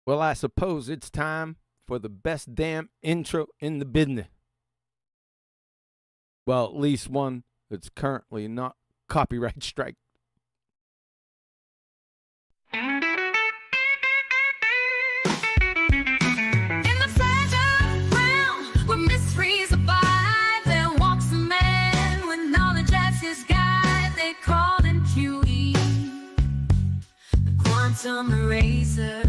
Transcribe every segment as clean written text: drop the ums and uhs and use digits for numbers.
Well, I suppose it's time for the best damn intro in the business. Well, at least one that's currently not copyright strike. Quantum eraser.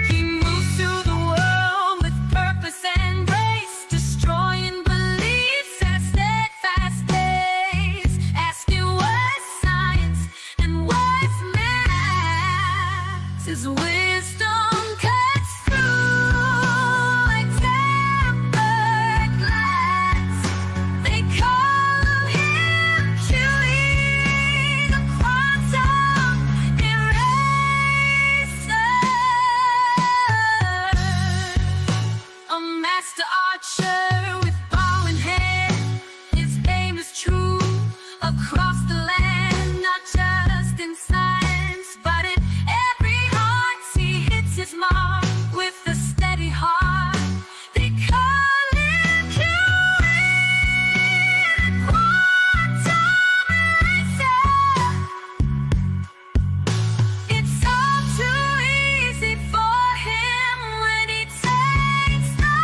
He moves through the world with purpose and grace, destroying beliefs at steadfast pace, asking what's science and what's math. His wisdom cuts through like tempered glass. They call him Huey, the quantum eraser. A master archer with bow in hand. His aim is true across the land, not just in science, but in every heart. He hits his mark with a steady heart. They call him Huey, the quantum eraser. It's all too easy for him when he takes the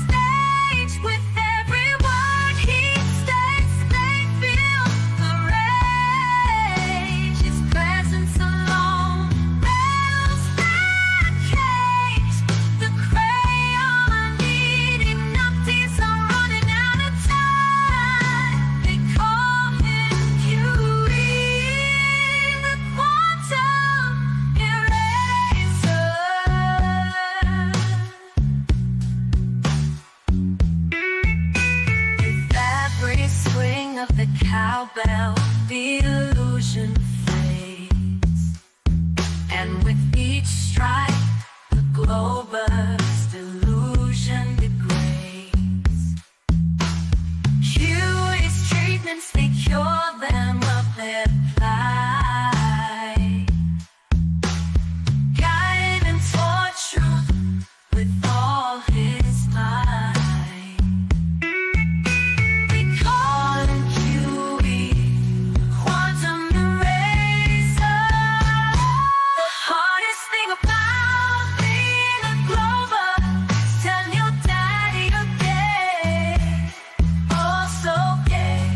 stage. With every word he states, they feel the rage. His presence alone rattles that cage. The crayon eating nupties are running out of time. They call him Huey, the quantum eraser. With every swing of the cowbell, the illusion fades. And with each strike, the glow burst, illusion degrades. Huey's treatments, they cure them of their plight. Guide them toward truth with all his might. They call him Huey, quantum eraser. The hardest thing about being a Glover is tell your daddy you're gay, oh so gay.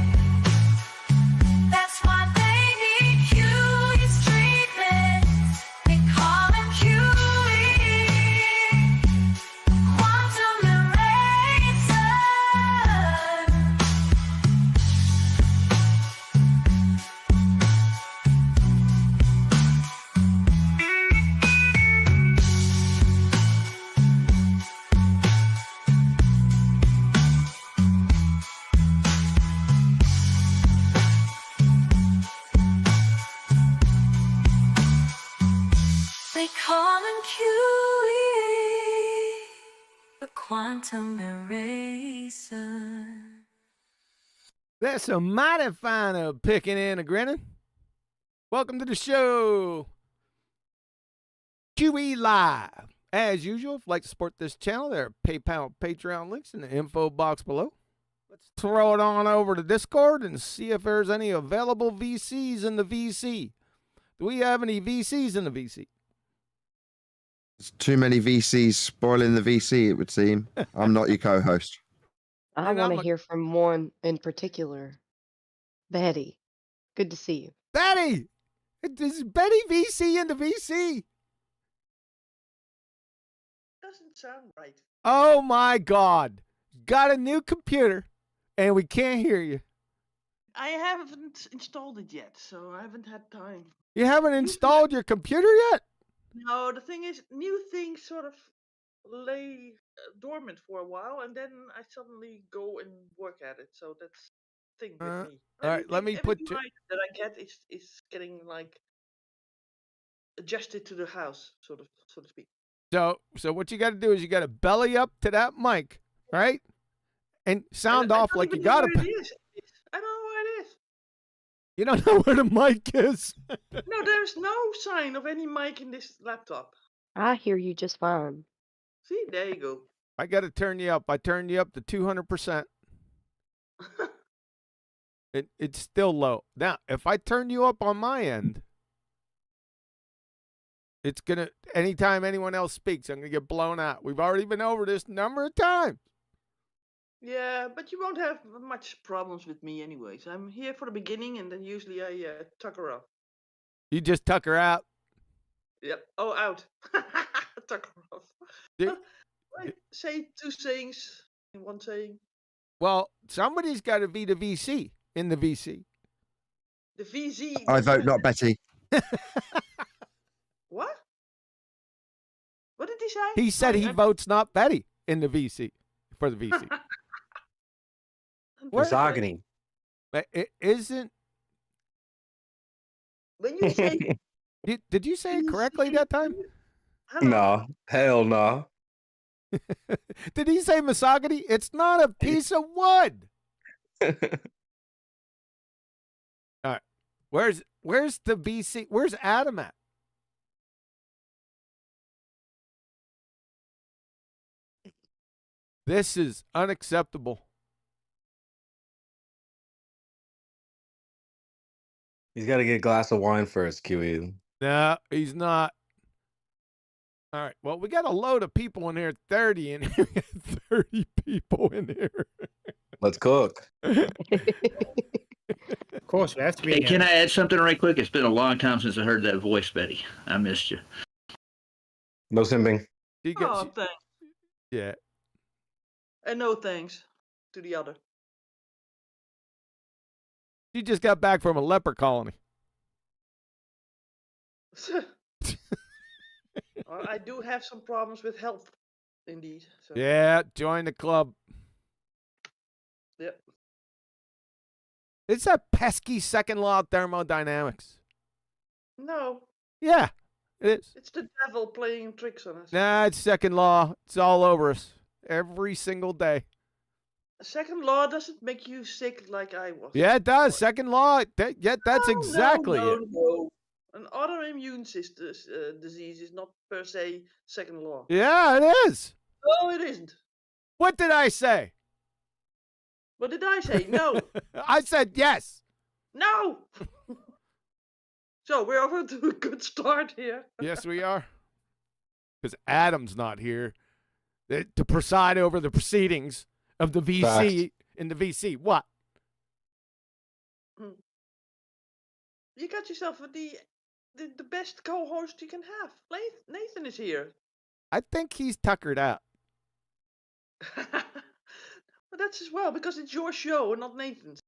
That's why they need Huey's treatment. They call him Huey, quantum eraser. They call him Huey, the quantum eraser. That's a mighty fine picking and a grinning. Welcome to the show. QE Live. As usual, if you'd like to support this channel, there are PayPal, Patreon links in the info box below. Let's throw it on over to Discord and see if there's any available VCs in the VC. Do we have any VCs in the VC? There's too many VCs spoiling the VC, it would seem. I'm not your co-host. I And want I'm to a- hear from one in particular. Betty, good to see you. Betty! Is Betty VC in the VC? Doesn't sound right. Oh my God. Got a new computer and we can't hear you. I haven't installed it yet, so I haven't had time. You haven't installed your computer yet? No, the thing is, new things sort of lay dormant for a while, and then I suddenly go and work at it. So that's the thing with me. all right, let me Every put you- device that I get is getting like adjusted to the house, so to speak. So what you got to do is you got to belly up to that mic, right? And sound I off don't like even you know got where to. it is. I don't know where it is. You don't know where the mic is. No, there's no sign of any mic in this laptop. I hear you just fine. See, there you go. I got to turn you up. I turned you up to 200%. It's still low. Now, if I turn you up on my end, it's going to, anytime anyone else speaks, I'm going to get blown out. We've already been over this number of times. Yeah, but you won't have much problems with me anyways. I'm here for the beginning, and then usually I tuck her off. You just tuck her out. Yep. Oh, out. Tuck her off. Dude. I say two sayings in one saying. Well, somebody's got to be the VC in the VC. The VZ. I vote not Betty. What? What did he say? He said Sorry, he votes not Betty in the VC, for the VC. Where- Misogyny. But it isn't. When you say Did you say it correctly that time? hello, No, hell no. Did he say misogyny? It's not a piece of wood. All right. Where's the VC? Where's Adam at? This is unacceptable. He's got to get a glass of wine first, QE. No, he's not. All right. Well, we got a load of people in here. 30 in here. 30 people in here. Let's cook. Of course, we have to be. Hey, can I add something right quick? It's been a long time since I heard that voice, Betty. I missed you. No simping. She got- Oh, she- thanks. yeah. And no thanks to the other. She just got back from a leper colony. Well, I do have some problems with health, indeed. So. Yeah, join the club. Yep. It's that pesky second law of thermodynamics. No, Yeah, it is. it's the devil playing tricks on us. Nah, it's second law. It's all over us every single day. Second law doesn't make you sick like I was. Yeah, it does. Second law. That's Oh, exactly no, it. no. An autoimmune system disease is not per se second law. Yeah, it is. No, it isn't. What did I say? What did I say? No. I said yes. No. So we're off to a good start here. Yes, we are. Because Adam's not here to preside over the proceedings of the VC in the VC. What? You got yourself the best co-host you can have. Nathan is here. I think he's tuckered out. But that's as well because it's your show and not Nathan's.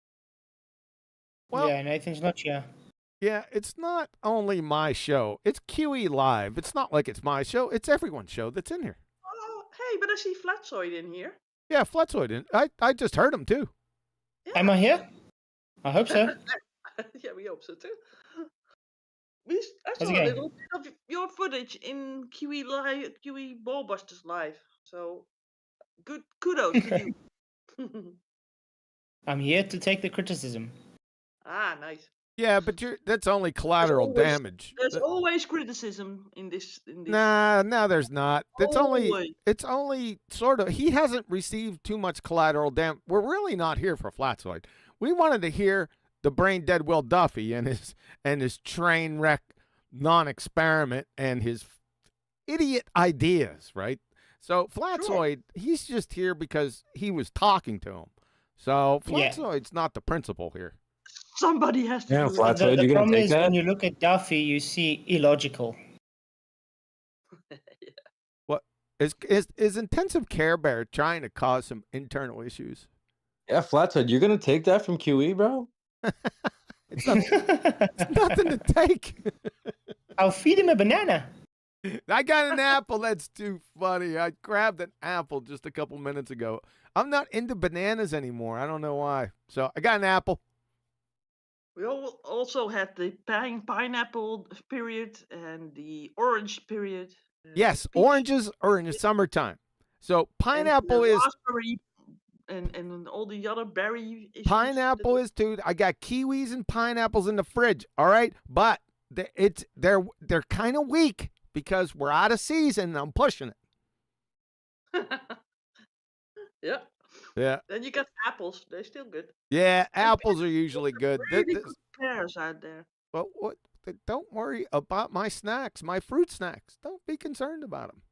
Well, Yeah, Nathan's not here. yeah, it's not only my show. It's QE Live. It's not like it's my show. It's everyone's show that's in here. Oh, hey, but I see Flatzoid in here. Yeah, Flatzoid. I just heard him too. Yeah. Am I here? I hope so. Yeah, we hope so too. I How's saw it a going? little bit of your footage in QE Live, QE BALLBUSTERS Live. So, good kudos to you. I'm here to take the criticism. Ah, nice. Yeah, but that's only collateral always- damage. There's always criticism in this. Nah, no, there's not. It's Always. only sort of. He hasn't received too much collateral damage. We're really not here for Flatzoid. We wanted to hear the brain dead Will Duffy and his train wreck non-experiment and his idiot ideas, right? So Flatzoid, he's just here because he was talking to him. So Yeah. Flatzoid's not the principal here. Somebody has to Yeah, do Flatzoid. it. So The you gonna problem take is that? when you look at Duffy, you see illogical. Is intensive care bear trying to cause some internal issues? Yeah, Flatzoid. You're gonna take that from QE, bro? It's nothing to take. I'll feed him a banana. I got an apple. That's too funny. I grabbed an apple just a couple minutes ago. I'm not into bananas anymore. I don't know why. So I got an apple. We also had the pineapple period and the orange period. Yes, peach oranges are in the summertime. So and the pineapple is raspberry and all the other berry issues. Pineapple is too. I got kiwis and pineapples in the fridge. All right, but they're kind of weak because we're out of season. And I'm pushing it. Yeah. Yeah. Then you got apples. They're still good. Yeah, apples are usually good. Really good pears out there. But don't worry about my snacks, my fruit snacks. Don't be concerned about them.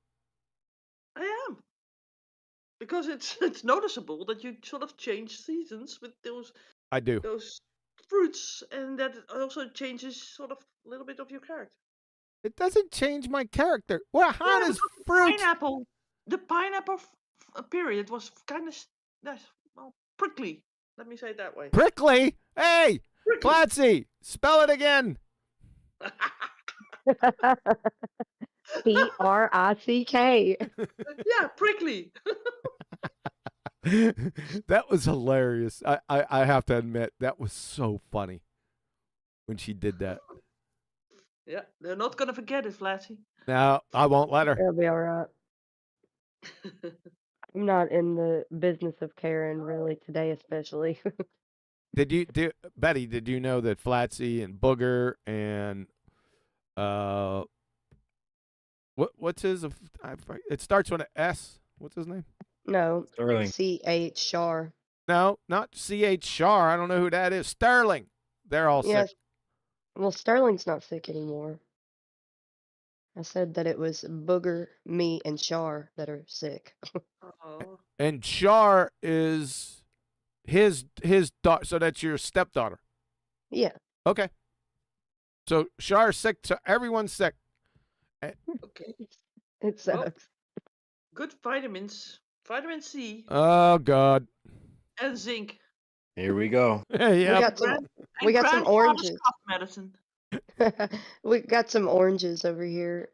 I am. Because it's noticeable that you sort of change seasons with those I do. those fruits, and that also changes sort of a little bit of your character. It doesn't change my character. Well, how does fruit? The pineapple period was kind of prickly. Let me say it that way. Prickly? Hey, Prickly. Flatzy, spell it again. P-R-I-C-K. Yeah, prickly. That was hilarious. I have to admit, that was so funny when she did that. Yeah, they're not gonna forget it, Flatzy. No, I won't let her. It'll be all right. I'm not in the business of caring really today, especially. Betty, did you know that Flatzy and Booger and what's his? It starts with an S. What's his name? No, Sterling. C-H Shar. No, not C.H. Shar. I don't know who that is. Sterling. They're all Yes. sick. Well, Sterling's not sick anymore. I said that it was Booger, me, and Shar that are sick. Oh. And Shar is his daughter. So that's your stepdaughter. Yeah. Okay. So Shar's sick. So everyone's sick. Okay. It Well, sucks. good vitamins. Vitamin C Oh God. and zinc. Here we go. Yeah. We got some grandfather's oranges. cough medicine. We got some oranges over here.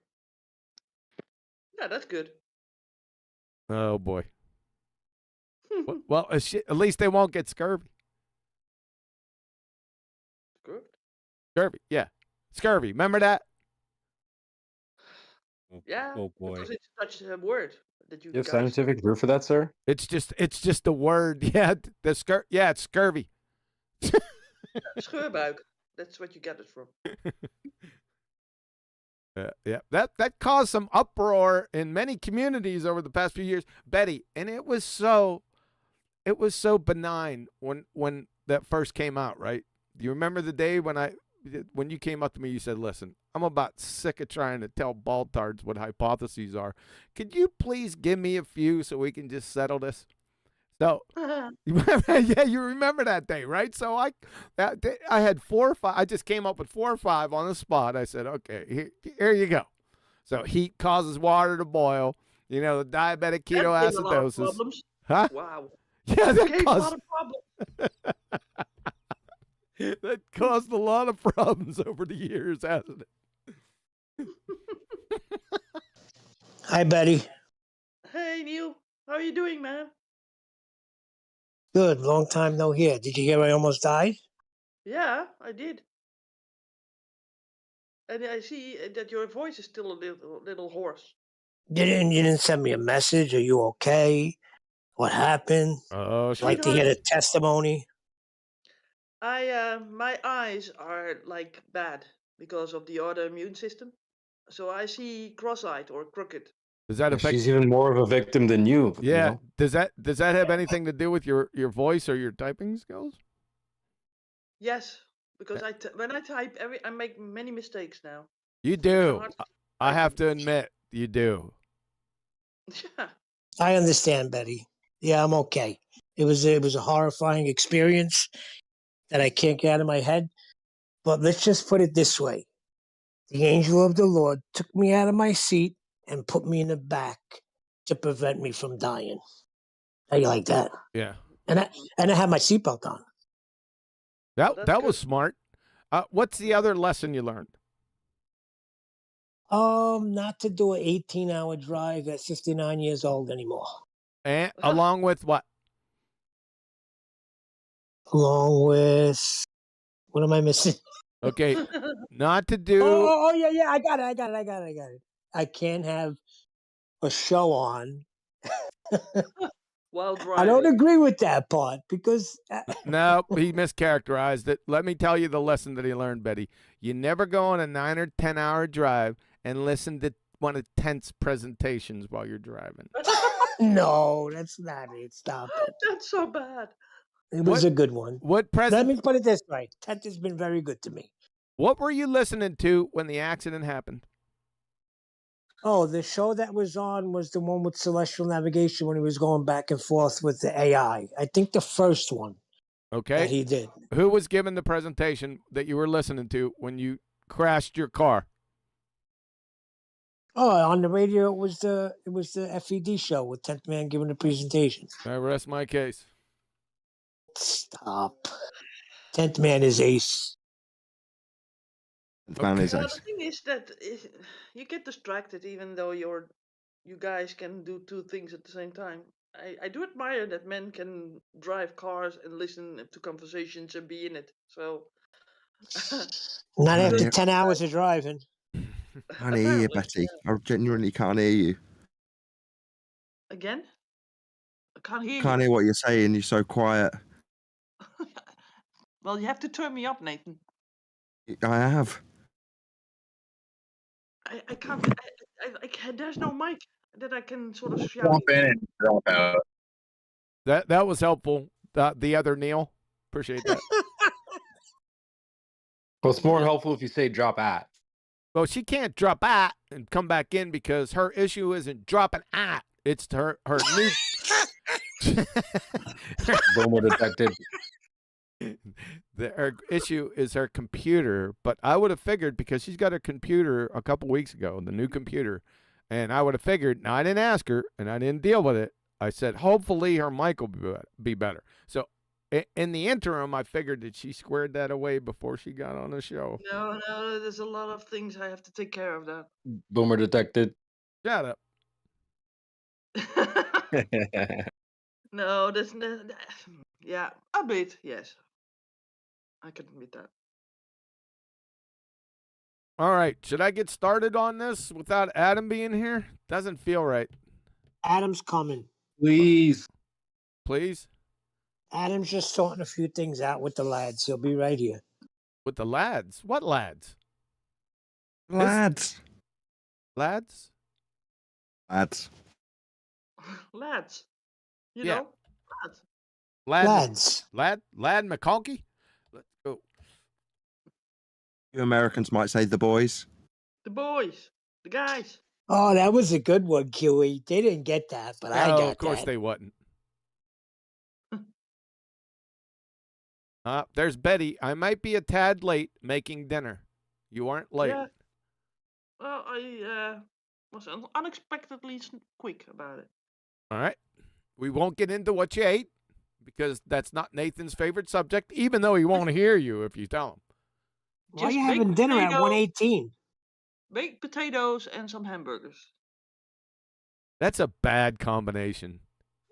Yeah, that's good. Oh boy. Well, at least they won't get scurvy. Good. Scurvy, yeah, scurvy. Remember that? Yeah. Oh boy. Because it's such a word that you You have guys. scientific proof for that, sir? It's just a word. Yeah, yeah, it's scurvy. Scheurbuik. That's what you get it from. Yeah, that caused some uproar in many communities over the past few years, Betty, and it was so benign when that first came out, right? Do you remember the day when you came up to me, you said, "Listen, I'm about sick of trying to tell baltards what hypotheses are. Could you please give me a few so we can just settle this?" So, yeah, you remember that day, right? So I had 4 or 5. I just came up with 4 or 5 on the spot. I said, "Okay, here you go." So heat causes water to boil. You know, the diabetic ketoacidosis. Huh? Wow. Yeah, Okay, that a caused lot of problems. that caused a lot of problems over the years, hasn't it? Hi, Betty. Hey, Neil. How are you doing, man? Good. Long time no hear. Did you hear I almost died? Yeah, I did. And I see that your voice is still a little hoarse. You didn't send me a message. Are you okay? What happened? Oh, I'd like to hear the testimony. My eyes are like bad because of the autoimmune system. So I see cross-eyed or crooked. Does that affect? She's even more of a victim than you. Yeah. You know? Does that have anything to do with your voice or your typing skills? Yes, because when I type, I make many mistakes now. You do. I have to admit, you do. Yeah. I understand, Betty. Yeah, I'm okay. It was a horrifying experience that I can't get out of my head. But let's just put it this way. The angel of the Lord took me out of my seat and put me in the back to prevent me from dying. How you like that? Yeah. And I had my seatbelt on. That was smart. What's the other lesson you learned? Not to do an 18-hour drive at 59 years old anymore. And along with what? Along with, what am I missing? Okay, not to do. Oh yeah, I got it. I can't have a show on while driving. I don't agree with that part because No, he mischaracterized it. Let me tell you the lesson that he learned, Betty. You never go on a 9 or 10-hour drive and listen to one of Tent's presentations while you're driving. no, that's not it. Stop it. That's so bad. It was a good one. What Let me put it this way: Tent has been very good to me. What were you listening to when the accident happened? Oh, the show that was on was the one with Celestial Navigation when he was going back and forth with the AI. I think the first one Okay. that he did. Who was giving the presentation that you were listening to when you crashed your car? Oh, on the radio it was the FED show with 10th Man giving the presentation. I rest my case. Stop. 10th Man is ace. Man is Well, ace. the thing is that you get distracted even though you guys can do two things at the same time. I do admire that men can drive cars and listen to conversations and be in it. So Not after Yeah. 10 hours of driving. Can't hear you, Betty. I genuinely can't hear you. Again? I can't hear Can't you. hear what you're saying. You're so quiet. Well, you have to turn me up, Nathan. I have. I can't. There's no mic that I can sort of shout. Drop in and drop out. That was helpful. The other Neil. Appreciate that. Well, it's more helpful if you say drop at. Well, she can't drop at and come back in because her issue isn't dropping at. It's her new. Boomer detected. Her issue is her computer, but I would have figured because she's got her computer a couple weeks ago, the new computer, and I would have figured. Now I didn't ask her and I didn't deal with it. I said hopefully her mic will be better. So in the interim, I figured that she squared that away before she got on the show. No, there's a lot of things I have to take care of that. Boomer detected. Shut up. No, that's not. Yeah, a bit. Yes, I can admit that. All right, should I get started on this without Adam being here? Doesn't feel right. Adam's coming. Please. Please? Adam's just sorting a few things out with the lads. He'll be right here. With the lads? What lads? Lads. Lads? Lads. Lads, you Yeah. know, lads. Lads. Lad McConkey? Let's go. You Americans might say the boys. The boys, the guys. Oh, that was a good one, Kiwi. They didn't get that, but I No, got of course that. they wouldn't. There's Betty. I might be a tad late making dinner. You aren't late. Yeah. Well, I was unexpectedly quick about it. All right. We won't get into what you ate because that's not Nathan's favorite subject, even though he won't hear you if you tell him. Why are Just you baked having dinner at potato- 118? Baked potatoes and some hamburgers. That's a bad combination.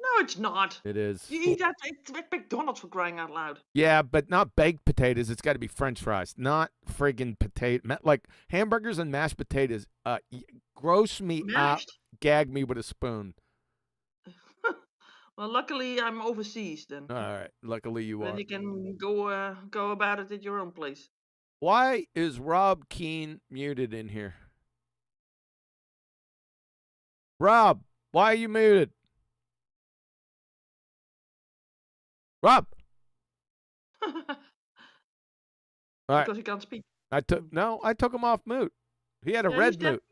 No, it's not. It is. You eat that at McDonald's for crying out loud. Yeah, but not baked potatoes. It's got to be French fries, not friggin' potato. Like hamburgers and mashed potatoes. Gross me out. Mashed? Gag me with a spoon. Well, luckily I'm overseas then. All right. Luckily you Then are. you can go about it at your own place. Why is Rob Keane muted in here? Rob, why are you muted? Rob. All right. Because he can't speak. I took him off mute. He had a Yeah, red he's deaf. mute.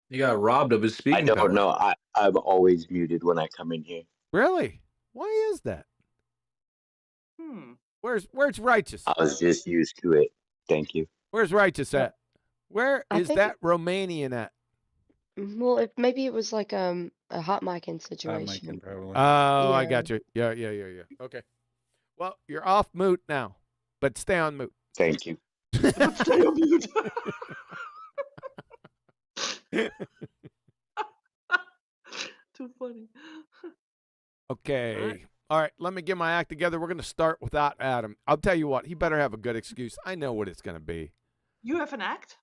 You got robbed of his speaking I don't powers. know. I'm always muted when I come in here. Really? Why is that? Where's Righteous? I was just used to it. Thank you. Where's Righteous at? Where I is think that Romanian at? Well, maybe it was like a hot micing situation. probably. Oh, I Yeah. got you. Yeah. Okay. Well, you're off mute now, but stay on mute. Thank you. Stay on mute. Too funny. Okay. All right. Let me get my act together. We're going to start without Adam. I'll tell you what. He better have a good excuse. I know what it's going to be. You have an act?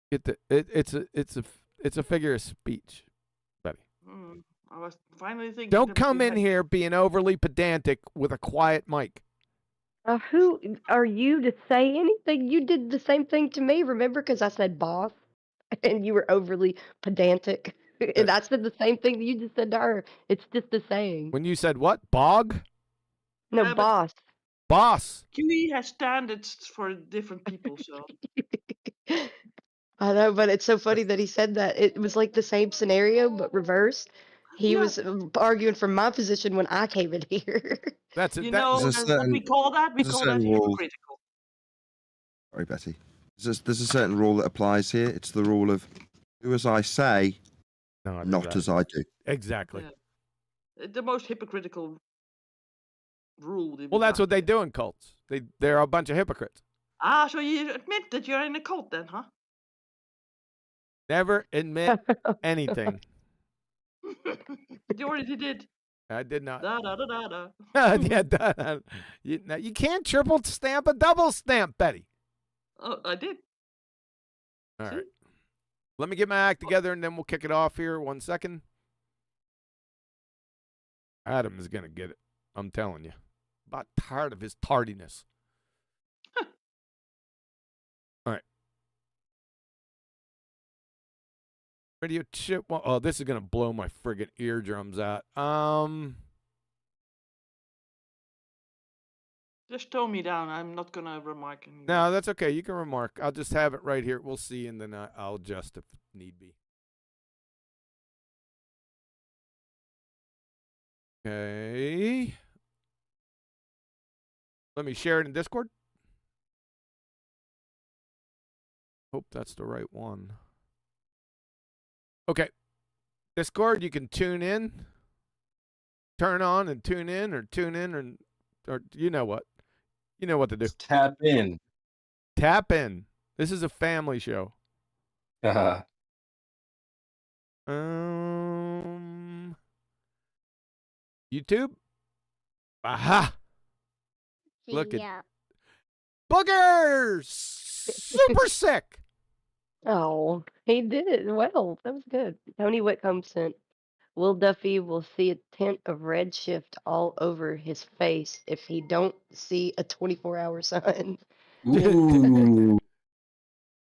It's a figure of speech, buddy. I was finally thinking. Don't that come you in had- here being overly pedantic with a quiet mic. Who are you to say anything? You did the same thing to me, remember? Because I said boss, and you were overly pedantic. And I said the same thing that you just said to her. It's just the saying. When you said what? Bog? No, Yeah, but boss. Boss. QE has standards for different people, so. I know, but it's so funny that he said that. It was like the same scenario, but reversed. He Yeah. was arguing for my position when I came in here. That's it. You That, know, There's a that's what we certain- call that. We there's a call that certain rule. hypocritical. Sorry, Betty. There's a certain rule that applies here. It's the rule of do as I say, not as I do. Exactly. Yeah. The most hypocritical rule. that Well, we that's got. what they do in cults. They're a bunch of hypocrites. Ah, so you admit that you're in a cult then, huh? Never admit anything. You already did. I did not. Da da da da da. Yeah, you can't triple stamp a double stamp, Betty. Oh, I did. All See? right. Let me get my act together and then we'll kick it off here. 1 second. Adam is going to get it. I'm telling you. About tired of his tardiness. All right. Radio chip. Well, oh, this is going to blow my friggin' eardrums out. Just tone me down. I'm not gonna remark anymore. No, that's okay. You can remark. I'll just have it right here. We'll see, and then I'll adjust if need be. Okay. Let me share it in Discord. Hope that's the right one. Okay. Discord, you can tune in, turn on and tune in, or you know what. You know what to do. Just tap in. Tap in. This is a family show. YouTube. Aha. Look at boogers. Super sick. Oh, he did it well. That was good. Tony Whitcomb sent, Will Duffy will see a tint of red shift all over his face if he don't see a 24-hour sun. Ooh.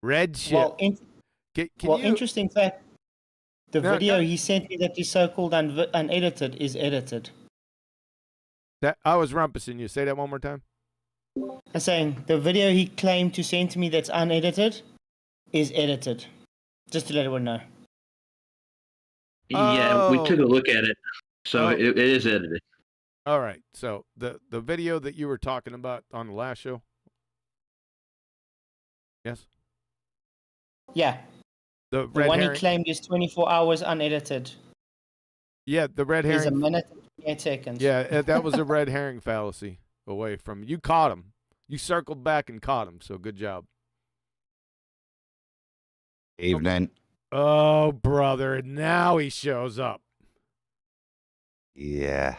Red shit. Well, Can you, interesting fact. The No, video no. he sent me that is so-called unedited is edited. that I was rumpusing you. Say that one more time. I'm saying the video he claimed to send to me that's unedited is edited. Just to let everyone know. Yeah, we took a Oh. look at it, so Oh. it is edited. All right. So the video that you were talking about on the last show. Yes. Yeah. The The red one herring. he claimed is 24 hours unedited. Yeah, the red Is a herring. minute and 28 seconds. Yeah, that was a red herring fallacy away from you. Caught him. You circled back and caught him. So good job. Evening. Oh, brother. Now he shows up. Yeah.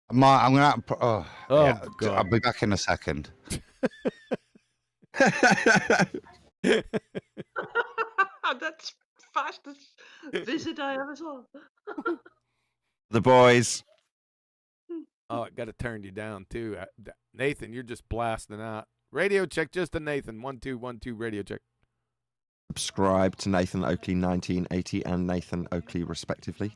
I'm gonna have to, Oh, yeah, God. I'll be back in a second. That's fastest visit I ever saw. The boys. Oh, I got to turn you down, too. Nathan, you're just blasting out. Radio check just to Nathan. 1 2 1 2 radio check. Subscribe to Nathan Oakley 1980 and Nathan Oakley respectively.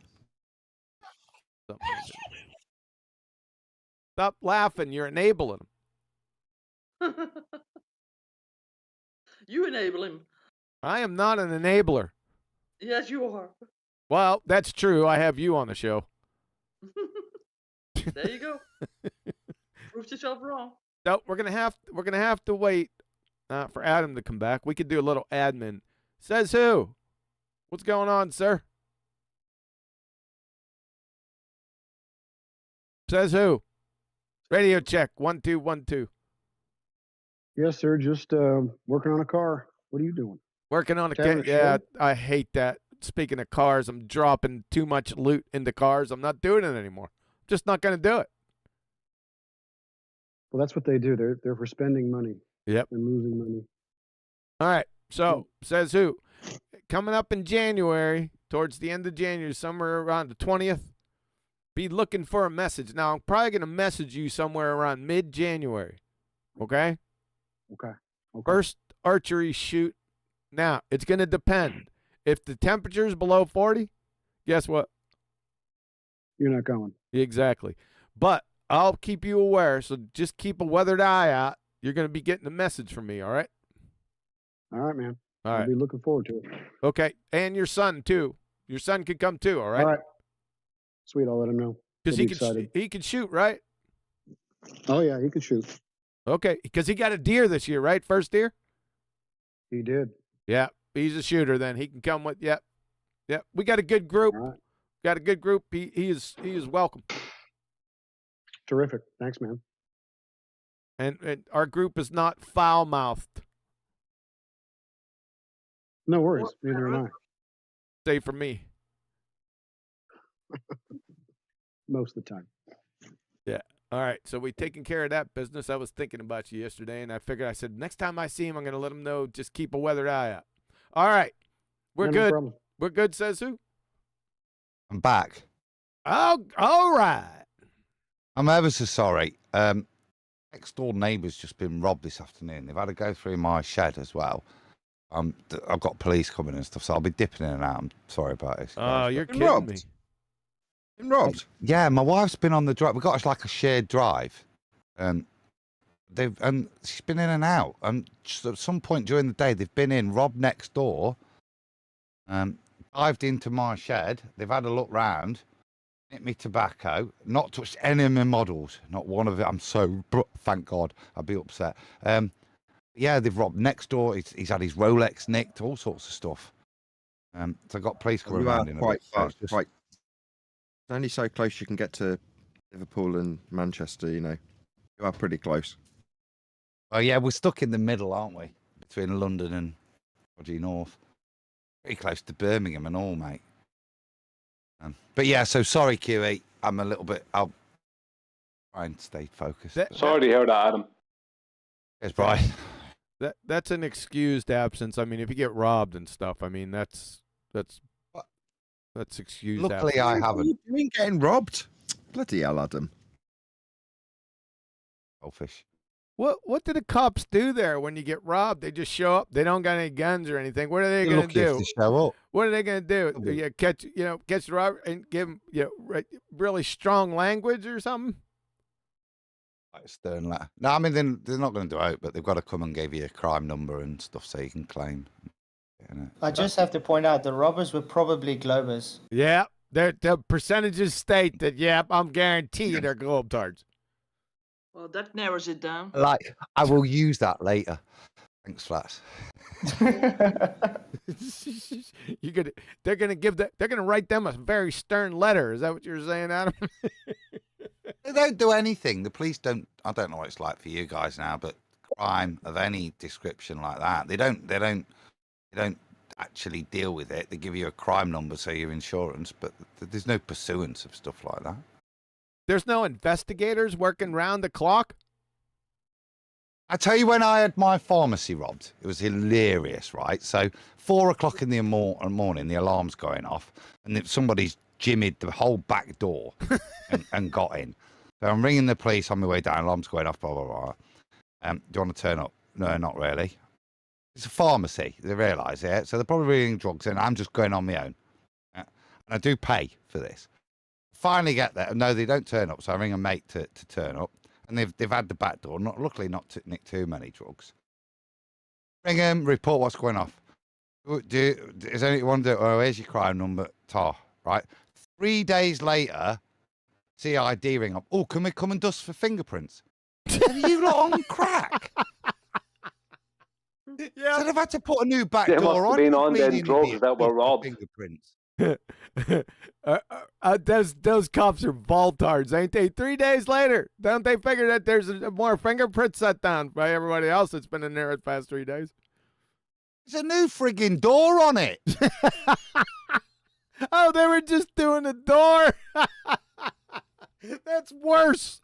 Stop laughing. You're enabling him. You enable him. I am not an enabler. Yes, you are. Well, that's true. I have you on the show. There you go. Proved yourself wrong. So we're gonna have to wait for Adam to come back. We could do a little admin. Says who? What's going on, sir? Says who? Radio check. 1 2 1 2. Yes, sir. Just working on a car. What are you doing? Working on a Tavern yeah. show? I hate that. Speaking of cars, I'm dropping too much loot into cars. I'm not doing it anymore. Just not gonna do it. Well, that's what they do. They're for spending money Yep. and losing money. All right. So says who? coming up in January, towards the end of January, somewhere around the 20th, be looking for a message. Now, I'm probably going to message you somewhere around mid-January, okay? Okay. First archery shoot. Now, it's going to depend. If the temperature is below 40, guess what? You're not going. Exactly. But I'll keep you aware, so just keep a weathered eye out. You're going to be getting a message from me, all right? All right, man. All I'll right. be looking forward to it. Okay. And your son, too. Your son could come, too, all right? All right. Sweet. I'll let him know. Because He'll he be can excited. he can shoot, right? Oh, yeah. He can shoot. Okay. Because he got a deer this year, right? First deer? He did. Yeah. He's a shooter then. He can come with, yep. Yep. We got a good group. All right. Got a good group. He is welcome. Terrific. Thanks, man. And our group is not foul-mouthed. No worries. Neither am I. Save for me. Most of the time. Yeah. All right. So we taking care of that business. I was thinking about you yesterday, and I figured, I said, next time I see him, I'm going to let him know, just keep a weathered eye out. All right. We're Yeah, good. No problem. We're good, says who? I'm back. Oh, all right. I'm ever so sorry. Next door neighbour's just been robbed this afternoon. They've had to go through my shed as well. I've got police coming and stuff, so I'll be dipping in and out. I'm sorry about this. Oh, guys, you're but- kidding robbed? me. Been robbed. Yeah, my wife's been on the drive. We've got like a shared drive. And she's been in and out. And just at some point during the day, they've been in, robbed next door, dived into my shed. They've had a look round, hit me tobacco, not touched any of my models, not one of it. I'm so, thank God, I'd be upset. Yeah, they've robbed next door. He's had his Rolex nicked, all sorts of stuff. So I got police coming You are around in a quite bit. So far. it's just- Quite. It's only so close you can get to Liverpool and Manchester. You know, you are pretty close. Oh yeah, we're stuck in the middle, aren't we? Between London and Dodgy North. Pretty close to Birmingham and all, mate. But yeah, so sorry, QE. I'm a little bit. I'll try and stay focused. Sorry to hear that, Adam. Yes, Brian. That's an excused absence. I mean, if you get robbed and stuff, I mean, that's excused Luckily, absence. I What are haven't. you doing getting robbed? Bloody hell, Adam. Selfish. What do the cops do there when you get robbed? They just show up. They don't got any guns or anything. What are they You're going to lucky if do? they show up. What are they going to do? Probably. Yeah, catch the robber and give them really strong language or something? Like a stern letter. No, I mean they're not going to do it, but they've got to come and give you a crime number and stuff so you can claim. I just have to point out the robbers were probably Globers. Yeah, the percentages state that. Yep, I'm guaranteeing they're Globetards. Well, that narrows it down. Like I will use that later. Thanks, Flats. They're gonna write them a very stern letter. Is that what you're saying, Adam? They don't do anything. The police don't. I don't know what it's like for you guys now, but crime of any description like that, they don't actually deal with it. They give you a crime number, so your insurance, but there's no pursuance of stuff like that. There's no investigators working round the clock. I tell you, when I had my pharmacy robbed, it was hilarious, right? So 4 o'clock in the morning, the alarm's going off, and then somebody's jimmied the whole back door and got in. So I'm ringing the police on my way down. Alarm's going off. Blah blah blah. Do you want to turn up? No, not really. It's a pharmacy. They realise it, so they're probably bringing drugs in. I'm just going on my own, and I do pay for this. Finally get there. No, they don't turn up. So I ring a mate to turn up, and they've had the back door. Luckily not to nick too many drugs. Ring them, report what's going off. Is there anything you want to do? Oh, here's your crime number. Tar, right? 3 days later, CID ring up. Oh, can we come and dust for fingerprints? Are you lot on crack? Yeah. So they've had to put a new back They door must have on. been on them Bleeding drugs idiot that were for robbed. Fingerprints. Those cops are Baltards, ain't they? 3 days later, don't they figure that there's more fingerprints set down by everybody else that's been in there the past 3 days? There's a new frigging door on it. Oh, they were just doing the door. That's worse.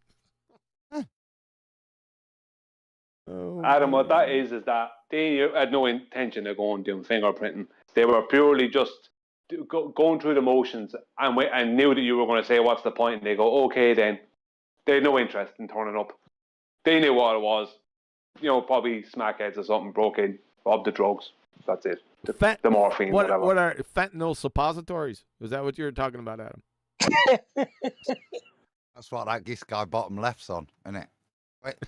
Oh, Adam, what that is that they had no intention of going doing fingerprinting. They were purely just going through the motions and knew that you were going to say, what's the point? And they go, okay, then. They had no interest in turning up. They knew what it was. You know, probably smackheads or something, broke in, robbed the drugs. That's it. The morphine, whatever. What are fentanyl suppositories? Was that what you were talking about, Adam? That's what this guy bottom left's on, isn't it?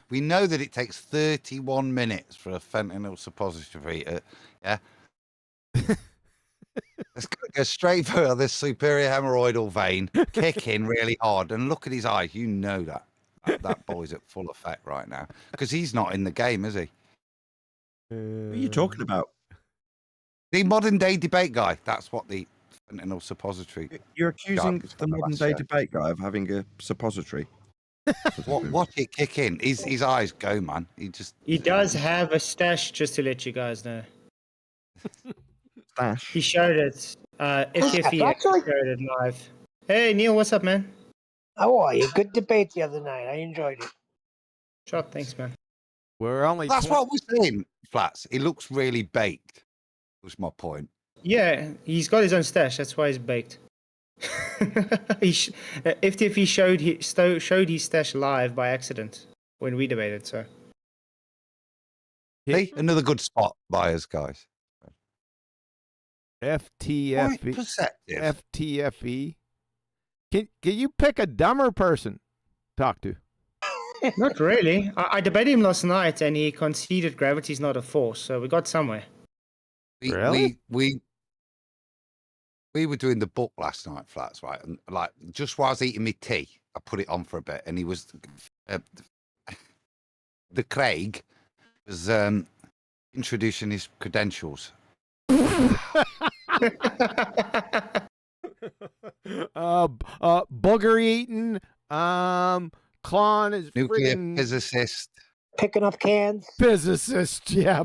We know that it takes 31 minutes for a fentanyl suppository. Yeah. Let's go straight for this superior hemorrhoidal vein, kick in really hard, and look at his eyes. You know that boy's at full effect right now because he's not in the game, is he? What are you talking about? The modern day debate guy. That's what the fentanyl suppository. You're accusing the modern day debate guy of having a suppository. Watch it kick in. His eyes go, man. He does have a stash, just to let you guys know. Stash. He showed it. FFE showed it live. Hey Neil, what's up, man? How are you? Good debate the other night. I enjoyed it. Sure, thanks, man. We're only. That's what we're saying, Flats. He looks really baked. Was my point. Yeah, he's got his own stash. That's why he's baked. FTFE showed his stash live by accident when we debated. So, hey, another good spot by us, guys. FTFE. Can you pick a dumber person to talk to? Not really. I debated him last night, and he conceded gravity's not a force, so we got somewhere. We were doing the book last night, Flats, right? And like just while I was eating my tea, I put it on for a bit, and he was the Craig was introducing his credentials. Booger eating. Klon is nuclear friggin... physicist. Picking up cans. Physicist, yeah.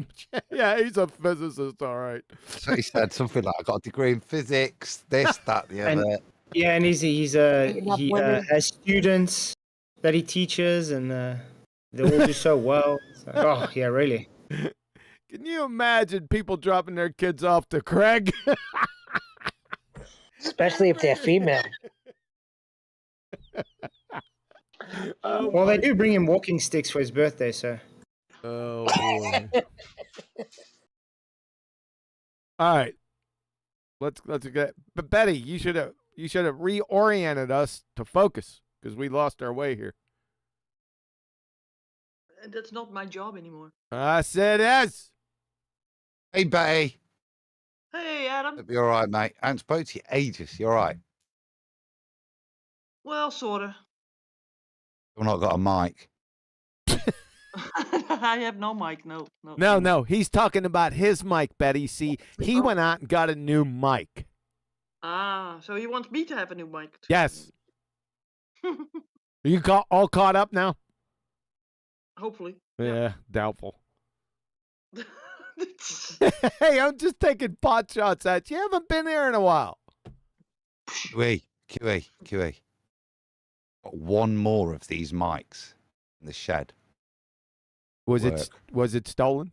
Yeah, he's a physicist, all right. So he said something like, I got a degree in physics, this, that, the other. Yeah, and he has students that he teaches, and they all do so well. Like, oh, yeah, really. Can you imagine people dropping their kids off to Craig? Especially if they're female. Well, they do bring him walking sticks for his birthday, so. Oh boy! All right, let's get. But Betty, you should have reoriented us to focus because we lost our way here. That's not my job anymore. I said yes. Hey, Betty. Hey, Adam. Hope you're all right, mate. I haven't spoken to you ages. You're all right. Well, sorta. You've not got a mic. I have no mic. No. No. He's talking about his mic, Betty. See, he went out and got a new mic. Ah, so he wants me to have a new mic. Yes. Are you all caught up now? Hopefully. Yeah, doubtful. Hey, I'm just taking pot shots at you. You haven't been here in a while. QE. Got one more of these mics in the shed. Was it stolen?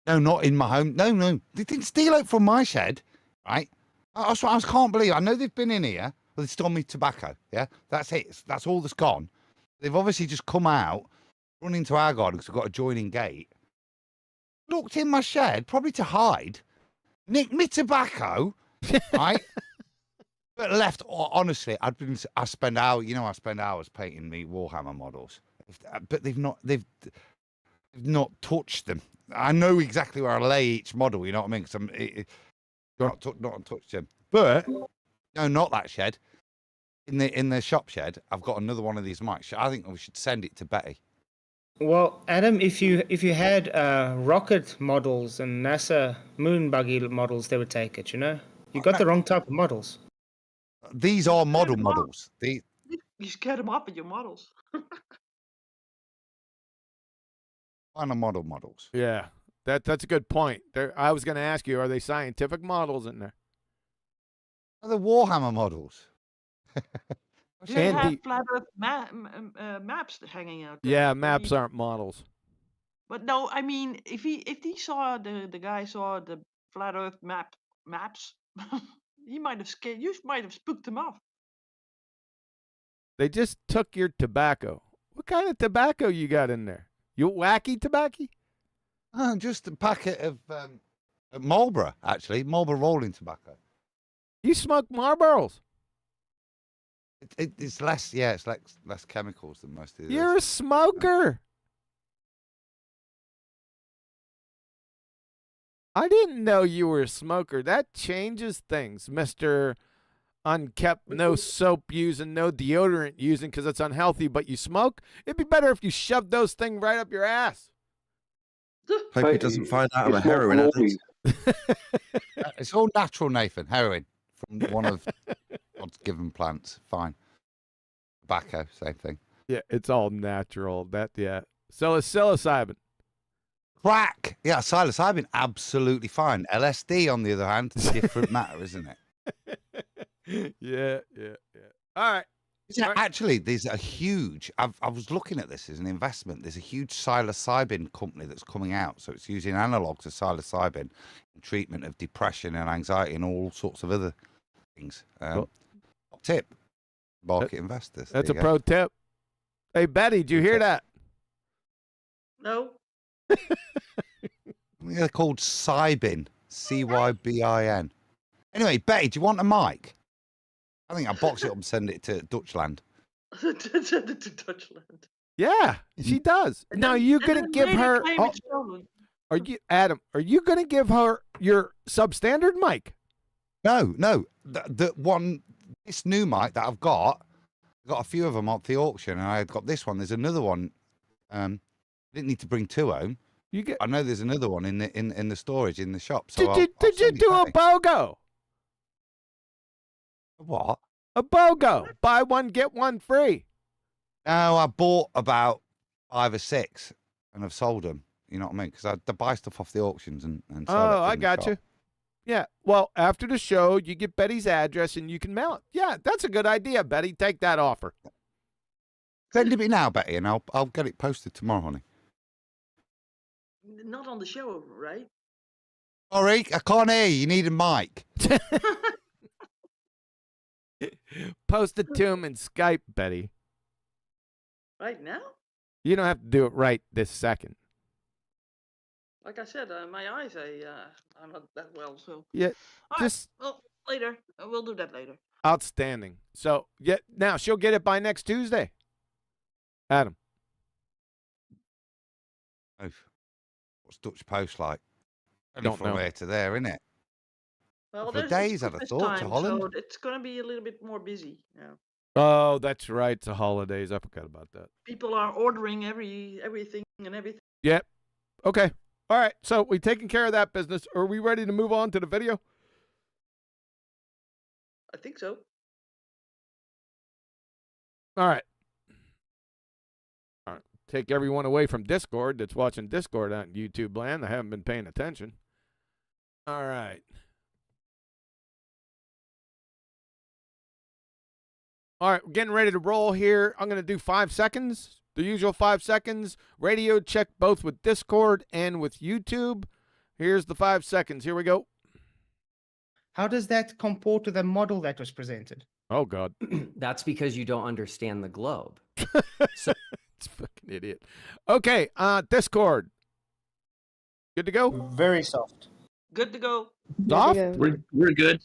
No, not in my home. No. They didn't steal it from my shed, right? I can't believe. I know they've been in here. Well, they stole me tobacco. Yeah, that's it. That's all that's gone. They've obviously just come out, run into our garden because we've got a joining gate. Looked in my shed, probably to hide. Nicked me tobacco, right? But left. Honestly, I spend hours painting me Warhammer models, but they've not touched them. I know exactly where I lay each model. You know what I mean? Because not touched them. But no, not that shed. In the shop shed, I've got another one of these mics. I think we should send it to Betty. Well, Adam, if you had rocket models and NASA moon buggy models, they would take it. You know, you got the wrong type of models. These are models. You scared them off with your models. Kind of models. Yeah, that's a good point. I was going to ask you, are they scientific models in there? They're Warhammer models. They have flat Earth maps hanging out there. Yeah, maps aren't models. But no, I mean, if the guy saw the flat Earth maps. You might have spooked him off. They just took your tobacco. What kind of tobacco you got in there? You wacky tobacco? Just a packet of Marlboro, actually. Marlboro rolling tobacco. You smoke Marlboros? It's less, yeah, it's less chemicals than most of the You're a smoker. I didn't know you were a smoker. That changes things, Mr. Unkept, no soap using, no deodorant using because it's unhealthy, but you smoke. It'd be better if you shoved those things right up your ass. Hope he doesn't find out I'm You a smoke heroin addict. rollies. It's all natural, Nathan. Heroin from one of God's given plants. Fine. Tobacco, same thing. Yeah, it's all natural. So is psilocybin. Crack. Yeah, psilocybin, absolutely fine. LSD, on the other hand, different matter, isn't it? Yeah. All right. Actually, there's a huge. I was looking at this as an investment. There's a huge psilocybin company that's coming out. So it's using analogs of psilocybin in treatment of depression and anxiety and all sorts of other things. Top tip, market investors. That's There a you go. pro tip. Hey, Betty, did you hear that? No. They're called Cybin. Cybin. Anyway, Betty, do you want a mic? I think I'll box it up and send it to Dutchland. Send it to Dutchland. Yeah, she does. Now you're gonna give her. Are you, Adam? Are you gonna give her your substandard mic? No. The one, this new mic that I've got a few of them off the auction, and I got this one. There's another one. I didn't need to bring two home. I know there's another one in the storage in the shop. So Did you do a BOGO? What? A BOGO. Buy one, get one free. No, I bought about 5 or 6 and I've sold them. You know what I mean? Because I buy stuff off the auctions and sell it. Oh, I got you. Yeah. Well, after the show, you get Betty's address and you can mail it. Yeah, that's a good idea, Betty. Take that offer. Send it me now, Betty, and I'll get it posted tomorrow, honey. Not on the show, right? Sorry, I can't hear you. You need a mic. Post it to him in Skype, Betty. Right now? You don't have to do it right this second. Like I said, my eyes are not that well, so. Yeah, All just right, well, later. We'll do that later. outstanding. So, yeah, now she'll get it by next Tuesday. Adam. Oh, what's Dutch Post like? Only Don't from know. here to there, isn't it? Well, For there's days, I'd have Christmas thought, to time, Holland. so it's going to be a little bit more busy now. Oh, that's right. It's the holidays. I forgot about that. People are ordering everything and everything. Yep. Okay. All right. So we taking care of that business. Are we ready to move on to the video? I think so. All right. All right. Take everyone away from Discord that's watching Discord on YouTube land. I haven't been paying attention. All right. All right, we're getting ready to roll here. I'm going to do 5 seconds, the usual 5 seconds. Radio check both with Discord and with YouTube. Here's the 5 seconds. Here we go. How does that comport to the model that was presented? Oh, God. That's because you don't understand the globe. It's fucking idiot. Okay, Discord. Good to go? Very soft. Good to go. Soft? We're good.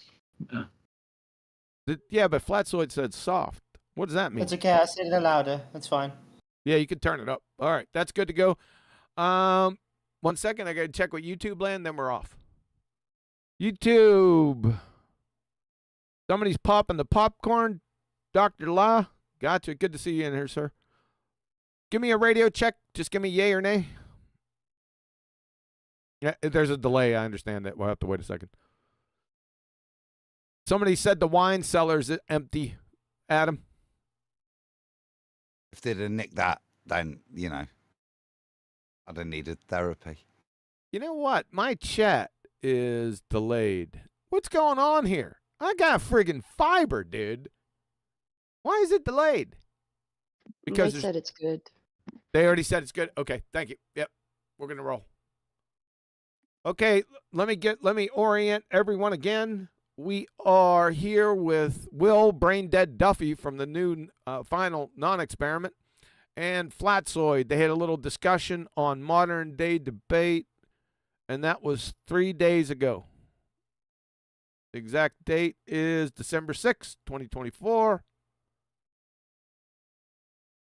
Yeah, but Flatzoid said soft. What does that mean? It's okay. I said it louder. That's fine. Yeah, you can turn it up. All right, that's good to go. 1 second. I got to check with YouTube land, then we're off. YouTube. Somebody's popping the popcorn. Dr. La. Gotcha. Good to see you in here, sir. Give me a radio check. Just give me yay or nay. Yeah, there's a delay. I understand that. We'll have to wait a second. Somebody said the wine cellar's empty, Adam. If they'd have nicked that, then, you know, I'd have needed therapy. You know what? My chat is delayed. What's going on here? I got friggin' fiber, dude. Why is it delayed? Because they said it's good. They already said it's good. Okay, thank you. Yep, we're going to roll. Okay, let me orient everyone again. We are here with Will Brain Dead Duffy from the new final non-experiment and Flatzoid. They had a little discussion on modern day debate, and that was 3 days ago. The exact date is December 6th, 2024.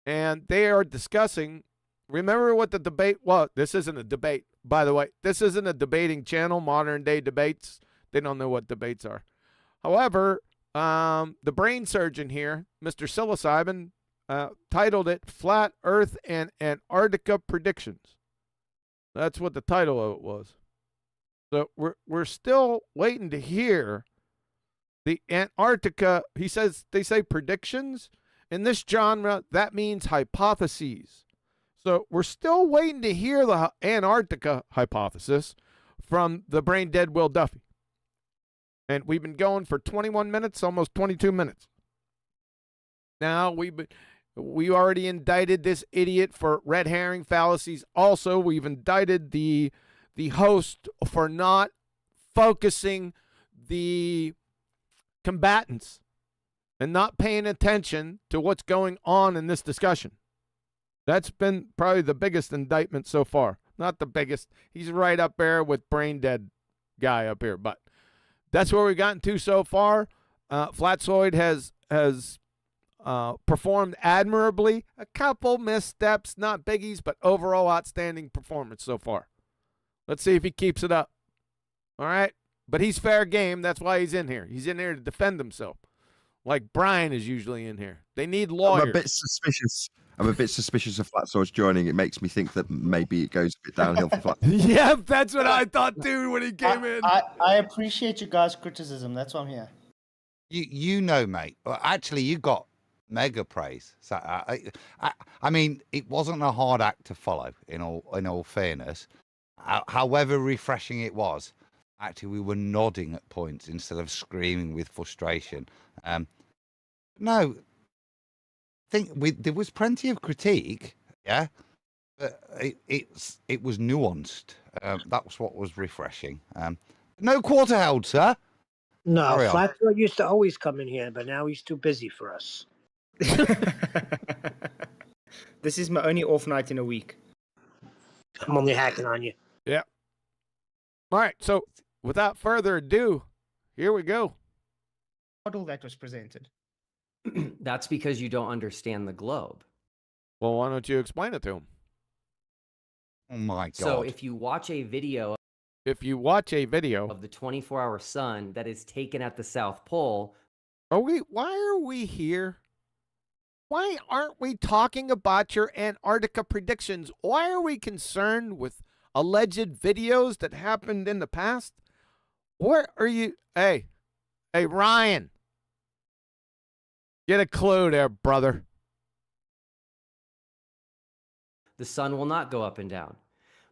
And they are discussing, remember what the debate was? This isn't a debate, by the way. This isn't a debating channel, modern day debates. They don't know what debates are. However, the brain surgeon here, Mr. Psilocybin, titled it Flat Earth and Antarctica Predictions. That's what the title of it was. So we're still waiting to hear the Antarctica. He says, they say predictions. In this genre, that means hypotheses. So we're still waiting to hear the Antarctica hypothesis from the brain dead Will Duffy. And we've been going for 21 minutes, almost 22 minutes. Now we already indicted this idiot for red herring fallacies. Also, we've indicted the host for not focusing the combatants and not paying attention to what's going on in this discussion. That's been probably the biggest indictment so far. Not the biggest. He's right up there with brain dead guy up here, but that's where we've gotten to so far. Flatzoid has performed admirably. A couple missteps, not biggies, but overall outstanding performance so far. Let's see if he keeps it up. All right? But he's fair game. That's why he's in here. He's in here to defend himself. Like Brian is usually in here. They need lawyers. I'm a bit suspicious of Flatzoid's joining. It makes me think that maybe it goes a bit downhill for Flatzoid. Yeah, that's what I thought too when he came in. I appreciate you guys' criticism. That's why I'm here. You know, mate. Well, actually, you got mega praise. So I mean, it wasn't a hard act to follow. In all fairness, however refreshing it was, actually we were nodding at points instead of screaming with frustration. No, there was plenty of critique, yeah, but it was nuanced. That was what was refreshing. No quarter held, sir. No, Carry on. Flatfoot used to always come in here, but now he's too busy for us. This is my only off night in a week. I'm only hacking on you. Yeah. All right, so without further ado, here we go. Model that was presented. That's because you don't understand the globe. Well, why don't you explain it to him? Oh my God. So if you watch a video of the 24-hour sun that is taken at the South Pole, why are we here? Why aren't we talking about your Antarctica predictions? Why are we concerned with alleged videos that happened in the past? Where are you? Hey, Ryan. Get a clue there, brother. the sun will not go up and down.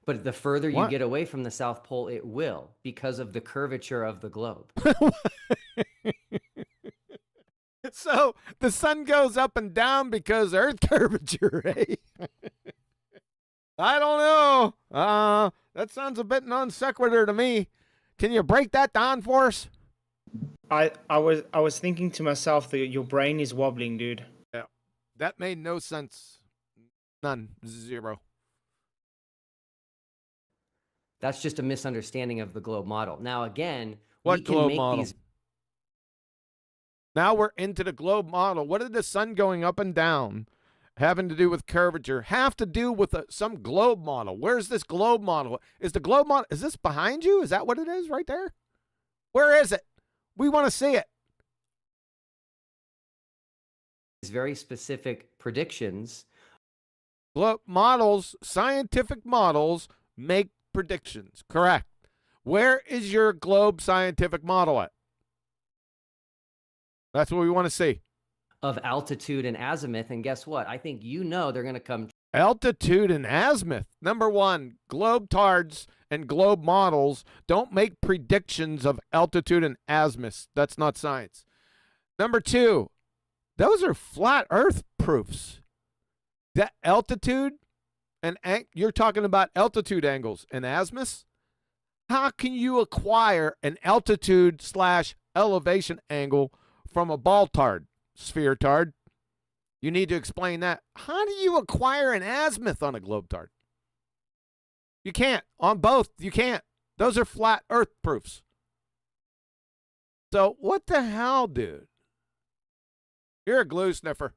But the further you get away from the South Pole, it will, because of the curvature of the globe. So the sun goes up and down because Earth curvature, eh? I don't know. That sounds a bit non sequitur to me. Can you break that down for us? I was thinking to myself that your brain is wobbling, dude. Yeah, that made no sense. None. Zero. That's just a misunderstanding of the globe model. Now, again, What we can globe make model? these. Now we're into the globe model. What did the sun going up and down having to do with curvature have to do with some globe model? Where's this globe model? Is the globe model, is this behind you? Is that what it is right there? Where is it? We want to see it. These very specific predictions. Globe models, scientific models make predictions. Correct. Where is your globe scientific model at? That's what we want to see. Of altitude and azimuth, and guess what? I think you know they're going to come. Altitude and azimuth. Number one, globe tards and globe models don't make predictions of altitude and azimuth. That's not science. Number two, those are flat Earth proofs. That altitude and you're talking about altitude angles and azimuth. How can you acquire an altitude / elevation angle from a ball tard, sphere tard? You need to explain that. How do you acquire an azimuth on a globe tard? You can't. On both, you can't. Those are flat earth proofs. So what the hell, dude? You're a glue sniffer.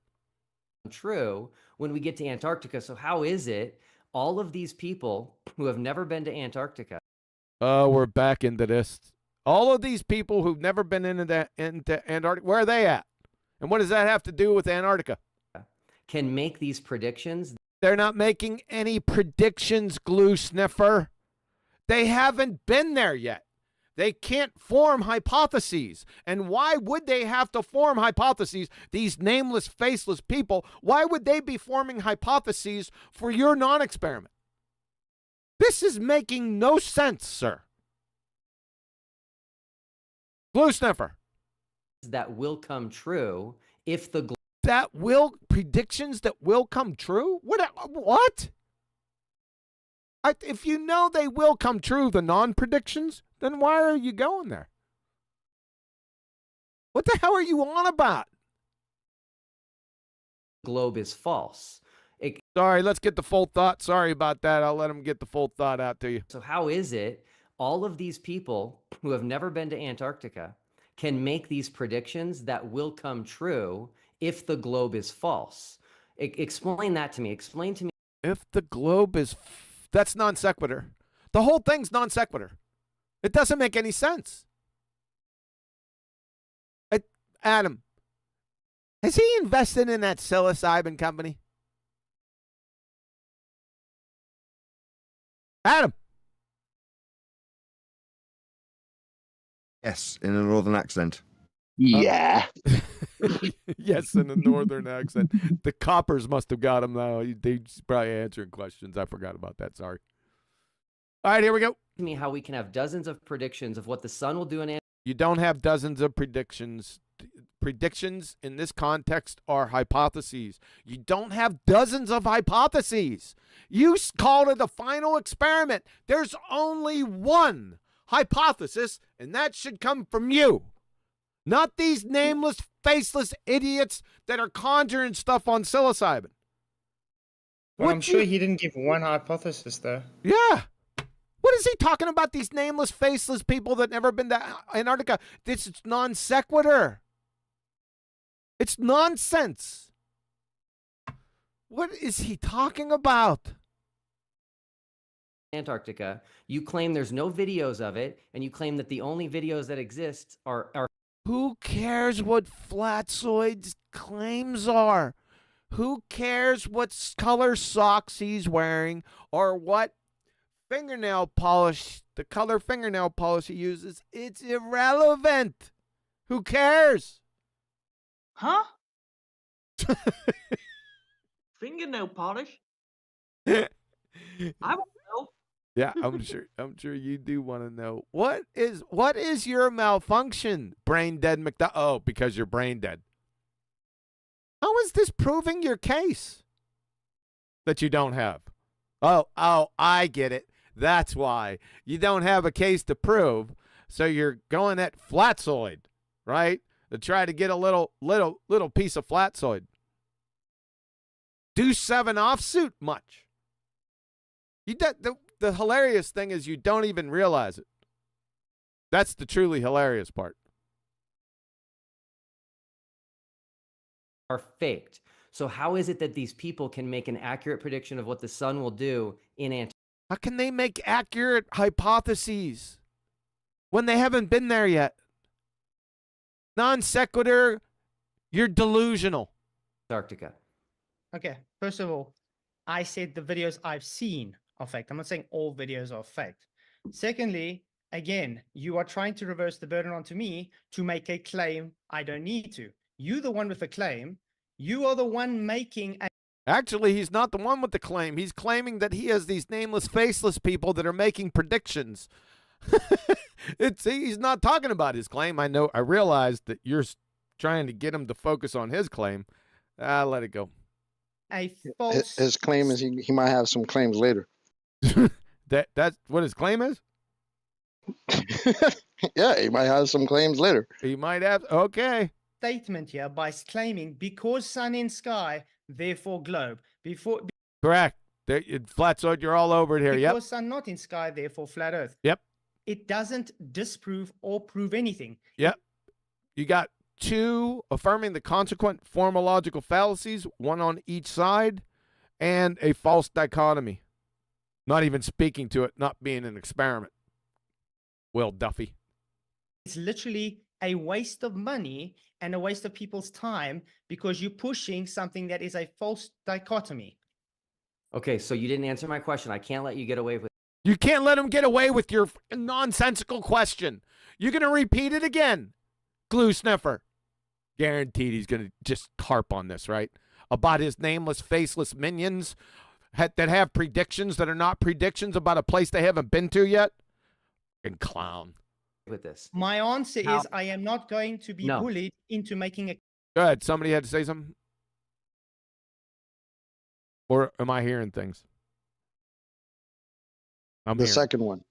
True when we get to Antarctica. So how is it all of these people who have never been to Antarctica Oh, we're back into this. All of these people who've never been into Antarctica, where are they at? And what does that have to do with Antarctica? can make these predictions? They're not making any predictions, glue sniffer. They haven't been there yet. They can't form hypotheses. And why would they have to form hypotheses? These nameless, faceless people, why would they be forming hypotheses for your non-experiment? This is making no sense, sir. Glue sniffer. That will come true if the predictions that will come true? What? If you know they will come true, the non-predictions, then why are you going there? What the hell are you on about? globe is false. Sorry, let's get the full thought. Sorry about that. I'll let him get the full thought out to you. So how is it all of these people who have never been to Antarctica can make these predictions that will come true if the globe is false? Explain that to me. Explain to me. If the globe is... That's non sequitur. The whole thing's non sequitur. It doesn't make any sense. Adam, has he invested in that psilocybin company? Adam. Yes, in a northern accent. Yeah. Yes, in a northern accent. The coppers must have got him, though. They probably answering questions. I forgot about that. Sorry. All right, here we go. To me how we can have dozens of predictions of what the sun will do in Antarctica. You don't have dozens of predictions. Predictions in this context are hypotheses. You don't have dozens of hypotheses. You called it a final experiment. There's only one hypothesis, and that should come from you. Not these nameless, faceless idiots that are conjuring stuff on psilocybin. Well, I'm sure he didn't give one hypothesis, though. Yeah. What is he talking about, these nameless, faceless people that never been to Antarctica? This is non sequitur. It's nonsense. What is he talking about? Antarctica. You claim there's no videos of it, and you claim that the only videos that exist are Who cares what Flatzoid's claims are? Who cares what color socks he's wearing or what fingernail polish, the color fingernail polish he uses? It's irrelevant. Who cares? Huh? Fingernail polish? I want to know. Yeah, I'm sure you do want to know. What is your malfunction, brain dead McDuck? Oh, because you're brain dead. How is this proving your case that you don't have? Oh, I get it. That's why you don't have a case to prove. So you're going at Flatzoid, right? To try to get a little piece of Flatzoid. Do 7 offsuit much. The hilarious thing is you don't even realize it. That's the truly hilarious part. are faked. So how is it that these people can make an accurate prediction of what the sun will do in Antarctica? How can they make accurate hypotheses when they haven't been there yet? Non sequitur, you're delusional. Antarctica. Okay, first of all, I said the videos I've seen are faked. I'm not saying all videos are faked. Secondly, again, you are trying to reverse the burden onto me to make a claim I don't need to. You, the one with the claim, you are the one making a... Actually, he's not the one with the claim. He's claiming that he has these nameless, faceless people that are making predictions. He's not talking about his claim. I realized that you're trying to get him to focus on his claim. Let it go. A false... His claim is he might have some claims later. That's what his claim is? Yeah, he might have some claims later. He might have. Okay. Statement here by claiming because sun in sky, therefore globe. Correct. Flatzoid, you're all over it here. Yep. Because sun not in sky, therefore flat earth. Yep. It doesn't disprove or prove anything. Yep. You got two affirming the consequent formological fallacies, one on each side, and a false dichotomy. Not even speaking to it, not being an experiment. Will Duffy. It's literally a waste of money and a waste of people's time because you're pushing something that is a false dichotomy. Okay, so you didn't answer my question. I can't let you get away with. You can't let him get away with your nonsensical question. You're going to repeat it again. Glue sniffer. Guaranteed he's going to just harp on this, right? About his nameless, faceless minions that have predictions that are not predictions about a place they haven't been to yet. And clown. With this. My answer is I am not going to be No. bullied into making a. Go ahead. Somebody had to say something? Or am I hearing things? I'm The hearing. second one.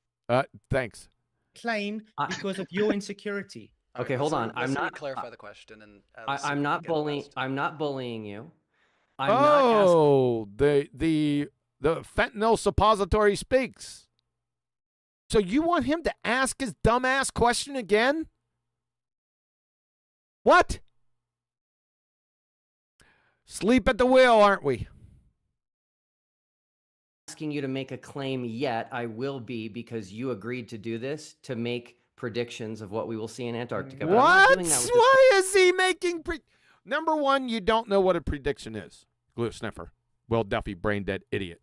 Thanks. Claim because of your insecurity. Okay, hold on. I'm not clarify the question, and I'm not bullying. I'm not bullying you. I'm not the fentanyl suppository speaks. So you want him to ask his dumbass question again? What? Sleep at the wheel, aren't we? asking you to make a claim yet. I will be, because you agreed to do this to make predictions of what we will see in Antarctica. But I'm not What? doing that with this Why is he making Number one, you don't know what a prediction is. Glue sniffer. Will Duffy, brain dead idiot.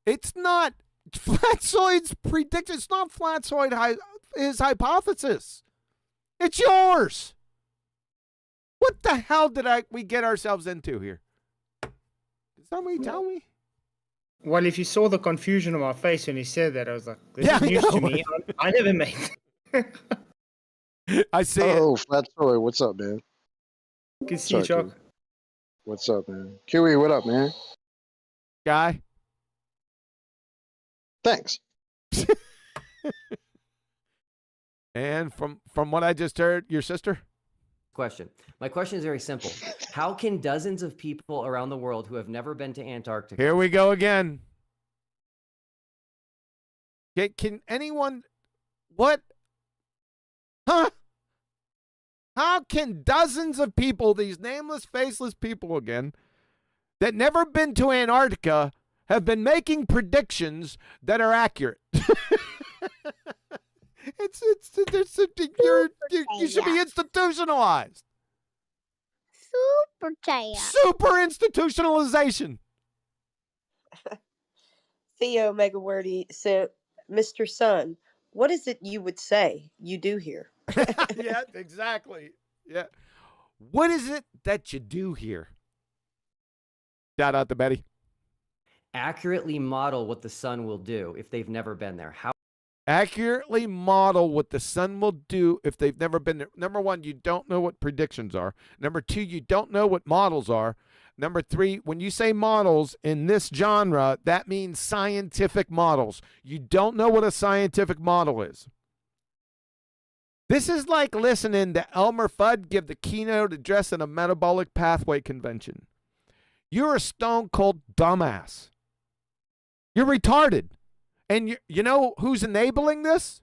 It's not Flatzoid's prediction. It's not Flatzoid his hypothesis. It's yours. What the hell did we get ourselves into here? Did somebody tell me? Well, if you saw the confusion on my face when he said that, I was like, this Yeah, is I news to know. me. I never made I see it. Oh, Flatzoid, what's up, man? Good to see you, Sorry, Chuck. Kiwi. What's up, man? Kiwi, what up, man? Guy. Thanks. And from what I just heard, your sister? question. My question is very simple. How can dozens of people around the world who have never been to Antarctica... Here we go again. Can anyone... What? Huh? How can dozens of people, these nameless, faceless people again, that never been to Antarctica, have been making predictions that are accurate? You should be institutionalized. Super institutionalization. Theo Mega Wordy said, Mr. Sun, what is it you would say you do here? Yeah, exactly. Yeah. What is it that you do here? Shout out to Betty. Accurately model what the sun will do if they've never been there. How Accurately model what the sun will do if they've never been there. Number one, you don't know what predictions are. Number two, you don't know what models are. Number three, when you say models in this genre, that means scientific models. You don't know what a scientific model is. This is like listening to Elmer Fudd give the keynote address at a metabolic pathway convention. You're a stone cold dumbass. You're retarded. And you know who's enabling this?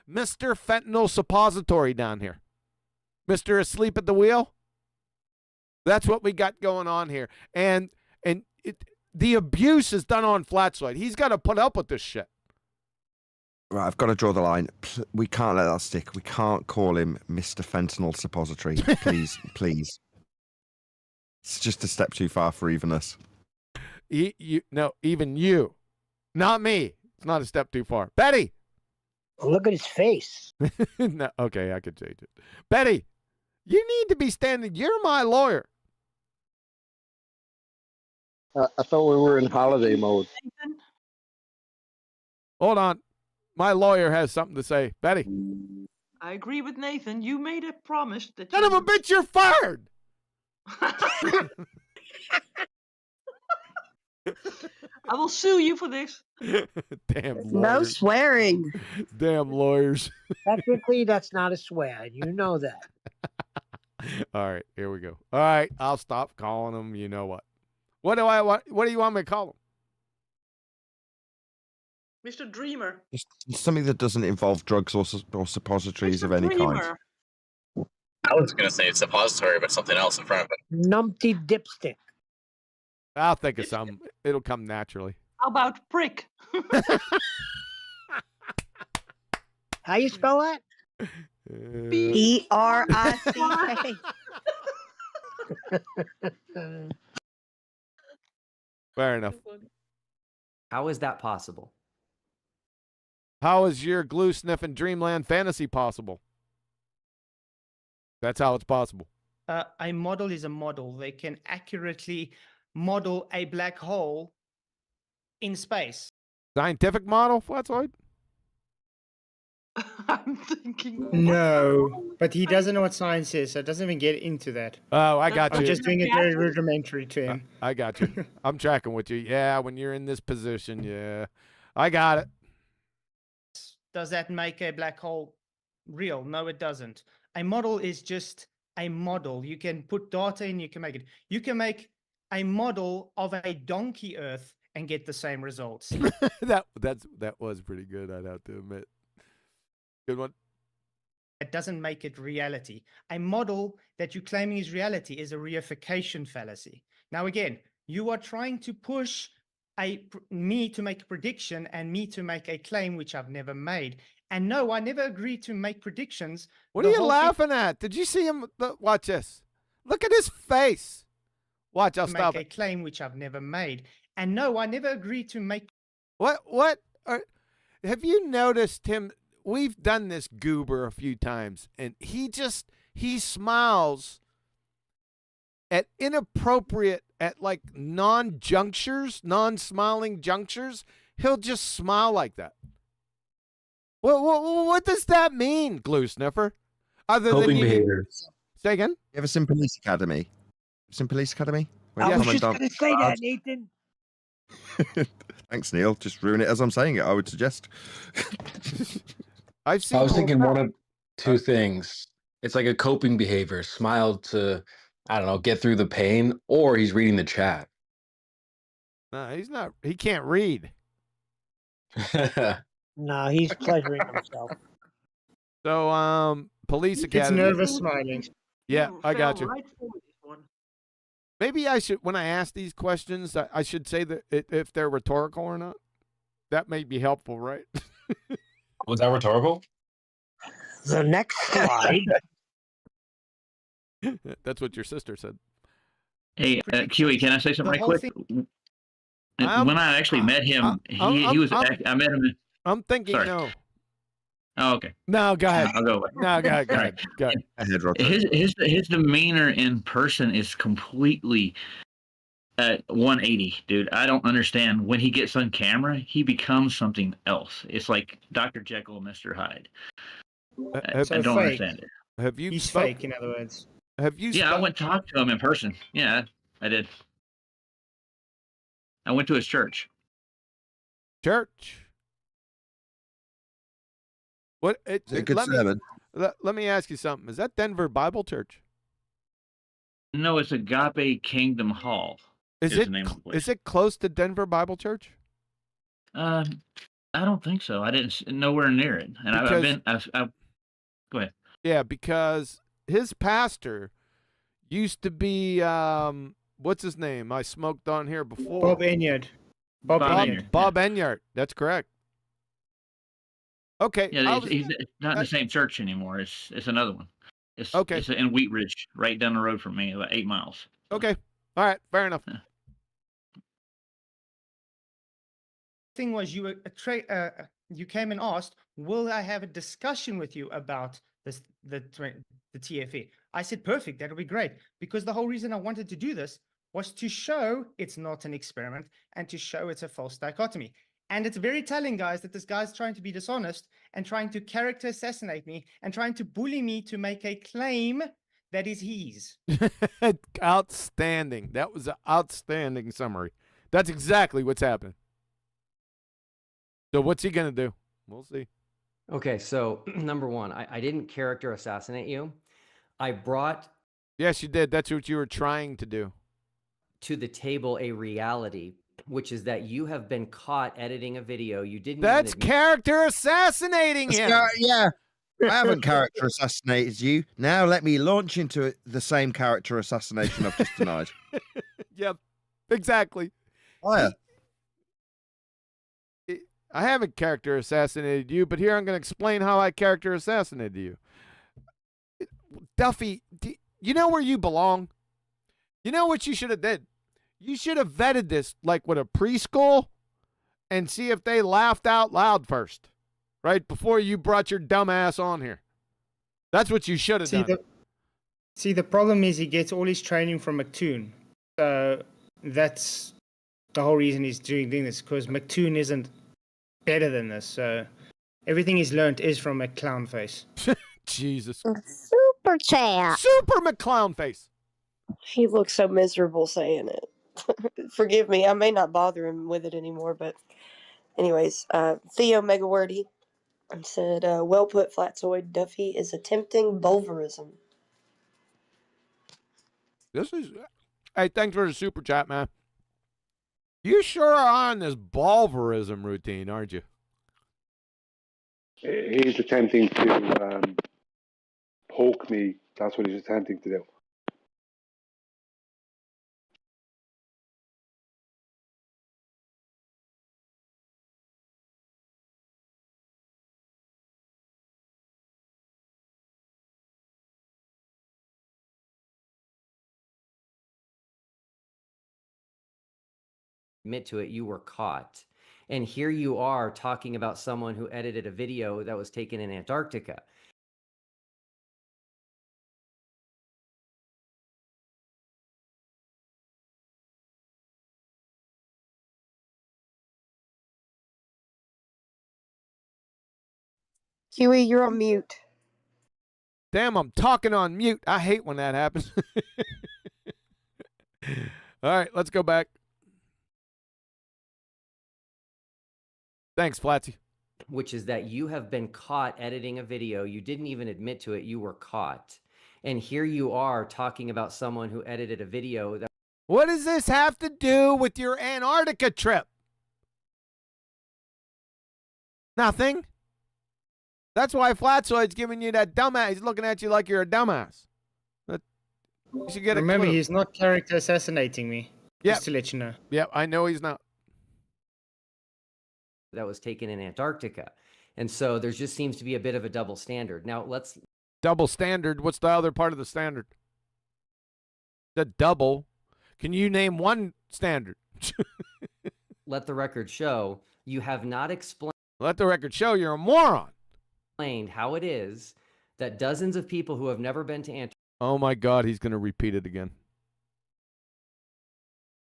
Mr. Fentanyl Suppository down here. Mr. Asleep at the Wheel. That's what we got going on here. And the abuse is done on Flatzoid. He's got to put up with this shit. Right, I've got to draw the line. We can't let that stick. We can't call him Mr. Fentanyl Suppository. Please, please. It's just a step too far for even us. No, even you. Not me. It's not a step too far. Betty! Look at his face. No, okay, I could change it. Betty, you need to be standing. You're my lawyer. I thought we were in holiday mode. Hold on. My lawyer has something to say. Betty. I agree with Nathan. You made a promise that Son of a bitch, you're fired! I will sue you for this. Damn No lawyers. swearing. Damn lawyers. Technically, that's not a swear. You know that. All right, here we go. All right, I'll stop calling them. You know what? What do I want? What do you want me to call them? Mr. Dreamer. Just something that doesn't involve drugs or suppositories of any kind. Dreamer. I was going to say suppository, but something else in front of it. Numpty dipstick. I'll think of something. It'll come naturally. How about prick? How you spell that? P-R-I-C-K. Fair enough. How is that possible? How is your glue sniffing dreamland fantasy possible? That's how it's possible. A model is a model. They can accurately model a black hole in space. Scientific model, Flatzoid? I'm thinking. No, but he doesn't know what science is, so it doesn't even get into that. Oh, I got I'm you. just doing it very rudimentary to him. I got you. I'm tracking with you. Yeah, when you're in this position, yeah. I got it. Does that make a black hole real? No, it doesn't. A model is just a model. You can put data in, you can make it. You can make a model of a donkey Earth and get the same results. that was pretty good, I'd have to admit. Good one. It doesn't make it reality. A model that you're claiming is reality is a reification fallacy. Now, again, you are trying to push me to make a prediction and me to make a claim which I've never made. And no, I never agreed to make predictions. What are you laughing at? Did you see him? Watch this. Look at his face. Watch, I'll stop make a claim which I've never made. And no, I never agreed to make. Have you noticed him? We've done this goober a few times, and he smiles at inappropriate, at like non-junctures, non-smiling junctures. He'll just smile like that. What does that mean, glue sniffer? Other Coping than behaviors. Say again? You ever seen Police Academy? Seen Police Academy? I was just going to say that, Nathan. Thanks, Neil. Just ruin it as I'm saying it, I would suggest. I was thinking one of two things. It's like a coping behavior. Smile to, I don't know, get through the pain, or he's reading the chat. No, he's not. He can't read. No, he's pleasuring himself. So, Police Academy. It's nervous smiling. Yeah, I got you. Right for this one. Maybe I should, when I ask these questions, I should say that if they're rhetorical or not. That may be helpful, right? Was that rhetorical? The next slide. That's what your sister said. Hey, QE, can I say something right quick? When I actually met him, he was. I met him. I'm thinking Sorry. no. Oh, okay. No, go ahead. I'll go away. No, go ahead. Go ahead. Go ahead. His demeanor in person is completely at 180, dude. I don't understand. When he gets on camera, he becomes something else. It's like Dr. Jekyll and Mr. Hyde. I don't understand it. Have you? He's fake, in other words. Have you? Yeah, I went to talk to him in person. Yeah, I did. I went to his church. Church. What? Let me ask you something. Is that Denver Bible Church? No, it's Agape Kingdom Hall. Is it close to Denver Bible Church? I don't think so. I didn't nowhere near it, and I've go ahead. Yeah, because his pastor used to be what's his name? I smoked on here before. Bob Enyard. Bob Enyard. Bob Enyard. That's correct. Okay. Yeah, he's not in the same church anymore. It's another one. It's in Wheat Ridge, right down the road from me, about 8 miles. Okay. All right. Fair enough. Thing was, you came and asked, will I have a discussion with you about this, the TFE? I said, perfect, that'll be great. Because the whole reason I wanted to do this was to show it's not an experiment and to show it's a false dichotomy. And it's very telling, guys, that this guy's trying to be dishonest and trying to character assassinate me and trying to bully me to make a claim that is his. Outstanding. That was an outstanding summary. That's exactly what's happening. So what's he going to do? We'll see. Okay, so number one, I didn't character assassinate you. I brought Yes, you did. That's what you were trying to do. to the table a reality, which is that you have been caught editing a video. You didn't That's even admit. character assassinating him. Yeah. I haven't character assassinated you. Now let me launch into the same character assassination I've just denied. Yep, exactly. Fire. I haven't character assassinated you, but here I'm going to explain how I character assassinated you. Duffy, you know where you belong? You know what you should have did? You should have vetted this like with a preschool and see if they laughed out loud first, right? Before you brought your dumb ass on here. That's what you should have done. The problem is he gets all his training from McToon. So that's the whole reason he's doing this, because McToon isn't better than this. So everything he's learned is from a clown face. Jesus. Superchat. Super McClown face. He looks so miserable saying it. Forgive me, I may not bother him with it anymore, but anyways, Theo Megawordy said, well put, Flatzoid. Duffy is attempting bulverism. Hey, thanks for the super chat, man. You sure are on this bulverism routine, aren't you? He's attempting to poke me. That's what he's attempting to do. Admit to it, you were caught. And here you are talking about someone who edited a video that was taken in Antarctica. Huey, you're on mute. Damn, I'm talking on mute. I hate when that happens. All right, let's go back. Thanks, Flatsy. Which is that you have been caught editing a video. You didn't even admit to it. You were caught. And here you are talking about someone who edited a video that. What does this have to do with your Antarctica trip? Nothing. That's why Flatzoid's giving you that dumbass. He's looking at you like you're a dumbass. You should get Remember, a clue. he's not character assassinating me. Yep. Just to let you know. Yep, I know he's not. That was taken in Antarctica. And so there just seems to be a bit of a double standard. Now let's. Double standard? What's the other part of the standard? The double. Can you name one standard? Let the record show you have not explained. Let the record show you're a moron. How it is that dozens of people who have never been to Antarctica. Oh my God, he's going to repeat it again.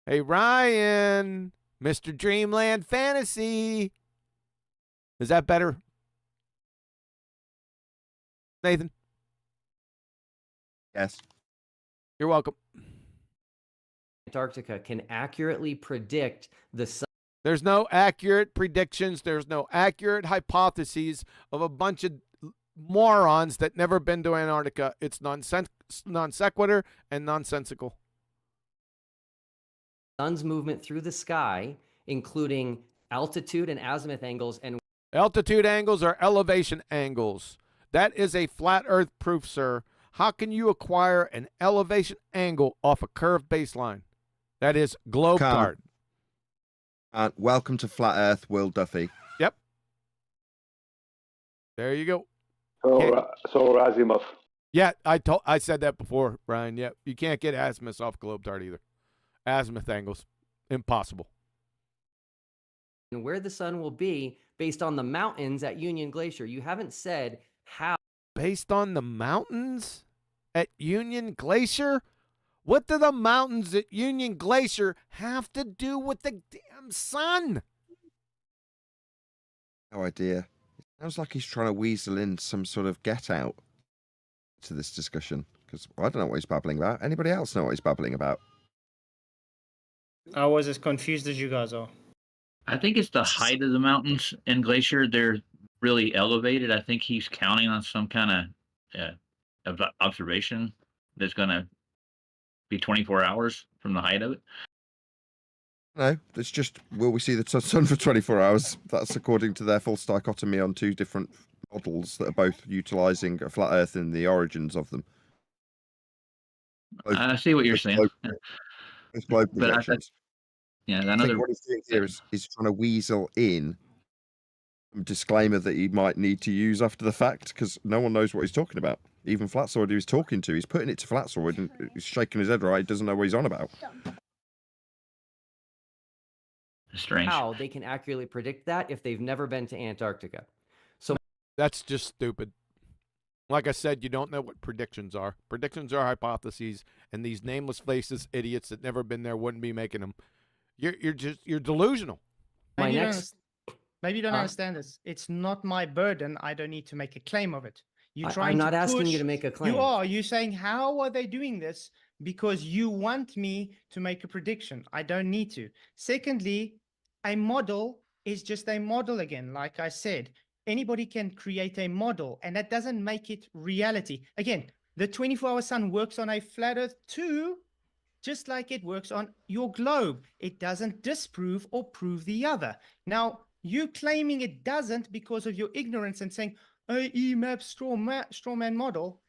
Hey, Ryan, Mr. Dreamland Fantasy. Is that better? Nathan? Yes. You're welcome. Antarctica can accurately predict the sun. There's no accurate predictions. There's no accurate hypotheses of a bunch of morons that never been to Antarctica. It's non sequitur and nonsensical. Sun's movement through the sky, including altitude and azimuth angles. And altitude angles are elevation angles. That is a flat earth proof, sir. How can you acquire an elevation angle off a curved baseline? That is globe tart. Welcome to Flat Earth, Will Duffy. Yep. There you go. So Azimuth. Yeah, I said that before, Brian. Yep. You can't get azimuth off globe tart either. Azimuth angles. Impossible. And where the sun will be based on the mountains at Union Glacier. You haven't said how. Based on the mountains at Union Glacier? What do the mountains at Union Glacier have to do with the damn sun? No idea. It sounds like he's trying to weasel in some sort of get out to this discussion. Because I don't know what he's babbling about. Anybody else know what he's babbling about? I was as confused as you guys are. I think it's the height of the mountains and glacier. They're really elevated. I think he's counting on some kind of observation that's going to be 24 hours from the height of it. No, it's just, will we see the sun for 24 hours? That's according to their false dichotomy on two different models that are both utilizing a flat Earth and the origins of them. I see what you're saying. Both globe But projections. I I think what he's doing here is trying to weasel in a disclaimer that he might need to use after the fact, because no one knows what he's talking about. Even Flatzoid, who he's talking to, he's putting it to Flatzoid and he's shaking his head right. He doesn't know what he's on about. Strange. How they can accurately predict that if they've never been to Antarctica. So That's just stupid. Like I said, you don't know what predictions are. Predictions are hypotheses, and these nameless faceless idiots that never been there wouldn't be making them. You're delusional. Maybe you don't understand this. It's not my burden. I don't need to make a claim of it. I'm not asking you to make a claim. You are. You're saying, how are they doing this? Because you want me to make a prediction. I don't need to. Secondly, a model is just a model again. Like I said, anybody can create a model, and that doesn't make it reality. Again, the 24-hour sun works on a flat Earth too, just like it works on your globe. It doesn't disprove or prove the other. Now, you claiming it doesn't because of your ignorance and saying, EMAP strawman model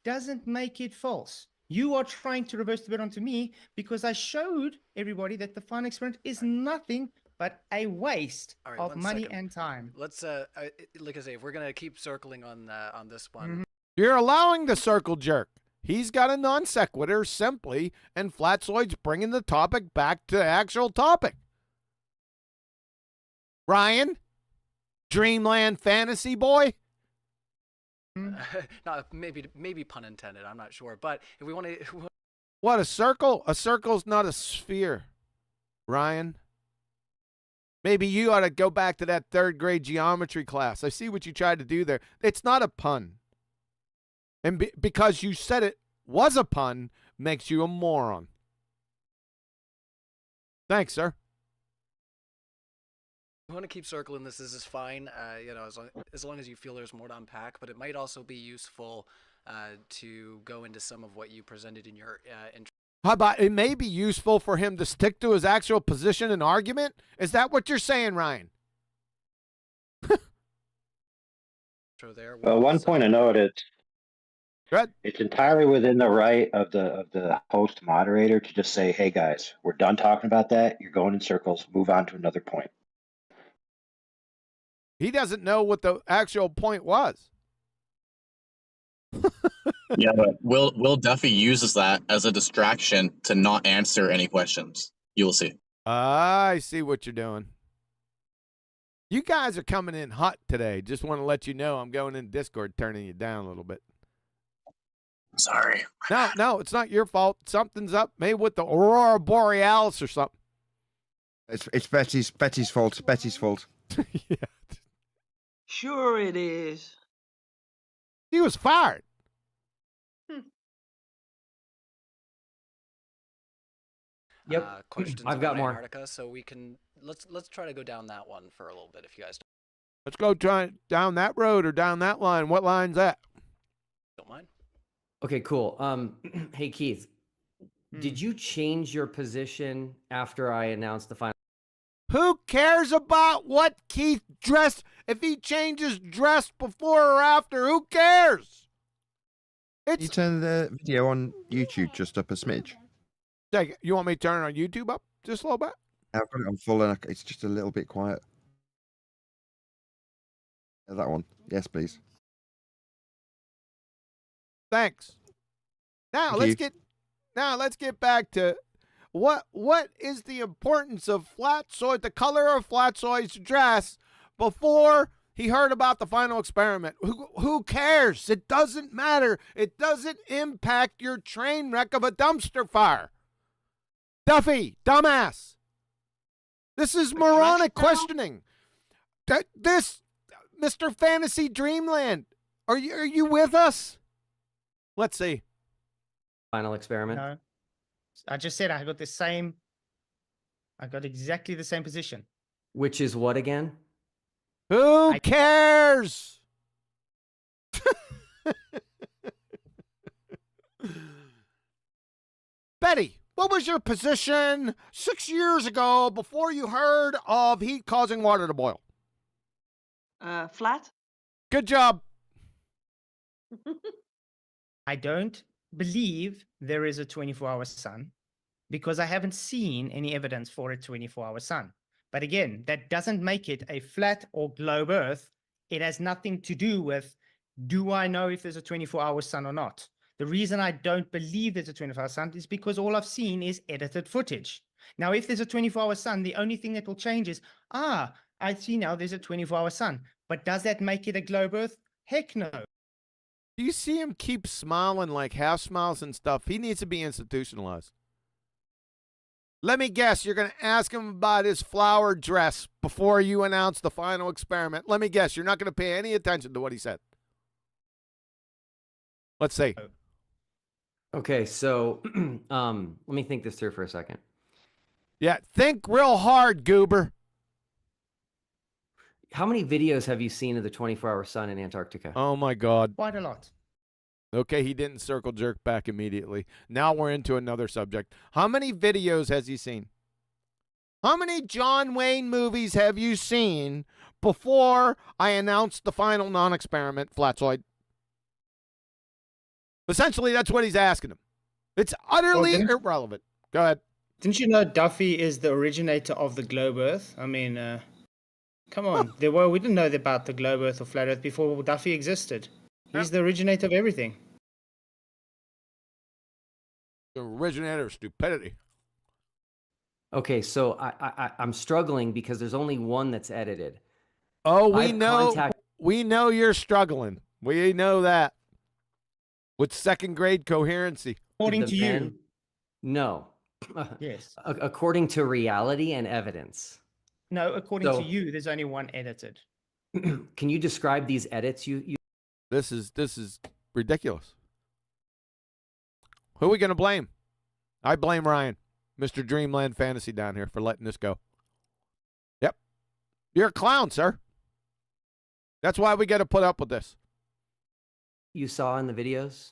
doesn't make it false. You are trying to reverse the burden onto me because I showed everybody that the final experiment is nothing but a waste of money and time. Let's like I say, if we're gonna keep circling on this one, You're allowing the circle jerk. He's got a non sequitur simply, and Flatzoid's bringing the topic back to the actual topic. Ryan, Dreamland Fantasy Boy. no, maybe pun intended. I'm not sure, but if we want to, What, a circle? A circle's not a sphere, Ryan. Maybe you ought to go back to that third grade geometry class. I see what you tried to do there. It's not a pun. And because you said it was a pun, makes you a moron. Thanks, sir. we want to keep circling this. This is fine. You know, as long as you feel there's more to unpack, but it might also be useful to go into some of what you presented in your How about it may be useful for him to stick to his actual position and argument? Is that what you're saying, Ryan? there. Well, one point of note, it's entirely within the right of the host moderator to just say, hey guys, we're done talking about that. You're going in circles. Move on to another point. He doesn't know what the actual point was. Yeah, but Will Duffy uses that as a distraction to not answer any questions. You will see. I see what you're doing. You guys are coming in hot today. Just want to let you know I'm going in Discord, turning you down a little bit. Sorry. No, it's not your fault. Something's up, maybe with the Aurora Borealis or something. It's Betty's fault. Betty's fault. Yeah. Sure it is. He was fired. Yep. Questions I've got about more. Antarctica, so we can let's try to go down that one for a little bit if you guys Let's go down that road or down that line. What line's that? don't mind. Okay, cool. Hey Keith, did you change your position after I announced the final? Who cares about what Keith dressed? If he changes dress before or after, who cares? You turn the video on YouTube just up a smidge. You want me to turn it on YouTube up just a little bit? I've got it on full and it's just a little bit quiet. That one. Yes, please. Thanks. Now let's get back to what is the importance of Flatzoid, the color of Flatzoid's dress before he heard about the final experiment. Who cares? It doesn't matter. It doesn't impact your train wreck of a dumpster fire. Duffy, dumbass. This is moronic questioning. This, Mr. Fantasy Dreamland, are you with us? Let's see. Final experiment. No. I just said I got the same I got exactly the same position. Which is what again? Who cares? Betty, what was your position 6 years ago before you heard of heat causing water to boil? Flat. Good job. I don't believe there is a 24-hour sun because I haven't seen any evidence for a 24-hour sun. But again, that doesn't make it a flat or globe Earth. It has nothing to do with, do I know if there's a 24-hour sun or not? The reason I don't believe there's a 24-hour sun is because all I've seen is edited footage. Now, if there's a 24-hour sun, the only thing that will change is, I see now there's a 24-hour sun. But does that make it a globe Earth? Heck no. Do you see him keep smiling like half smiles and stuff? He needs to be institutionalized. Let me guess, you're going to ask him about his flower dress before you announce the final experiment. Let me guess, you're not going to pay any attention to what he said. Let's see. Okay, so let me think this through for a second. Yeah, think real hard, Goober. How many videos have you seen of the 24-hour sun in Antarctica? Oh, my God. Quite a lot. Okay, he didn't circle jerk back immediately. Now we're into another subject. How many videos has he seen? How many John Wayne movies have you seen before I announced the final non-experiment, Flatzoid? Essentially, that's what he's asking him. It's utterly irrelevant. Go ahead. Didn't you know Duffy is the originator of the globe Earth? I mean, come on. We didn't know about the globe Earth or flat Earth before Duffy existed. He's the originator of everything. The originator of stupidity. Okay, so I'm struggling because there's only one that's edited. Oh, we know you're struggling. We know that. With second grade coherency. According to you. No. Yes. According to reality and evidence. No, according to you, there's only one edited. Can you describe these edits you This is ridiculous. Who are we going to blame? I blame Ryan, Mr. Dreamland Fantasy down here, for letting this go. Yep. You're a clown, sir. That's why we got to put up with this. You saw in the videos?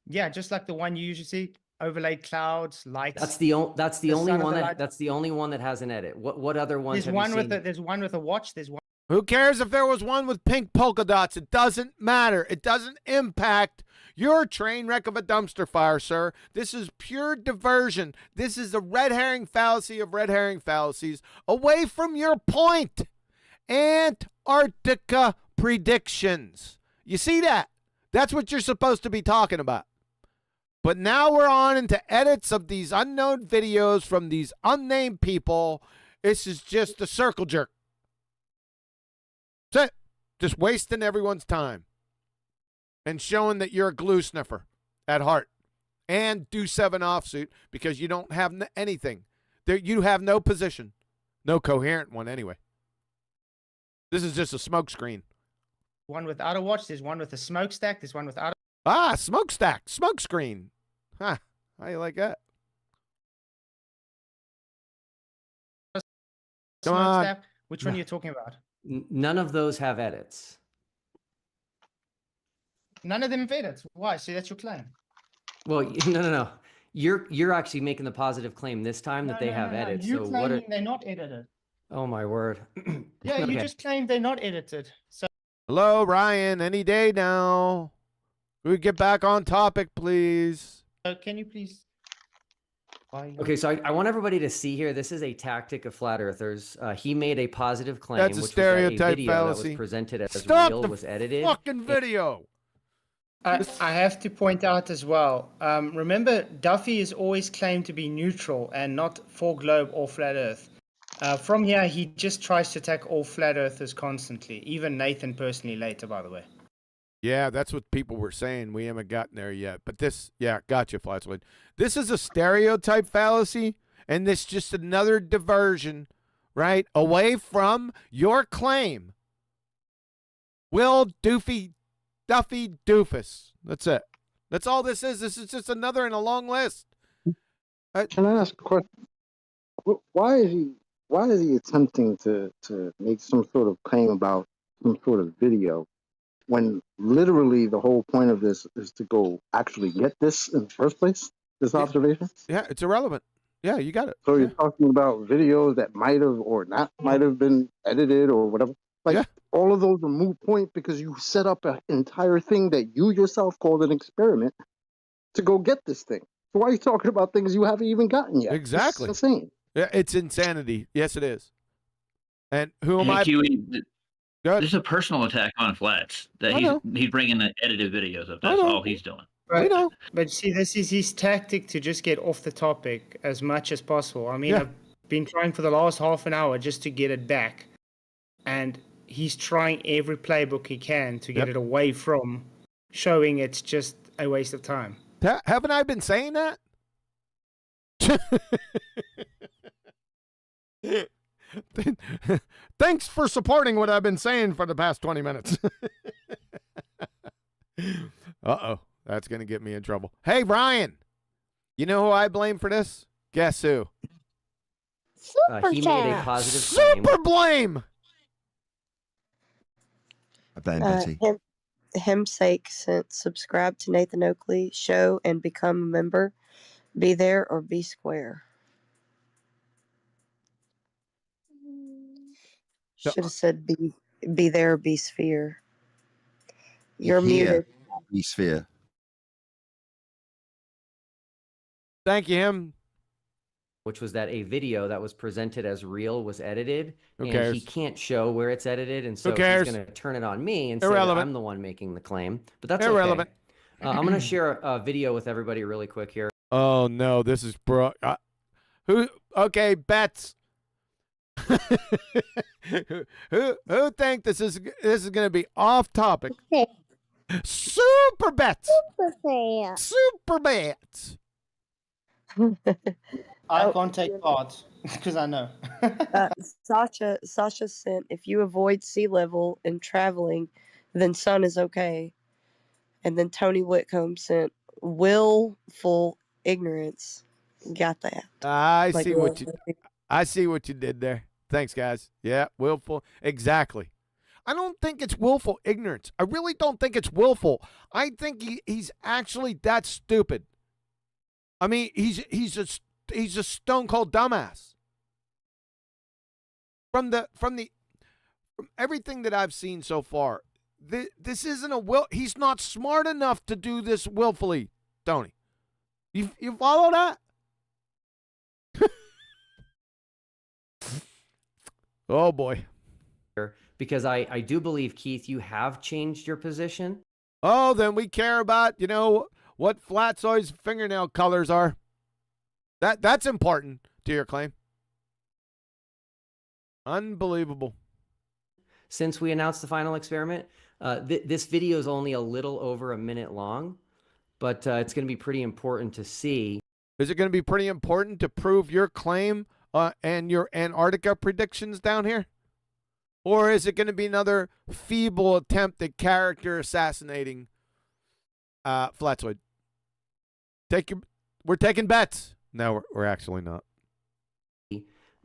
Yeah, just like the one you usually see, overlaid clouds, lights. That's the only one that has an edit. What other ones There's one with a watch, there's one. Who cares if there was one with pink polka dots? It doesn't matter. It doesn't impact your train wreck of a dumpster fire, sir. This is pure diversion. This is a red herring fallacy of red herring fallacies. Away from your point. Antarctica predictions. You see that? That's what you're supposed to be talking about. But now we're on into edits of these unknown videos from these unnamed people. This is just a circle jerk. That's it. Just wasting everyone's time. And showing that you're a glue sniffer at heart. And do 7 offsuit because you don't have anything. You have no position. No coherent one anyway. This is just a smokescreen. One without a watch, there's one with a smokestack, there's one without a smokestack, smokescreen. Huh. How you like that? Come on. Which one are you talking about? None of those have edits. None of them have edits. Why? See, that's your claim. Well, no. You're actually making the positive claim this time that they have edits. You're so claiming they're not edited. Oh my word. Yeah, Okay. you just claimed they're not edited. So Hello, Ryan. Any day now. We get back on topic, please. can you please? Okay, so I want everybody to see here. This is a tactic of flat earthers. He made a positive claim. That's a which stereotype was that a video fallacy. that was presented as Stop real the was edited. fucking video. I have to point out as well. Remember, Duffy is always claimed to be neutral and not for globe or flat Earth. From here, he just tries to attack all flat earthers constantly. Even Nathan personally later, by the way. Yeah, that's what people were saying. We haven't gotten there yet. But this, yeah, gotcha, Flatzoid. This is a stereotype fallacy, and this just another diversion, right, away from your claim. Duffy Doofus. That's it. That's all this is. This is just another in a long list. Can I ask a question? Why is he? Why is he attempting to make some sort of claim about some sort of video when literally the whole point of this is to go actually get this in the first place? This observation. Yeah, it's irrelevant. Yeah, you got it. So you're talking about videos that might have or not might have been edited or whatever. Like all of those are moot point because you set up an entire thing that you yourself called an experiment to go get this thing. So why are you talking about things you haven't even gotten yet? Exactly. It's insane. Yeah, it's insanity. Yes, it is. And who am Hey, I? Huey, this is a personal attack on Flats. That I know. he's bringing the edited videos up. That's all he's doing. But see, this is his tactic to just get off the topic as much as possible. I mean, Yeah. I've been trying for the last half an hour just to get it back. And he's trying every playbook he can to get it away from showing it's just a waste of time. Haven't I been saying that? Thanks for supporting what I've been saying for the past 20 minutes. Uh-oh. That's going to get me in trouble. Hey, Brian. You know who I blame for this? Guess who? He made a positive claim. Super blame! I blame Betty. Himsake sent subscribe to Nathan Oakley show and become a member. Be there or be square. Should have said be there or be sphere. You're muted. Be sphere. Thank you, him. Which was that a video that was presented as real was edited, Who and cares? he can't show where it's edited, and so Who cares? he's going to turn it on me and say that Irrelevant. I'm the one making the claim. But that's Irrelevant. okay. I'm going to share a video with everybody really quick here. Oh, no. This is who? Okay, bets. who think this is going to be off topic? Super bets. Super bets. I can't take part because I know. Sasha sent, if you avoid sea level and traveling, then sun is okay. And then Tony Whitcomb sent willful ignorance. Got that? I Like see what you did there. Thanks, guys. Yeah, willful. Exactly. I don't think it's willful ignorance. I really don't think it's willful. I think he's actually that stupid. I mean, he's a stone cold dumbass. From everything that I've seen so far, this isn't a will. He's not smart enough to do this willfully, Tony. You follow that? Oh boy. Because I do believe, Keith, you have changed your position. Oh, then we care about, what Flatzoid's fingernail colors are. That's important to your claim. Unbelievable. Since we announced the final experiment, this video is only a little over a minute long, but it's going to be pretty important to see. Is it going to be pretty important to prove your claim and your Antarctica predictions down here? Or is it going to be another feeble attempt at character assassinating Flatzoid? We're taking bets. No, we're actually not.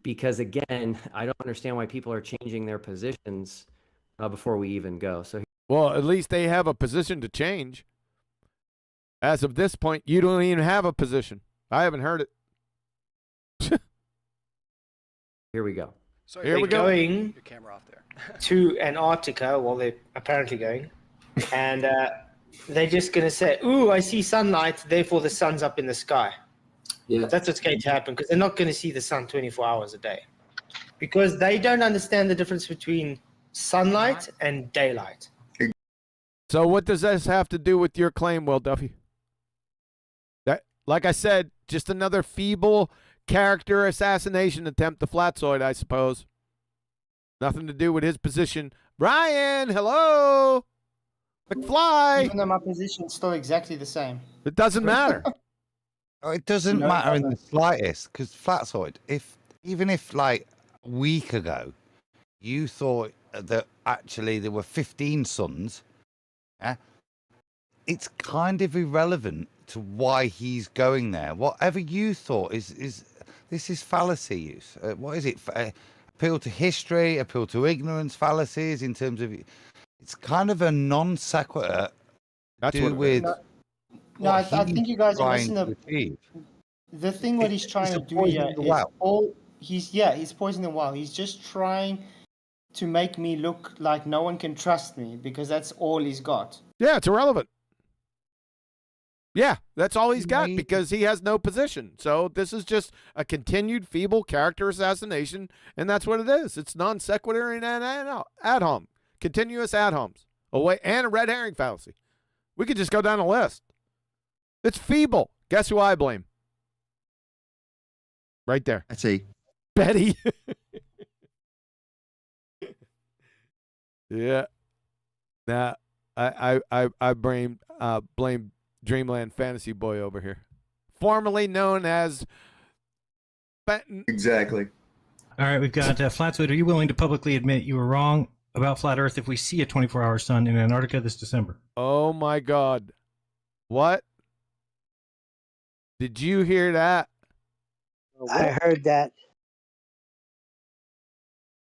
Because again, I don't understand why people are changing their positions before we even go. So, well, at least they have a position to change. As of this point, you don't even have a position. I haven't heard it. Here we go. So Here we go. Your camera off there. To Antarctica, well, they're apparently going, and they're just going to say, "Ooh, I see sunlight, therefore the sun's up in the sky." Yeah, that's what's going to happen because they're not going to see the sun 24 hours a day, because they don't understand the difference between sunlight and daylight. So what does this have to do with your claim, Will Duffy? That, like I said, just another feeble character assassination attempt to Flatzoid, I suppose. Nothing to do with his position. Brian, hello. McFly. Even though my position's still exactly the same. It doesn't matter. Oh, it doesn't No, it matter in doesn't. the slightest, because Flatzoid, even if like a week ago you thought that actually there were 15 suns, it's kind of irrelevant to why he's going there. Whatever you thought is This is fallacy use. What is it? Appeal to history, appeal to ignorance fallacies in terms of it's kind of a non sequitur. That's do what it with. is. No, I think you guys are trying missing to achieve. the thing. What he's trying to do here poisoning the is well. he's poisoning the well. He's just trying to make me look like no one can trust me because that's all he's got. Yeah, it's irrelevant. Yeah, that's all he's got because he has no position. So this is just a continued feeble character assassination, and that's what it is. It's non sequitur and ad hom, continuous ad homs, away, and a red herring fallacy. We could just go down the list. It's feeble. Guess who I blame? Right there. Betty. Betty. Yeah. Nah, I blame Dreamland Fantasy Boy over here, formerly known as Benton. Exactly. All right, we've got Flatzoid. Are you willing to publicly admit you were wrong about flat Earth if we see a 24-hour sun in Antarctica this December? Oh my God! What? Did you hear that? I heard that.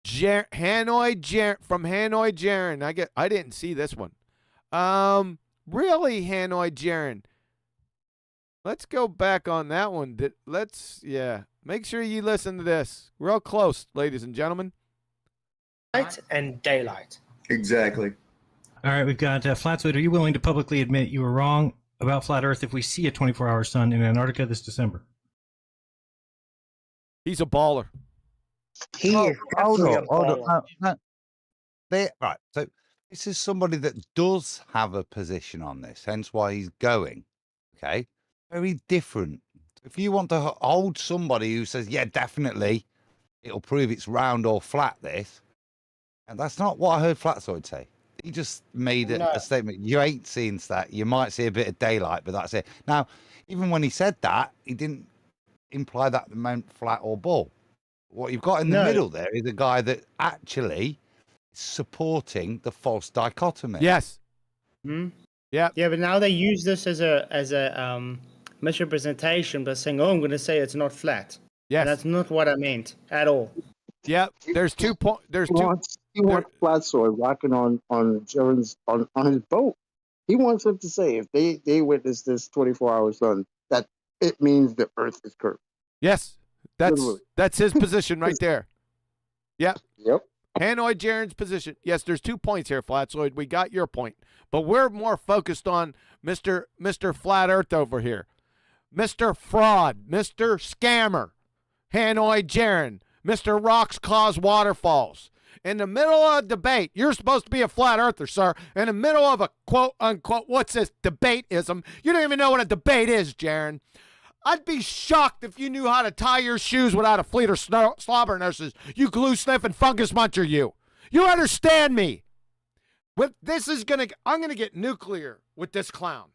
Hanoi Jaren. I didn't see this one. Really, Hanoi Jaren. Let's go back on that one. Make sure you listen to this. Real close, ladies and gentlemen. Night and daylight. Exactly. All right, we've got Flatzoid. Are you willing to publicly admit you were wrong about flat Earth if we see a 24-hour sun in Antarctica this December? He's a baller. He is Hold definitely a on, hold baller. on. Right, so this is somebody that does have a position on this, hence why he's going. Okay, very different. If you want to hold somebody who says, yeah, definitely, it'll prove it's round or flat, this, and that's not what I heard Flatzoid say. He just made a statement. You ain't seen that. You might see a bit of daylight, but that's it. Now, even when he said that, he didn't imply that the meant flat or ball. What you've got in the middle there is a guy that actually is supporting the false dichotomy. Yes. Hmm? Yeah. Yeah, but now they use this as a misrepresentation by saying, "Oh, I'm going to say it's not flat." Yes. And that's not what I meant at all. Yep. There's 2 points. He wants Flatzoid rocking on Jaren's on his boat. He wants him to say if they witness this 24-hour sun that it means the Earth is curved. Yes. That's his position right there. Yep. Yep. Hanoi Jaren's position. Yes, there's 2 points here, Flatzoid. We got your point. But we're more focused on Mr. Flat Earth over here. Mr. Fraud, Mr. Scammer, Hanoi Jaren, Mr. Rocks Cause Waterfalls. In the middle of a debate, you're supposed to be a flat earther, sir. In the middle of a quote unquote, what's this, debate-ism? You don't even know what a debate is, Jaren. I'd be shocked if you knew how to tie your shoes without a fleet of slobber nurses. You glue-sniffing fungus muncher, you. You understand me? I'm gonna get nuclear with this clown.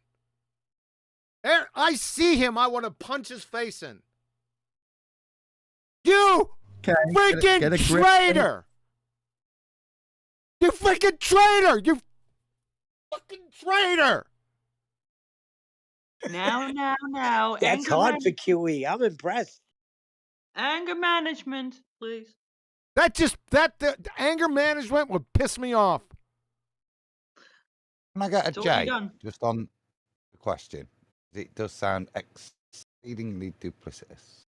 I see him. I want to punch his face in. You freaking traitor! You freaking traitor! You fucking traitor! Now. That's Anger hard for QE. I'm impressed. Anger management, please. The anger management would piss me off. Can I get a Totally J done. just on the question? It does sound exceedingly duplicitous.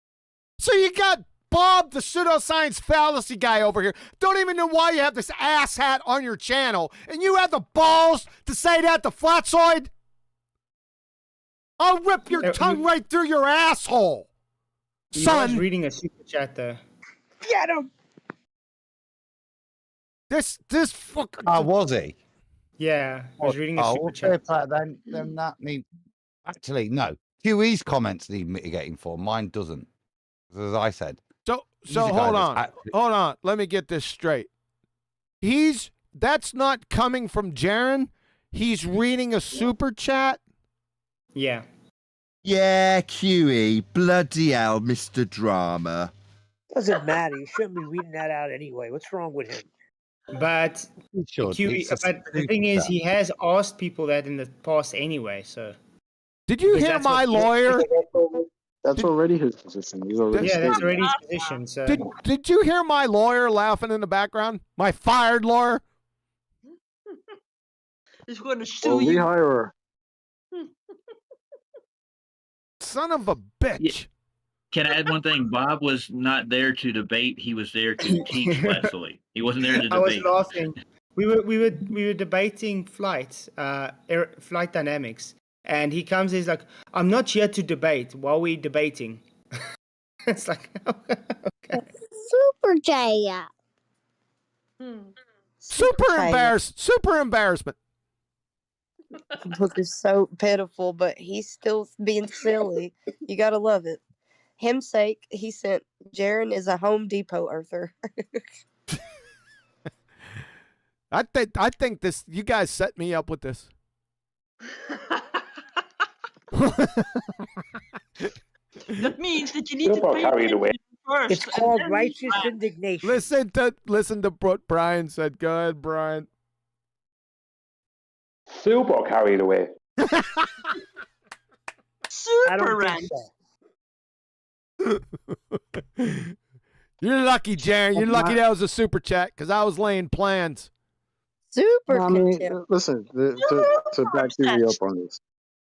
So you got Bob, the pseudoscience fallacy guy over here. Don't even know why you have this ass hat on your channel, and you have the balls to say that to Flatzoid? I'll rip your tongue right through your asshole, son. He was reading a super chat there. Get him. This fucker. Was he? Yeah, I was reading a super chat. Then that need. Actually, no. QE's comments need mitigating for. Mine doesn't. As I said. So hold on. Let me get this straight. That's not coming from Jaren. He's reading a super chat. Yeah. Yeah, QE. Bloody hell, Mr. Drama. Doesn't matter. You shouldn't be reading that out anyway. What's wrong with him? But the thing is, he has asked people that in the past anyway. So. Did you hear my lawyer? That's already his position. He's already Yeah, that's stated already his that. position. So Did you hear my lawyer laughing in the background? My fired lawyer? He's going to sue Well, you. rehire her. Son of a bitch. Can I add one thing? Bob was not there to debate. He was there to teach Flatzoid. He wasn't there to I was debate. laughing. We were debating flight dynamics, and he comes. He's like, "I'm not here to debate while we're debating." It's like, okay. Superchat. Super embarrassment. Book is so pitiful, but he's still being silly. You gotta love it. Him's sake, he sent Jaren is a Home Depot earther. I think this. You guys set me up with this. That means that you need to Super pay carried away. attention first. It's and called then righteous plan. indignation. Listen to what Brian said. Go ahead, Brian. Super carried away. I Super don't rant. think so. You're lucky, Jaren. You're lucky that was a super chat because I was laying plans. Super I mean, contempt. listen, to back you up on this.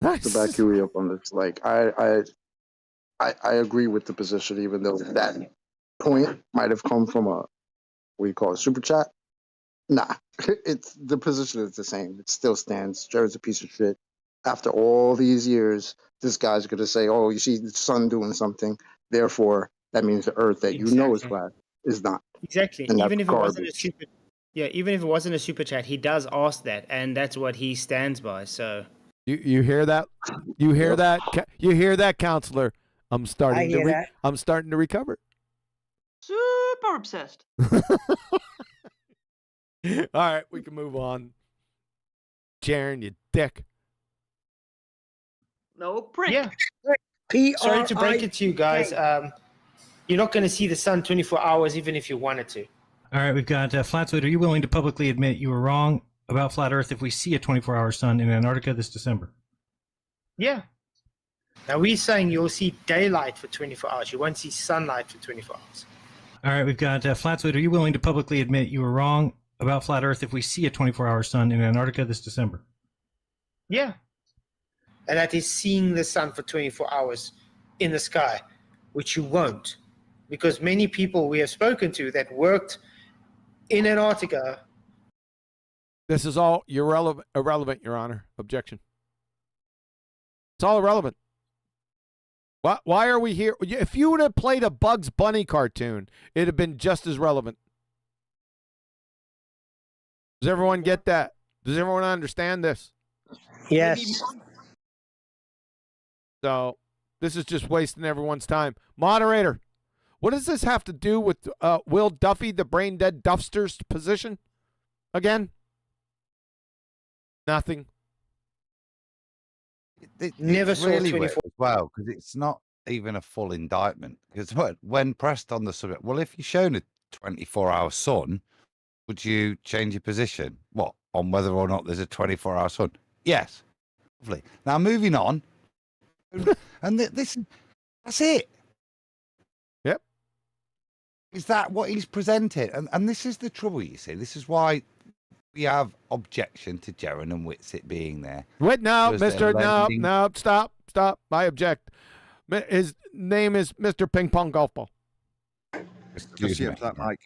To back you up on this, like I agree with the position, even though that point might have come from a what do you call it, super chat. Nah, it's the position is the same. It still stands. Jared's a piece of shit. After all these years, this guy's gonna say, "Oh, you see the sun doing something, therefore that means the Earth that you know is flat is not." Exactly. And Even that's if it wasn't a garbage. super, even if it wasn't a super chat, he does ask that, and that's what he stands by. So You hear that? You hear that? You hear that, counselor? I'm starting hear that. I'm starting to recover. Super obsessed. All right, we can move on. Jaren, you dick. No prick. yeah. Sorry to break it to you guys. You're not going to see the sun 24 hours, even if you wanted to. All right, we've got Flatzoid. Are you willing to publicly admit you were wrong about flat Earth if we see a 24-hour sun in Antarctica this December? Yeah. Now we're saying you'll see daylight for 24 hours. You won't see sunlight for 24 hours. All right, we've got Flatzoid. Are you willing to publicly admit you were wrong about flat Earth if we see a 24-hour sun in Antarctica this December? Yeah. And that is seeing the sun for 24 hours in the sky, which you won't. Because many people we have spoken to that worked in Antarctica. This is all irrelevant, Your Honor. Objection. It's all irrelevant. Why are we here? If you would have played a Bugs Bunny cartoon, it'd have been just as relevant. Does everyone get that? Does everyone understand this? Yes. So this is just wasting everyone's time. Moderator, what does this have to do with Will Duffy, the brain dead Duffster's position? Again? Nothing. Never It's saw really 24 weird as well, because it's not even a full indictment. Because when pressed on the subject, well, if you're shown a 24-hour sun, would you change your position? What, on whether or not there's a 24-hour sun? Yes. Lovely. Now, moving on. And that's it. Yep. Is that what he's presented? And this is the trouble, you see. This is why we have objection to Jaren and Whitsitt being there. Wait, no, Because Mr. they're No, lending- no, stop. I object. His name is Mr. Ping Pong Golf Ball. Excuse me. That mic.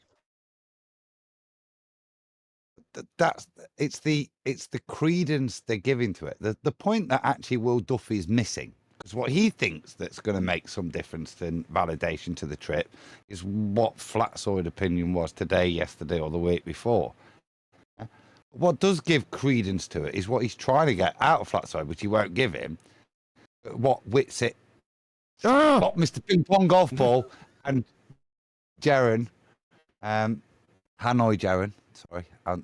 It's the credence they're giving to it. The point that actually Will Duffy is missing, because what he thinks that's going to make some difference in validation to the trip is what Flatzoid opinion was today, yesterday, or the week before. What does give credence to it is what he's trying to get out of Flatzoid, which he won't give him. What Whitsitt, what Mr. Ping Pong Golf Ball and Jaren, Hanoi Jaren. Sorry, I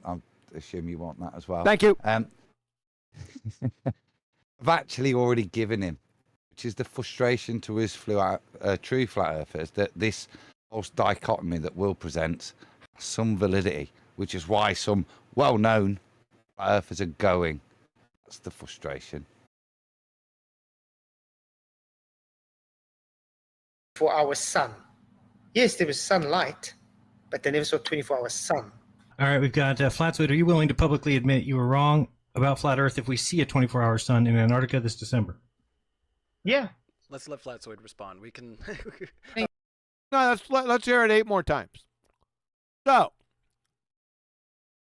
assume you want that as well. Thank you. I've actually already given him, which is the frustration to his true flat earthers, that this false dichotomy that Will presents has some validity, which is why some well-known flat earthers are going. That's the frustration. 24-hour sun. Yes, there was sunlight, but they never saw 24-hour sun. All right, we've got Flatzoid. Are you willing to publicly admit you were wrong about flat Earth if we see a 24-hour sun in Antarctica this December? Yeah. Let's let Flatzoid respond. We can. No, let's hear it 8 more times. So,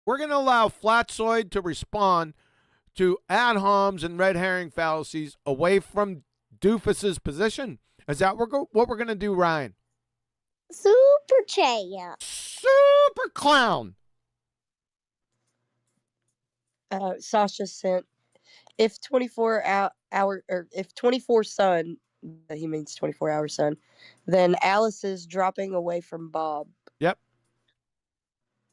we're going to allow Flatzoid to respond to ad homs and red herring fallacies away from Doofus's position. Is that what we're going to do, Ryan? Super chat. Super clown. Sasha sent, if 24 hour or if 24 sun, he means 24-hour sun, then Alice is dropping away from Bob. Yep.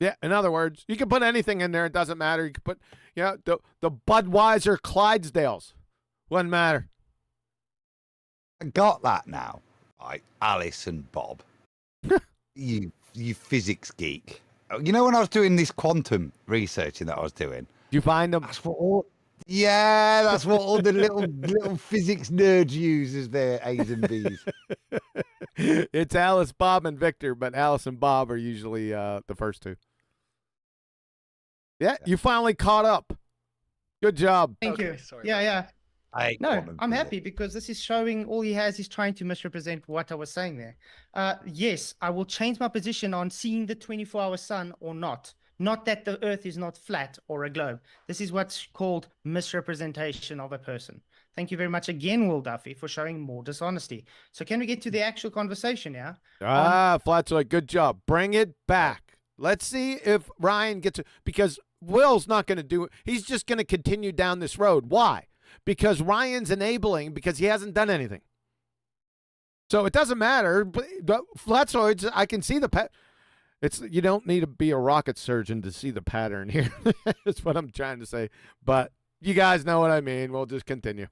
Yeah, in other words, you can put anything in there. It doesn't matter. You can put, the Budweiser Clydesdales. Wouldn't matter. I got that now. Right, Alice and Bob. you physics geek. You know when I was doing this quantum researching that I was doing? You find them? That's what all the little physics nerds use as their A's and B's. It's Alice, Bob, and Victor, but Alice and Bob are usually the first two. Yeah, you finally caught up. Good job. Thank you. Yeah. No, I'm happy because this is showing all he has is trying to misrepresent what I was saying there. Yes, I will change my position on seeing the 24-hour sun or not. Not that the Earth is not flat or a globe. This is what's called misrepresentation of a person. Thank you very much again, Will Duffy, for showing more dishonesty. So can we get to the actual conversation now? Flatzoid, good job. Bring it back. Let's see if Ryan gets it, because Will's not going to do it. He's just going to continue down this road. Why? Because Ryan's enabling, because he hasn't done anything. So it doesn't matter. But Flatzoids, I can see the you don't need to be a rocket surgeon to see the pattern here. That's what I'm trying to say. But you guys know what I mean. We'll just continue.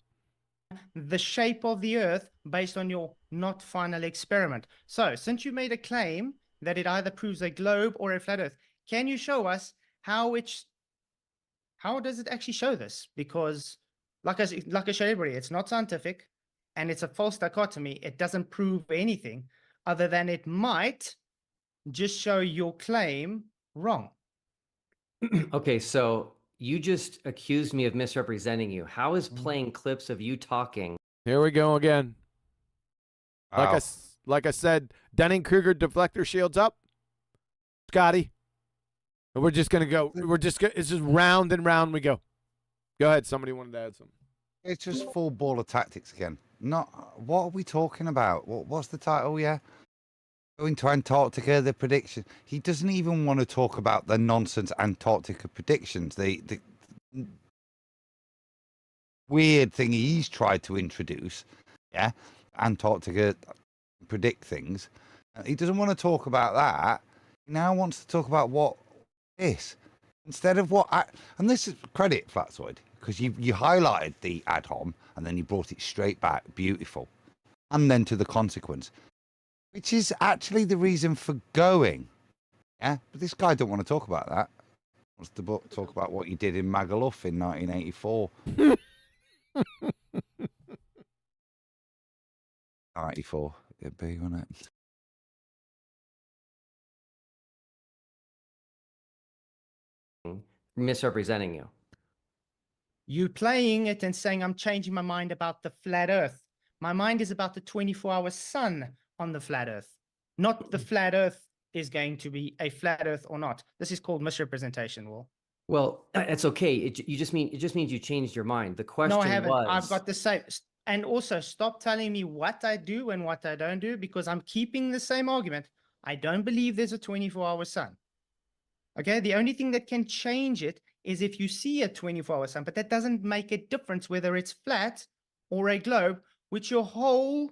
The shape of the Earth based on your not final experiment. So since you made a claim that it either proves a globe or a flat Earth, can you show us how does it actually show this? Because like I showed everybody, it's not scientific and it's a false dichotomy. It doesn't prove anything other than it might just show your claim wrong. Okay, so you just accused me of misrepresenting you. How is playing clips of you talking? Here we go again. Like I said, Dunning-Kruger deflector shields up. Scotty. And we're just going to go. It's just round and round we go. Go ahead. Somebody wanted to add something. It's just full ball of tactics again. What are we talking about? What's the title? Yeah. Going to Antarctica, the prediction. He doesn't even want to talk about the nonsense Antarctica predictions. The weird thing he's tried to introduce. Yeah. Antarctica predict things. He doesn't want to talk about that. He now wants to talk about what this. Instead of and this is credit, Flatzoid, because you highlighted the ad hom and then you brought it straight back. Beautiful. And then to the consequence, which is actually the reason for going. Yeah, but this guy don't want to talk about that. He wants to talk about what you did in Magaluf in 1984. 94, it'd be, wouldn't it? Misrepresenting you. You playing it and saying I'm changing my mind about the flat Earth. My mind is about the 24-hour sun on the flat Earth, not the flat Earth is going to be a flat Earth or not. This is called misrepresentation, Will. Well, it's okay. It just means you changed your mind. The question No, I haven't. was. I've got the same. And also, stop telling me what I do and what I don't do, because I'm keeping the same argument. I don't believe there's a 24-hour sun. Okay, the only thing that can change it is if you see a 24-hour sun, but that doesn't make a difference whether it's flat or a globe, which your whole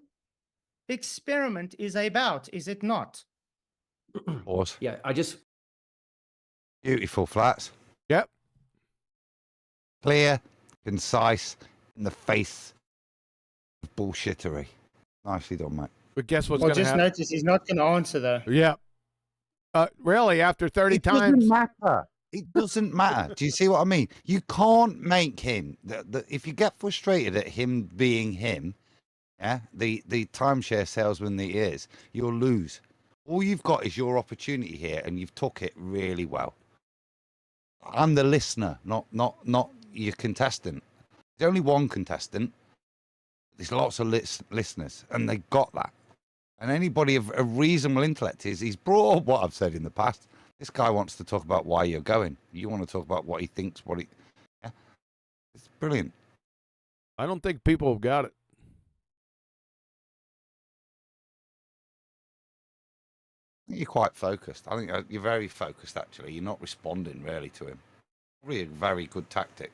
experiment is about, is it not? Pause. Yeah, I just. Beautiful, Flats. Yep. Clear, concise, in the face of bullshittery. Nicely done, mate. But guess what's Well, going to just happen? notice he's not going to answer, though. Yeah. Really, after 30 It times. doesn't matter. It doesn't matter. Do you see what I mean? You can't make him. If you get frustrated at him being him, yeah, the timeshare salesman that he is, you'll lose. All you've got is your opportunity here, and you've took it really well. I'm the listener, not your contestant. There's only one contestant. There's lots of listeners, and they got that. And anybody of a reasonable intellect he's brought up what I've said in the past. This guy wants to talk about why you're going. You want to talk about what he thinks, yeah. It's brilliant. I don't think people have got it. I think you're quite focused. I think you're very focused, actually. You're not responding really to him. Probably a very good tactic.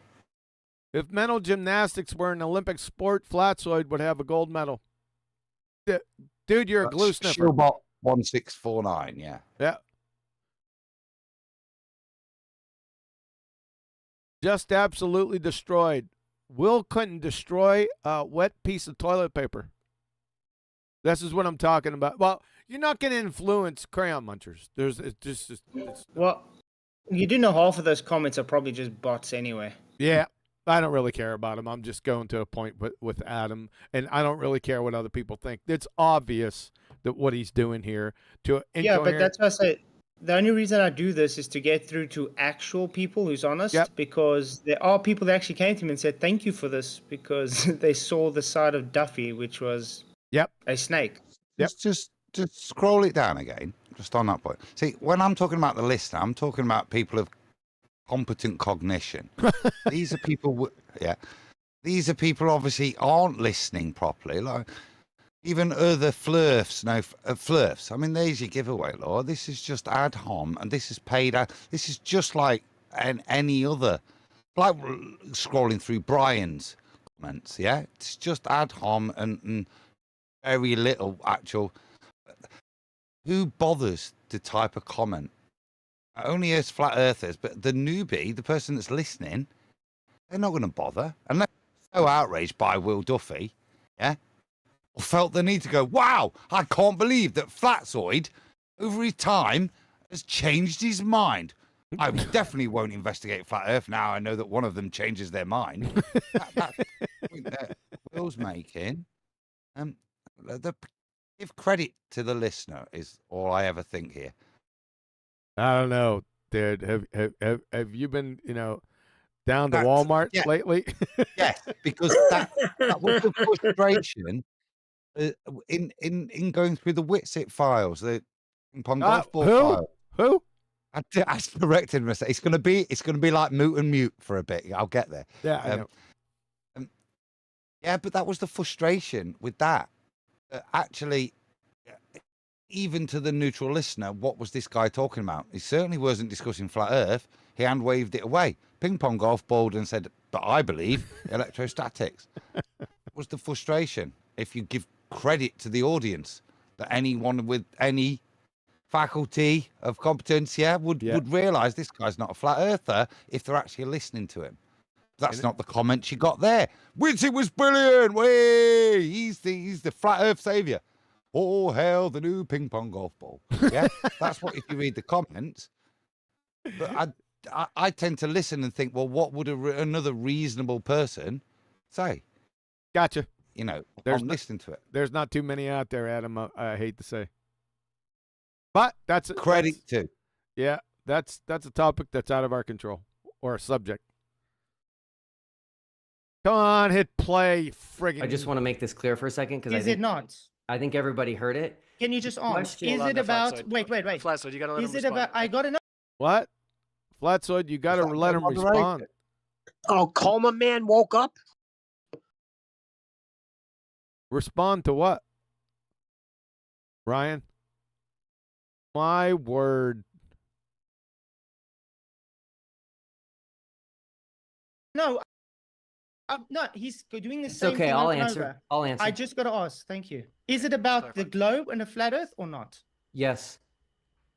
If mental gymnastics were an Olympic sport, Flatzoid would have a gold medal. Dude, you're a glue sniffer. Shieldbot 1649, yeah. Yeah. Just absolutely destroyed. Will couldn't destroy a wet piece of toilet paper. This is what I'm talking about. Well, you're not going to influence crayon munchers. Well, you do know half of those comments are probably just bots anyway. Yeah, I don't really care about them. I'm just going to a point with Adam, and I don't really care what other people think. It's obvious that what he's doing here to Yeah, but that's why I say the only reason I do this is to get through to actual people who's honest, because there are people that actually came to me and said thank you for this because they saw the side of Duffy, which was a snake. Just scroll it down again, just on that point. See, when I'm talking about the listener, I'm talking about people of competent cognition. These are people, these are people obviously aren't listening properly. Like even other flirfs, flirfs. I mean, there's your giveaway, Law. This is just ad hom, and this is paid. This is just like any other, like scrolling through Brian's comments. Yeah, it's just ad hom and very little actual. Who bothers to type a comment? Only us flat earthers, but the newbie, the person that's listening, they're not going to bother unless they're so outraged by Will Duffy, yeah, or felt the need to go, wow, I can't believe that Flatzoid, over his time, has changed his mind. I definitely won't investigate Flat Earth now. I know that one of them changes their mind. That's the point that Will's making. Give credit to the listener is all I ever think here. I don't know, dude. Have you been, down to Walmart lately? Yes, because that was the frustration in going through the Witsit files, the ping pong golf ball file. Who? I corrected myself. It's gonna be like moot and mute for a bit. I'll get there. Yeah, I know. Yeah, but that was the frustration with that. Actually, even to the neutral listener, what was this guy talking about? He certainly wasn't discussing flat Earth. He hand waved it away. Ping pong golf balled and said, "But I believe electrostatics." Was the frustration? If you give credit to the audience, that anyone with any faculty of competence, would realise this guy's not a flat earther if they're actually listening to him. That's not the comment you got there. Witsit was brilliant. Way, he's the flat Earth savior. Oh hell, the new ping pong golf ball. Yeah, that's what if you read the comments. But I tend to listen and think, well, what would another reasonable person say? Gotcha. I'm listening to it. There's not too many out there, Adam. I hate to say, but that's credit to. Yeah, that's a topic that's out of our control, or a subject. Come on, hit play, friggin'. I just want to make this clear for a second because it not? I think everybody heard it. Can you just ask? Is it about? Wait. Flatzoid, you gotta let him Is it respond. about? I gotta know. What? Flatzoid, you got to let him respond. Oh, Coma Man woke up? Respond to what? Ryan? My word. No. No, he's doing the same okay, thing. I'll over and answer. over. I'll answer. I just got to ask. Thank you. Is it about the globe and the flat Earth or not? Yes.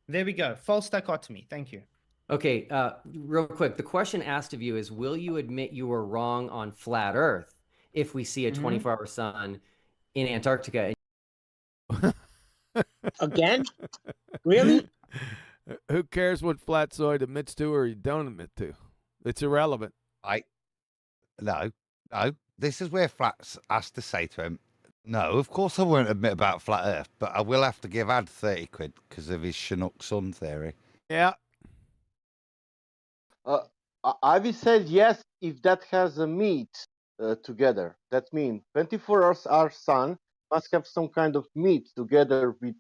There we go. False dichotomy. Thank you. Okay, real quick. The question asked of you is, will you admit you were wrong on flat Earth if we see a 24-hour sun in Antarctica? Again? Really? Who cares what Flatzoid admits to or you don't admit to? It's irrelevant. No. This is where Flats has to say to him, No, of course I won't admit about flat Earth, but I will have to give Ad 30 quid because of his Chinook sun theory. Yeah. Avi said yes if that has a meat together. That means 24 hours our sun must have some kind of meat together with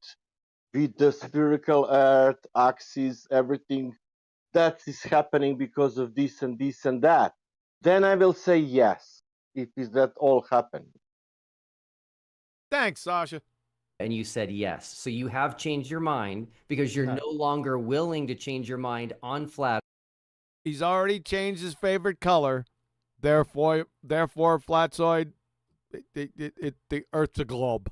the spherical Earth axis, everything that is happening because of this and this and that. Then I will say yes if is that all happened. Thanks, Sasha. And you said yes. So you have changed your mind because you're no longer willing to change your mind on flat. He's already changed his favorite color. Therefore, Flatzoid, the Earth's a globe.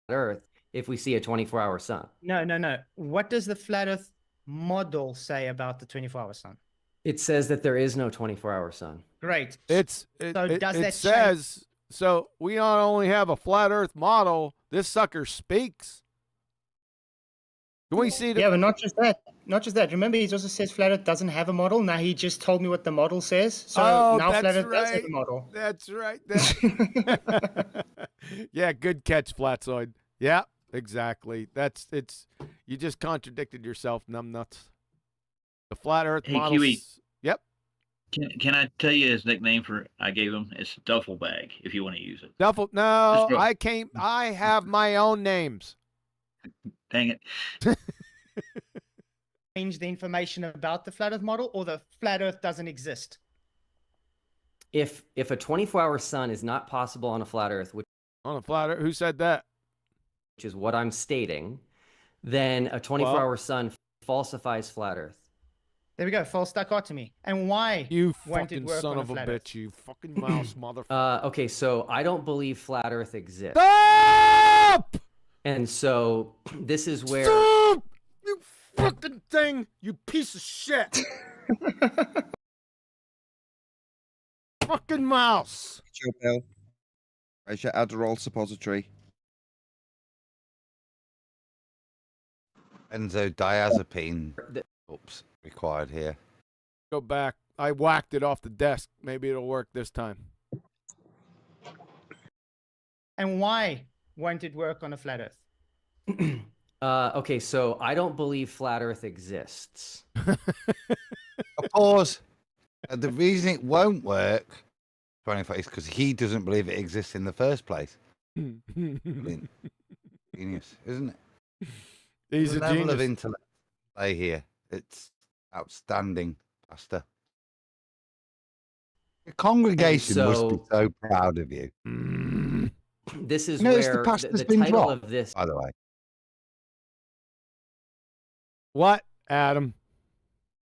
Earth if we see a 24-hour sun. No. What does the flat Earth model say about the 24-hour sun? It says that there is no 24-hour sun. Great. It says, so we not only have a flat Earth model, this sucker speaks. Can we see? Yeah, but not just that. Not just that. Remember, he also says flat Earth doesn't have a model. Now he just told me what the model says. So now flat Earth does have a model. That's right. Yeah, good catch, Flatzoid. Yeah, exactly. You just contradicted yourself, numbnuts. The flat Earth model. Kiwi. Yep. Can I tell you his nickname I gave him? It's Duffel Bag, if you want to use it. Duffel? No, I have my own names. Dang it. Change the information about the flat Earth model, or the flat Earth doesn't exist? If a 24-hour sun is not possible on a flat Earth, which who said that? Which is what I'm stating, then a 24-hour sun falsifies flat Earth. There we go. False dichotomy. And why? You won't it fucking work son on a of a flat bitch! Earth? You fucking mouse motherfucker! Okay, so I don't believe flat Earth exists. Stop! And so this is where. Stop! You fucking thing! You piece of shit! Fucking mouse! Chill, Bill. Raise your Adderall suppository. Benzodiazepine. Oops, required here. Go back. I whacked it off the desk. Maybe it'll work this time. And why won't it work on a flat Earth? Okay, so I don't believe flat Earth exists. Pause. The reason it won't work, 25, is because he doesn't believe it exists in the first place. Brilliant. Genius, isn't it? He's the a level genius. of intellect play here. It's outstanding, Pastor. The congregation must be so proud of you. This is Notice where the pastor's the been title dropped, of this. by the way. What, Adam?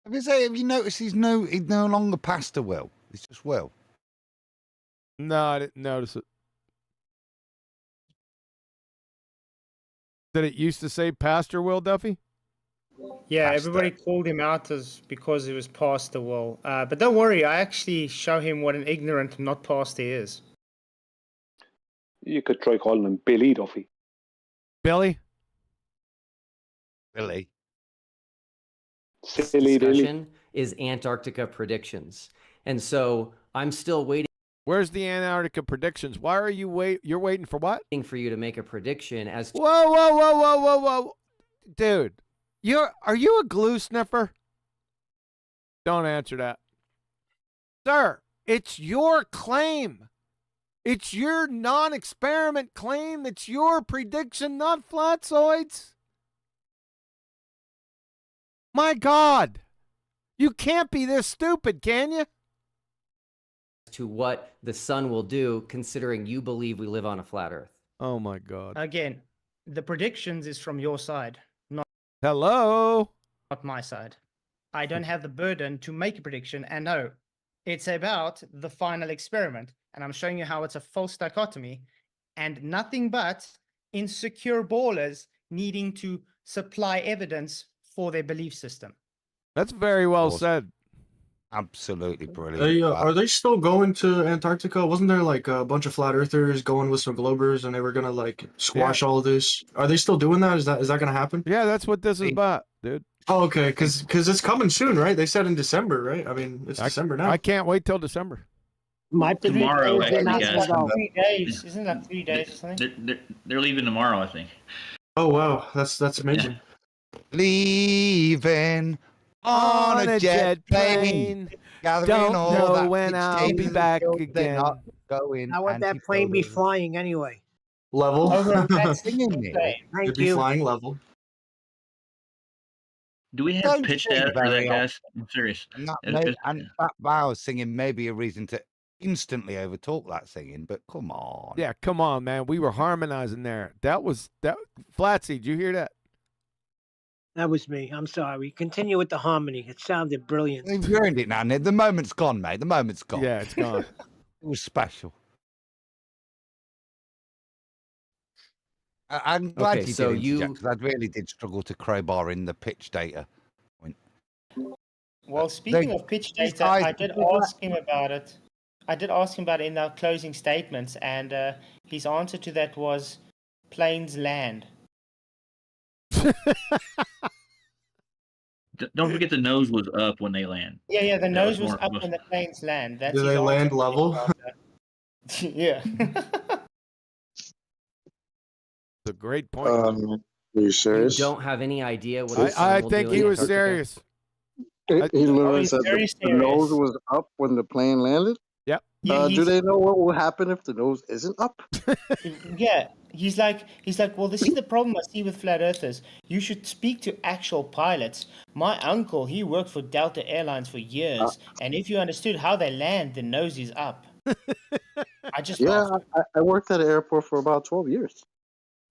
Have you noticed he's no longer Pastor Will? He's just Will. No, I didn't notice it. Did it used to say Pastor Will Duffy? Yeah, Pastor. everybody called him out because he was Pastor Will. But don't worry, I actually show him what an ignorant, not pastor he is. You could try calling him Billy Duffy. Billy? Billy. Silly Billy. Discussion is Antarctica predictions. And so I'm still waiting. Where's the Antarctica predictions? Why are you you're waiting for what? For you to make a prediction as to Whoa. Dude, are you a glue sniffer? Don't answer that. Sir, it's your claim. It's your non-experiment claim. It's your prediction, not Flatzoid's. My God. You can't be this stupid, can you? to what the sun will do, considering you believe we live on a flat Earth. Oh my God. Again, the predictions is from your side, not my side. I don't have the burden to make a prediction, and no, it's about the final experiment, and I'm showing you how it's a false dichotomy, and nothing but insecure ballers needing to supply evidence for their belief system. That's very well said. Absolutely brilliant. Are they still going to Antarctica? Wasn't there like a bunch of flat earthers going with some globers and they were gonna like squash all of this? Are they still doing that? Is that gonna happen? Yeah, that's what this is about, dude. Oh, okay, because it's coming soon, right? They said in December, right? I mean, it's December now. I can't wait till December. My Tomorrow, prediction actually, is guys. like 3 days. Isn't it like 3 days or something? They're leaving tomorrow, I think. Oh wow, that's amazing. Leaving on a jet plane. Gathering Don't all know that when I'll be back They're not again. going. How would that plane be flying anyway? Level. Over a mat Singing plane. Neil. Thank It'd be you. flying level. Do we have Don't pitch sing data for that, very often. guys? I'm serious. And that, It's just- and that Bauer singing may be a reason to instantly overtalk that singing, but come on. Yeah, come on, man. We were harmonizing there. That Flatsy, did you hear that? That was me. I'm sorry. Continue with the harmony. It sounded brilliant. You've ruined it now, Ned. The moment's gone, mate. The moment's gone. Yeah, it's gone. It was special. I'm glad Okay, you so did interject, because I really did struggle to crowbar in the pitch data. Well, speaking of pitch data, I did ask him about it. I did ask him about it in our closing statements, and his answer to that was planes land. Don't forget the nose was up when they land. Yeah, the That nose was more- up when the planes land. That's Do his they land answer. level? Yeah. It's a great point. Are you You serious? don't have any idea what the sun I will think do he in was Antarctica? serious. He literally he's said very the nose serious. was up when the plane landed. Yep. Yeah, Do they know what will happen if the nose isn't up? Yeah, he's like, well, this is the problem I see with flat earthers. You should speak to actual pilots. My uncle, he worked for Delta Airlines for years, and if you understood how they land, the nose is up. I just Yeah, laughed. I worked at an airport for about 12 years.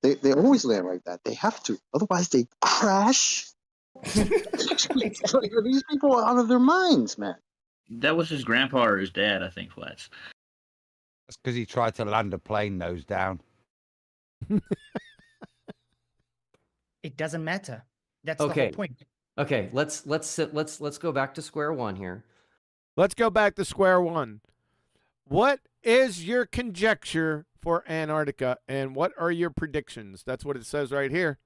They always land like that. They have to, otherwise they crash. It's like, these people are out of their minds, man. That was his grandpa or his dad, I think, Flats. That's because he tried to land a plane nose down. It doesn't matter. That's the Okay. whole point. Okay, let's go back to square one here. Let's go back to square one. What is your conjecture for Antarctica, and what are your predictions? That's what it says right here.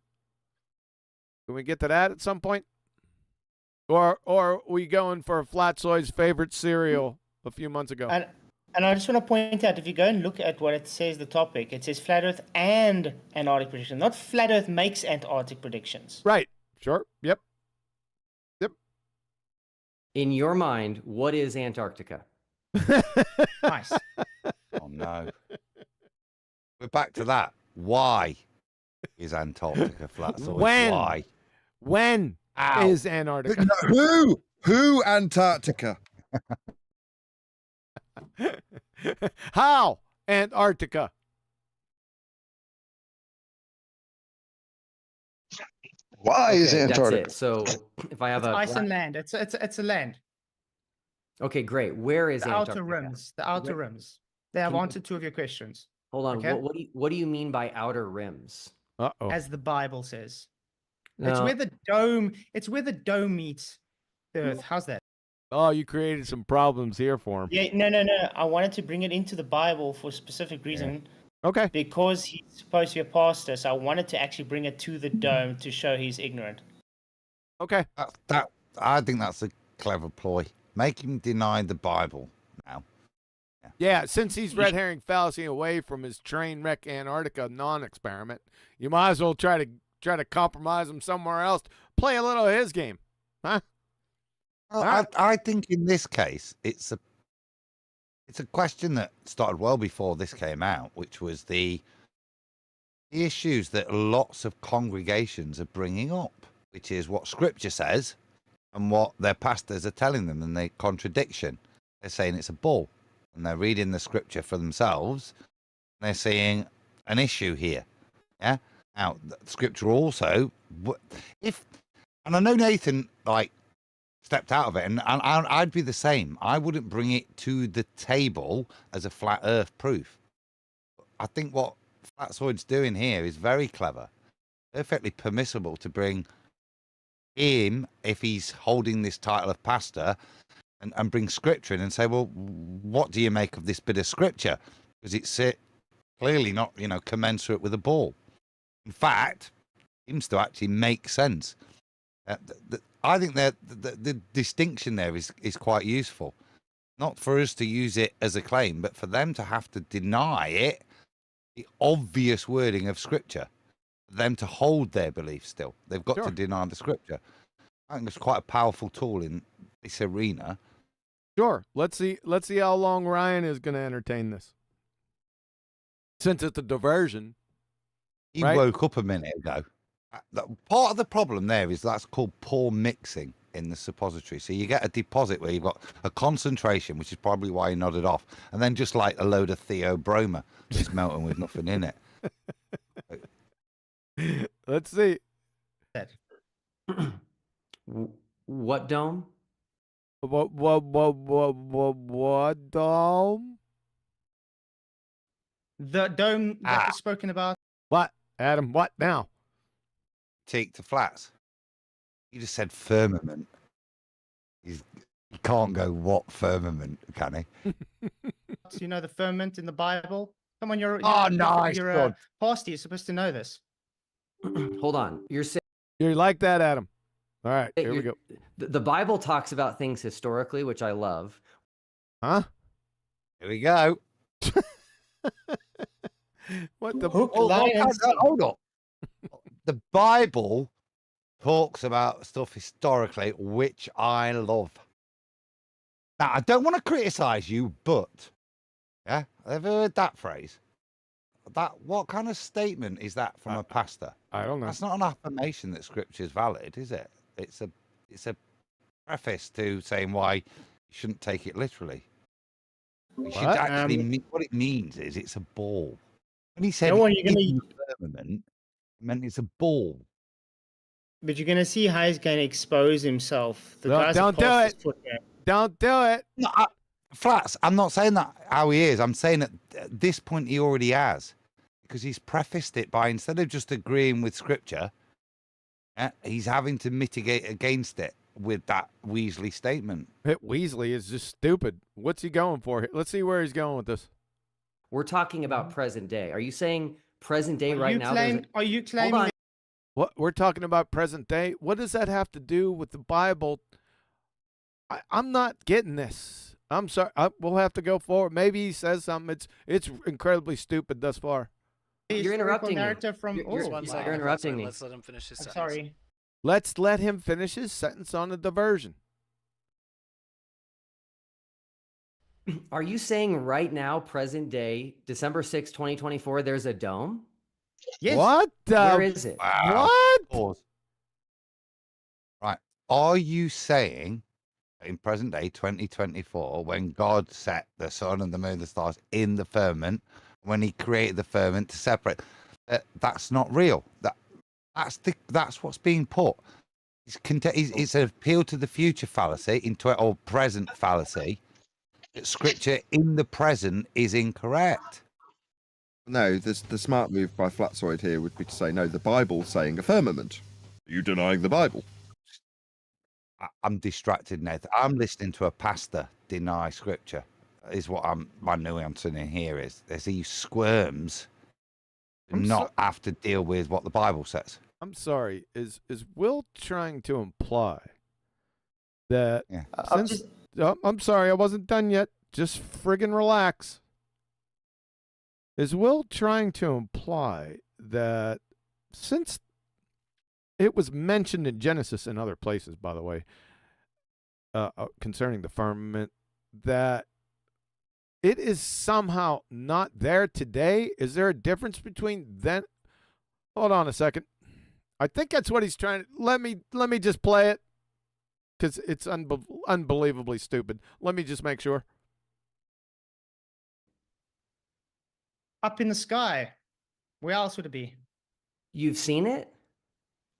Can we get to that at some point? Or are we going for Flatzoid's favorite cereal a few months ago? And I just want to point out, if you go and look at what it says, the topic, it says Flat Earth and Antarctic prediction, not Flat Earth makes Antarctic predictions. Right. Sure. Yep. In your mind, what is Antarctica? Nice. Oh, no. We're back to that. Why is Antarctica Flatzoid? When? Why? When Ow. is Antarctica? Who Antarctica? How Antarctica? Why is Okay, Antarctica? That's it. So if I have It's a ice and land. It's a land. Okay, great. Where is The Antarctica? outer rims. The outer rims. They have Can you- answered two of your questions. Hold on. Okay. What do you mean by outer rims? Uh-oh. As the Bible says. It's No. where the dome. It's where the dome meets the Earth. How's that? Oh, you created some problems here for him. Yeah, no. I wanted to bring it into the Bible for a specific reason. Okay. Because he's supposed to be a pastor, so I wanted to actually bring it to the dome to show he's ignorant. Okay. I think that's a clever ploy. Make him deny the Bible now. Yeah, since he's red herring fallacy away from his train wreck Antarctica non-experiment, you might as well try to compromise him somewhere else. Play a little of his game, huh? Well, I think in this case, it's a question that started well before this came out, which was the issues that lots of congregations are bringing up, which is what Scripture says and what their pastors are telling them, and the contradiction. They're saying it's a bull, and they're reading the Scripture for themselves, and they're seeing an issue here. Yeah. Now, Scripture also, and I know Nathan stepped out of it, and I'd be the same. I wouldn't bring it to the table as a flat Earth proof. I think what Flatzoid's doing here is very clever, perfectly permissible to bring him, if he's holding this title of pastor, and bring Scripture in and say, well, what do you make of this bit of Scripture? Because it's clearly not, commensurate with a ball. In fact, it seems to actually make sense. I think that the distinction there is quite useful. not for us to use it as a claim, but for them to have to deny it, the obvious wording of Scripture, for them to hold their belief still. They've got to deny the Scripture. I think it's quite a powerful tool in this arena. Sure. Let's see how long Ryan is going to entertain this. Since it's a diversion. He right? woke up a minute ago. Part of the problem there is that's called poor mixing in the suppository. So you get a deposit where you've got a concentration, which is probably why he nodded off, and then just like a load of theobroma just melting with nothing in it. Let's see. What dome? What dome? The dome that was spoken about. What, Adam? What now? Teak to flats. You just said firmament. He can't go what firmament, can he? So you know the firmament in the Bible? Come on, you're nice. You're a pastor. You're supposed to know this. Hold on. You're saying you like that, Adam? All right, here we go. The Bible talks about things historically, which I love. Huh? Here we go. What the hold on. The Bible talks about stuff historically, which I love. Now, I don't want to criticize you, but yeah, I've heard that phrase. What kind of statement is that from a pastor? I don't know. That's not an affirmation that Scripture is valid, is it? It's a preface to saying why you shouldn't take it literally. You should actually what it means is it's a ball. When he said firmament, it meant it's a ball. But you're going to see how he's going to expose himself. Don't do it. Don't do it. No, Flats, I'm not saying that how he is. I'm saying at this point he already has. Because he's prefaced it by, instead of just agreeing with Scripture, he's having to mitigate against it with that Weasley statement. Weasley is just stupid. What's he going for? Let's see where he's going with this. We're talking about present day. Are you saying present day right now? Are you claiming? What we're talking about present day? What does that have to do with the Bible? I'm not getting this. I'm sorry. We'll have to go forward. Maybe he says something. It's incredibly stupid thus far. You're interrupting me. You're interrupting me. Let's let him finish his sentence. Sorry. Let's let him finish his sentence on the diversion. Are you saying right now, present day, December 6, 2024, there's a dome? Yes. What? Where is it? Wow. What? Pause. Right. Are you saying in present day 2024, when God set the sun and the moon, the stars in the firmament, when he created the firmament to separate, that's not real? That's what's being put. It's an appeal to the future fallacy or present fallacy. That Scripture in the present is incorrect. No, the smart move by Flatzoid here would be to say, no, the Bible's saying a firmament. Are you denying the Bible? I'm distracted, Ned. I'm listening to a pastor deny Scripture. Is what my nuance in here is. As he squirms, not have to deal with what the Bible says. I'm sorry. Is Will trying to imply that? Yeah. I'm sorry, I wasn't done yet. Just friggin' relax. Is Will trying to imply that since it was mentioned in Genesis and other places, by the way, concerning the firmament, that it is somehow not there today? Is there a difference between then? Hold on a second. I think that's what he's trying to. Let me just play it. Because it's unbelievably stupid. Let me just make sure. Up in the sky. Where else would it be? You've seen it?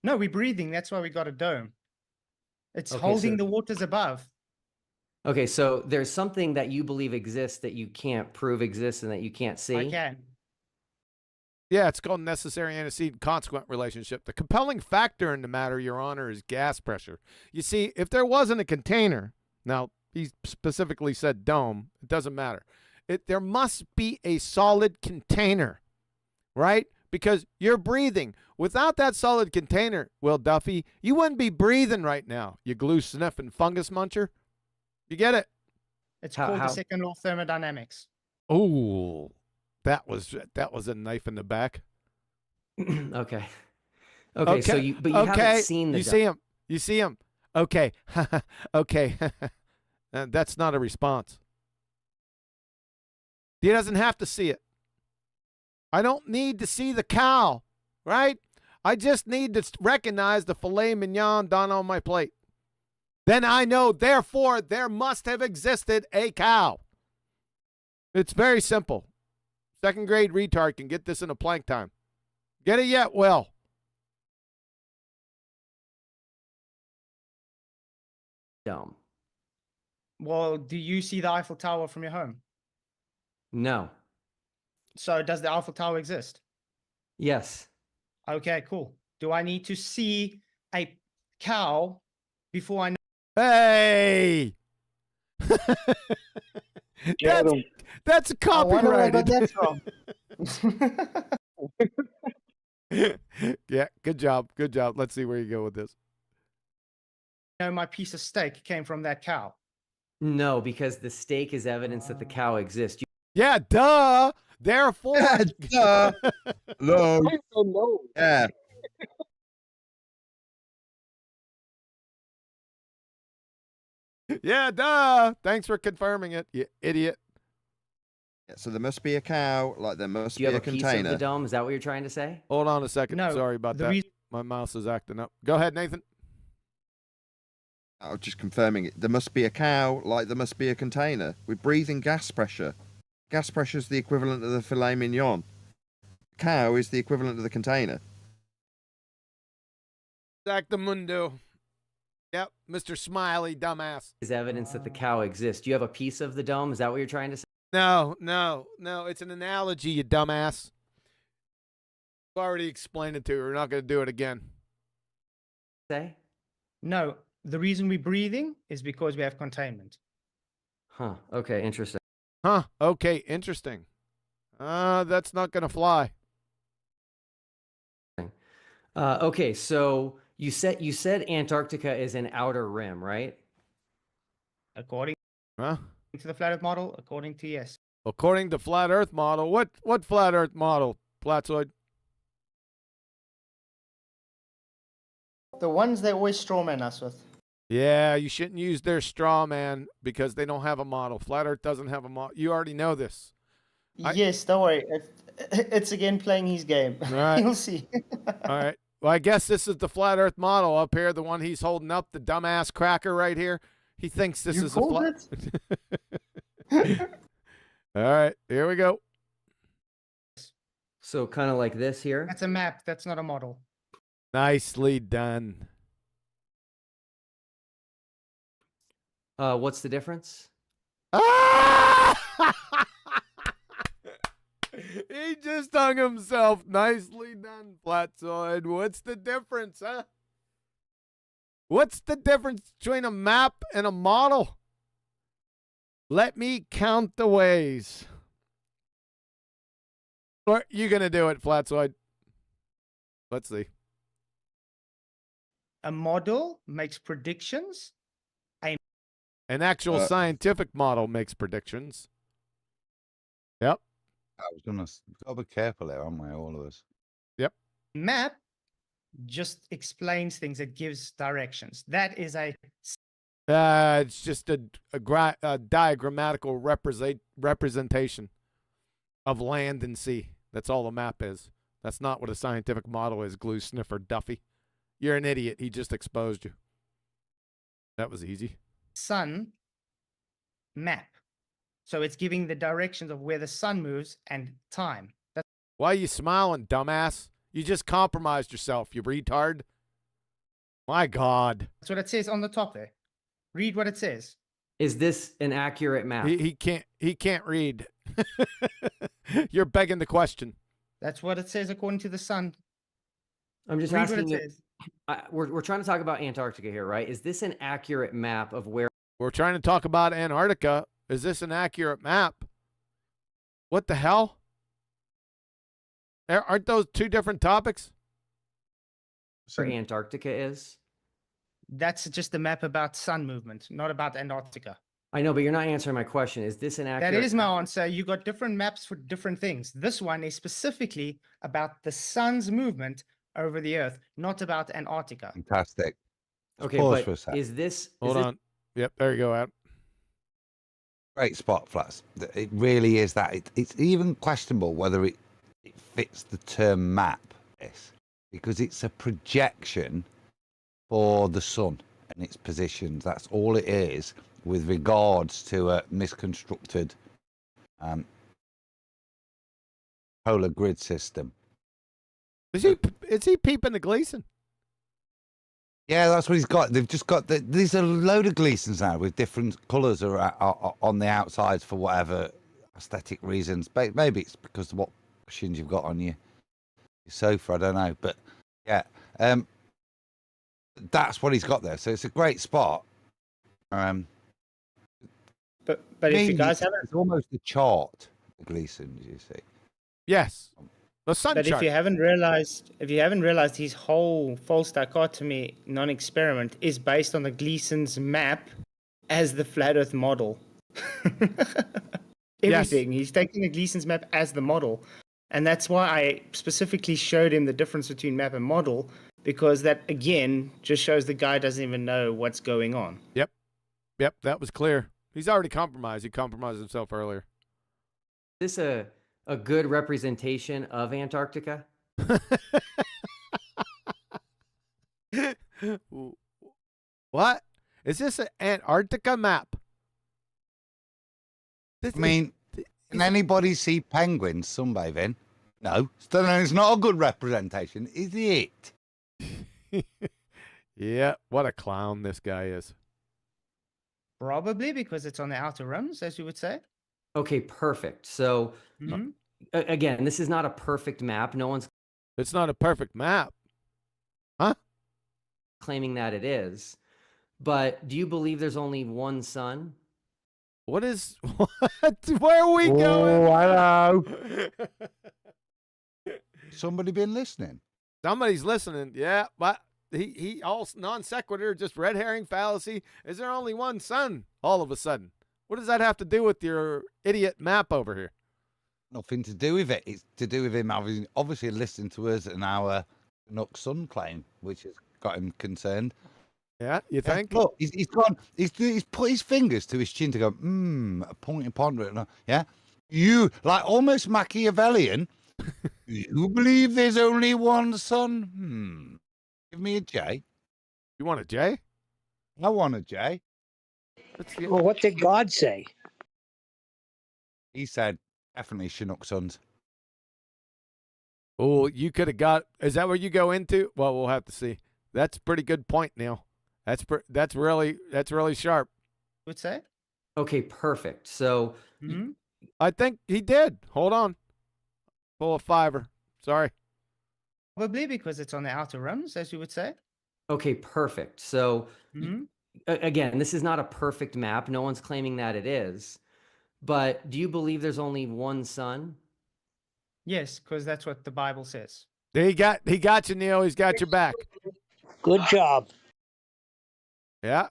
No, we're breathing. That's why we got a dome. It's Okay, holding so- the waters above. Okay, so there's something that you believe exists that you can't prove exists and that you can't see? I can. Yeah, it's called necessary antecedent consequent relationship. The compelling factor in the matter, Your Honor, is gas pressure. You see, if there wasn't a container, now he specifically said dome, it doesn't matter. There must be a solid container, right? Because you're breathing. Without that solid container, Will Duffy, you wouldn't be breathing right now, you glue sniffing fungus muncher. You get it? It's How- called how- the second law of thermodynamics. Oh, that was a knife in the back. Okay. Okay, so you haven't seen the You see him. You see him. Okay. Okay. That's not a response. He doesn't have to see it. I don't need to see the cow, right? I just need to recognize the filet mignon done on my plate. Then I know, therefore, there must have existed a cow. It's very simple. Second grade retard can get this in a plank time. Get it yet, Will? Dumb. Well, do you see the Eiffel Tower from your home? No. So does the Eiffel Tower exist? Yes. Okay, cool. Do I need to see a cow before I know? Hey! That's I wonder where I got copyrighted. that from. Yeah, good job. Good job. Let's see where you go with this. Know my piece of steak came from that cow. No, because the steak is evidence that the cow exists. Yeah, duh. Therefore. Duh. No. I don't know. Yeah. Yeah, duh. Thanks for confirming it, you idiot. Yeah, so there must be a cow, like there must Do you be have a a piece of container. the dome? Is that what you're trying to say? Hold on a second. No, Sorry about the that. reason- My mouse is acting up. Go ahead, Nathan. I was just confirming it. There must be a cow, like there must be a container. We're breathing gas pressure. Gas pressure is the equivalent of the filet mignon. Cow is the equivalent of the container. Exactamundo. Yep, Mr. Smiley, dumbass. Is evidence that the cow exists. Do you have a piece of the dome? Is that what you're trying to say? No. It's an analogy, you dumbass. I've already explained it to you. We're not going to do it again. Say? No, the reason we're breathing is because we have containment. Huh. Okay, interesting. Huh. Okay, interesting. That's not going to fly. Okay, so you said Antarctica is an outer rim, right? According Huh? to the flat Earth model, according to yes. According to Flat Earth model. What Flat Earth model, Flatzoid? The ones they always strawman us with. Yeah, you shouldn't use their straw man because they don't have a model. Flat Earth doesn't have a model. You already know this. Yes, don't worry. It's again playing his game. Right. You'll see. All right. Well, I guess this is the Flat Earth model up here, the one he's holding up, the dumbass cracker right here. He thinks this You is a called flat. All right, here we go. So kind of like this here. That's a map. That's not a model. Nicely done. What's the difference? He just hung himself. Nicely done, Flatzoid. What's the difference, huh? What's the difference between a map and a model? Let me count the ways. Or you gonna do it, Flatzoid? Let's see. A model makes predictions. An actual scientific model makes predictions. Yep. I was gonna gotta be careful there, aren't we? All of us. Yep. Map just explains things. It gives directions. That is a It's just a diagrammatical representation of land and sea. That's all a map is. That's not what a scientific model is, glue sniffer Duffy. You're an idiot. He just exposed you. That was easy. sun map. So it's giving the directions of where the sun moves and time. That's Why are you smiling, dumbass? You just compromised yourself, you retard. My God. what it says on the top there. Read what it says. Is this an accurate map? He can't read. You're begging the question. That's what it says according to the sun. I'm just Read asking what it you. says. We're trying to talk about Antarctica here, right? Is this an accurate map of where? We're trying to talk about Antarctica. Is this an accurate map? What the hell? Aren't those two different topics? Where Antarctica is? That's just a map about sun movement, not about Antarctica. I know, but you're not answering my question. Is this an accurate? That is my answer. You got different maps for different things. This one is specifically about the sun's movement over the Earth, not about Antarctica. Fantastic. Okay, Pause but for a sec. is this? Hold on. Yep, there you go, Adam. Great spot, Flats. It really is that. It's even questionable whether it fits the term map, this, because it's a projection for the sun and its positions. That's all it is with regards to a misconstructed polar grid system. Is he peeping the Gleason? Yeah, that's what he's got. They've just got there's a load of Gleasons now with different colours are on the outsides for whatever aesthetic reasons. Maybe it's because of what cushions you've got on your sofa. I don't know, but yeah, that's what he's got there. So it's a great spot. But if you guys haven't, it's almost a chart. The Gleasons, you see. Yes. The sun but chart. if you haven't realized his whole false dichotomy non-experiment is based on the Gleason's map as the flat Earth model. Everything. He's taking the Gleason's map as the model. And that's why I specifically showed him the difference between map and model, because that, again, just shows the guy doesn't even know what's going on. Yep, that was clear. He's already compromised. He compromised himself earlier. Is this a good representation of Antarctica? What? Is this an Antarctica map? Can anybody see penguins sunbathing? No. So then it's not a good representation, is it? Yeah, what a clown this guy is. Probably because it's on the outer rims, as you would say. Okay, perfect. So again, this is not a perfect map. No one's. It's not a perfect map. Huh? Claiming that it is. But do you believe there's only one sun? What is what? Where are we going? Hello. Somebody been listening? Somebody's listening. Yeah, but he all non sequitur, just red herring fallacy. Is there only one sun? All of a sudden, what does that have to do with your idiot map over here? Nothing to do with it. It's to do with him having obviously listened to us and our Canuck sun claim, which has got him concerned. Yeah, you think? Look, he's gone. He's put his fingers to his chin to go. Pointing, pondering. Yeah, you like almost Machiavellian. You believe there's only one sun? Give me a J. You want a J? I want a J. Well, what did God say? He said definitely Chinook suns. Oh, you could have got. Is that where you go into? Well, we'll have to see. That's a pretty good point, Neil. That's really sharp. Would say. Okay, perfect. So I think he did. Hold on. Pull a fiver. Sorry. Probably because it's on the outer rims, as you would say. Okay, perfect. So again, this is not a perfect map. No one's claiming that it is. But do you believe there's only one sun? Yes, because that's what the Bible says. He got you, Neil. He's got your back. Good job. Yeah.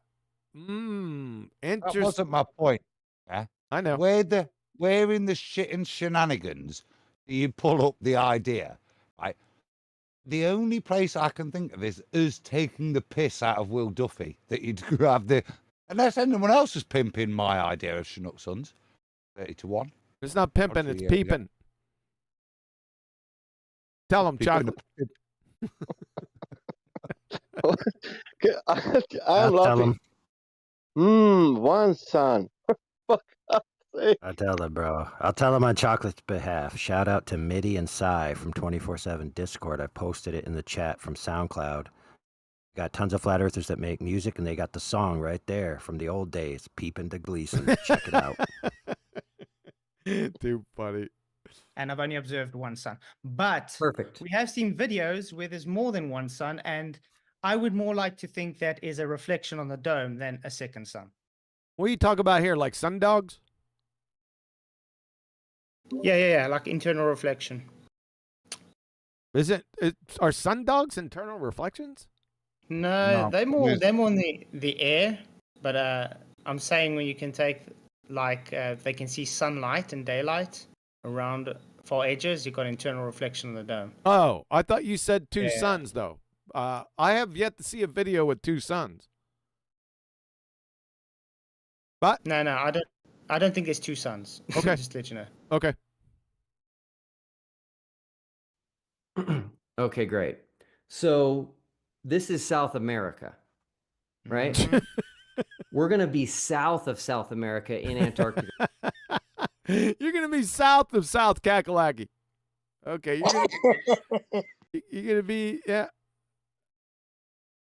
Interesting. That wasn't my point. Yeah, I know. Where in the shit and shenanigans do you pull up the idea? Right. The only place I can think of is us taking the piss out of Will Duffy that you'd have unless anyone else is pimping my idea of Chinook Suns. 30-1. It's not pimping, it's peeping. Tell him, Chocolate. I'm laughing. One son. I tell them, bro. I'll tell them on Chocolate's behalf. Shout out to Mitty and Cy from 24/7 Discord. I posted it in the chat from SoundCloud. Got tons of flat earthers that make music, and they got the song right there from the old days, Peepin' to Gleason. Check it out. Too funny. And I've only observed one sun. But perfect. We have seen videos where there's more than one sun, and I would more like to think that is a reflection on the dome than a second sun. What are you talking about here? Like sun dogs? Yeah, like internal reflection. Are sun dogs internal reflections? No, they're more in the air, but I'm saying when you can take, like, they can see sunlight and daylight around far edges, you've got internal reflection in the dome. Oh, I thought you said two Yeah. suns, though. I have yet to see a video with two suns. But No, I don't think there's two suns. Okay. Just to let you know. Okay. Okay, great. So this is South America, right? We're going to be south of South America in Antarctica. You're gonna be south of South Kakalaki. Okay, you're gonna be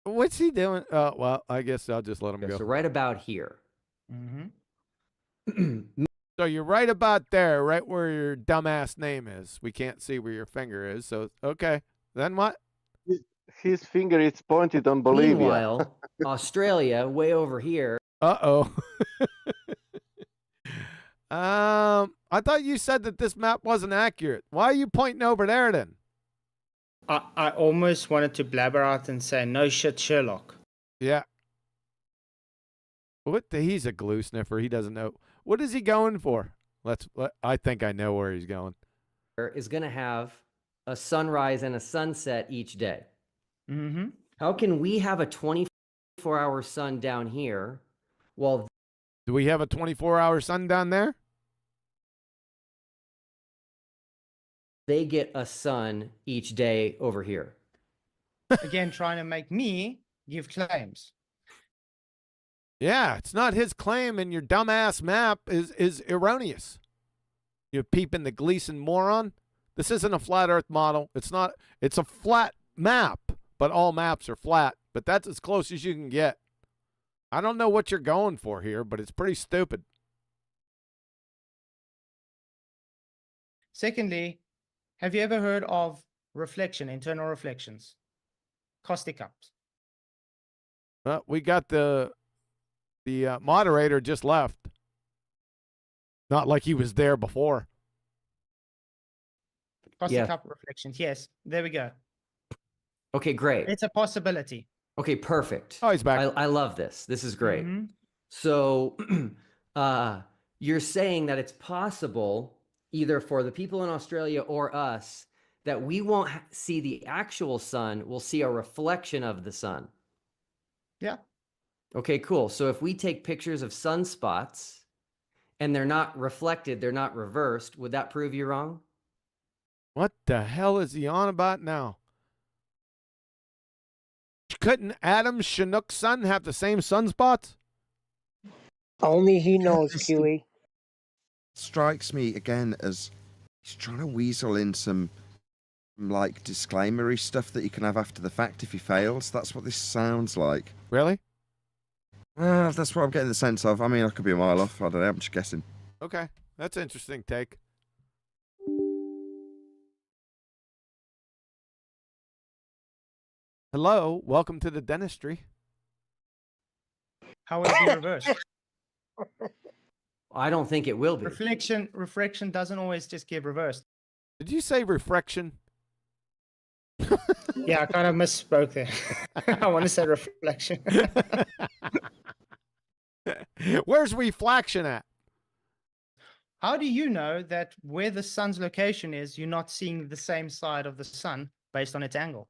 What's he doing? Well, I guess I'll just let him go. So right about here. So you're right about there, right where your dumbass name is. We can't see where your finger is. So okay, then what? His finger is pointed on Bolivia. Meanwhile, Australia, way over here. Uh-oh. I thought you said that this map wasn't accurate. Why are you pointing over there then? I almost wanted to blabber out and say, no shit, Sherlock. Yeah. He's a glue sniffer. He doesn't know. What is he going for? I think I know where he's going. Is going to have a sunrise and a sunset each day. Mm-hmm. How can we have a 24-hour sun down here while... Do we have a 24-hour sun down there? They get a sun each day over here. Again, trying to make me give claims. Yeah, it's not his claim, and your dumbass map is erroneous. You peeping the Gleason moron. This isn't a flat Earth model. It's not. It's a flat map, but all maps are flat. But that's as close as you can get. I don't know what you're going for here, but it's pretty stupid. Secondly, have you ever heard of reflection, internal reflections? Caustic cups. Well, we got the moderator just left. Not like he was there before. Caustic cup reflections. Yes, there we go. Okay, great. It's a possibility. Okay, perfect. Oh, he's back. I love this. This is great. So you're saying that it's possible, either for the people in Australia or us, that we won't see the actual sun, we'll see a reflection of the sun. Yeah. Okay, cool. So if we take pictures of sunspots and they're not reflected, they're not reversed, would that prove you wrong? What the hell is he on about now? Couldn't Adam Chinook's son have the same sunspots? Only he knows, QE. Strikes me again as he's trying to weasel in some like disclaimery stuff that you can have after the fact if he fails. That's what this sounds like. Really? That's what I'm getting the sense of. I mean, I could be a mile off. I don't know. I'm just guessing. Okay, that's an interesting take. Hello, welcome to the dentistry. How will it be reversed? I don't think it will be. Reflection doesn't always just give reversed. Did you say reflection? Yeah, I kind of misspoke there. I want to say reflection. Where's reflection at? How do you know that where the sun's location is, you're not seeing the same side of the sun based on its angle?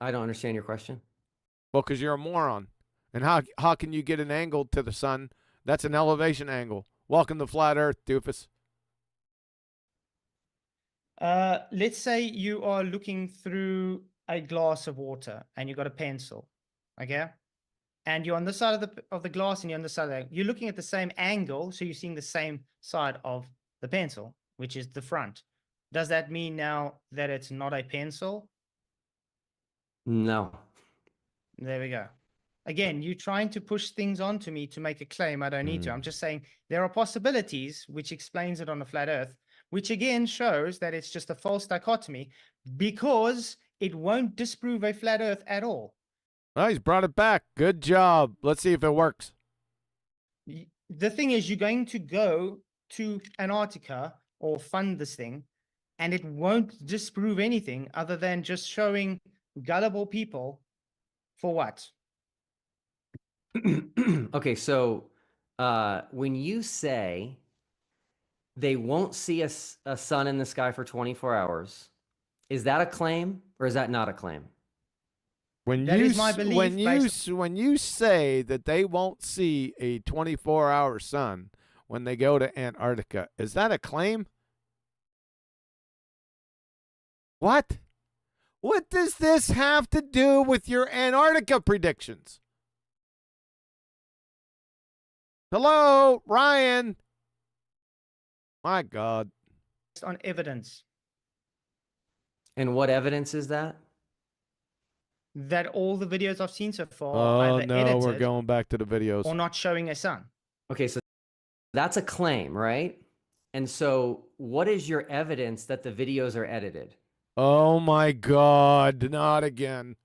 I don't understand your question. Well, because you're a moron. And how can you get an angle to the sun? That's an elevation angle. Welcome to flat Earth, doofus. Let's say you are looking through a glass of water and you've got a pencil, okay? And you're on the side of the glass and you're on the side of you're looking at the same angle, so you're seeing the same side of the pencil, which is the front. Does that mean now that it's not a pencil? No. There we go. Again, you're trying to push things onto me to make a claim I don't need to. I'm just saying there are possibilities, which explains it on a flat Earth, which again shows that it's just a false dichotomy because it won't disprove a flat Earth at all. Well, he's brought it back. Good job. Let's see if it works. The thing is, you're going to go to Antarctica or fund this thing, and it won't disprove anything other than just showing gullible people for what? Okay, so when you say they won't see a sun in the sky for 24 hours, is that a claim or is that not a claim? When That you is my s- belief when you based- s- when you say that they won't see a 24-hour sun when they go to Antarctica, is that a claim? What? What does this have to do with your Antarctica predictions? Hello, Ryan. My God. Based on evidence And what evidence is that? that all the videos I've seen so far Oh are either no, edited we're going back to the videos. or not showing a sun. Okay, so that's a claim, right? And so what is your evidence that the videos are edited? Oh my God, not again.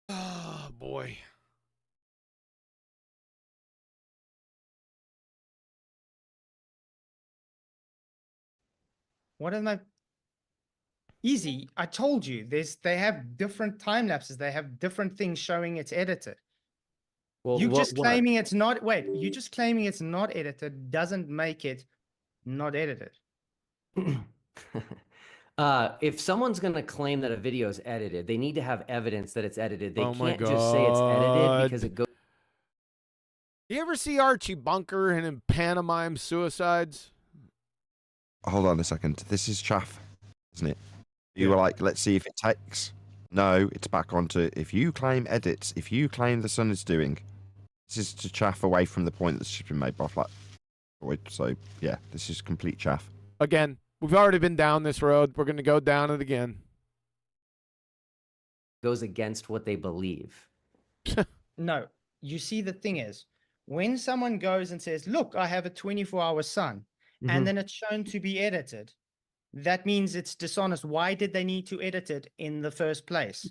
Oh boy. What am I? Easy. I told you. They have different time lapses. They have different things showing it's edited. Well, You what- just what- claiming it's not. Wait. You just claiming it's not edited doesn't make it not edited. If someone's going to claim that a video is edited, they need to have evidence that it's edited. They Oh my can't just say it's edited because God. it goes. You ever see Archie Bunker and in pantomime suicides? Hold on a second. This is chaff, isn't it? You were like, let's see if it takes. No, it's back onto if you claim edits, if you claim the sun is doing. This is to chaff away from the point that's just been made by Flatzoid. So, yeah, this is complete chaff. Again, we've already been down this road. We're going to go down it again. Goes against what they believe. No. You see, the thing is, when someone goes and says, "Look, I have a 24-hour sun," Mhm. and then it's shown to be edited, that means it's dishonest. Why did they need to edit it in the first place?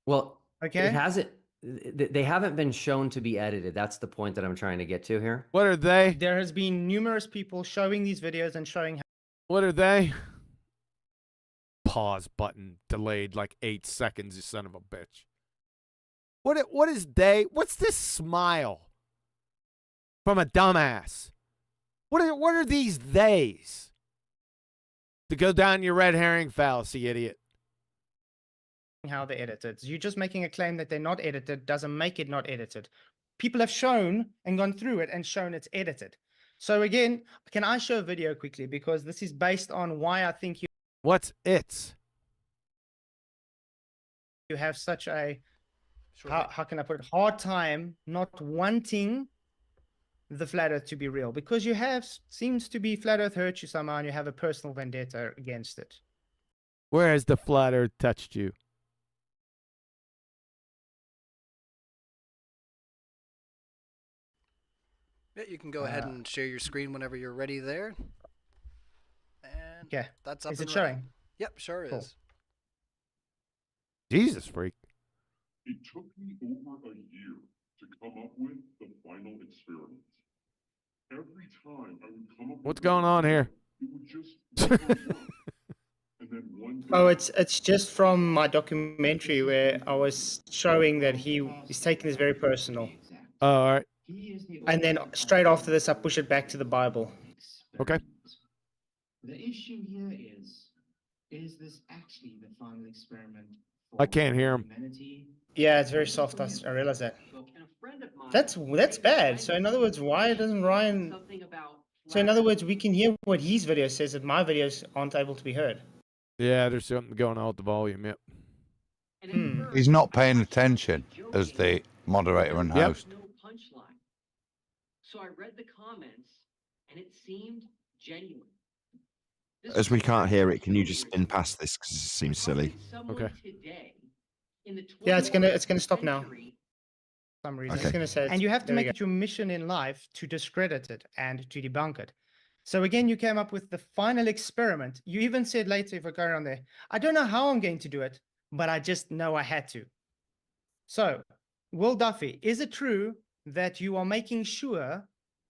Well, Okay. it hasn't. They haven't been shown to be edited. That's the point that I'm trying to get to here. What are they? There has been numerous people showing these videos and showing how What are they? Pause button delayed like 8 seconds, you son of a bitch. What is they? What's this smile from a dumbass? What are these theys? To go down your red herring fallacy, idiot. how they're edited. You just making a claim that they're not edited doesn't make it not edited. People have shown and gone through it and shown it's edited. So again, can I show a video quickly? Because this is based on why I think What's it? you have such a, how can I put it, hard time not wanting the flat earth to be real. Because you have, seems to be flat earth hurt you somehow and you have a personal vendetta against it. Where has the flat earth touched you? Yeah, you can go ahead and share your screen whenever you're ready there. And yeah, that's up is and it running. showing? Yep, sure Cool. is. Jesus freak. It took me over a year to come up with the final experiment. Every time I would come up What's with going on here? it would just never work. And then one day, Oh, it's just from my documentary where I was showing that he's taking this very personal. Oh, all right. And then straight after this, I push it back to the Bible. Okay. The issue here is this actually the final experiment? I can't hear him. Yeah, it's very soft. I realize that. That's bad. So in other words, why doesn't Ryan? So in other words, we can hear what his video says, that my videos aren't able to be heard. Yeah, there's something going on with the volume. Yep. He's not paying attention as the moderator and Yep. host. So I read the comments, and it seemed genuine. As we can't hear it, can you just spin past this because it seems silly? Okay. Yeah, it's gonna stop now. For some reason, Okay. it's gonna say. And you have to make it your mission in life to discredit it and to debunk it. So again, you came up with the final experiment. You even said later, if I go around there, I don't know how I'm going to do it, but I just know I had to. So, Will Duffy, is it true that you are making sure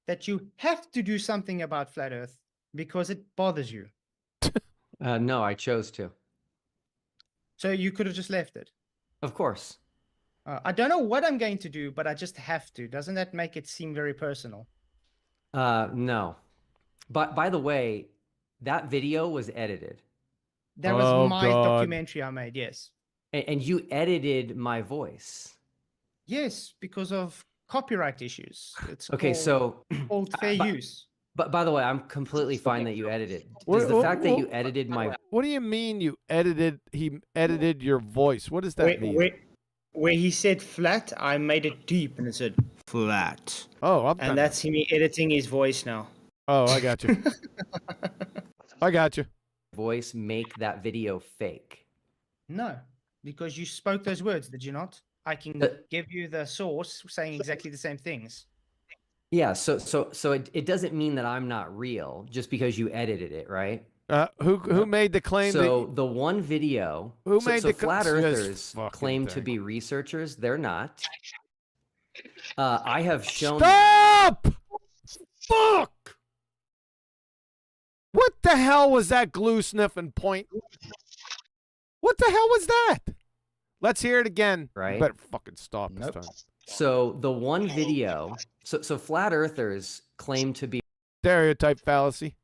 that you have to do something about flat Earth because it bothers you? No, I chose to. So you could have just left it. Of course. I don't know what I'm going to do, but I just have to. Doesn't that make it seem very personal? No. But by the way, that video was edited. That was my documentary I made, yes. And you edited my voice. Yes, because of copyright issues. It's Okay, so called fair use. But by the way, I'm completely fine that you edited. Does the fact that you edited my What do you mean you edited? He edited your voice. What does that mean? Where he said flat, I made it deep and it said flat. Oh, I'm and that's him editing his voice now. Oh, I got you. I got you. voice make that video fake? No, because you spoke those words, did you not? I can give you the source saying exactly the same things. Yeah, so it doesn't mean that I'm not real just because you edited it, right? Who made the claim? So the one video, Who made the flat this earthers fucking claim to thing. be researchers. They're not. I have shown. Stop! Fuck! What the hell was that glue sniffing point? What the hell was that? Let's hear it again. Right? You better fucking stop this time. So the one video, so flat earthers claim to be Stereotype fallacy.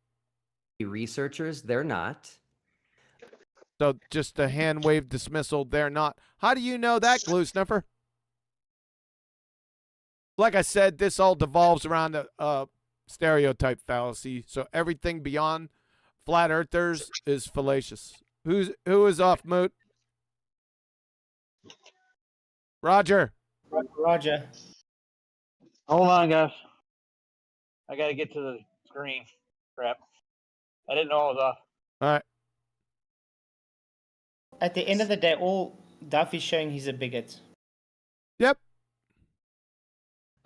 researchers. They're not. So just a hand wave dismissal. They're not. How do you know that, glue sniffer? Like I said, this all devolves around a stereotype fallacy. So everything beyond flat earthers is fallacious. Who is off mute? Roger. Roger. Hold on, guys. I gotta get to the screen. Crap. I didn't know I was off. All right. At the end of the day, all Duffy's showing he's a bigot. Yep.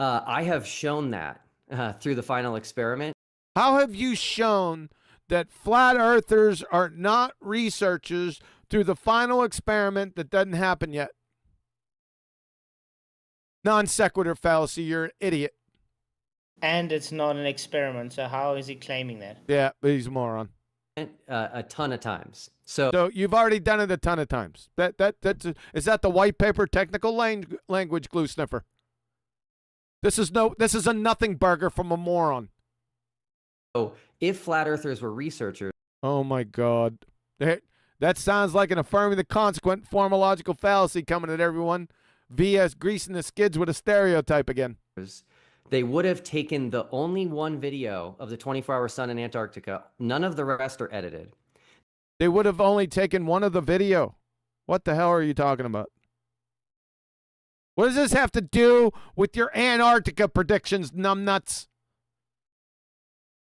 I have shown that through the final experiment. How have you shown that flat earthers are not researchers through the final experiment that doesn't happen yet? Non sequitur fallacy. You're an idiot. And it's not an experiment, so how is he claiming that? Yeah, but he's a moron. A ton of times. So you've already done it a ton of times. Is that the white paper technical language, glue sniffer? This is a nothing burger from a moron. So if flat earthers were researchers, oh my God, that sounds like an affirming the consequent formological fallacy coming at everyone via greasing the skids with a stereotype again. they would have taken the only one video of the 24-hour sun in Antarctica. None of the rest are edited. They would have only taken one of the video. What the hell are you talking about? What does this have to do with your Antarctica predictions, numbnuts?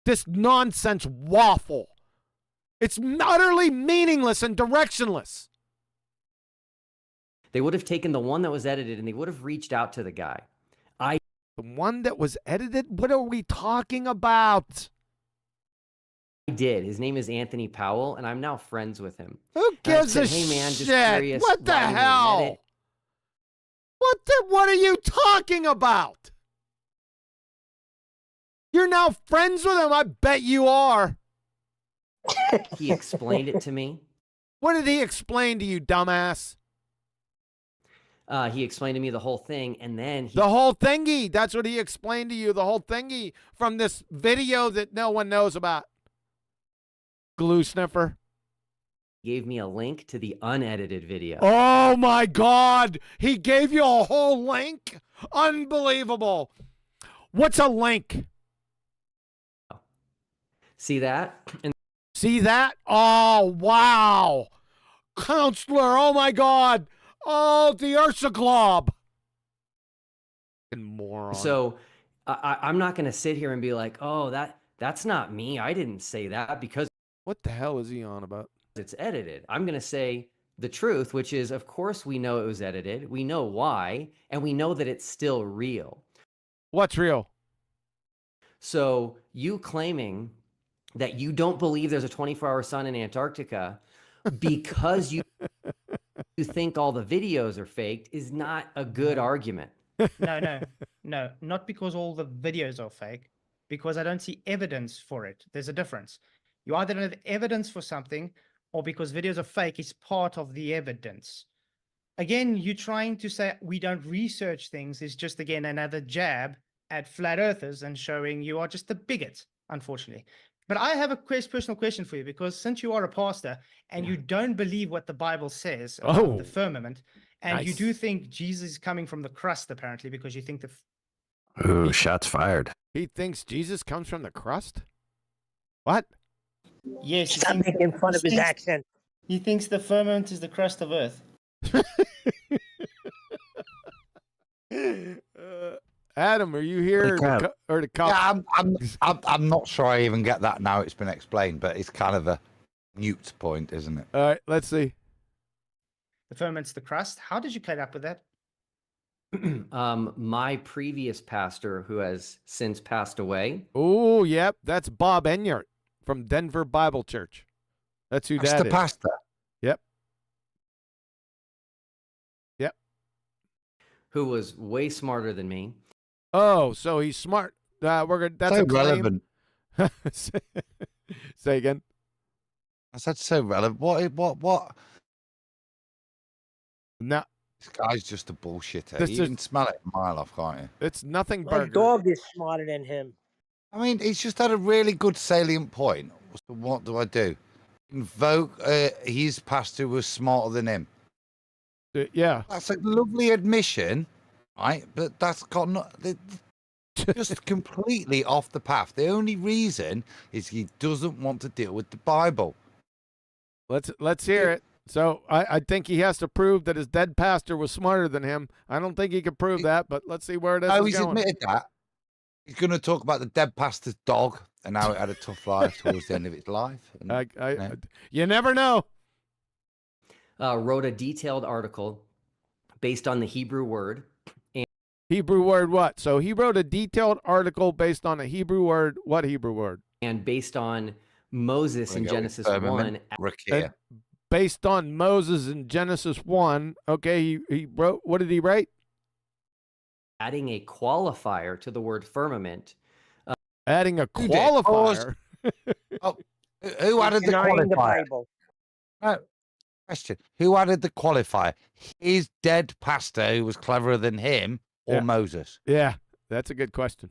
This nonsense waffle. It's utterly meaningless and directionless. They would have taken the one that was edited and they would have reached out to the guy. The one that was edited? What are we talking about? I did. His name is Anthony Powell, and I'm now friends with him. Who gives a hey, man, shit? just curious, What the why you didn't hell? edit? What are you talking about? You're now friends with him. I bet you are. He explained it to me. What did he explain to you, dumbass? He explained to me the whole thing, and then the whole thingy. That's what he explained to you, the whole thingy from this video that no one knows about. Glue sniffer. gave me a link to the unedited video. Oh my God. He gave you a whole link? Unbelievable. What's a link? See that? And see that? Oh, wow. Counselor, oh my God. Oh, the Ursa Glob. Moron. so I'm not going to sit here and be like, oh, that's not me. I didn't say that because... What the hell is he on about? It's edited. I'm going to say the truth, which is, of course, we know it was edited. We know why, and we know that it's still real. What's real? So you claiming that you don't believe there's a 24-hour sun in Antarctica because you think all the videos are faked is not a good argument. No, not because all the videos are fake, because I don't see evidence for it. There's a difference. You either don't have evidence for something, or because videos are fake is part of the evidence. again, you trying to say we don't research things is just, again, another jab at flat earthers and showing you are just a bigot, unfortunately. But I have a personal question for you, because since you are a pastor and you don't believe what the Bible says about the firmament, and you do nice. think Jesus is coming from the crust, apparently, because you think the Ooh, shots fired. He thinks Jesus comes from the crust? What? Yes, he Stop thinks making fun of his accent. He thinks the firmament is the crust of Earth. Adam, are you here or to cop? Yeah, I'm not sure I even get that now. It's been explained, but it's kind of a mute point, isn't it? All right, let's see. The ferment's the crust. How did you come up with that? My previous pastor, who has since passed away. Oh, yep, that's Bob Enyart from Denver Bible Church. That's who That's that the is. pastor. Yep. Yep. Who was way smarter than me. Oh, so he's smart. We're gonna. That's So a claim. relevant. Say again. I said so relevant. What? No. This guy's just a bullshitter. This You is- can smell it a mile off, can't you? It's nothing My burger. dog is smarter than him. I mean, he's just had a really good salient point. So what do I do? Invoke his pastor was smarter than him. Yeah. That's a lovely admission, right? But that's got just completely off the path. The only reason is he doesn't want to deal with the Bible. Let's hear it. So I think he has to prove that his dead pastor was smarter than him. I don't think he can prove that, but let's see where it is. Oh, he's going. admitted that. He's going to talk about the dead pastor's dog and how it had a tough life towards the end of its life. And, you never know. Wrote a detailed article based on the Hebrew word. Hebrew word what? So he wrote a detailed article based on a Hebrew word. What Hebrew word? And based on Moses in Genesis 1. And based on Moses in Genesis 1. Okay, he wrote, what did he write? Adding a qualifier to the word firmament. Adding a qualifier? Who added the Denying the qualifier? Bible. Question. Who added the qualifier? His dead pastor who was cleverer than him or Yeah. Moses? Yeah, that's a good question.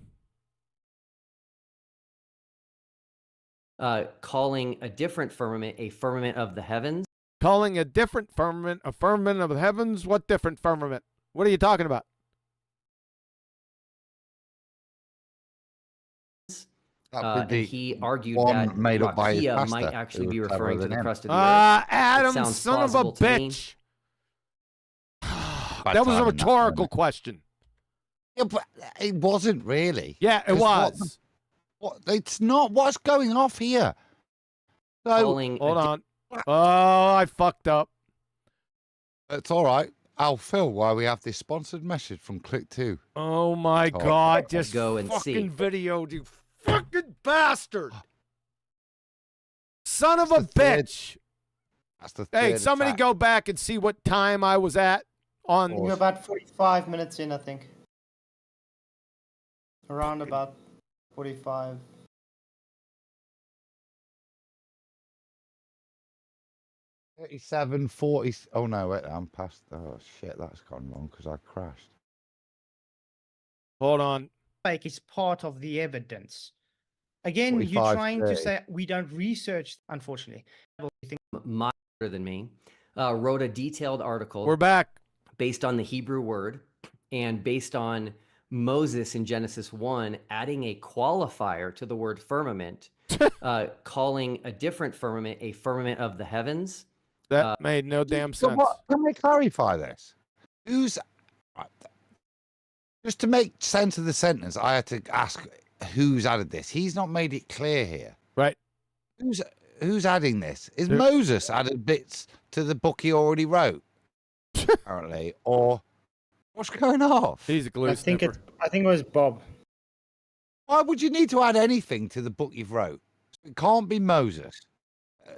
Calling a different firmament a firmament of the heavens. Calling a different firmament a firmament of the heavens? What different firmament? What are you talking about? And he argued one that made up by his Rakia pastor, might actually who be was referring cleverer to the than him. crust of the earth. It Adam, sounds son of a plausible to me. bitch. That was a rhetorical question. Yeah, but it wasn't really. Yeah, it 'Cause was. It's not. What's going off here? So, Hold on. Oh, I fucked up. It's all right. I'll fill while we have this sponsored message from Click2. Oh my Oh, God! let's Just go and fucking see. video, you fucking bastard! Son of a bitch! That's the Hey, third somebody attack. go back and see what time I was at on. You're about 45 minutes in, I think. Around about 45. 37, 40. Oh no, wait, I'm past. Oh shit, that's gone wrong because I crashed. Hold on. Like it's part of the evidence. Again, you're 45, trying to 30. say we don't research, unfortunately. Smarter than me. Wrote a detailed article. We're back. Based on the Hebrew word and based on Moses in Genesis 1, adding a qualifier to the word firmament, calling a different firmament a firmament of the heavens. That made no damn So sense. what? Can we clarify this? Who's just to make sense of the sentence? I had to ask who's added this. He's not made it clear here. Right. Who's adding this? Is Moses added bits to the book he already wrote? Apparently, or what's going off? He's a glue I think sniffer. I think it was Bob. Why would you need to add anything to the book you've wrote? It can't be Moses.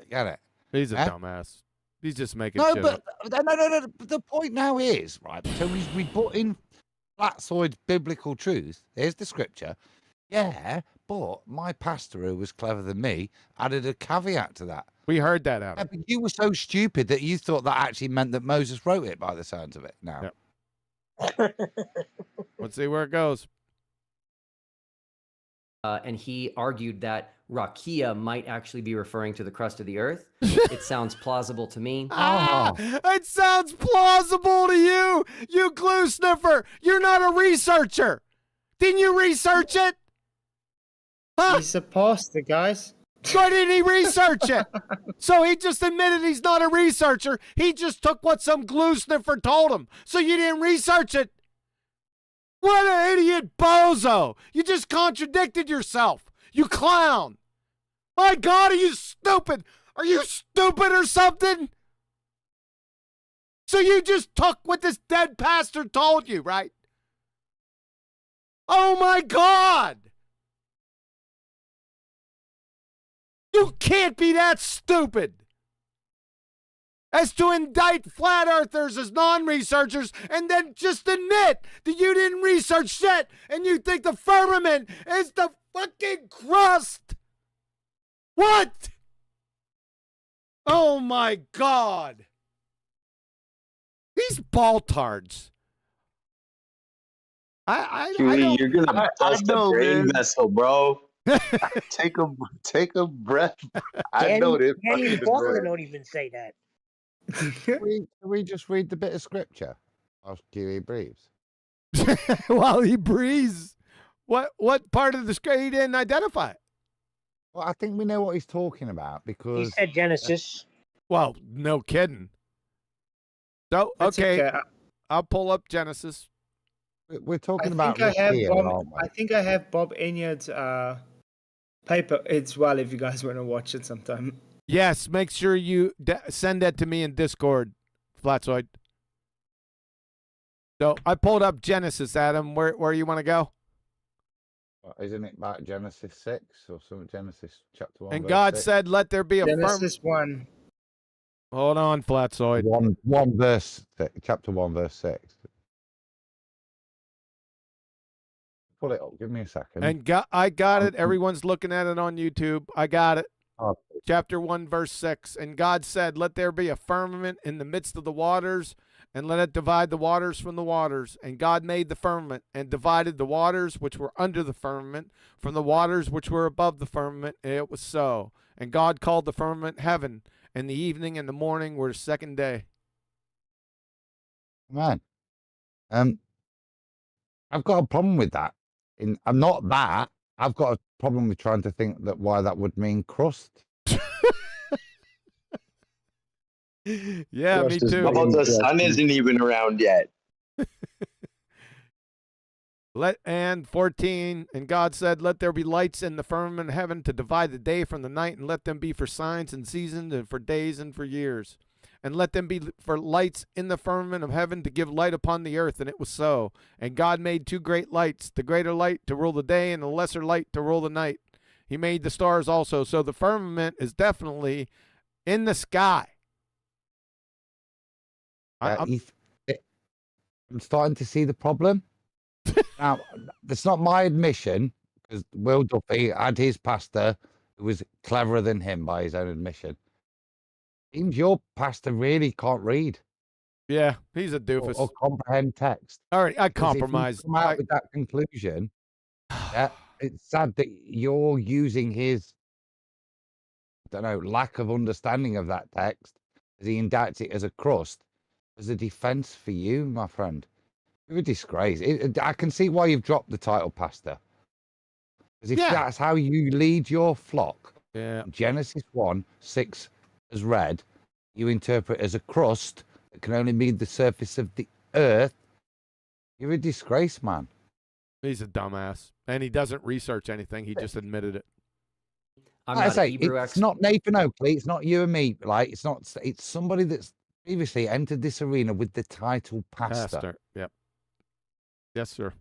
Get it? He's a Eh? dumbass. He's just making No, shit but up. no. The point now is right. So we put in Flatzoid's biblical truth. There's the scripture. Yeah, but my pastor, who was cleverer than me, added a caveat to that. We heard that, Yeah, Adam. but you were so stupid that you thought that actually meant that Moses wrote it by the sounds of it now. Let's see where it goes. And he argued that rakia might actually be referring to the crust of the earth. It sounds plausible to me. It sounds plausible to you, you glue sniffer. You're not a researcher. Didn't you research it? Huh? He's a pastor, guys. Why didn't he research it? So he just admitted he's not a researcher. He just took what some glue sniffer told him. So you didn't research it. What an idiot bozo. You just contradicted yourself. You clown. My God, are you stupid? Are you stupid or something? So you just took what this dead pastor told you, right? Oh my God. You can't be that stupid as to indict flat earthers as non-researchers and then just admit that you didn't research shit and you think the firmament is the fucking crust. What? Oh my God. These baltards. I Huey, you're gonna I bust a know, brain man. vessel, bro. Take a breath. I Danny, know this. Danny fucking Walker breath. don't even say that. Can we just read the bit of scripture whilst Huey breathes? While he breathes. What part of the screen he didn't identify? Well, I think we know what he's talking about He because said Genesis. Well, no kidding. So, That's okay, okay. I'll pull up Genesis. we're I talking about think I have Rakia, Bob. aren't we? I think I have Bob Enyard's paper as well. If you guys want to watch it sometime. Yes, make sure you send that to me in Discord, Flatzoid. So I pulled up Genesis, Adam. Where you want to go? Isn't it about Genesis 6 or something? Genesis chapter 1. And verse God 6? said, "Let there be a firm." Genesis 1. Hold on, Flatzoid. One verse, chapter 1, verse 6. Pull it up. Give me a second. And I got it. Everyone's looking at it on YouTube. I got it. Oh, Chapter 1, verse 6. And God said, "Let there be a firmament in the midst of the waters, and let it divide the waters from the waters. And God made the firmament, and divided the waters which were under the firmament from the waters which were above the firmament. And it was so. And God called the firmament heaven, and the evening and the morning were the second day." man. I've got a problem with that. I'm not that. I've got a problem with trying to think that why that would mean crust. Yeah, me too. How about the sun isn't even around yet? And 14, and God said, "Let there be lights in the firmament of heaven to divide the day from the night, and let them be for signs and seasons and for days and for years. And let them be for lights in the firmament of heaven to give light upon the earth." And it was so. And God made two great lights, the greater light to rule the day and the lesser light to rule the night. He made the stars also. So the firmament is definitely in the sky. I'm starting to see the problem. Now, that's not my admission, because Will Duffy had his pastor who was cleverer than him by his own admission. Seems your pastor really can't read. Yeah, he's a doofus. Or comprehend text. All right, I Because compromised. If you come out with that conclusion, yeah, it's sad that you're using his, I don't know, lack of understanding of that text as he indicts it as a crust, as a defense for you, my friend. You're a disgrace. I can see why you've dropped the title, pastor. Because if that's how you lead your flock, Genesis 1:6 as read, you interpret as a crust that can only be the surface of the earth. You're a disgrace, man. He's a dumbass. And he doesn't research anything. He just admitted it. Like I say, it's not Nathan Oakley. It's not you and me. Like, it's not. It's somebody that's previously entered this arena with the title pastor. Yep. Yes, sir.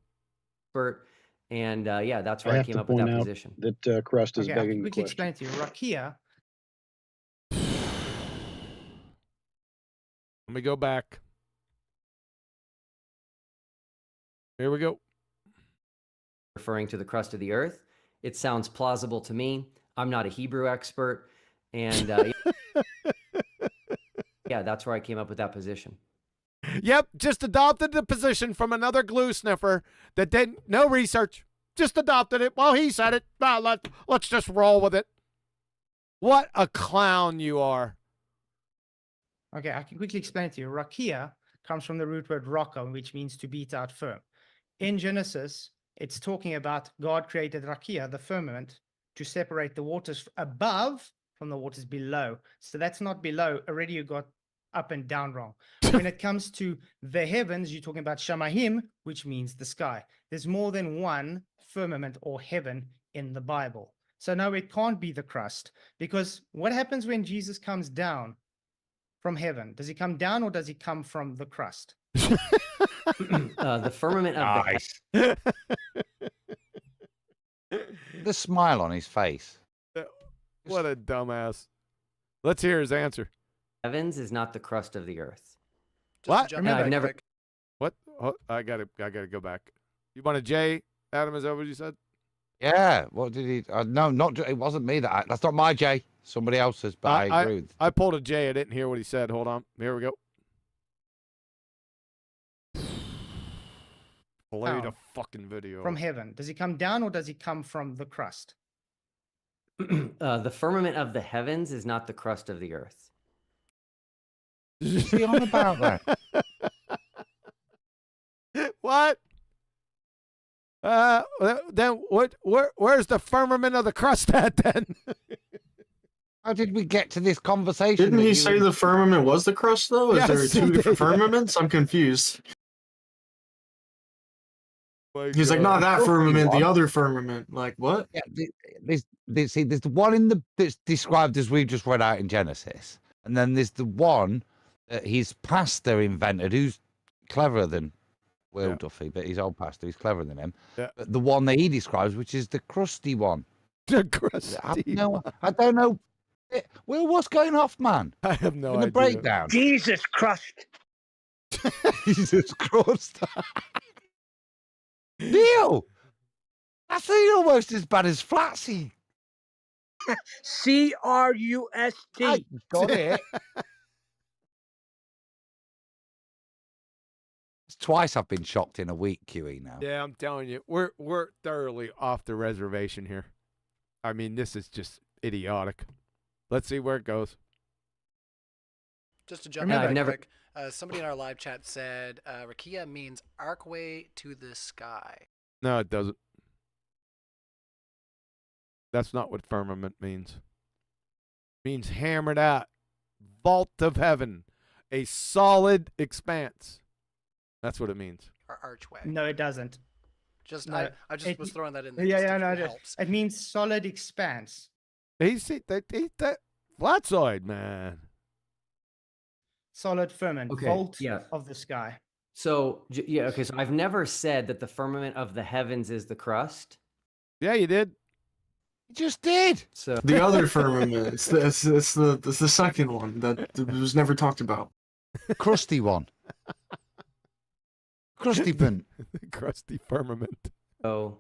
And yeah, that's where I came up with that position. That crust is Okay, begging we the can question. explain to you. Rakia. Let me go back. Here we go. Referring to the crust of the earth. It sounds plausible to me. I'm not a Hebrew expert. And yeah, that's where I came up with that position. Yep, just adopted the position from another glue sniffer that didn't, no research, just adopted it. Well, he said it. Let's just roll with it. What a clown you are. Okay, I can quickly explain it to you. Rakia comes from the root word raka, which means to beat out firm. In Genesis, it's talking about God created Rakia, the firmament, to separate the waters above from the waters below. So that's not below. Already you got up and down wrong. When it comes to the heavens, you're talking about Shamahim, which means the sky. There's more than one firmament or heaven in the Bible. So no, it can't be the crust, because what happens when Jesus comes down from heaven? Does he come down or does he come from the crust? The firmament of Nice. The smile on his face. What a dumbass. Let's hear his answer. heavens is not the crust of the earth. What? No, I've never. What? Oh, I gotta go back. You want a J, Adam? Is that what you said? Yeah. What did he? No, not. It wasn't me. That's not my J. Somebody else's. But I agree with. I pulled a J. I didn't hear what he said. Hold on. Here we go. Play the fucking video. From heaven. Does he come down or does he come from the crust? The firmament of the heavens is not the crust of the earth. What's he on about that? What? Then what? Where's the firmament of the crust at then? How did we get to this conversation? Didn't he say the firmament was the crust though? Is there two different firmaments? I'm confused. He's like, not that firmament, the other firmament. Like what? Yeah, there's the one that's described as we've just read out in Genesis, and then there's the one that his pastor invented, who's cleverer than Will Duffy, but his old pastor, he's cleverer than him. Yeah. But the one that he describes, which is the crusty one. The crusty. I don't know. Will, what's going off, man? I have no In idea. the breakdown. Jesus Christ. Jesus Christ. Neil! That's almost as bad as Flatsy. C-R-U-S-T. I got it. It's twice I've been shocked in a week, QE now. Yeah, I'm telling you, we're thoroughly off the reservation here. I mean, this is just idiotic. Let's see where it goes. Just to jump in quick, somebody in our live chat said Rakia means archway to the sky. No, it doesn't. That's not what firmament means. It means hammered out, vault of heaven, a solid expanse. That's what it means. Archway. No, it doesn't. Just No, I just was throwing that in there. Yeah, just no, if it it helps. it means solid expanse. He's that Flatzoid, man. Solid firmament, Okay, vault yeah. of the sky. So yeah, okay. So I've never said that the firmament of the heavens is the crust. Yeah, you did. You just did. So The other firmament. It's the second one that was never talked about. Crusty one. Crusty pin. Crusty firmament. Oh.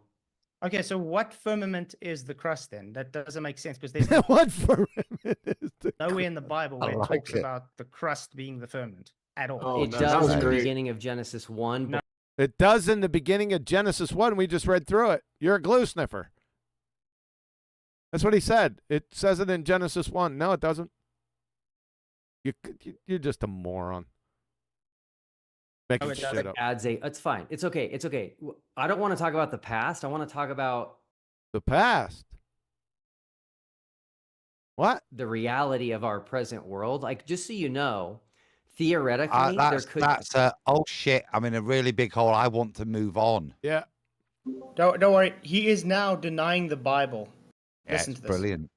Okay, so what firmament is the crust then? That doesn't make sense because there's what firmament is the nowhere in the Bible where it like talks it. about the crust being the firmament at all. Oh, It that does was in the great. beginning of Genesis 1. But It does in the beginning of Genesis 1. We just read through it. You're a glue sniffer. That's what he said. It says it in Genesis 1. No, it doesn't. You're just a moron. Making shit up. adds a. It's fine. It's okay. It's okay. I don't want to talk about the past. I want to talk about The past. What? the reality of our present world. Like, just so you know, theoretically, there could. Oh shit! I'm in a really big hole. I want to move on. Yeah. Don't worry. He is now denying the Bible. Yeah, Listen it's to this. brilliant.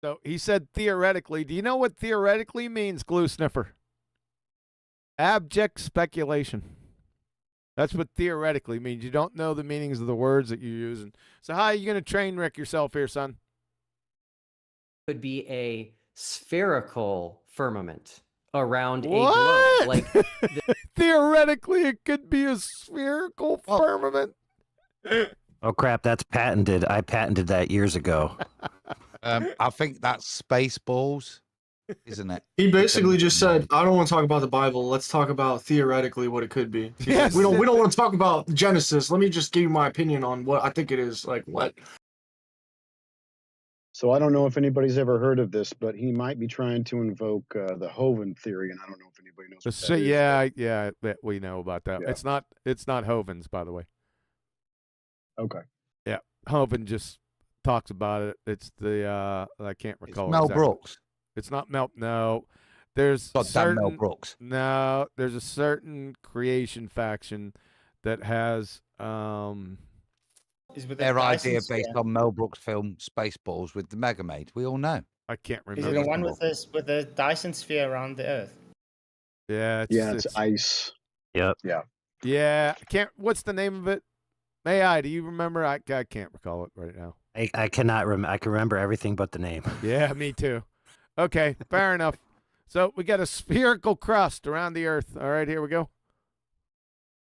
So he said theoretically. Do you know what theoretically means, glue sniffer? Abject speculation. That's what theoretically means. You don't know the meanings of the words that you're using. So how are you going to train wreck yourself here, son? Could be a spherical firmament around What? a globe. Like, Theoretically, it could be a spherical firmament. Oh crap, that's patented. I patented that years ago. I think that's Spaceballs, isn't it? He basically just said, "I don't want to talk about the Bible. Let's talk about theoretically what it could be." Yes. We don't want to talk about Genesis. Let me just give you my opinion on what I think it is. Like what? So I don't know if anybody's ever heard of this, but he might be trying to invoke the Hoven theory, and I don't know if anybody knows what So that is. yeah, that we know about that. Yeah. It's not Hovens, by the way. Okay. Yeah, Hoven just talks about it. It's the I can't recall. Mel exactly. Brooks. It's not Mel. No, there's Goddamn Mel Brooks. No, there's a certain creation faction that has Is with Their idea license, based yeah. on Mel Brooks' film Spaceballs with the Mega Maid. We all know. I can't Is remember. it the one with the Dyson sphere around the Earth? Yeah, It's ice. Yep. Yeah. Yeah, I can't. What's the name of it? Do you remember? I can't recall it right now. I cannot remember. I can remember everything but the name. Yeah, me too. Okay, fair enough. So we got a spherical crust around the Earth. All right, here we go.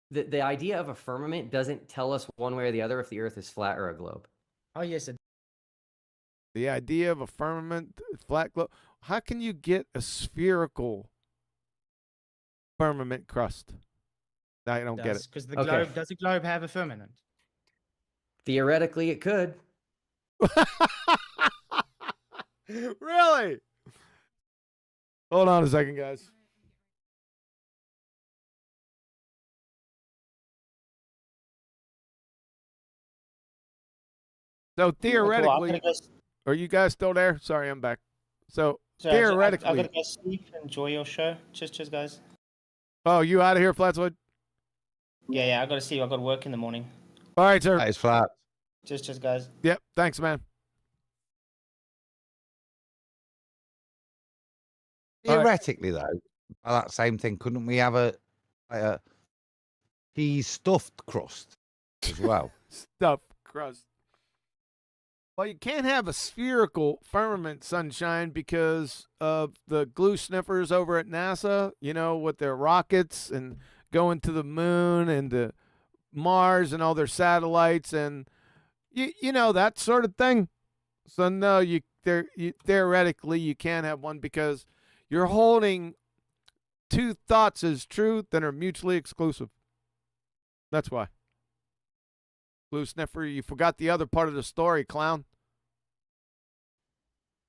The idea of a firmament doesn't tell us one way or the other if the Earth is flat or a globe. Oh yes, The idea of a firmament, flat globe. How can you get a spherical firmament crust? I don't get it. Because the globe does the globe have a firmament? Theoretically, it could. Really? Hold on a second, guys. So theoretically, are you guys still there? Sorry, I'm back. So theoretically, I'm gonna go sleep. Enjoy your show. Cheers, guys. Oh, you out of here, Flatzoid? Yeah. I gotta see. I got work in the morning. All right, sir. That is flat. Cheers, guys. Yep. Thanks, man. Theoretically, though, by that same thing, couldn't we have a cheese stuffed crust as well? Stuffed crust. Well, you can't have a spherical firmament, Sunshine, because of the glue sniffers over at NASA, with their rockets and going to the moon and to Mars and all their satellites and, that sort of thing. So, no, theoretically, you can't have one because you're holding two thoughts as truth that are mutually exclusive. That's why. Glue sniffer, you forgot the other part of the story, clown.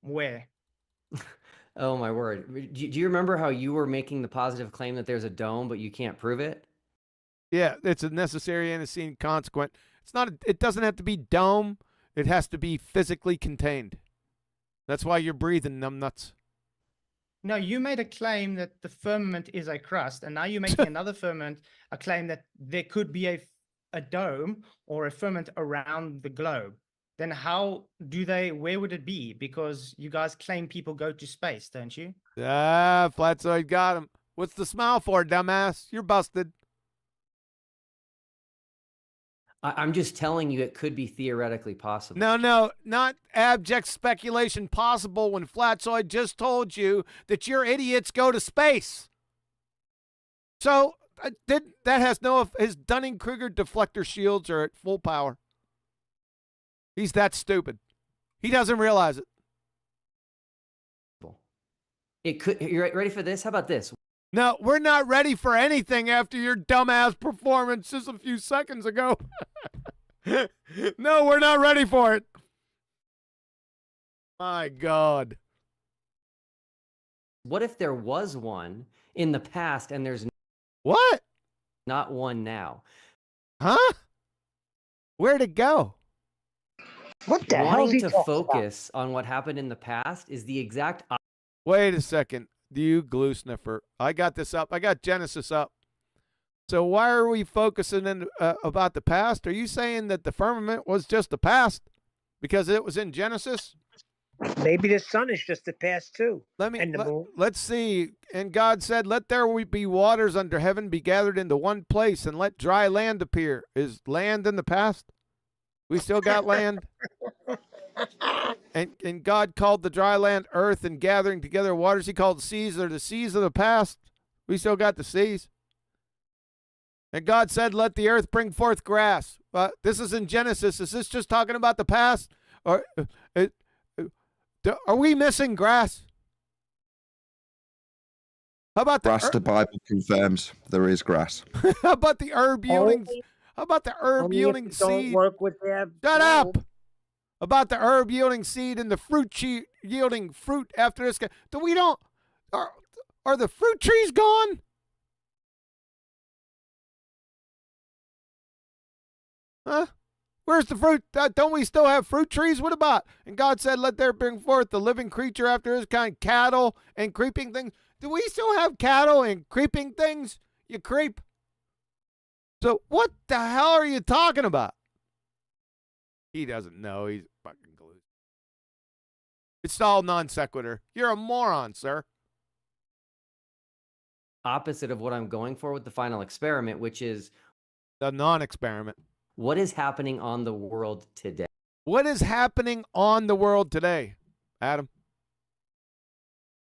Where? Oh my word! Do you remember how you were making the positive claim that there's a dome, but you can't prove it? Yeah, it's a necessary antecedent consequent. It's not. It doesn't have to be dome. It has to be physically contained. That's why you're breathing, numbnuts. No, you made a claim that the firmament is a crust, and now you're making another firmament a claim that there could be a dome or a firmament around the globe. Then where would it be? Because you guys claim people go to space, don't you? Ah, Flatzoid got him. What's the smile for, dumbass? You're busted. I'm just telling you it could be theoretically possible. No, not abject speculation possible when Flatzoid just told you that your idiots go to space. So that has his Dunning-Kruger deflector shields are at full power. He's that stupid. He doesn't realize it. It could. You're ready for this? How about this? No, we're not ready for anything after your dumbass performance just a few seconds ago. No, we're not ready for it. My God. What if there was one in the past and there's what? Not one now. Huh? Where'd it go? What the hell? Wanting to focus on what happened in the past is the exact. Wait a second. You glue sniffer. I got this up. I got Genesis up. So why are we focusing about the past? Are you saying that the firmament was just the past because it was in Genesis? Maybe the sun is just the past too. Let's see. And God said, "Let there be waters under heaven be gathered into one place, and let dry land appear." Is land in the past? We still got land. And God called the dry land earth, and gathering together waters he called seas. They're the seas of the past. We still got the seas. And God said, "Let the earth bring forth grass." This is in Genesis. Is this just talking about the past? Or Are we missing grass? How about the Grass, the Bible confirms there is grass. how about the herb yielding? How about the herb Only if yielding it don't seed? work with their Shut up! About the herb yielding seed and the fruit yielding fruit after this guy. Are the fruit trees gone? Huh? Where's the fruit? Don't we still have fruit trees? What about? And God said, let there bring forth the living creature after his kind, cattle and creeping things. Do we still have cattle and creeping things? You creep. So what the hell are you talking about? He doesn't know. He's fucking glued. It's all non sequitur. You're a moron, sir. Opposite of what I'm going for with the final experiment, which is the non-experiment. What is happening on the world today? What is happening on the world today, Adam?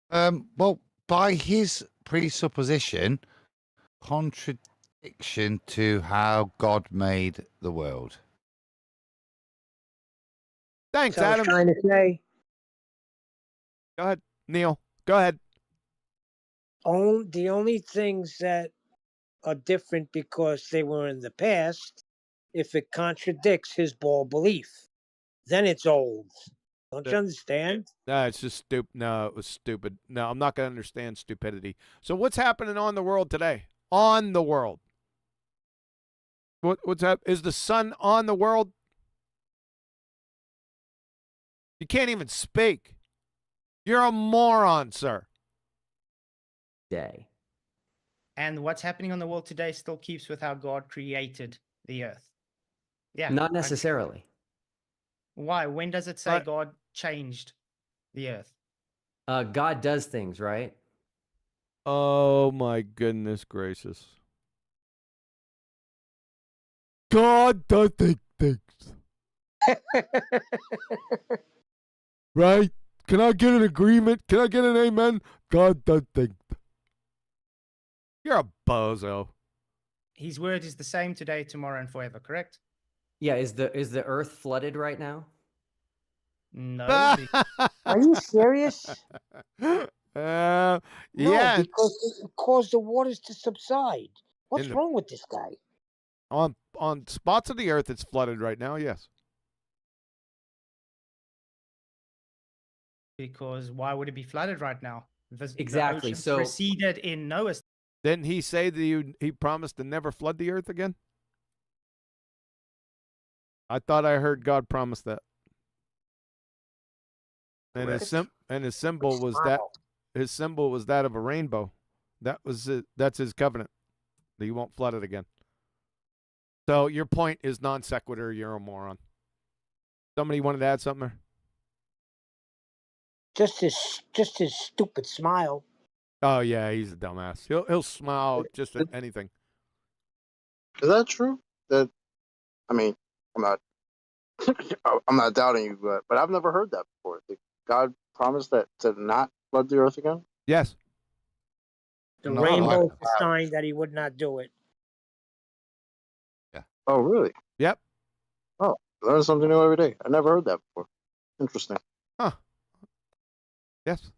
Well, by his presupposition, contradiction to how God made the world. Thanks, So I was Adam. trying to say, Go ahead, Neil. Go ahead. the only things that are different because they were in the past, if it contradicts his bald belief, then it's old. Don't you understand? No, it's just stupid. No, it was stupid. No, I'm not going to understand stupidity. So what's happening on the world today? On the world. What's up? Is the sun on the world? You can't even speak. You're a moron, sir. Day. And what's happening on the world today still keeps with how God created the earth. Yeah. Not necessarily. Why? When does it say God changed the earth? God does things, right? Oh, my goodness gracious. God does things. Right? Can I get an agreement? Can I get an amen? God does things. You're a bozo. His word is the same today, tomorrow, and forever, correct? Yeah, is the earth flooded right now? No. Are you serious? Yeah. No, because it caused the waters to subside. What's wrong with this guy? On spots of the earth, it's flooded right now, yes. Because why would it be flooded right now? Exactly. The ocean So preceded in Noah's. Didn't he say that he promised to never flood the earth again? I thought I heard God promise that. And his symbol was that. His symbol was that of a rainbow. That was it. That's his covenant. That he won't flood it again. So your point is non sequitur. You're a moron. Somebody wanted to add something? Just his stupid smile. Oh yeah, he's a dumbass. He'll smile just at anything. Is that true? That, I mean, I'm not doubting you, but I've never heard that before. Did God promised that to not flood the earth again? Yes. The No, rainbow is a sign that he would not do it. Oh, really? Yep. Oh, learn something new every day. I never heard that before. Interesting. Huh. Yes.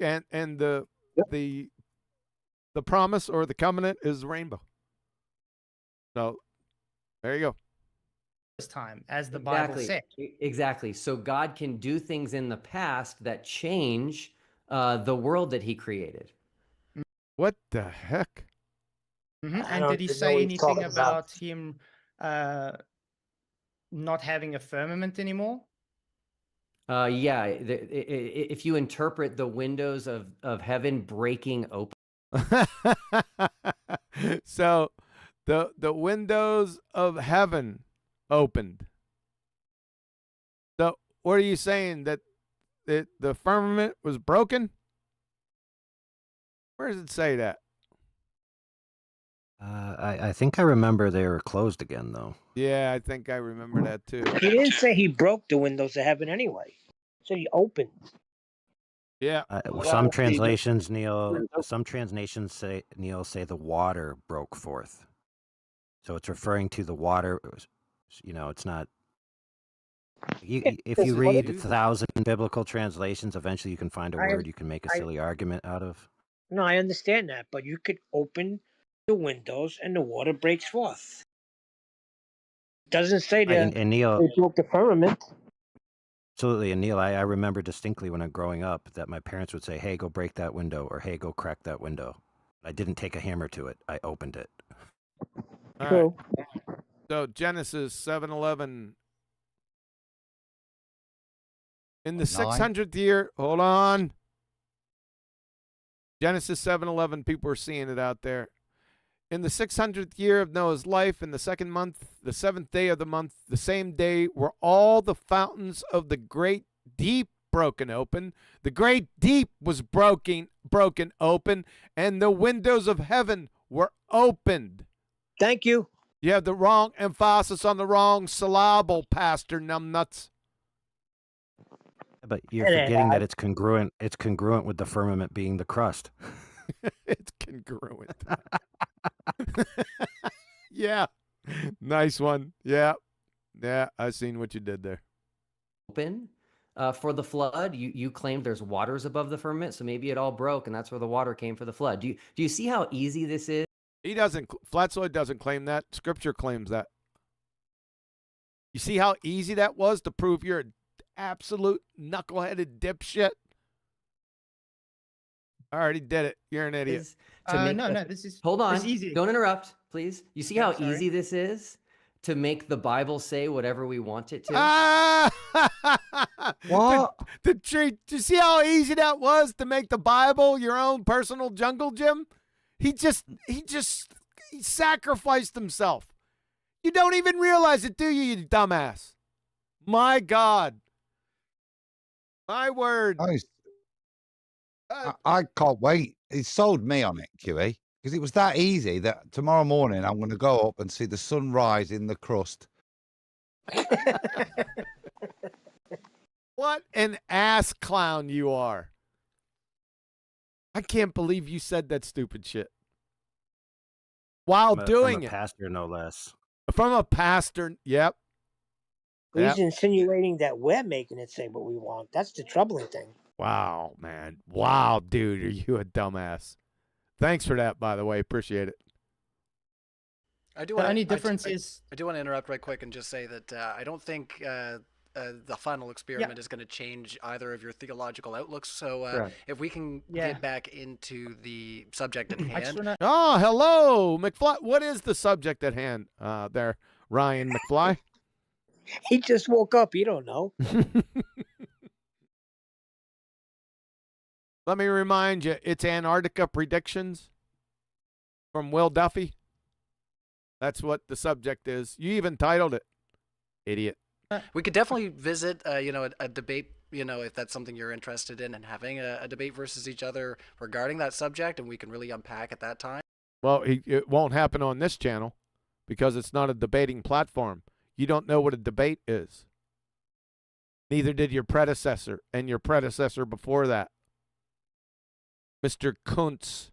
And the promise or the covenant is the rainbow. So there you go. This time, as the Bible said. Exactly. So God can do things in the past that change the world that he created. What the heck? And did he say anything about him not having a firmament anymore? Yeah. If you interpret the windows of heaven breaking open. So the windows of heaven opened. So what are you saying? That the firmament was broken? Where does it say that? I think I remember they were closed again, though. Yeah, I think I remember that too. He didn't say he broke the windows of heaven anyway. He said he opened. Yeah. Some translations, Neil. Some translations say the water broke forth. So it's referring to the water. You know, it's not. If you read 1,000 biblical translations, eventually you can find a I- word you can make a I- silly argument out of. No, I understand that, but you could open the windows and the water breaks forth. Doesn't say Right, that and Neil, they broke the firmament. absolutely, and Neil, I remember distinctly when I'm growing up that my parents would say, "Hey, go break that window," or "Hey, go crack that window." I didn't take a hammer to it; I opened it. All right. So Genesis 7:11. In the 600th year, hold on. Genesis 7:11. People are seeing it out there. In the 600th year of Noah's life, in the second month, the 7th day of the month, the same day were all the fountains of the great deep broken open. The great deep was broken open, and the windows of heaven were opened. Thank you. You have the wrong emphasis on the wrong syllable, Pastor Numbnuts. But you're forgetting that it's congruent. It's congruent with the firmament being the crust. It's congruent. Yeah. Nice one. Yeah. Yeah, I seen what you did there. Open for the flood. You claimed there's waters above the firmament, so maybe it all broke, and that's where the water came for the flood. Do you see how easy this is? He doesn't. Flatzoid doesn't claim that. Scripture claims that. You see how easy that was to prove you're an absolute knuckleheaded dipshit? I already did it. You're an idiot. No, this is Hold on. This is easy. Don't interrupt, please. You see how sorry. easy this is to make the Bible say whatever we want it to? What? The treat. Do you see how easy that was to make the Bible your own personal jungle gym? He sacrificed himself. You don't even realize it, do you, you dumbass? My God. My word. I can't wait. He sold me on it, QE, because it was that easy that tomorrow morning I'm going to go up and see the sun rise in the crust. What an ass clown you are. I can't believe you said that stupid shit. While doing from a it. pastor, no less. From a pastor, yep. He's insinuating that we're making it say what we want. That's the troubling thing. Wow, man. Wow, dude, are you a dumbass? Thanks for that, by the way. Appreciate it. I do The want only difference is I do want to interrupt right quick and just say that I don't think the final experiment is going to change either of your theological outlooks. So if we can get back into the subject at hand. Oh, hello, McFly. What is the subject at hand there, Ryan McFly? He just woke up. You don't know. Let me remind you, it's Antarctica predictions from Will Duffy. That's what the subject is. You even titled it, idiot. We could definitely visit, a debate, if that's something you're interested in, and having a debate versus each other regarding that subject, and we can really unpack at that time. Well, it won't happen on this channel because it's not a debating platform. You don't know what a debate is. Neither did your predecessor and your predecessor before that. Mr. Kuntz.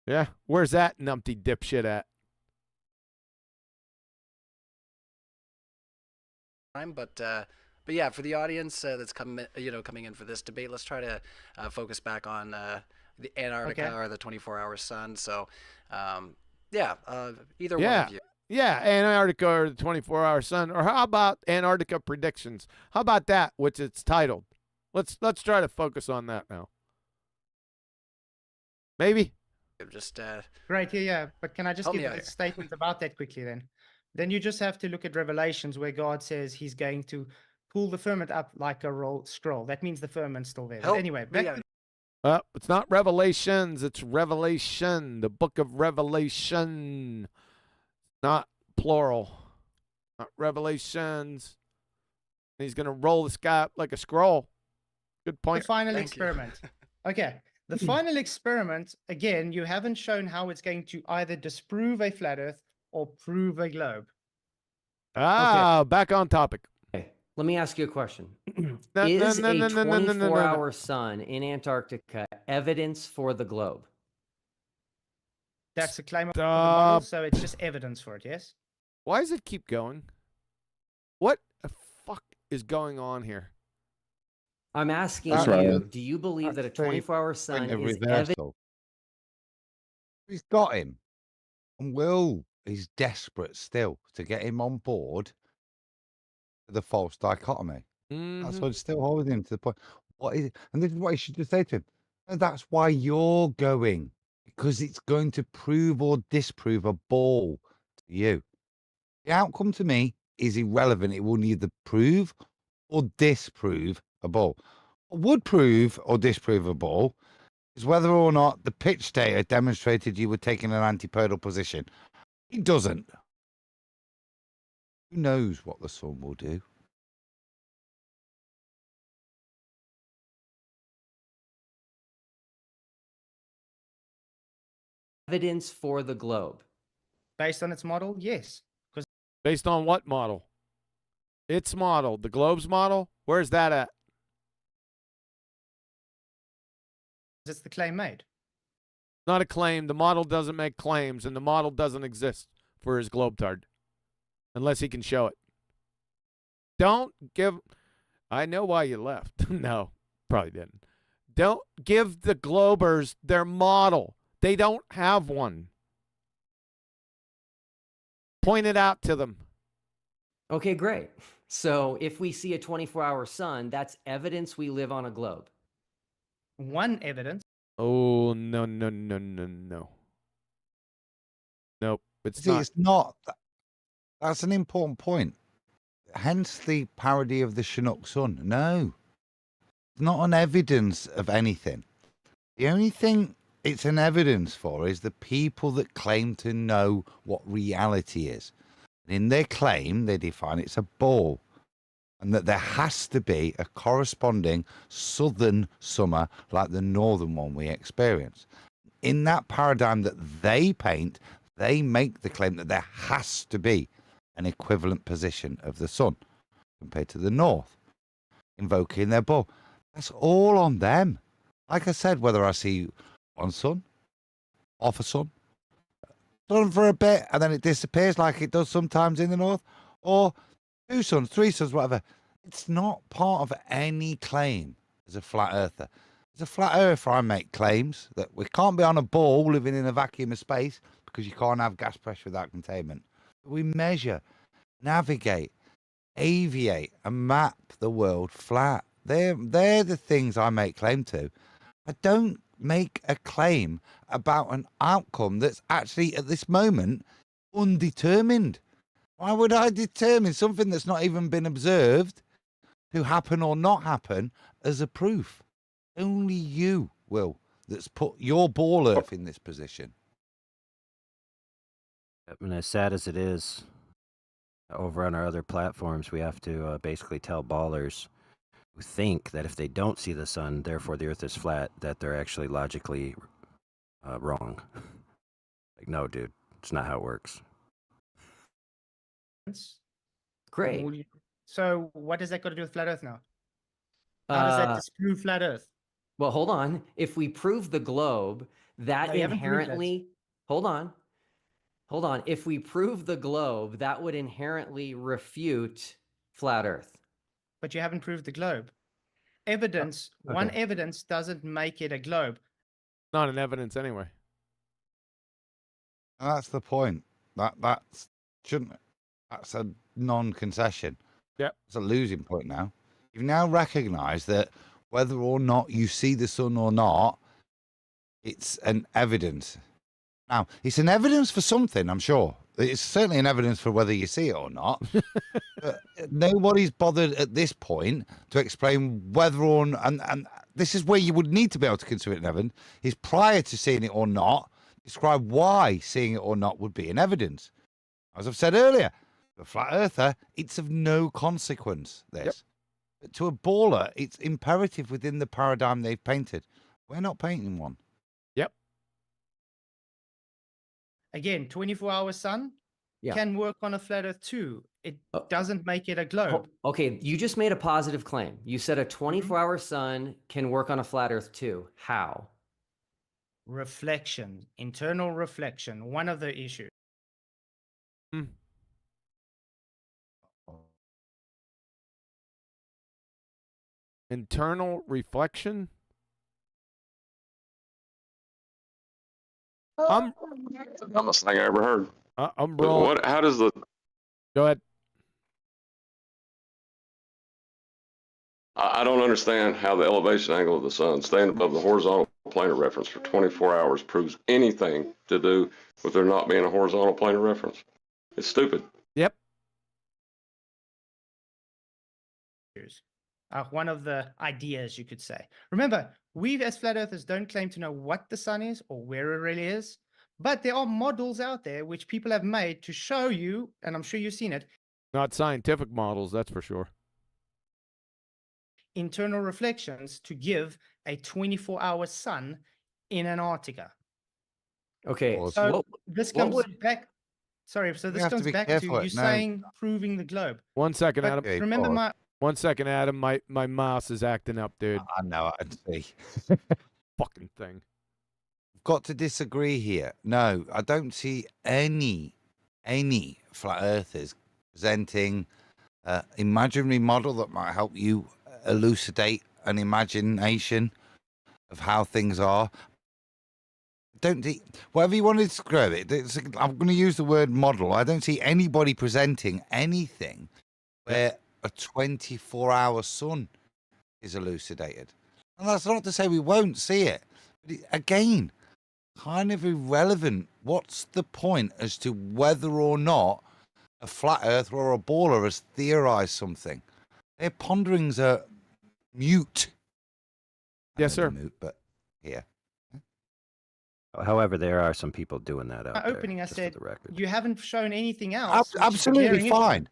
Yeah, where's that numpty dipshit at? But yeah, for the audience that's coming in for this debate, let's try to focus back on the Antarctica or the 24-hour sun. So, either one of you. Yeah, Antarctica or the 24-hour sun, or how about Antarctica predictions? How about that, which it's titled? Let's try to focus on that now. Maybe. Just Right, yeah. But can I just help give me out a here. statement about that quickly then? Then you just have to look at Revelations where God says he's going to pull the firmament up like a scroll. That means the firmament's still there. But anyway, back to It's not Revelations, it's Revelation, the book of Revelation, not plural, not Revelations. He's going to roll this guy up like a scroll. Good point. the final experiment. Okay. The final experiment, again, you haven't shown how it's going to either disprove a flat earth or prove a globe. Back on topic. Okay, let me ask you a question. No, Is no, no, a no, no, no, no, no, no. 24-hour sun in Antarctica evidence for the globe? That's a claim of the model, so it's just evidence for it, yes? Why does it keep going? What is going on here? I'm asking That's you, right. do you believe that a That's the 24-hour sun point of is evidence? reversal. He's got him. And Will is desperate still to get him on board for the false dichotomy. That's what's still holding him to the point. What is it? And this is what he should just say to him. And that's why you're going. Because it's going to prove or disprove a ball to you. The outcome to me is irrelevant. It will neither prove or disprove a ball. What would prove or disprove a ball is whether or not the pitch data demonstrated you were taking an antipodal position. It doesn't. Who knows what the sun will do? Evidence for the globe. Based on its model, yes. Because Based on what model? Its model, the globe's model. Where's that at? it's the claim made. Not a claim. The model doesn't make claims, and the model doesn't exist for his globetard unless he can show it. Don't give. I know why you left. No, probably didn't. Don't give the globers their model. They don't have one. Point it out to them. Okay, great. So if we see a 24-hour sun, that's evidence we live on a globe. One evidence. Oh, no, no, no, no, no. Nope, it's See, not. it's not. That's an important point. Hence the parody of the Chinook sun. No, it's not an evidence of anything. The only thing it's an evidence for is the people that claim to know what reality is. In their claim, they define it's a ball, and that there has to be a corresponding southern summer like the northern one we experience. In that paradigm that they paint, they make the claim that there has to be an equivalent position of the sun compared to the north, invoking their ball. That's all on them. Like I said, whether I see one sun, off a sun for a bit, and then it disappears like it does sometimes in the north, or 2 suns, 3 suns, whatever. It's not part of any claim as a flat earther. As a flat earther, I make claims that we can't be on a ball living in a vacuum of space because you can't have gas pressure without containment. We measure, navigate, aviate, and map the world flat. They're the things I make claim to. I don't make a claim about an outcome that's actually at this moment undetermined. Why would I determine something that's not even been observed to happen or not happen as a proof? Only you, Will, that's put your ball earth in this position. And as sad as it is, over on our other platforms, we have to basically tell ballers who think that if they don't see the sun, therefore the earth is flat, that they're actually logically wrong. Like, no, dude, it's not how it works. Great. So what does that got to do with flat earth now? How does that disprove flat earth? Well, hold on. If we prove the globe, that No, you haven't proved that. inherently... Hold on. Hold on. If we prove the globe, that would inherently refute flat earth. But you haven't proved the globe. Evidence, one okay. evidence doesn't make it a globe. Not an evidence anyway. And that's the point. That's a non-concession. Yep. It's a losing point now. You've now recognised that whether or not you see the sun or not, it's an evidence. Now, it's an evidence for something, I'm sure. It's certainly an evidence for whether you see it or not. But nobody's bothered at this point to explain whether or not, and this is where you would need to be able to consider it an evidence, is prior to seeing it or not, describe why seeing it or not would be an evidence. As I've said earlier, for a flat earther, it's of no consequence, this. Yep. But to a baller, it's imperative within the paradigm they've painted. We're not painting one. Yep. Again, 24-hour sun can work on a flat earth too. It doesn't make it a globe. Okay, you just made a positive claim. You said a 24-hour sun can work on a flat earth too. How? Reflection, internal reflection, one of the issues. Internal reflection. I'm the dumbest thing I ever heard. I'm wrong. What? How does the? Go ahead. I don't understand how the elevation angle of the sun staying above the horizontal plane of reference for 24 hours proves anything to do with there not being a horizontal plane of reference. It's stupid. Yep. One of the ideas, you could say. Remember, we as flat earthers don't claim to know what the sun is or where it really is, but there are models out there which people have made to show you, and I'm sure you've seen it. Not scientific models, that's for sure. Internal reflections to give a 24-hour sun in Antarctica. Okay, so this comes back. Sorry, so this comes back to you saying proving the globe. 1 second, But Adam. remember my 1 second, Adam. My mouse is acting up, dude. I know. I see. Fucking thing. Got to disagree here. No, I don't see any flat earthers presenting an imaginary model that might help you elucidate an imagination of how things are. Don't see, whatever you want to describe it. I'm going to use the word model. I don't see anybody presenting anything where a 24-hour sun is elucidated. And that's not to say we won't see it. But again, kind of irrelevant. What's the point as to whether or not a flat earther or a baller has theorized something? Their ponderings are mute. Yes, sir. Mute, but yeah. However, there are some people doing that out there. Opening, I just said for the record. you haven't shown anything else. which is a Absolutely glaring issue. fine.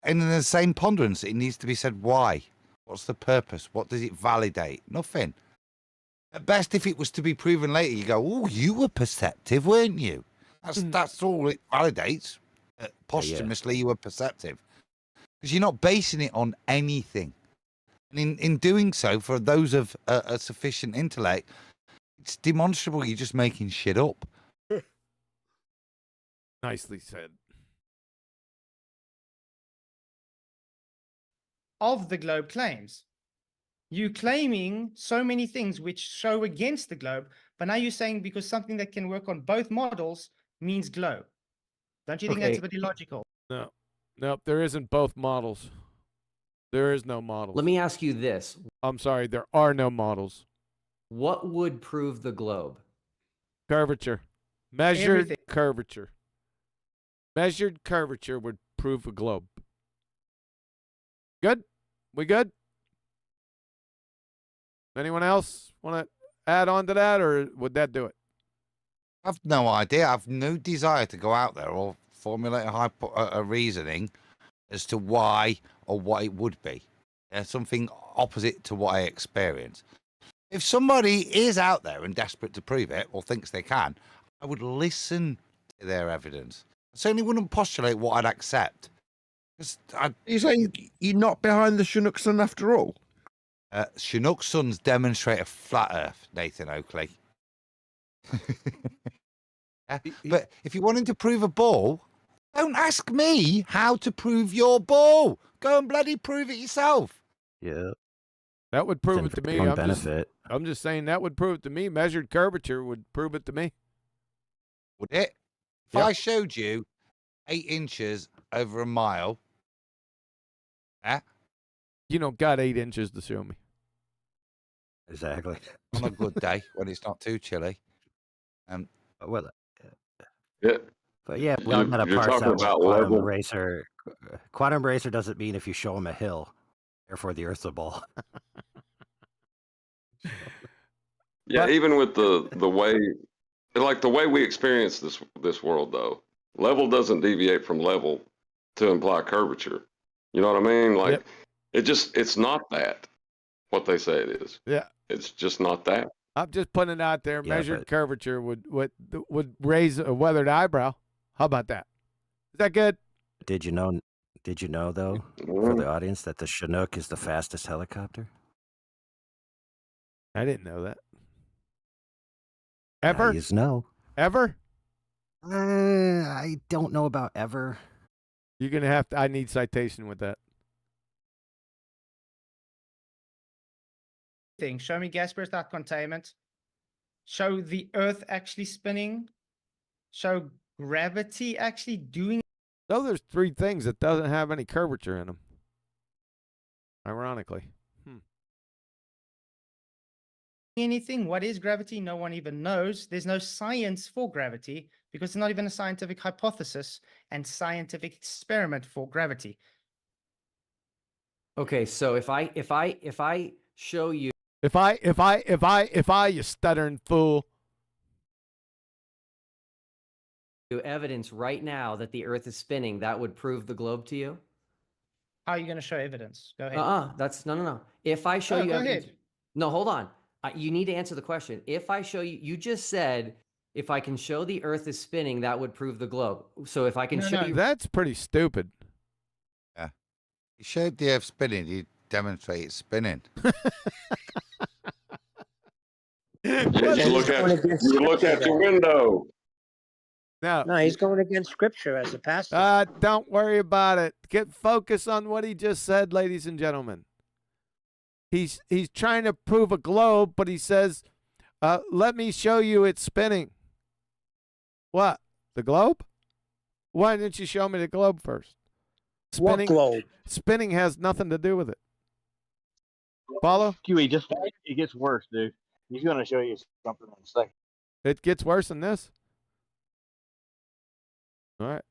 And in the same ponderance, it needs to be said why. What's the purpose? What does it validate? Nothing. At best, if it was to be proven later, you go, "Oh, you were perceptive, weren't you?" That's all it validates. Posthumously, you were perceptive because you're not basing it on anything. And in doing so, for those of a sufficient intellect, it's demonstrable you're just making shit up. Nicely said. Of the globe claims. You claiming so many things which show against the globe, but now you're saying because something that can work on both models means globe. Don't you think that's a bit illogical? No. Nope, there isn't both models. There is no models. Let me ask you this. I'm sorry, there are no models. What would prove the globe? Curvature. Measured Everything. curvature. Measured curvature would prove a globe. Good? We good? Anyone else want to add on to that, or would that do it? I've no idea. I've no desire to go out there or formulate a reasoning as to why or what it would be. Something opposite to what I experience. If somebody is out there and desperate to prove it or thinks they can, I would listen to their evidence. I certainly wouldn't postulate what I'd accept. You're saying you're not behind the Chinook sun after all? Chinook suns demonstrate a flat Earth, Nathan Oakley. But if you're wanting to prove a ball, don't ask me how to prove your ball. Go and bloody prove it yourself. Yeah. That would prove it to me. Benefit. I'm just saying that would prove it to me. Measured curvature would prove it to me. Would it? If I showed you 8 inches over a mile, you don't got 8 inches to show me. Exactly. On a good day when it's not too chilly. Well, Yeah. but yeah, well, I'm not a You're parse talking out with about quantum level. eraser. Quantum eraser doesn't mean if you show them a hill, therefore the Earth's a ball. Yeah, even with the way, like the way we experience this world, though, level doesn't deviate from level to imply curvature. You know what I mean? Like it's not that what they say it is. Yeah, it's just not that. I'm just putting it out there. Yeah, Measured but- curvature would raise a weathered eyebrow. How about that? Is that good? Did you know though, for the audience, that the Chinook is the fastest helicopter? I didn't know that. Now Ever? yous know. Ever? I don't know about ever. You're gonna have to. I need citation with that. thing. Show me gas burst without containment. Show the Earth actually spinning. Show gravity actually doing. So there's three things that doesn't have any curvature in them. Ironically. Anything. What is gravity? No one even knows. There's no science for gravity because it's not even a scientific hypothesis and scientific experiment for gravity. Okay, so if I show you If I, you stuttering fool. evidence right now that the Earth is spinning, that would prove the globe to you? How are you going to show evidence? Go ahead. That's no. If I show you go evidence, ahead. no, hold on. You need to answer the question. If I show you, you just said if I can show the Earth is spinning, that would prove the globe. So if I can show you, That's pretty stupid. Yeah. You showed the Earth spinning, you demonstrate it's spinning. You look at your window. No, he's going against scripture as a pastor. Don't worry about it. Get focused on what he just said, ladies and gentlemen. He's trying to prove a globe, but he says, let me show you it's spinning. What? The globe? Why didn't you show me the globe first? What globe? Spinning has nothing to do with it. Follow? QE, just it gets worse, dude. He's going to show you something in a second. It gets worse than this. All right.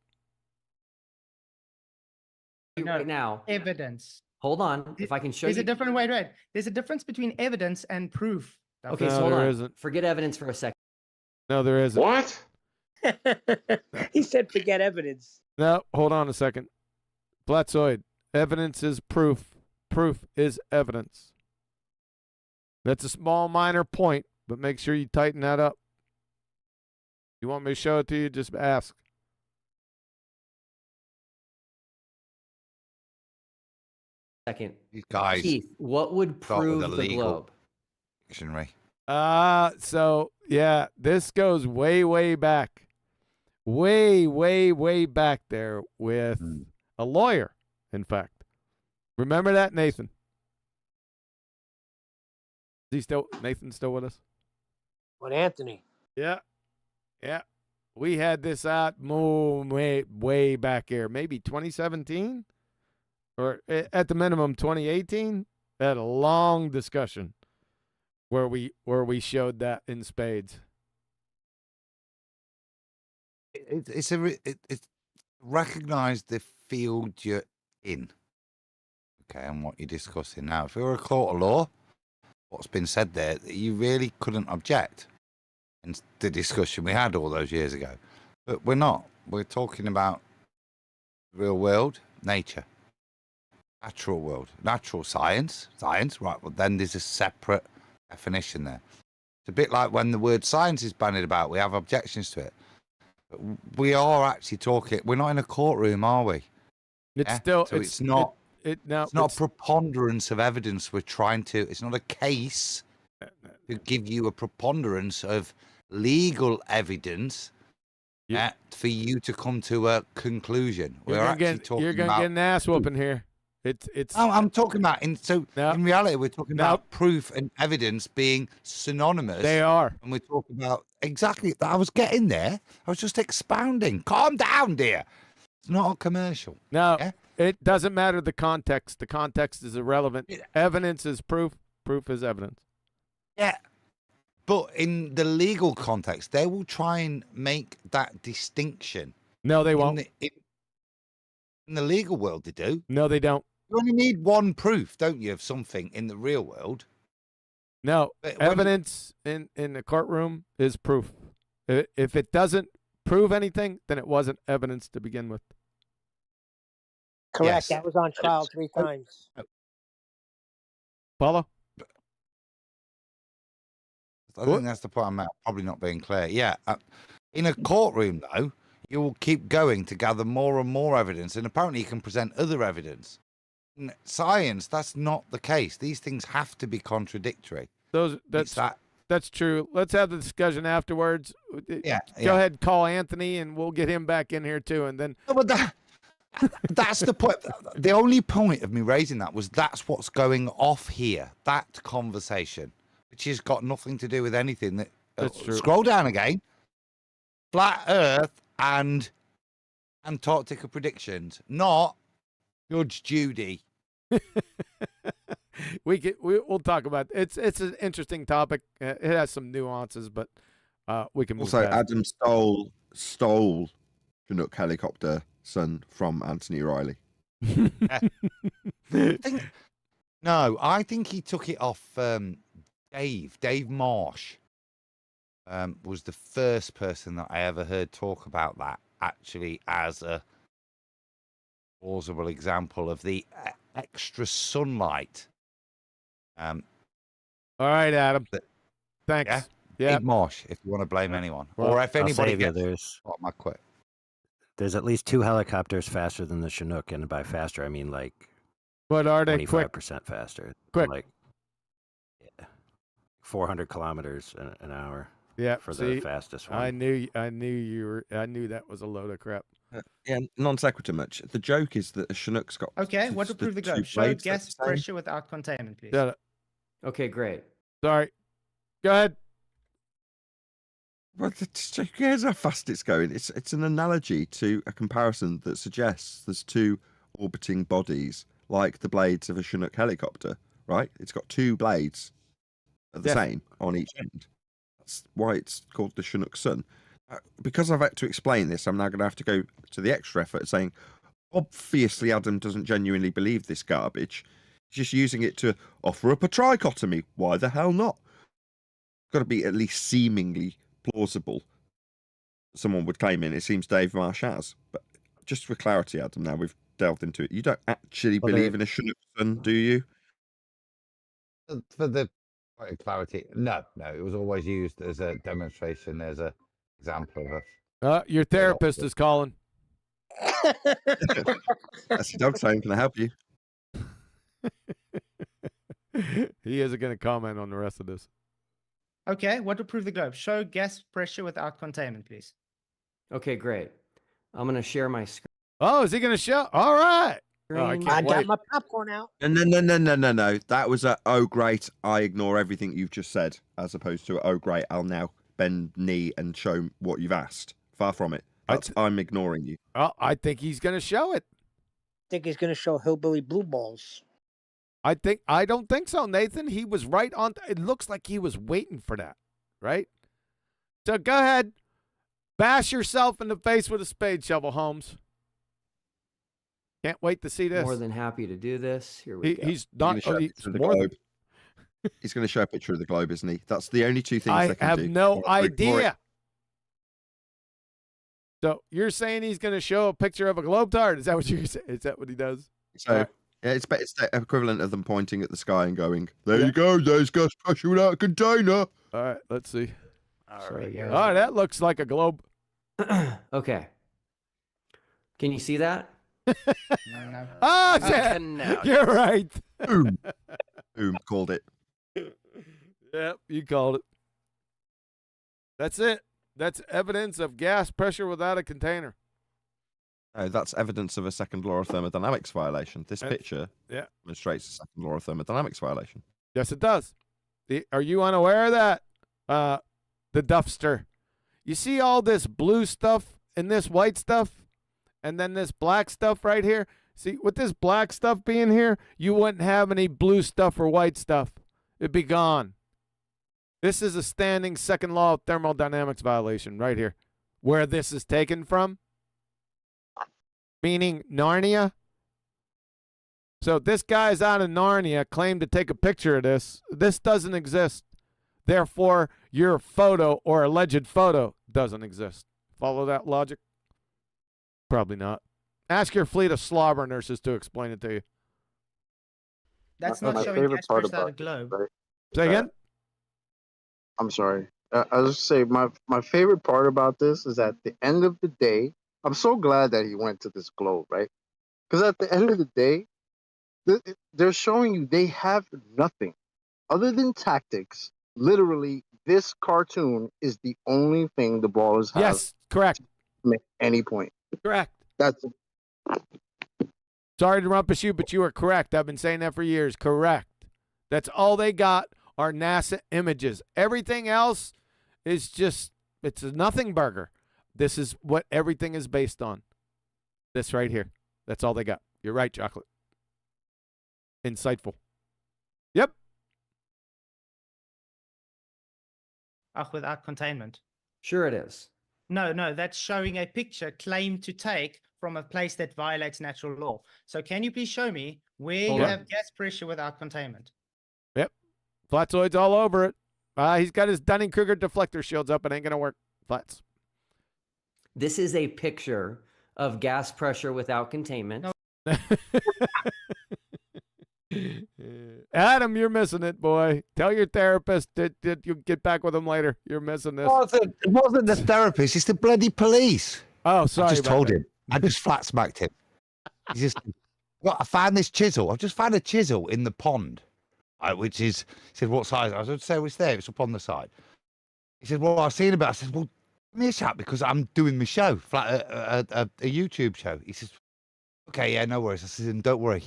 right now, Evidence. hold on. If I can show There's you, a different way, right? There's a difference between evidence and proof. okay, No, so hold there on. isn't. Forget evidence for a second. No, there isn't. What? He said forget evidence. No, hold on a second. Flatzoid. Evidence is proof. Proof is evidence. That's a small, minor point, but make sure you tighten that up. You want me to show it to you? Just ask. Second, These guys Keith, what would start with prove a the legal globe? dictionary. So yeah, this goes way, way back. Way, way, way back there with a lawyer, in fact. Remember that, Nathan? Is Nathan still with us? With Anthony. Yeah. Yeah. We had this out way back here, maybe 2017 or at the minimum 2018. Had a long discussion where we showed that in spades. It's recognize the field you're in, okay, and what you're discussing now. If you're a court of law, what's been said there, you really couldn't object in the discussion we had all those years ago. But we're not. We're talking about real world, nature, natural world, natural science, right? Well, then there's a separate definition there. It's a bit like when the word science is bandied about, we have objections to it. But we are actually talking. We're not in a courtroom, are we? It's still. So it's not. It's not a preponderance of evidence we're trying to. It's not a case to give you a preponderance of legal evidence for you to come to a conclusion. We're actually talking You're gonna about. get an ass whooping here. It's. I'm talking about in reality we're talking about proof and evidence being synonymous. They are, and we're talking about exactly. I was getting there. I was just expounding. Calm down, dear. It's not a commercial. No, it doesn't matter the context. The context is irrelevant. Evidence is proof. Proof is evidence. Yeah. But in the legal context, they will try and make that distinction. No, they won't. In the legal world, they do. No, they don't. You only need one proof, don't you, of something in the real world? No, evidence in the courtroom is proof. If it doesn't prove anything, then it wasn't evidence to begin with. Correct. Yes. That was on trial 3 times. Follow? I think that's the point I'm probably not being clear. Yeah. In a courtroom, though, you will keep going to gather more and more evidence, and apparently you can present other evidence. In science, that's not the case. These things have to be contradictory. That's true. Let's have the discussion afterwards. Yeah. Go ahead, call Anthony, and we'll get him back in here too, and then. No, but That's the point. The only point of me raising that was that's what's going off here. That conversation, which has got nothing to do with anything. That's true. Scroll down again. Flat Earth and Antarctica predictions, not Judge Judy. We'll talk about it. It's an interesting topic. It has some nuances, but we can move Also, past Adam stole Chinook helicopter son from Anthony Riley. I think he took it off Dave Marsh. Was the first person that I ever heard talk about that actually as a plausible example of the extra sunlight. All right, Adam. Thanks. Yeah. Dave Marsh, if you want to blame anyone. Or if anybody gets I quit. There's at least 2 helicopters faster than the Chinook, and by faster I mean like what are they? 25% faster. Quick. Like 400 kilometers an hour. Yeah, for the fastest one. I knew that was a load of crap. Yeah, non sequitur much. The joke is that a Chinook's got. Okay, what to prove the globe? Show gas pressure without containment, please. Yeah. Okay, great. Sorry. Go ahead. Well, who cares how fast it's going? It's an analogy to a comparison that suggests there's 2 orbiting bodies like the blades of a Chinook helicopter, right? It's got 2 blades at the same on each end. That's why it's called the Chinook Sun. Because I've had to explain this, I'm now going to have to go to the extra effort saying, obviously Adam doesn't genuinely believe this garbage. He's just using it to offer up a trichotomy. Why the hell not? It's got to be at least seemingly plausible. Someone would claim it. It seems Dave Marsh has. But just for clarity, Adam, now we've delved into it. You don't actually believe in a Chinook Sun, do you? For the clarity, no. It was always used as a demonstration, as a example of Your therapist is calling. That's your dog saying, can I help you? He isn't going to comment on the rest of this. Okay, what to prove the globe? Show gas pressure without containment, please. Okay, great. I'm going to share my screen. Oh, is he going to show? All right. Oh, I got my popcorn out. No. That was oh great, I ignore everything you've just said, as opposed to oh great, I'll now bend knee and show what you've asked. Far from it. I'm ignoring you. Oh, I think he's going to show it. I think he's going to show hillbilly blue balls. I don't think so, Nathan. He was right on. It looks like he was waiting for that, right? So go ahead, bash yourself in the face with a spade shovel, Holmes. Can't wait to see this. More than happy to do this. Here we go. He's not. He's going to show a picture of the globe, isn't he? That's the only 2 things I they can do. have no idea. So you're saying he's going to show a picture of a globe-tard? Is that what you're saying? Is that what he does? So yeah, it's the equivalent of them pointing at the sky and going, "There you go. There's gas pressure without a container." All right, let's see. All right. Oh, that looks like a globe. Okay. Can you see that? No. Oh, you're right. Boom, called it. Yep, you called it. That's it. That's evidence of gas pressure without a container. No, that's evidence of a second law of thermodynamics violation. This picture demonstrates a second law of thermodynamics violation. Yes, it does. Are you unaware of that, the Duffster? You see all this blue stuff and this white stuff and then this black stuff right here? See, with this black stuff being here, you wouldn't have any blue stuff or white stuff. It'd be gone. This is a standing second law of thermodynamics violation right here. Where this is taken from, meaning Narnia. So this guy's out of Narnia, claimed to take a picture of this. This doesn't exist. Therefore, your photo or alleged photo doesn't exist. Follow that logic? Probably not. Ask your fleet of slobber nurses to explain it to you. That's not showing gas pressure without a globe. Say again? I'm sorry. I was just say my favorite part about this is at the end of the day, I'm so glad that he went to this globe, right? Because at the end of the day, they're showing you they have nothing other than tactics. Literally, this cartoon is the only thing the ballers have. Yes, correct. To make any point. Correct. That's it. Sorry to rumpus you, but you are correct. I've been saying that for years. Correct. That's all they got are NASA images. Everything else is just, it's a nothing burger. This is what everything is based on. This right here. That's all they got. You're right, Chocolate. Insightful. Yep. Without containment. Sure it is. No, that's showing a picture claimed to take from a place that violates natural law. So can you please show me where Hold you on. have gas pressure without containment? Yep. Flatzoid's all over it. He's got his Dunning-Kruger deflector shields up. It ain't going to work. Flats. This is a picture of gas pressure without containment. Adam, you're missing it, boy. Tell your therapist that you'll get back with him later. You're missing this. It wasn't the therapist. It's the bloody police. Oh, sorry. I just about told that. him. I just flat smacked him. He's just. Well, I found this chisel. I've just found a chisel in the pond, which is. He said, "What size?" I said, "So it's there. It's up on the side." He said, "Well, I've seen about." I said, "Well, give me a shout because I'm doing my show, a YouTube show." He says, "Okay, yeah, no worries." I said, "Don't worry.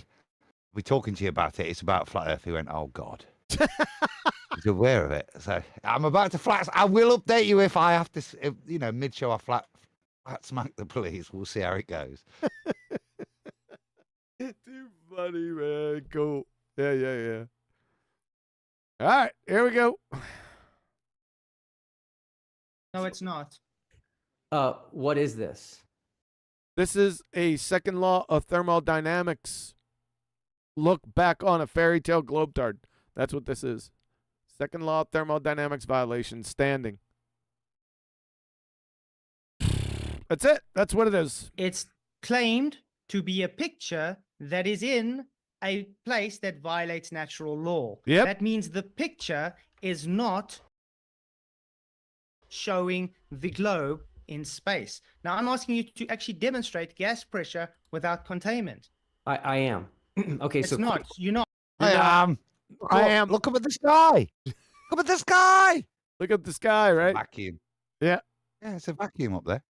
We're talking to you about it. It's about flat Earth." He went, "Oh God." He's aware of it. So I'm about to flat. I will update you if I have to. If, mid-show I flat smack the police. We'll see how it goes. Too funny, man. Cool. Yeah. All right, here we go. No, it's not. What is this? This is a second law of thermodynamics. Look back on a fairy tale globetard. That's what this is. Second law of thermodynamics violation standing. That's it. That's what it is. It's claimed to be a picture that is in a place that violates natural law. Yep. That means the picture is not showing the globe in space. Now, I'm asking you to actually demonstrate gas pressure without containment. I am. Okay, It's so not. You're not. I am. Look up at the sky. Look up at the sky. Look at the sky, right? Vacuum. Yeah. Yeah, it's a vacuum up there.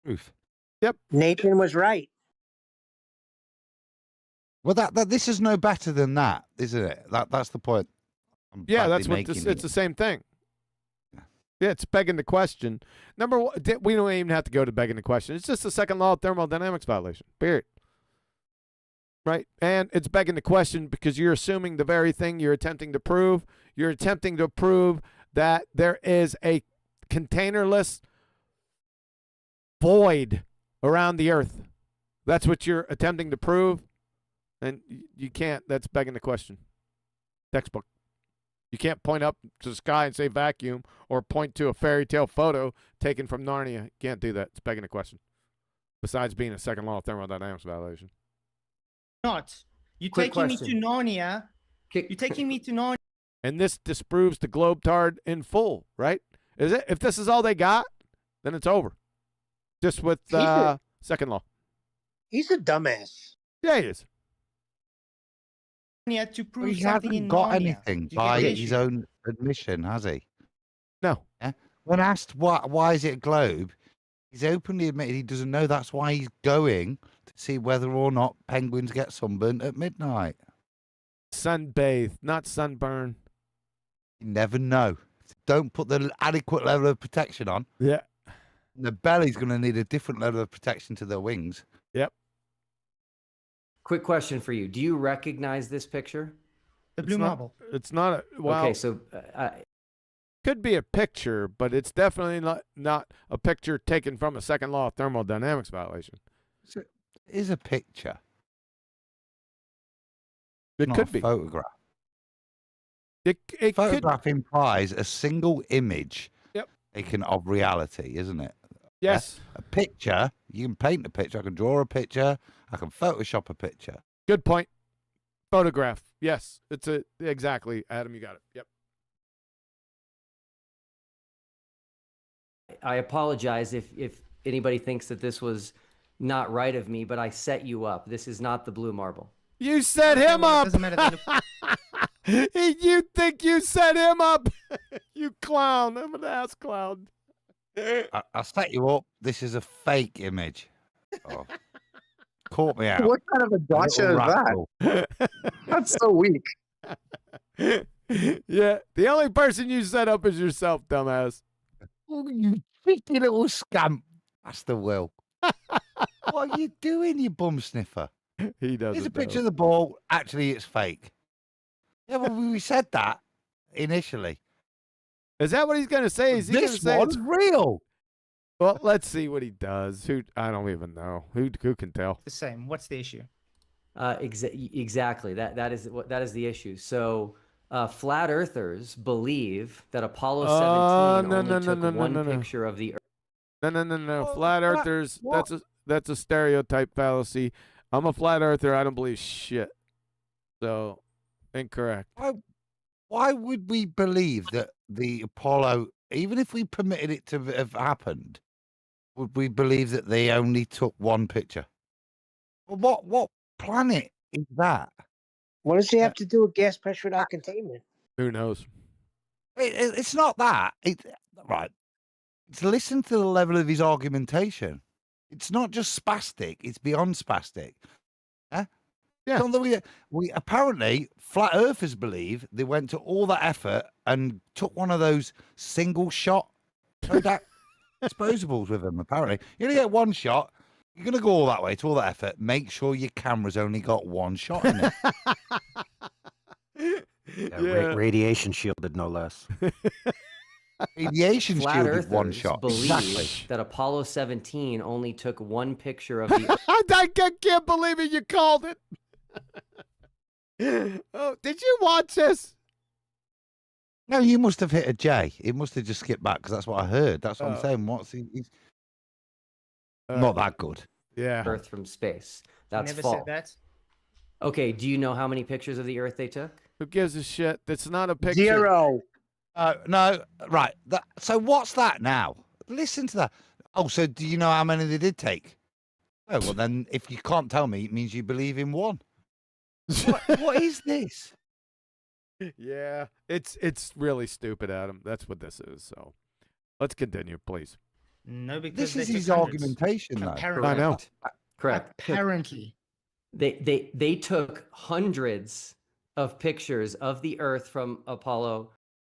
Roof. Yep. Nathan was right. Well, this is no better than that, isn't it? That's the point. Yeah, that's what this. It's the same thing. Yeah, it's begging the question. Number one, we don't even have to go to begging the question. It's just the second law of thermodynamics violation. Period. Right? And it's begging the question because you're assuming the very thing you're attempting to prove. You're attempting to prove that there is a containerless void around the earth. That's what you're attempting to prove. And you can't. That's begging the question. Textbook. You can't point up to the sky and say vacuum or point to a fairy tale photo taken from Narnia. You can't do that. It's begging the question. Besides being a second law of thermodynamics violation. Not. You're Quick taking question. me to Narnia. You're taking me to Narnia. And this disproves the globetard in full, right? Is it? If this is all they got, then it's over. Just with second law. He's a dumbass. Yeah, he is. To prove He something in hasn't got Narnia. anything Do you get by the his issue? own admission, has he? No. Yeah? When asked why is it a globe, he's openly admitted he doesn't know. That's why he's going to see whether or not penguins get sunburnt at midnight. Sunbathe, not sunburn. You never know. Don't put the adequate level of protection on. Yeah. And the belly's going to need a different level of protection to their wings. Yep. Quick question for you. Do you recognize this picture? The blue marble. It's not a, well, Okay, so could be a picture, but it's definitely not a picture taken from a second law of thermodynamics violation. It is a picture. It not could a be. photograph. It Photograph implies a single image Yep. taken of reality, isn't it? Yes. A picture, you can paint a picture, I can draw a picture, I can Photoshop a picture. Good point. Photograph. Yes. It's a exactly, Adam, you got it. Yep. I apologize if anybody thinks that this was not right of me, but I set you up. This is not the blue marble. You set him up. Doesn't matter. You think you set him up? You clown. I'm an ass clown. I set you up. This is a fake image. Oh. Caught me out. What kind of a gotcha is that? That's so weak. Yeah, the only person you set up is yourself, dumbass. Oh, you cheeky little scamp. That's the will. What are you doing, you bum sniffer? He doesn't. Here's a picture of the ball. Actually, it's fake. Yeah, well, we said that initially. Is that what he's going to say? Is he going to This say one's it's real? Well, let's see what he does. I don't even know. Who can tell? The same. What's the issue? Exactly. That is the issue. So flat earthers believe that Apollo 17 only took one picture of the Earth. No. Flat earthers. That's a stereotype fallacy. I'm a flat earther. I don't believe shit. So, incorrect. Why would we believe that the Apollo, even if we permitted it to have happened, would we believe that they only took one picture? Well, what planet is that? What does he have to do with gas pressure without containment? Who knows? It's not that. Right. To listen to the level of his argumentation. It's not just spastic. It's beyond spastic. Huh? Yeah. We apparently flat earthers believe they went to all that effort and took one of those single shot Kodak disposables with them. Apparently, you only get one shot. You're gonna go all that way to all that effort. Make sure your camera's only got one shot in it. Radiation shielded, no less. Radiation Flat shielded earthers one shot. believe Exactly. that Apollo 17 only took one picture of the Earth. I can't believe it. You called it. Oh, did you watch this? No, you must have hit a J. It must have just skipped back because that's what I heard. That's what I'm saying. He's not that good. Yeah. Earth from space. That's Never false. said that. Okay, do you know how many pictures of the Earth they took? Who gives a shit? That's not a picture. 0. No, right. So what's that now? Listen to that. Oh, so do you know how many they did take? Oh, well then, if you can't tell me, it means you believe in one. What is this? Yeah, it's really stupid, Adam. That's what this is. So, let's continue, please. No, because This they is took his hundreds. argumentation, though. Apparently. I know. Correct. Apparently. They took hundreds of pictures of the Earth from Apollo.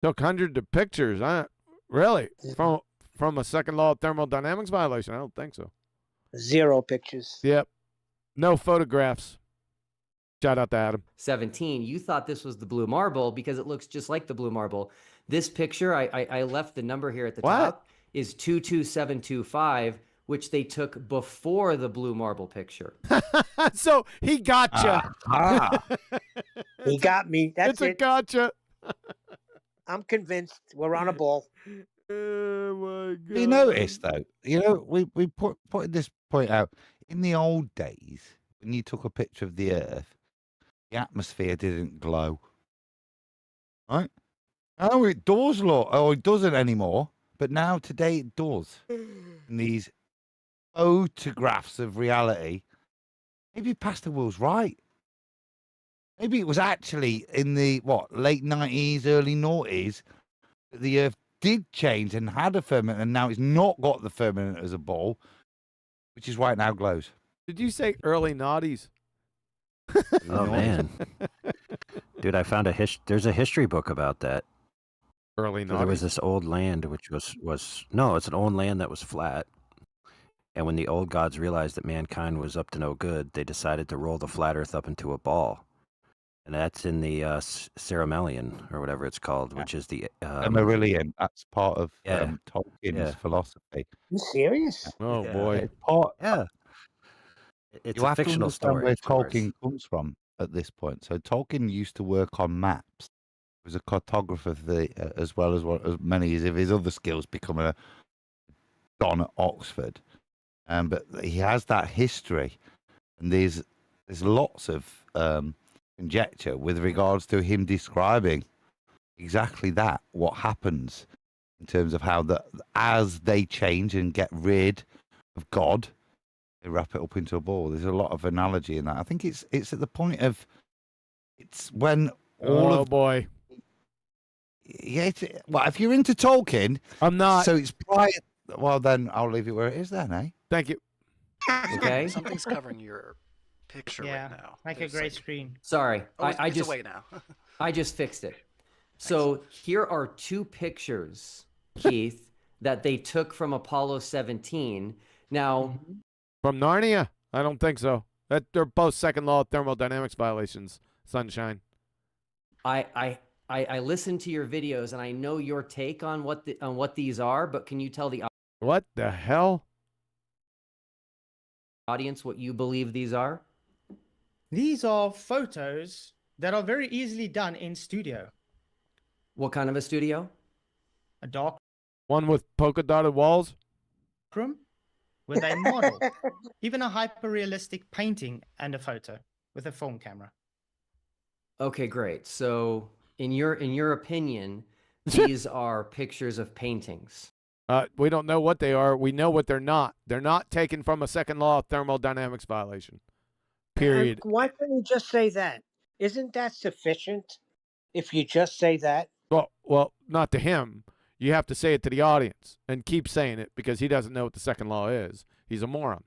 Took hundreds of pictures, huh? Really? From a second law of thermodynamics violation? I don't think so. 0 pictures. Yep. No photographs. Shout out to Adam. 17. You thought this was the blue marble because it looks just like the blue marble. This picture, I left the number here at the top, is 22725, which they took before the blue marble picture. So he gotcha. He got me. That's It's a it. gotcha. I'm convinced we're on a ball. Oh my God. You notice though, we put this point out in the old days when you took a picture of the Earth, the atmosphere didn't glow, right? Oh, it does, look. Oh, it doesn't anymore. But now today it does. And these photographs of reality. Maybe Pastor Will's right. Maybe it was actually in the late 90s, early noughties that the Earth did change and had a firmament, and now it's not got the firmament as a ball, which is why it now glows. Did you say early naughties? Oh man, dude, I found there's a history book about that. Early So there was naughties. this old land which was no, it's an old land that was flat. And when the old gods realized that mankind was up to no good, they decided to roll the flat Earth up into a ball. And that's in the Ceremellian, or whatever it's called, which is the Marillion. That's part of Yeah. Tolkien's Yeah. philosophy. You serious? Oh Yeah. boy. It's part. Yeah. It's You a have to fictional understand story. where of course. Tolkien comes from at this point. So Tolkien used to work on maps. He was a cartographer as well as many of his other skills, becoming a don at Oxford. But he has that history, and there's lots of conjecture with regards to him describing exactly that, what happens in terms of how as they change and get rid of God, they wrap it up into a ball. There's a lot of analogy in that. I think it's at the point of it's when all of boy. yeah. Well, if you're into Tolkien, I'm not. So it's prior. Well, then I'll leave it where it is. Then, eh? Thank you. Okay. Something's covering your picture Yeah, right now. like a There's gray screen. Sorry, Oh, I it's just away now. I just fixed it. So here are two pictures, Keith, that they took from Apollo 17. Now, From Narnia? I don't think so. They're both second law of thermodynamics violations, Sunshine. I listened to your videos and I know your take on what these are, but can you tell the What the hell? audience what you believe these are? These are photos that are very easily done in studio. What kind of a studio? A dark One with polka dotted walls? room with a model, even a hyper-realistic painting and a photo with a film camera. Okay, great. So, in your opinion, these are pictures of paintings. We don't know what they are. We know what they're not. They're not taken from a second law of thermodynamics violation. Period. Why couldn't you just say that? Isn't that sufficient? If you just say that. Well, not to him. You have to say it to the audience and keep saying it because he doesn't know what the second law is. He's a moron.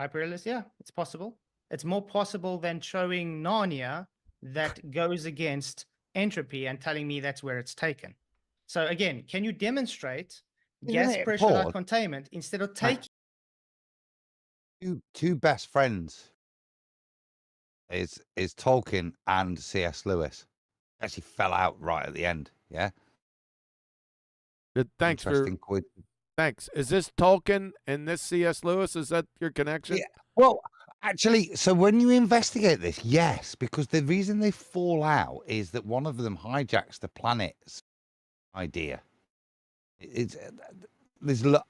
Hyperrealist, yeah, it's possible. It's more possible than showing Narnia that goes against entropy and telling me that's where it's taken. So again, can you demonstrate gas Yeah, pressure Paul. containment instead of taking Two best friends is Tolkien and C.S. Lewis. Actually fell out right at the end. Yeah. Thanks Interesting Thanks. Is this Tolkien and this C.S. Lewis? Is that your connection? Yeah. Well, actually, so when you investigate this, yes, because the reason they fall out is that one of them hijacks the planet's idea.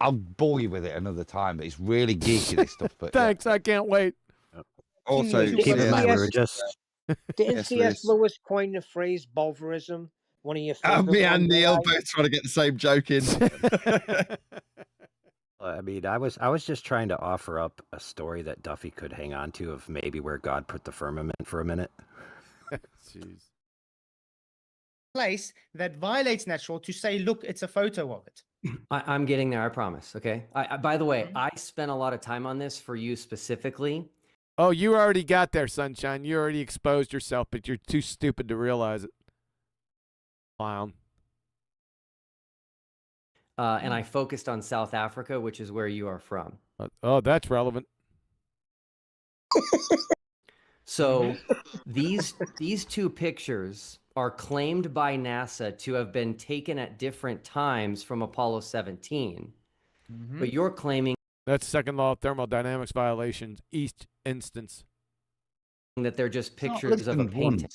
I'll bore you with it another time, but it's really geeky, this stuff. But Thanks, I can't wait. Also, keep in mind we were just. Didn't C.S. Lewis coin the phrase bulverism? One of your favorite Me and ones, Neil Eli? both trying to get the same joke in. I mean, I was just trying to offer up a story that Duffy could hang on to of maybe where God put the firmament for a minute. Jeez. place that violates natural to say, look, it's a photo of it? I'm getting there, I promise. Okay. By the way, I spent a lot of time on this for you specifically. Oh, you already got there, Sunshine. You already exposed yourself, but you're too stupid to realize it. Clown. And I focused on South Africa, which is where you are from. Oh, that's relevant. So these two pictures are claimed by NASA to have been taken at different times from Apollo 17. But you're claiming that's second law of thermodynamics violations, each instance. That they're just pictures of a painting.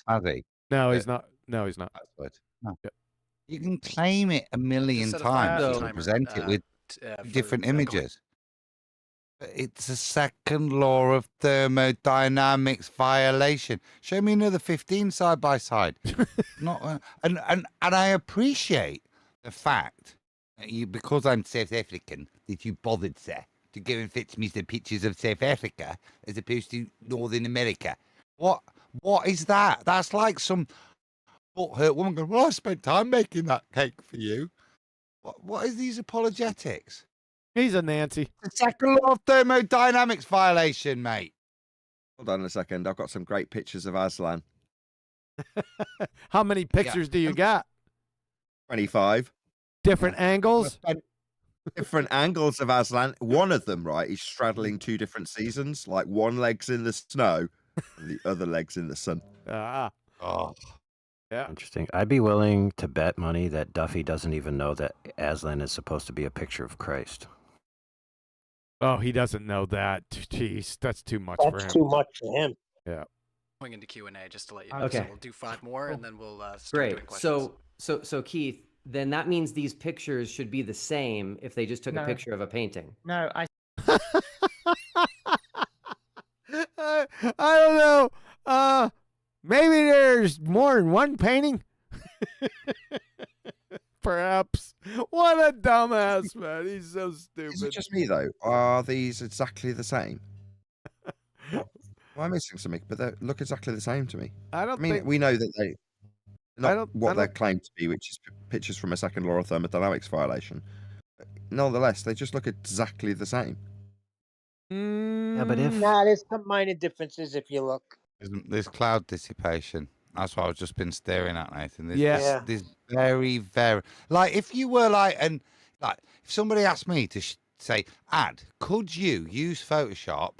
No, he's not. No, he's not. No. You can claim it a million Set a times timer, and present it with for different going- images. But it's a second law of thermodynamics violation. Show me another 15 side by side. Not and I appreciate the fact that you, because I'm South African, that you bothered, sir, to go and fetch me some pictures of South Africa as opposed to Northern America. What is that? That's like some hurt woman going, well, I spent time making that cake for you. What is these apologetics? He's a Nancy. The second law of thermodynamics violation, mate. Hold on a second. I've got some great pictures of Aslan. How many pictures do you got? 25. Different angles? Different angles of Aslan. One of them, right, is straddling two different seasons. Like one leg's in the snow and the other leg's in the sun. Ah. Oh. Yeah. Interesting. I'd be willing to bet money that Duffy doesn't even know that Aslan is supposed to be a picture of Christ. Oh, he doesn't know that. Jeez, that's too much for him. That's too much for him. Yeah. Going into Q&A just to let you know. Okay. So we'll do 5 more and then we'll start Great. doing questions. So Keith, then that means these pictures should be the same if they just took a No. picture of a painting. No, I don't know. Maybe there's more than one painting. Perhaps. What a dumbass, man. He's so stupid. Is it just me, though? Are these exactly the same? Am I missing something? But they look exactly the same to me. I don't mean, think... we know that they... Not I what don't- they're claimed to be, which is pictures from a second law of thermodynamics violation. nonetheless, they just look exactly the same. Yeah, but if Nah, there's some minor differences if you look. There's cloud dissipation. That's what I've just been staring at, Nathan. There's very, very like if you were like if somebody asked me to say, Ad, could you use Photoshop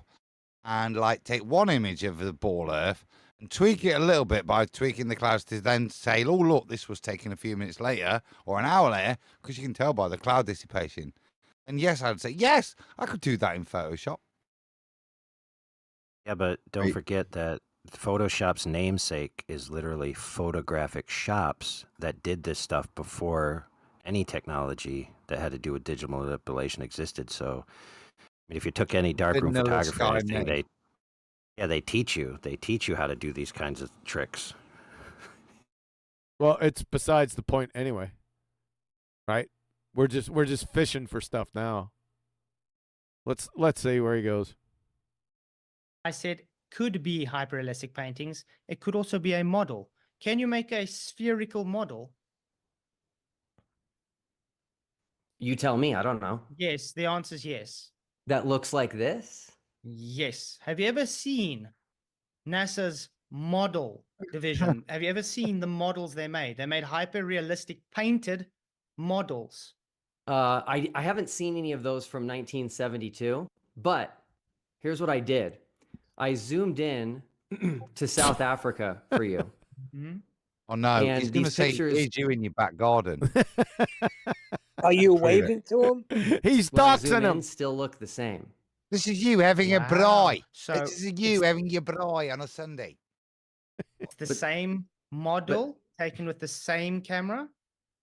and like take one image of the ball Earth and tweak it a little bit by tweaking the clouds to then say, oh look, this was taken a few minutes later or an hour later, because you can tell by the cloud dissipation. And yes, I'd say yes, I could do that in Photoshop. Yeah, but don't forget that Photoshop's namesake is literally photographic shops that did this stuff before any technology that had to do with digital manipulation existed. So, I mean, if you took any darkroom photography or anything, they teach you how to do these kinds of tricks. Well, it's besides the point anyway, right? We're just fishing for stuff now. Let's see where he goes. I said could be hyperrealistic paintings. It could also be a model. Can you make a spherical model? You tell me. I don't know. Yes, the answer is yes. That looks like this? Yes. Have you ever seen NASA's model division? Have you ever seen the models they made? They made hyper-realistic painted models. I haven't seen any of those from 1972, but here's what I did. I zoomed in to South Africa for you. Oh no, And he's going to these say pictures- here's you in your back garden. Are you Prove it. waving to him? He's when I doxing zoom him. in, still look the same. This is you having a Wow. braai. So This is you having your braai on a Sunday. it's the same model taken with the same camera.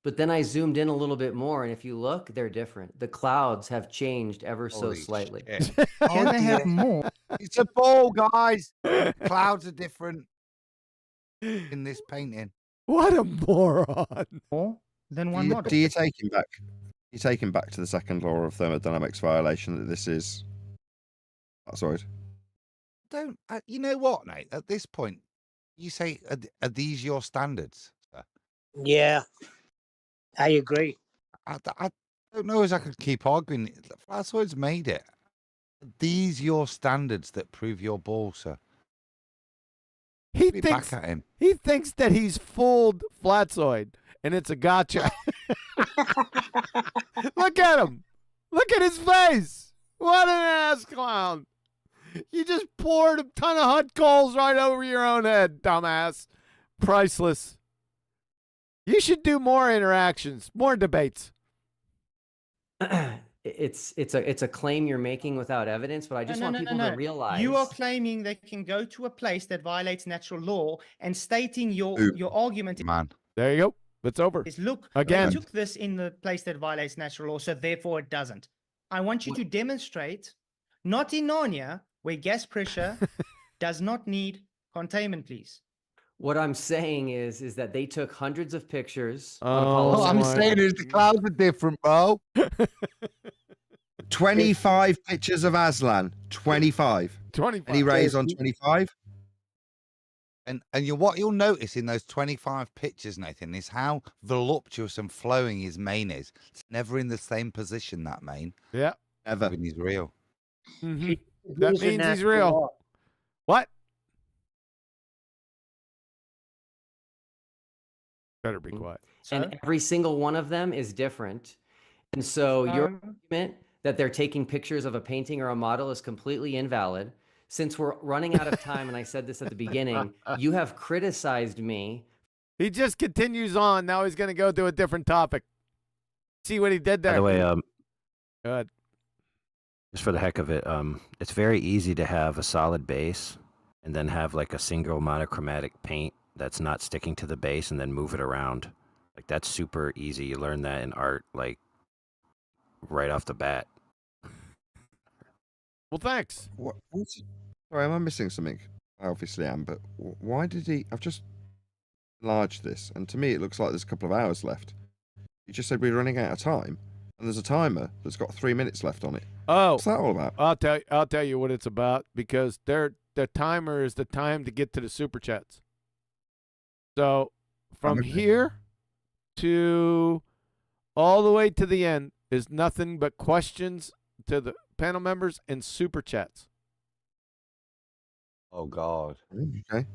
But then I zoomed in a little bit more, and if you look, they're different. The clouds have changed ever so Holy slightly. shit. Can they have more? It's a ball, guys. Clouds are different in this painting. What a moron! More than Do one you, model. do you take him back? You take him back to the second law of thermodynamics violation that this is. Flatzoid. Don't you know what, Nate? At this point, you say, "Are these your standards?" Sir? Yeah, I agree. I don't know as I could keep arguing. Flatzoid's made it. Are these your standards that prove your ball, sir? He Put it thinks back at him. he thinks that he's fooled Flatzoid, and it's a gotcha. Look at him. Look at his face. What an ass clown. You just poured a ton of hot coals right over your own head, dumbass. Priceless. You should do more interactions, more debates. It's a claim you're making without evidence, but I just want people to realize You are claiming they can go to a place that violates natural law and stating your argument Man. There you go. It's over. is look, Again. they took this in the place that violates natural law, so therefore it doesn't. I want you to demonstrate, not in Narnia, where gas pressure does not need containment, please. what I'm saying is that they took hundreds of pictures on Oh, Apollo All I'm 17. saying is the clouds are different, bro. 25 pictures of Aslan. 25. 25. Any rays on 25? And what you'll notice in those 25 pictures, Nathan, is how voluptuous and flowing his mane is. It's never in the same position, that mane. Yeah. Ever. When he's real. Mm-hmm. That means he's real. What? Better be quiet. And every single one of them is different. And so your argument that they're taking pictures of a painting or a model is completely invalid. Since we're running out of time, and I said this at the beginning, you have criticized me. He just continues on. Now he's going to go to a different topic. See what he did there. By the way, Good. just for the heck of it, it's very easy to have a solid base and then have like a single monochromatic paint that's not sticking to the base and then move it around. Like that's super easy. You learn that in art, like right off the bat. Well, thanks. Sorry, am I missing something? I obviously am, but why did he... I've just enlarged this, and to me it looks like there's a couple of hours left. You just said we're running out of time, and there's a timer that's got 3 minutes left on it. Oh. What's that all about? I'll tell you what it's about, because the timer is the time to get to the super chats. So from here to all the way to the end, is nothing but questions to the panel members and super chats. Oh God. Okay.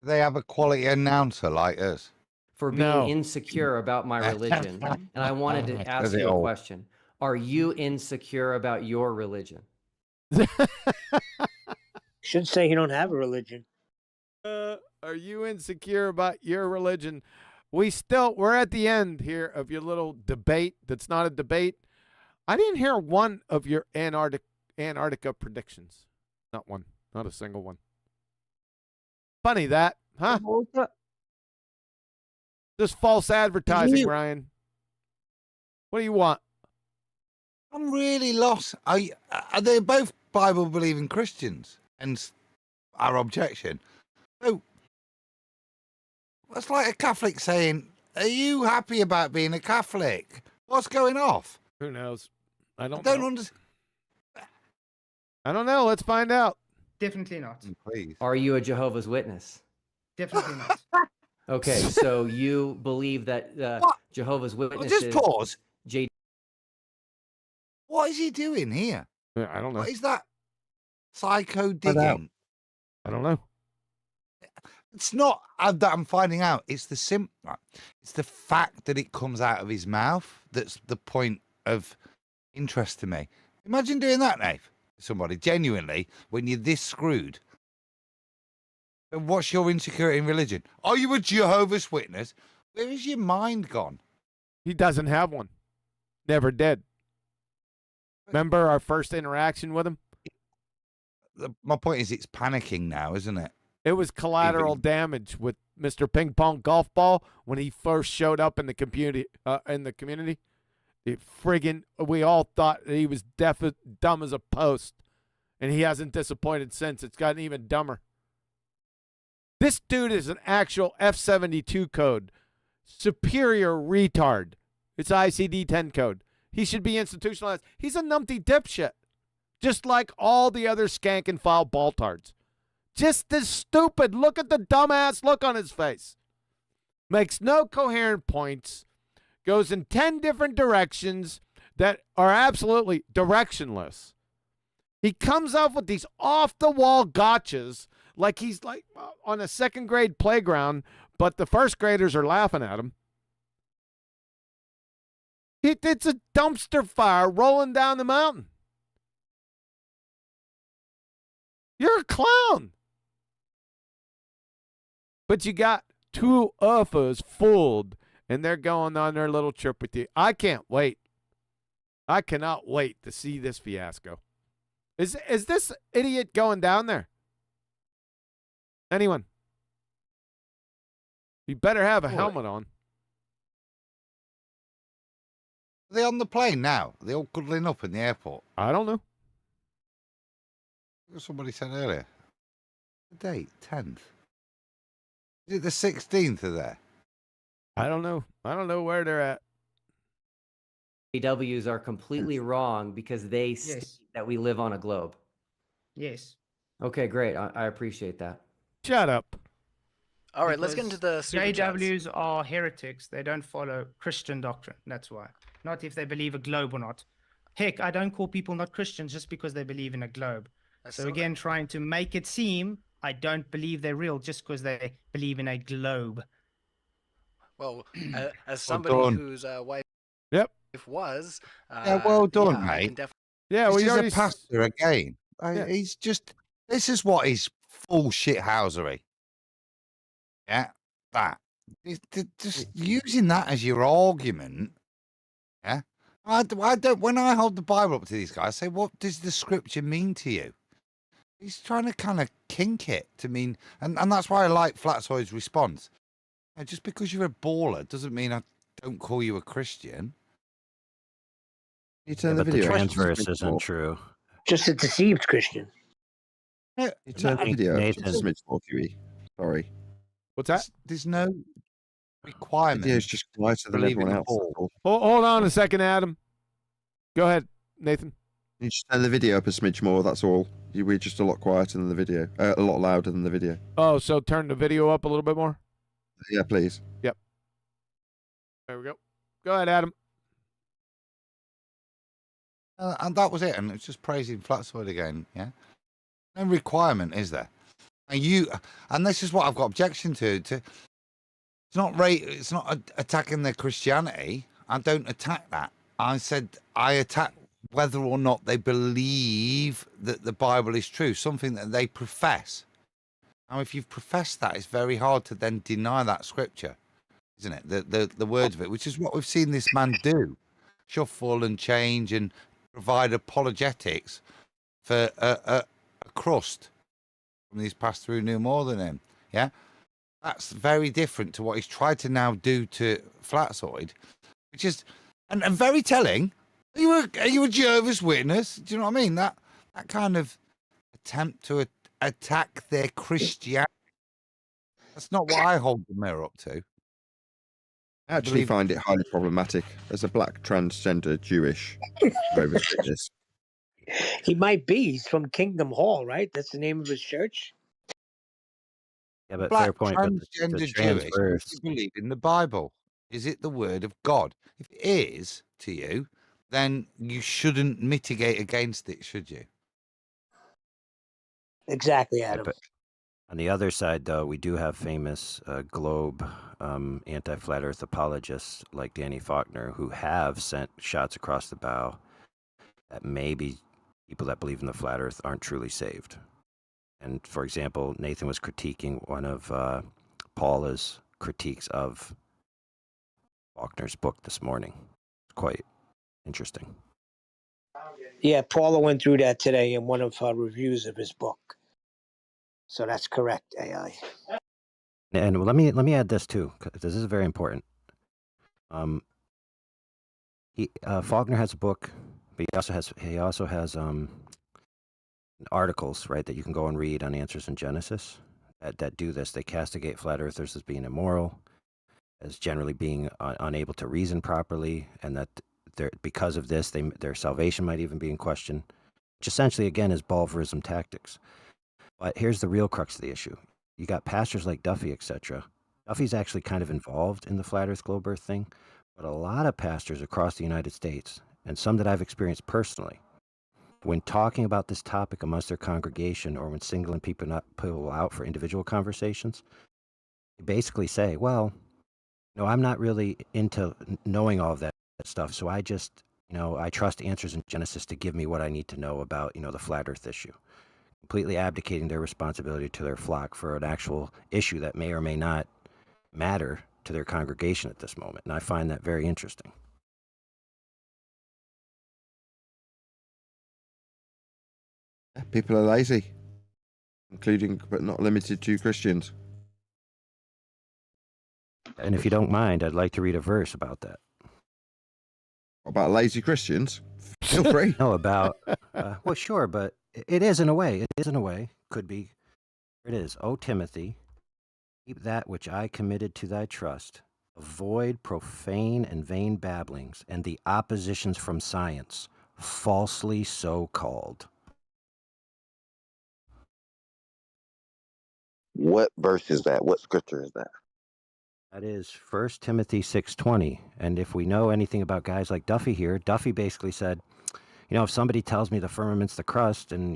They have a quality announcer like us. For being insecure about my religion. And I wanted to ask you a question. Are you insecure about your religion? Should say you don't have a religion. Are you insecure about your religion? We're at the end here of your little debate that's not a debate. I didn't hear one of your Antarctica predictions. Not one. Not a single one. Funny that, huh? Just false advertising, Ryan. What do you want? I'm really lost. Are they both Bible-believing Christians? And our objection. So, that's like a Catholic saying, "Are you happy about being a Catholic? What's going off?" Who knows? I don't know. I don't know. Let's find out. Definitely not. Please. Are you a Jehovah's Witness? Definitely not. Okay, so you believe that Jehovah's Witnesses... Just pause. JD. What is he doing here? I don't know. What is that? Psycho digging? I don't know. It's not that I'm finding out. It's it's the fact that it comes out of his mouth that's the point of interest to me. Imagine doing that, Nate. Somebody genuinely, when you're this screwed. And what's your insecurity in religion? Are you a Jehovah's Witness? Where is your mind gone? He doesn't have one. Never did. Remember our first interaction with him? My point is, it's panicking now, isn't it? It was collateral damage with Mr. Ping Pong Golf Ball when he first showed up in the community. We all thought that he was dumb as a post, and he hasn't disappointed since. It's gotten even dumber. This dude is an actual F-72 code. Superior retard. It's ICD-10 code. He should be institutionalized. He's a numpty dipshit. Just like all the other skank and foul baltards. Just as stupid. Look at the dumbass look on his face. Makes no coherent points. Goes in 10 different directions that are absolutely directionless. He comes up with these off-the-wall gotchas like he's like on a second grade playground, but the first graders are laughing at him. It's a dumpster fire rolling down the mountain. You're a clown. But you got two UFOs fooled, and they're going on their little trip with you. I can't wait. I cannot wait to see this fiasco. Is this idiot going down there? Anyone? You better have a helmet on. Are they on the plane now? Are they all cuddling up in the airport? I don't know. Somebody said earlier. The date, 10th. Is it the 16th of there? I don't know. I don't know where they're at. AWs are completely wrong because they state that we live on a globe. Yes. Okay, great. I appreciate that. Shut up. All right, let's get into the super chats. JWs are heretics. They don't follow Christian doctrine. That's why. Not if they believe a globe or not. Heck, I don't call people not Christians just because they believe in a globe. So again, trying to make it seem I don't believe they're real just because they believe in a globe. Well, as somebody whose wife was... yeah, well done, mate. Yeah, well, he's a pastor again. He's just... This is what is full shithousery. Yeah, that. Just using that as your argument. Yeah. I don't... When I hold the Bible up to these guys, I say, what does the scripture mean to you? He's trying to kind of kink it to mean... And that's why I like Flatzoid's response. Just because you're a baller doesn't mean I don't call you a Christian. You turn the but video. The transverse isn't true. Just a deceived Christian. You turn the video. Nathan. Sorry. What's that? There's no requirement. It's just quieter than everyone else. Hold on a second, Adam. Go ahead, Nathan. You just turn the video up a smidge more, that's all. We're just a lot quieter than the video. A lot louder than the video. Oh, so turn the video up a little bit more? Yeah, please. Yep. There we go. Go ahead, Adam. And that was it. And it's just praising Flatzoid again. Yeah. No requirement, is there? And this is what I've got objection to. It's not attacking their Christianity. I don't attack that. I said I attack whether or not they believe that the Bible is true, something that they profess. Now, if you've professed that, it's very hard to then deny that scripture, isn't it? The words of it, which is what we've seen this man do, shuffle and change and provide apologetics for a crust from these passed through knew more than him. Yeah, that's very different to what he's tried to now do to Flatzoid, which is and very telling. Are you a Jehovah's Witness? Do you know what I mean? That kind of attempt to attack their Christianity. That's not what I hold the mirror up to. I actually find it highly problematic as a black transgender Jewish Jehovah's Witness. He might be. He's from Kingdom Hall, right? That's the name of his church. Yeah, but Black fair point. But transgender the Jewish, transverse. do you believe in the Bible? Is it the word of God? If it is to you, then you shouldn't mitigate against it, should you? Exactly, Adam. But on the other side, though, we do have famous globe anti-flat Earth apologists like Danny Faulkner who have sent shots across the bow that maybe people that believe in the flat Earth aren't truly saved. And for example, Nathan was critiquing one of Paula's critiques of Faulkner's book this morning. It's quite interesting. Yeah, Paula went through that today in one of her reviews of his book. So that's correct, AI. And let me add this too, 'cause this is very important. Faulkner has a book, but he also has articles, right, that you can go and read on Answers in Genesis that do this. They castigate flat earthers as being immoral, as generally being unable to reason properly, and that because of this, their salvation might even be in question, which essentially, again, is Balvurism tactics. But here's the real crux of the issue. You got pastors like Duffy, etc. Duffy's actually kind of involved in the flat earth globe earth thing, but a lot of pastors across the United States, and some that I've experienced personally, when talking about this topic amongst their congregation or when singling people out for individual conversations, they basically say, well, no, I'm not really into knowing all of that stuff, so I just, I trust Answers in Genesis to give me what I need to know about, the flat earth issue. Completely abdicating their responsibility to their flock for an actual issue that may or may not matter to their congregation at this moment. And I find that very interesting. People are lazy, including but not limited to Christians. And if you don't mind, I'd like to read a verse about that. About lazy Christians? Feel free. No, about, well, sure, but it is in a way. It is in a way. Could be. It is. O Timothy, keep that which I committed to thy trust. Avoid profane and vain babblings and the oppositions from science, falsely so called. What verse is that? What scripture is that? That is 1 Timothy 6:20. And if we know anything about guys like Duffy here, Duffy basically said, if somebody tells me the firmament's the crust and,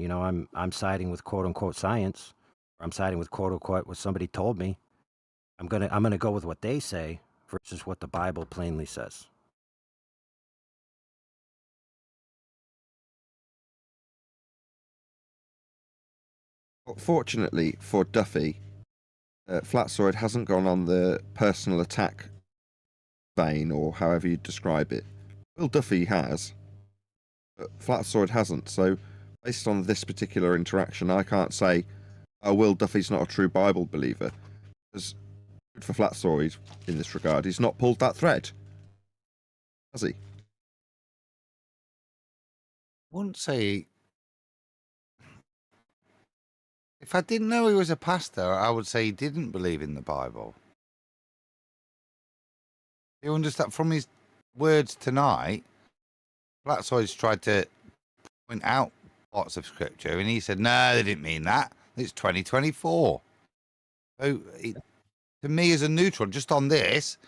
I'm siding with quote unquote science, or I'm siding with quote unquote what somebody told me, I'm gonna go with what they say versus what the Bible plainly says. Fortunately for Duffy, Flatzoid hasn't gone on the personal attack vein, or however you describe it. Will Duffy has, but Flatzoid hasn't. So, based on this particular interaction, I can't say, Will Duffy's not a true Bible believer. Because good for Flatzoid in this regard, he's not pulled that thread, has he? Wouldn't say. If I didn't know he was a pastor, I would say he didn't believe in the Bible. You understand from his words tonight, Flatzoid's tried to point out parts of scripture, and he said, "No, they didn't mean that. It's 2024." So, to me, as a neutral, just on this,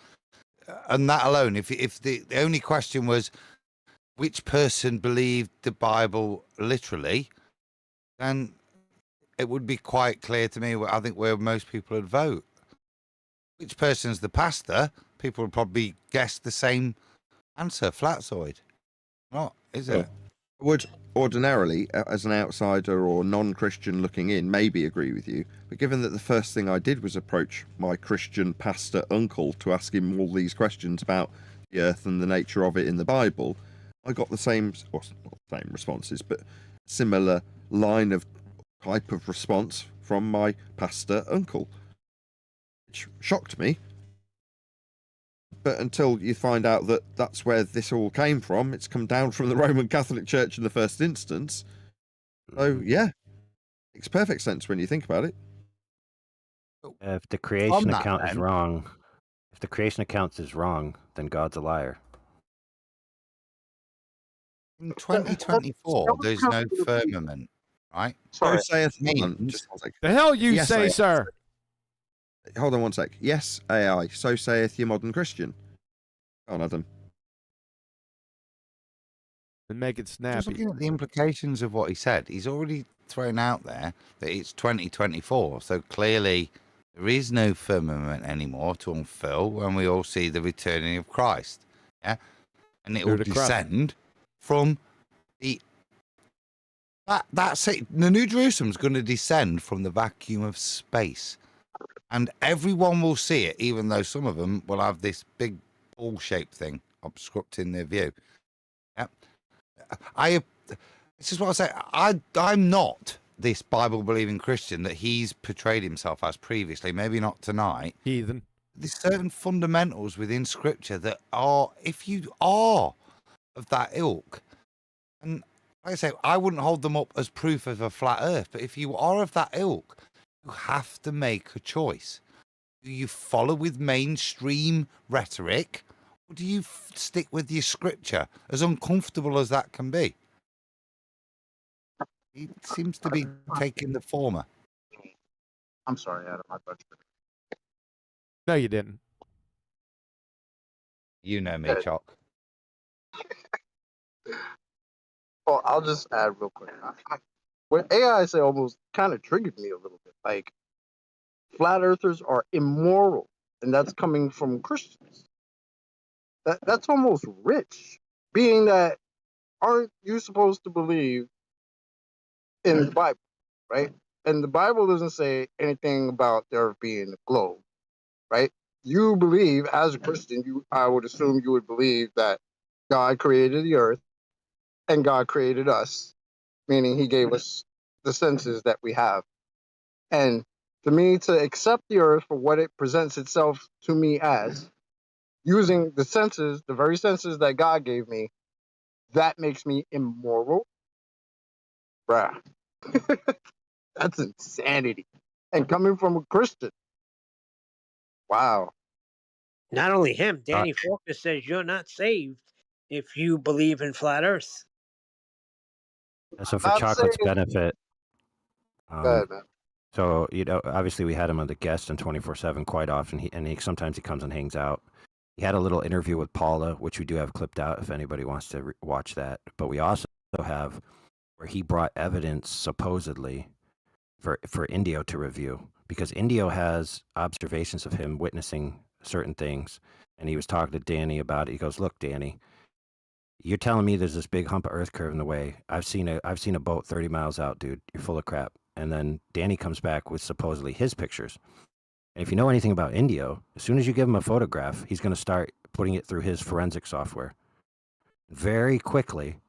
and that alone, if the only question was which person believed the Bible literally, then it would be quite clear to me, I think, where most people would vote. Which person's the pastor? People would probably guess the same answer, Flatzoid. Not, is it? I would ordinarily, as an outsider or non-Christian looking in, maybe agree with you. But given that the first thing I did was approach my Christian pastor uncle to ask him all these questions about the earth and the nature of it in the Bible, I got the same, or not the same responses, but similar line of type of response from my pastor uncle, which shocked me. But until you find out that that's where this all came from, it's come down from the Roman Catholic Church in the first instance. So, yeah, makes perfect sense when you think about it. If the creation account is wrong, if the creation account is wrong, then God's a liar. In 2024, there's no firmament, right? So saith means... The hell you Yes, say, AI. sir? Hold on one sec. Yes, AI. So saith your modern Christian. Go on, Adam. And make it Just snappy. looking at the implications of what he said, he's already thrown out there that it's 2024. So clearly there is no firmament anymore to unfurl when we all see the returning of Christ. Yeah. And it will descend from the... That's it. The New Jerusalem's going to descend from the vacuum of space. And everyone will see it, even though some of them will have this big ball-shaped thing obstructing their view. Yeah. This is what I say. I'm not this Bible-believing Christian that he's portrayed himself as previously, maybe not tonight. Heathen. There's certain fundamentals within Scripture that are, if you are of that ilk, and like I say, I wouldn't hold them up as proof of a flat earth, but if you are of that ilk, you have to make a choice. Do you follow with mainstream rhetoric, or do you stick with your Scripture, as uncomfortable as that can be? He seems to be taking the former. I'm sorry, Adam. I thought you No, you didn't. You know me, Chalk. Well, I'll just add real quick. What AI say almost kind of triggered me a little bit. Like, flat earthers are immoral, and that's coming from Christians. That's almost rich, being that aren't you supposed to believe in the Bible, right? And the Bible doesn't say anything about the earth being a globe, right? You believe, as a Christian, I would assume you would believe that God created the earth and God created us, meaning he gave us the senses that we have. And for me to accept the earth for what it presents itself to me as, using the senses, the very senses that God gave me, that makes me immoral? Bruh. That's insanity. And coming from a Christian. Wow. Not only him, Danny Faulkner says you're not saved if you believe in flat Earth. So for Not Chocolate's saying- benefit, Go ahead, man. so obviously we had him on the guest on 24/7 quite often. Sometimes he comes and hangs out. He had a little interview with Paula, which we do have clipped out if anybody wants to watch that. But we also have where he brought evidence supposedly for Indio to review, because Indio has observations of him witnessing certain things, and he was talking to Danny about it. He goes, "Look, Danny, you're telling me there's this big hump of earth curve in the way. I've seen a boat 30 miles out, dude. You're full of crap." And then Danny comes back with supposedly his pictures. And if you know anything about Indio, as soon as you give him a photograph, he's going to start putting it through his forensic software. Very quickly,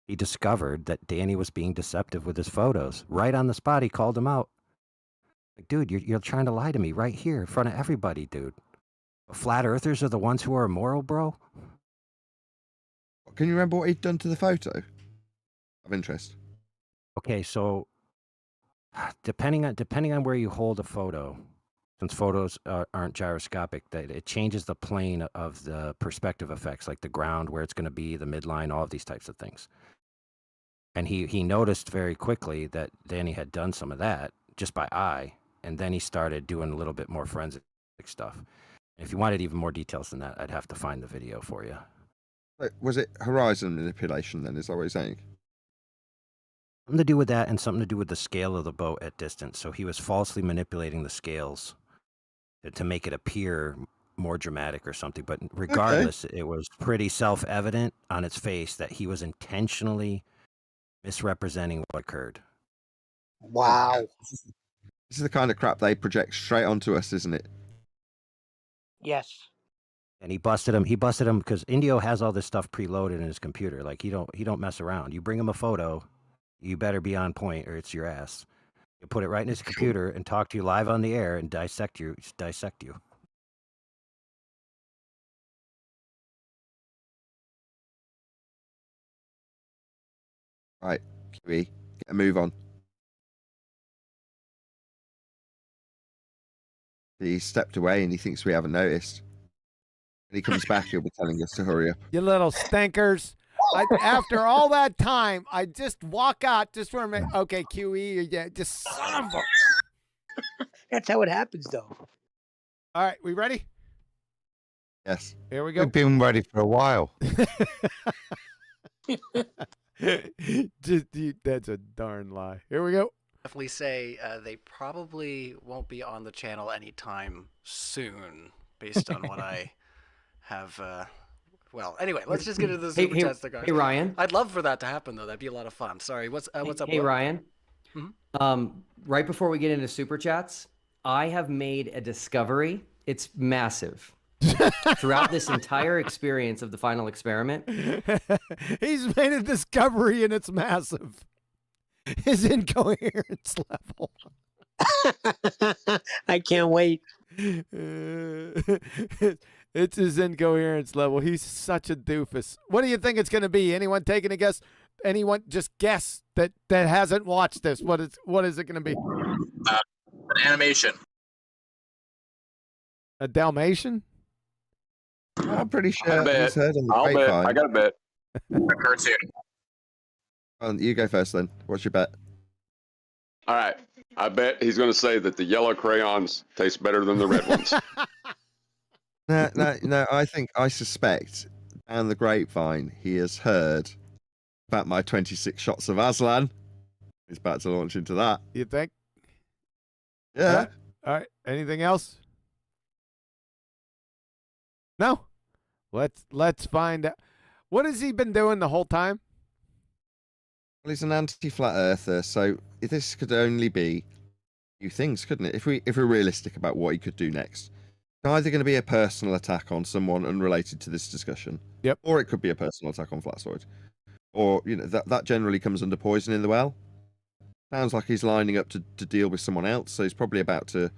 he discovered that Danny was being deceptive with his photos. Right on the spot, he called him out. Like, dude, you're trying to lie to me right here in front of everybody, dude. Flat earthers are the ones who are immoral, bro. Can you remember what he'd done to the photo? Of interest. Okay, so depending on where you hold a photo, since photos aren't gyroscopic, that it changes the plane of the perspective effects, like the ground, where it's going to be, the midline, all of these types of things. And he noticed very quickly that Danny had done some of that just by eye, and then he started doing a little bit more forensic stuff. If you wanted even more details than that, I'd have to find the video for you. Was it horizon manipulation then? Is that what you're saying? Something to do with that and something to do with the scale of the boat at distance. So he was falsely manipulating the scales to make it appear more dramatic or something. But regardless, it was pretty self-evident on its face that he was intentionally misrepresenting what occurred. Wow. This is the kind of crap they project straight onto us, isn't it? Yes. And he busted him. He busted him because Indio has all this stuff preloaded in his computer. Like he don't mess around. You bring him a photo, you better be on point or it's your ass. You put it right in his computer and talk to you live on the air and dissect you. Right, QE, get a move on. He stepped away and he thinks we haven't noticed. When he comes back, he'll be telling us to hurry up. You little stinkers. After all that time, I just walk out just for a minute. Okay, QE, yeah, just son of a... That's how it happens, though. All right, we ready? Yes. Here we go. We've been ready for a while. That's a darn lie. Here we go. Definitely say they probably won't be on the channel anytime soon, based on what I have. Well, anyway, let's just get into the super chats. Hey, Ryan. I'd love for that to happen, though. That'd be a lot of fun. Sorry, what's up? Hey, Will? Ryan. Right before we get into super chats, I have made a discovery. It's massive. Throughout this entire experience of the final experiment, he's made a discovery and it's massive. His incoherence level. I can't wait. It's his incoherence level. He's such a doofus. What do you think it's going to be? Anyone taking a guess? Anyone just guess that hasn't watched this? What is it going to be? An animation. A Dalmatian? I'm pretty sure. I'll bet. I got a bet. A cartoon. Well, you go first then. What's your bet? All right. I bet he's going to say that the yellow crayons taste better than the red ones. No. I suspect down the grapevine he has heard about my 26 shots of Aslan. He's about to launch into that. You think? Yeah. All right. Anything else? No. Let's find out. What has he been doing the whole time? Well, he's an anti-flat earther, so this could only be a few things, couldn't it? If we're realistic about what he could do next. It's either going to be a personal attack on someone unrelated to this discussion. Yep. Or it could be a personal attack on Flatzoid. Or, that generally comes under poison in the well. Sounds like he's lining up to deal with someone else, so he's probably about to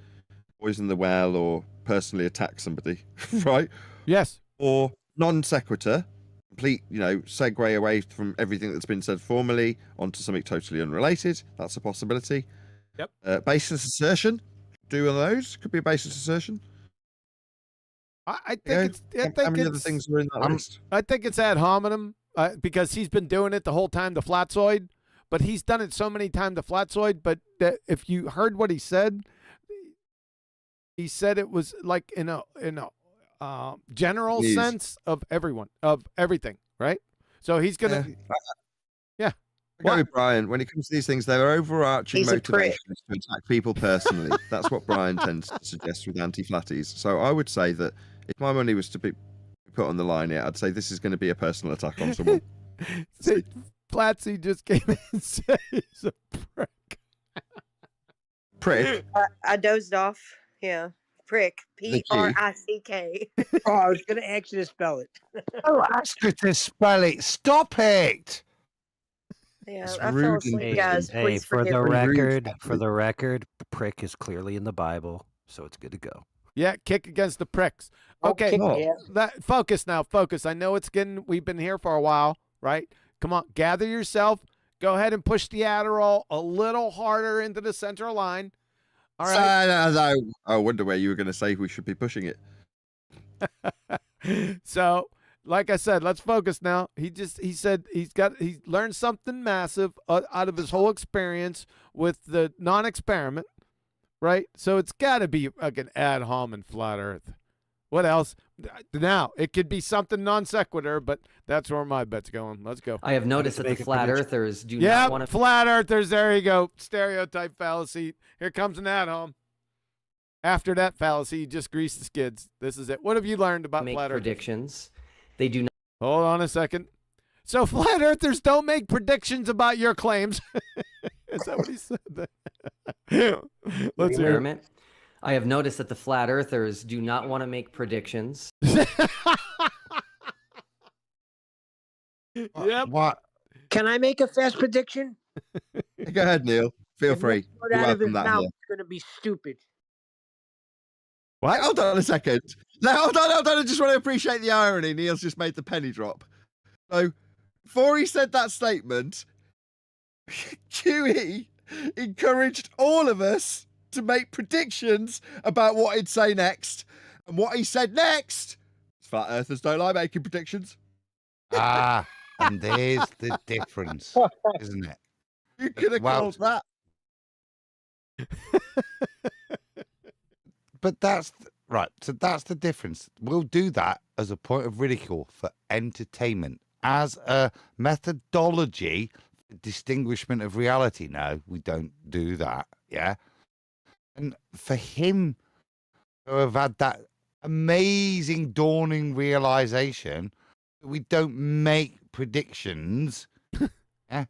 poison the well or personally attack somebody, right? Yes. Or non sequitur, complete, segue away from everything that's been said formally onto something totally unrelated. That's a possibility. Yep. Baseless assertion. Do one of those. Could be a baseless assertion. I think how many other things are in that list? I think it's ad hominem because he's been doing it the whole time to Flatzoid, but he's done it so many times to Flatzoid. But if you heard what he said it was like in a general sense of everything, right? So he's gonna, yeah. I go with Brian. When it comes to these things, their overarching motivation is to attack people personally. That's what Brian tends to suggest with anti-flatties. So I would say that if my money was to be put on the line here, I'd say this is going to be a personal attack on someone. See, Flatsy just came in and said he's a prick. Prick? I dozed off. Yeah. Prick. P-R-I-C-K. Oh, I was going to ask you to spell it. Oh, ask her to spell it. Stop it. Yeah, I fell asleep, guys. Hey, Please for forgive the record, prick is clearly in the Bible, so it's good to go. Yeah, kick against the pricks. Okay, focus now. Focus. I know we've been here for a while, right? Come on, gather yourself. Go ahead and push the Adderall a little harder into the central line. All right. I wonder where you were going to say we should be pushing it. So, like I said, let's focus now. He said he learned something massive out of his whole experience with the non-experiment, right? So it's got to be like an ad hominem flat Earth, What else? Now, it could be something non sequitur, but that's where my bet's going. Let's go. I have noticed that the flat earthers do not want to. Flat earthers. There you go. Stereotype fallacy. Here comes an at-home. After that fallacy, you just grease the skids. This is it. What have you learned about make flat earthers? predictions. They do not. Hold on a second. So flat earthers don't make predictions about your claims. Is that what he said? Let's hear it. I have noticed that the flat earthers do not want to make predictions. Yep. What? Can I make a fast prediction? Go ahead, Neil. Feel free. Put You're out of his welcome that, mouth. Neil. It's going to be stupid. What? Hold on a second. No, hold on. I just want to appreciate the irony. Neil's just made the penny drop. So, before he said that statement, QE encouraged all of us to make predictions about what he'd say next. And what he said next, flat earthers don't like making predictions. Ah, and there's the difference, isn't it? You could have called that. But that's right. So that's the difference. We'll do that as a point of ridicule for entertainment, as a methodology, distinguishment of reality. No, we don't do that. Yeah. And for him to have had that amazing dawning realization that we don't make predictions, yeah,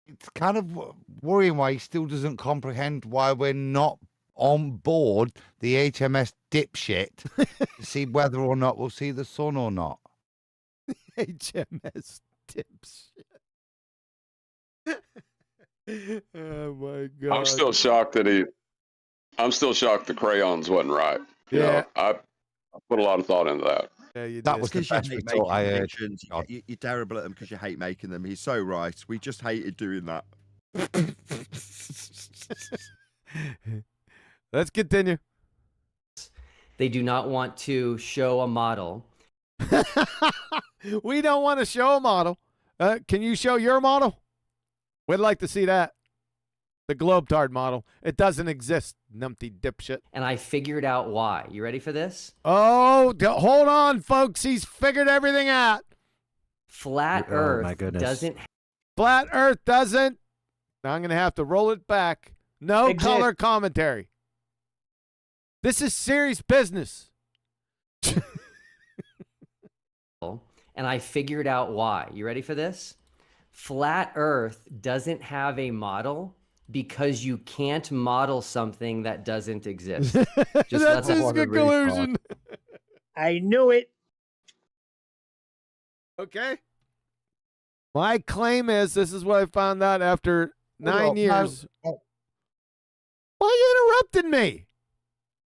it's kind of worrying why he still doesn't comprehend why we're not on board the HMS dipshit to see whether or not we'll see the sun or not. HMS dipshit. Oh my God. I'm still shocked that the crayons wasn't right. You know, I put a lot of thought into that. Yeah, you That did. was the Because you best hate result making I heard. predictions. You're terrible at them because you hate making them. He's so right. We just hated doing that. Let's continue. They do not want to show a model. We don't want to show a model. Can you show your model? We'd like to see that. The Globetard model. It doesn't exist, numpty dipshit. And I figured out why. You ready for this? Oh, hold on, folks. He's figured everything out. Flat Earth doesn't. Flat Earth doesn't. Now I'm going to have to roll it back. No color commentary. This is serious business. And I figured out why. You ready for this? Flat Earth doesn't have a model because you can't model something that doesn't exist. That's his conclusion. I knew it. Okay. My claim is, this is what I found out after 9 years. Why are you interrupting me?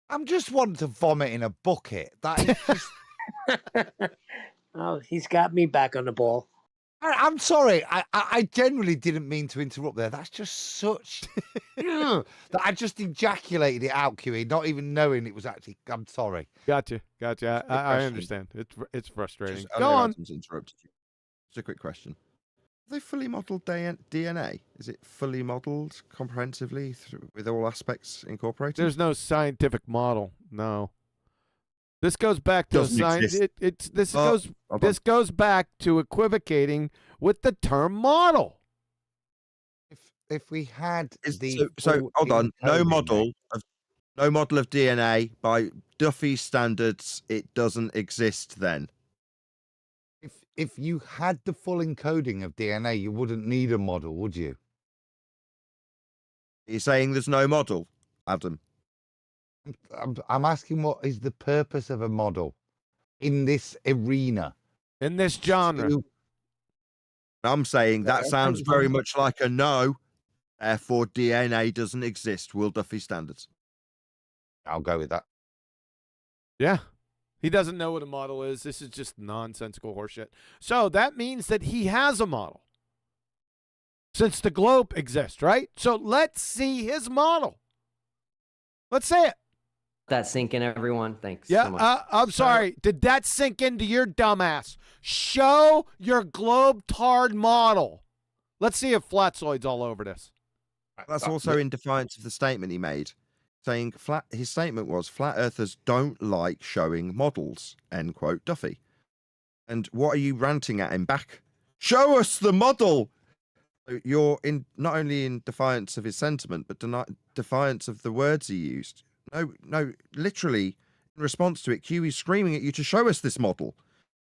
I'm just wanting to vomit in a bucket. That is just... Oh, he's got me back on the ball. I'm sorry. I genuinely didn't mean to interrupt there. That's just such that I just ejaculated it out, QE, not even knowing it was actually. I'm sorry. Gotcha. I understand. It's frustrating. Just, Go on. Interrupted you. Just a quick question. Are they fully modelled DNA? Is it fully modelled comprehensively with all aspects incorporated? There's no scientific model. No. This goes back to science. This goes back to equivocating with the term model. If we had so hold on, no model of DNA by Duffy's standards, it doesn't exist then. If you had the full encoding of DNA, you wouldn't need a model, would you? You're saying there's no model, Adam? I'm asking what is the purpose of a model in this arena, in this genre. I'm saying that sounds very much like a no. Therefore, DNA doesn't exist. Will Duffy standards? I'll go with that. Yeah. He doesn't know what a model is. This is just nonsensical horseshit. So that means that he has a model. Since the globe exists, right? So let's see his model. Let's see it. That sink in, everyone. Thanks. Yeah, so much. I'm sorry. Did that sink into your dumbass? Show your Globetard model. Let's see if Flatzoid's all over this. That's also in defiance of the statement he made. saying his statement was flat earthers don't like showing models, end quote, Duffy. And what are you ranting at him back? Show us the model. You're in not only in defiance of his sentiment, but defiance of the words he used. No, literally in response to it, Q is screaming at you to show us this model.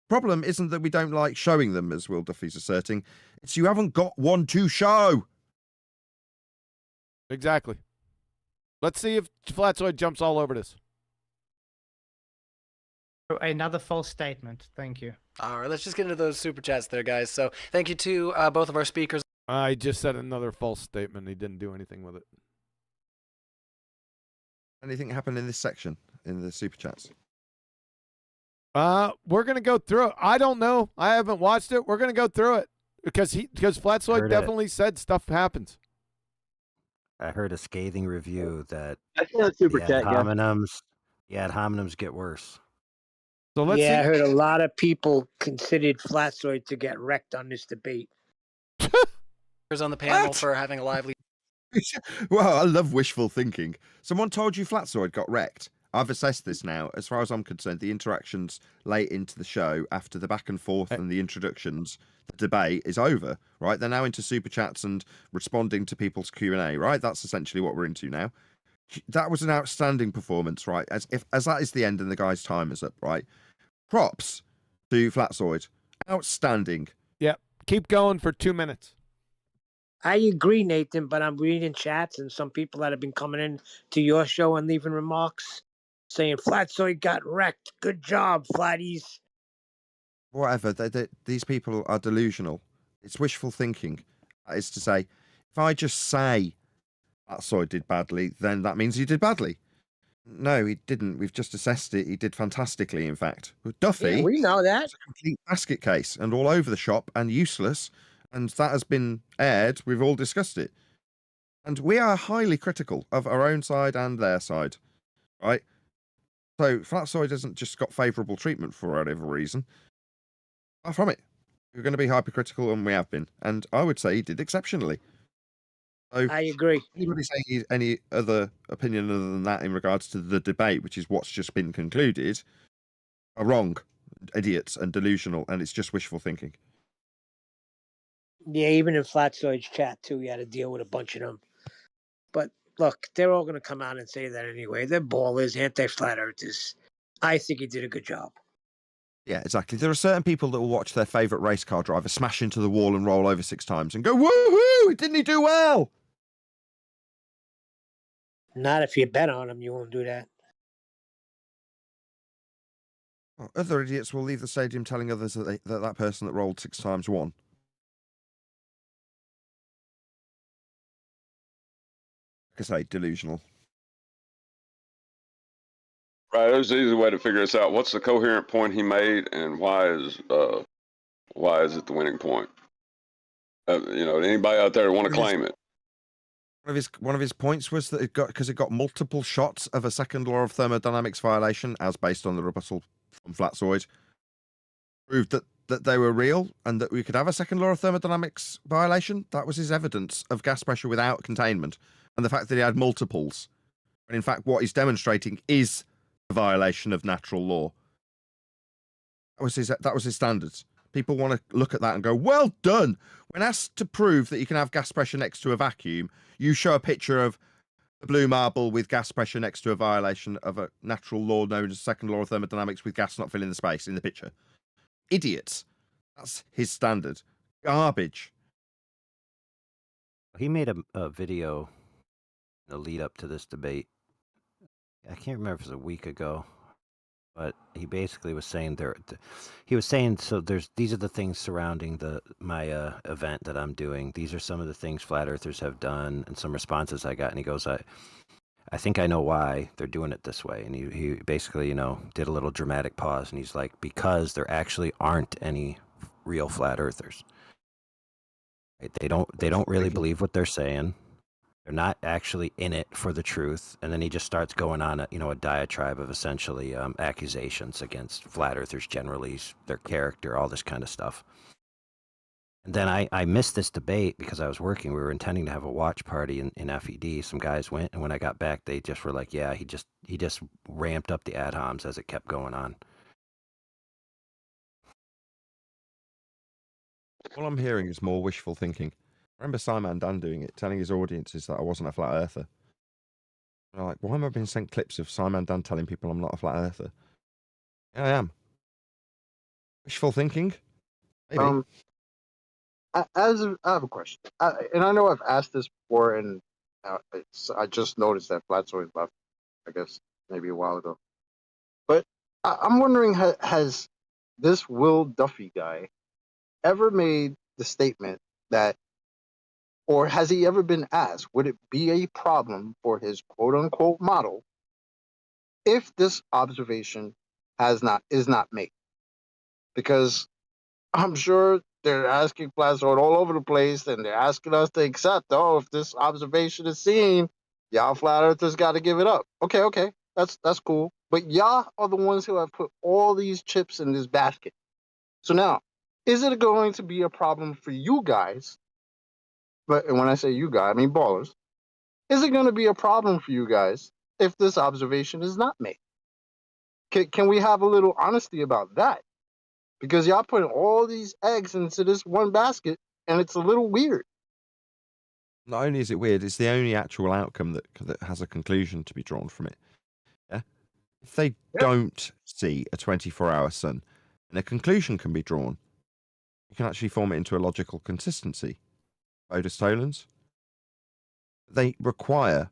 Problem isn't that we don't like showing them, as Will Duffy's asserting. It's you haven't got one to show. Exactly. Let's see if Flatzoid jumps all over this. Another false statement. Thank you. All right, let's just get into those super chats there, guys. So thank you to both of our speakers. I just said another false statement. He didn't do anything with it. Anything happened in this section, in the super chats? We're going to go through it. I don't know. I haven't watched it. We're going to go through it because Flatzoid definitely said stuff happens. I heard a scathing review that I saw a super the chat, ad hominems get worse. So let's see. I heard a lot of people considered Flatzoid to get wrecked on this debate. On the panel for having a lively. Well, I love wishful thinking. Someone told you Flatzoid got wrecked. I've assessed this now. As far as I'm concerned, the interactions late into the show, after the back and forth and the introductions, the debate is over, right? They're now into super chats and responding to people's Q&A, right? That's essentially what we're into now. That was an outstanding performance, right? As that is the end and the guy's time is up, right? Props to Flatzoid. Outstanding. Yep. Keep going for 2 minutes. I agree, Nathan, but I'm reading chats and some people that have been coming in to your show and leaving remarks saying Flatzoid got wrecked. Good job, Flatties. Whatever. These people are delusional. It's wishful thinking. That is to say, if I just say Flatzoid did badly, then that means he did badly. No, he didn't. We've just assessed it. He did fantastically, in fact. With Duffy, Yeah, we know that. it's a complete basket case and all over the shop and useless. And that has been aired. We've all discussed it. And we are highly critical of our own side and their side, right? So Flatzoid hasn't just got favourable treatment for whatever reason. Far from it. We're going to be hypercritical, and we have been. And I would say he did exceptionally. So I agree. Anybody saying any other opinion other than that in regards to the debate, which is what's just been concluded, are wrong, idiots and delusional, and it's just wishful thinking. Yeah, even in Flatzoid's chat, too, we had to deal with a bunch of them. But look, they're all going to come out and say that anyway. They're ballers, anti-flat earthers. I think he did a good job. Yeah, exactly. There are certain people that will watch their favourite race car driver smash into the wall and roll over 6 times and go, woohoo, didn't he do well? Not if you bet on him, you won't do that. Well, other idiots will leave the stadium telling others that that person that rolled 6 times won. Like I say, delusional. Right, there's an easy way to figure this out. What's the coherent point he made, and why is it the winning point? Anybody out there want to claim it? One of his points was that it got multiple shots of a second law of thermodynamics violation, as based on the rebuttal from Flatzoid, proved that they were real and that we could have a second law of thermodynamics violation. That was his evidence of gas pressure without containment, and the fact that he had multiples. And in fact, what he's demonstrating is a violation of natural law. That was his standards. People want to look at that and go, well done. When asked to prove that you can have gas pressure next to a vacuum, you show a picture of the blue marble with gas pressure next to a violation of a natural law known as second law of thermodynamics with gas not filling the space in the picture. Idiots. That's his standard. Garbage. He made a video in the lead up to this debate. I can't remember if it was a week ago, but he basically was saying these are the things surrounding my event that I'm doing. These are some of the things flat earthers have done and some responses I got. And he goes, I think I know why they're doing it this way. And he basically, did a little dramatic pause, and he's like, because there actually aren't any real flat earthers. Right? They don't really believe what they're saying. They're not actually in it for the truth. And then he just starts going on a diatribe of essentially accusations against flat earthers generally, their character, all this kind of stuff. And then I missed this debate because I was working. We were intending to have a watch party in FED. Some guys went, and when I got back, they just were like, "Yeah, he just ramped up the ad homs as it kept going on." All I'm hearing is more wishful thinking. I remember Simon Dan doing it, telling his audiences that I wasn't a flat earther. And I'm like, why am I being sent clips of Simon Dan telling people I'm not a flat earther? Yeah, I am. Wishful thinking? Maybe. I have a question, and I know I've asked this before, and I just noticed that Flatzoid left, I guess maybe a while ago. But I'm wondering, has this Will Duffy guy ever made the statement that, or has he ever been asked, would it be a problem for his quote unquote model if this observation is not made? Because I'm sure they're asking Flatzoid all over the place, and they're asking us to accept, oh, if this observation is seen, y'all flat earthers got to give it up. Okay, that's cool. But y'all are the ones who have put all these chips in this basket. So now, is it going to be a problem for you guys? But when I say you guys, I mean ballers. Is it going to be a problem for you guys if this observation is not made? Can we have a little honesty about that? Because y'all putting all these eggs into this one basket, and it's a little weird. Not only is it weird, it's the only actual outcome that has a conclusion to be drawn from it. Yeah. If they don't see a 24-hour sun, and a conclusion can be drawn, you can actually form it into a logical consistency. Photostolons, they require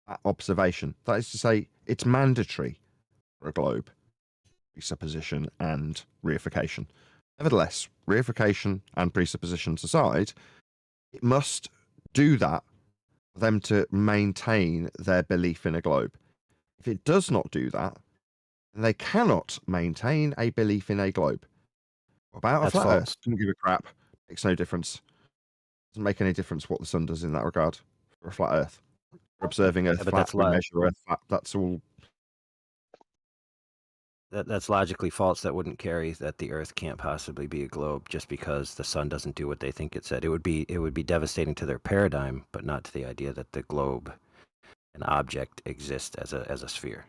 that observation. That is to say, it's mandatory for a globe, presupposition and reification. Nevertheless, reification and presuppositions aside, it must do that for them to maintain their belief in a globe. If it does not do that, then they cannot maintain a belief in a globe. About a flat Earth, don't give a crap. Makes no difference. Doesn't make any difference what the sun does in that regard for a flat Earth. For observing Earth flat, we measure Earth flat. That's all. That's logically false. That wouldn't carry that the Earth can't possibly be a globe just because the sun doesn't do what they think it said. It would be devastating to their paradigm, but not to the idea that the globe, an object, exists as a sphere.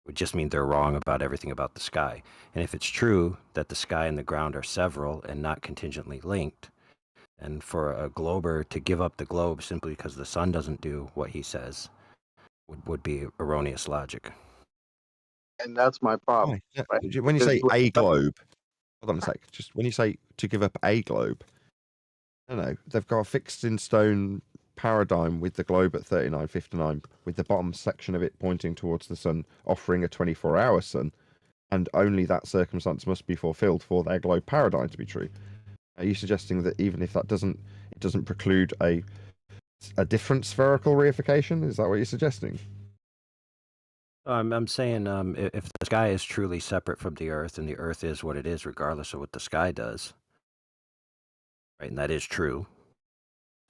It would just mean they're wrong about everything about the sky. And if it's true that the sky and the ground are several and not contingently linked, and for a glober to give up the globe simply because the sun doesn't do what he says would be erroneous logic. And that's my problem. Yeah. Right? When you say a globe, hold on a sec. Just when you say to give up a globe, I don't know, they've got a fixed in stone paradigm with the globe at 39.59, with the bottom section of it pointing towards the sun, offering a 24-hour sun, and only that circumstance must be fulfilled for their globe paradigm to be true. Are you suggesting that even if that doesn't preclude a different spherical reification? Is that what you're suggesting? I'm saying if the sky is truly separate from the Earth, and the Earth is what it is regardless of what the sky does, right, and that is true.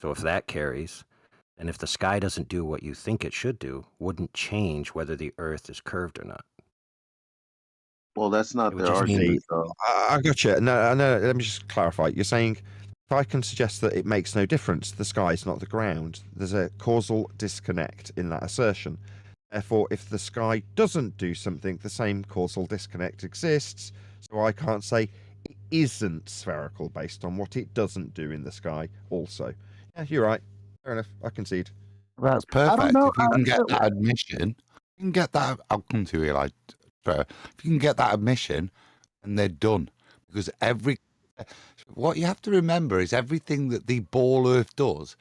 So if that carries, and if the sky doesn't do what you think it should do, wouldn't change whether the Earth is curved or not. Well, that's not their argument, though. I got you. No, let me just clarify. You're saying if I can suggest that it makes no difference, the sky is not the ground, there's a causal disconnect in that assertion. Therefore, if the sky doesn't do something, the same causal disconnect exists. So I can't say it isn't spherical based on what it doesn't do in the sky also. Yeah, you're right. Fair enough. I concede. That's perfect. If you can get that admission, you can get that. I'll come to you, like, if you can get that admission, and they're done. Because what you have to remember is everything that the ball Earth does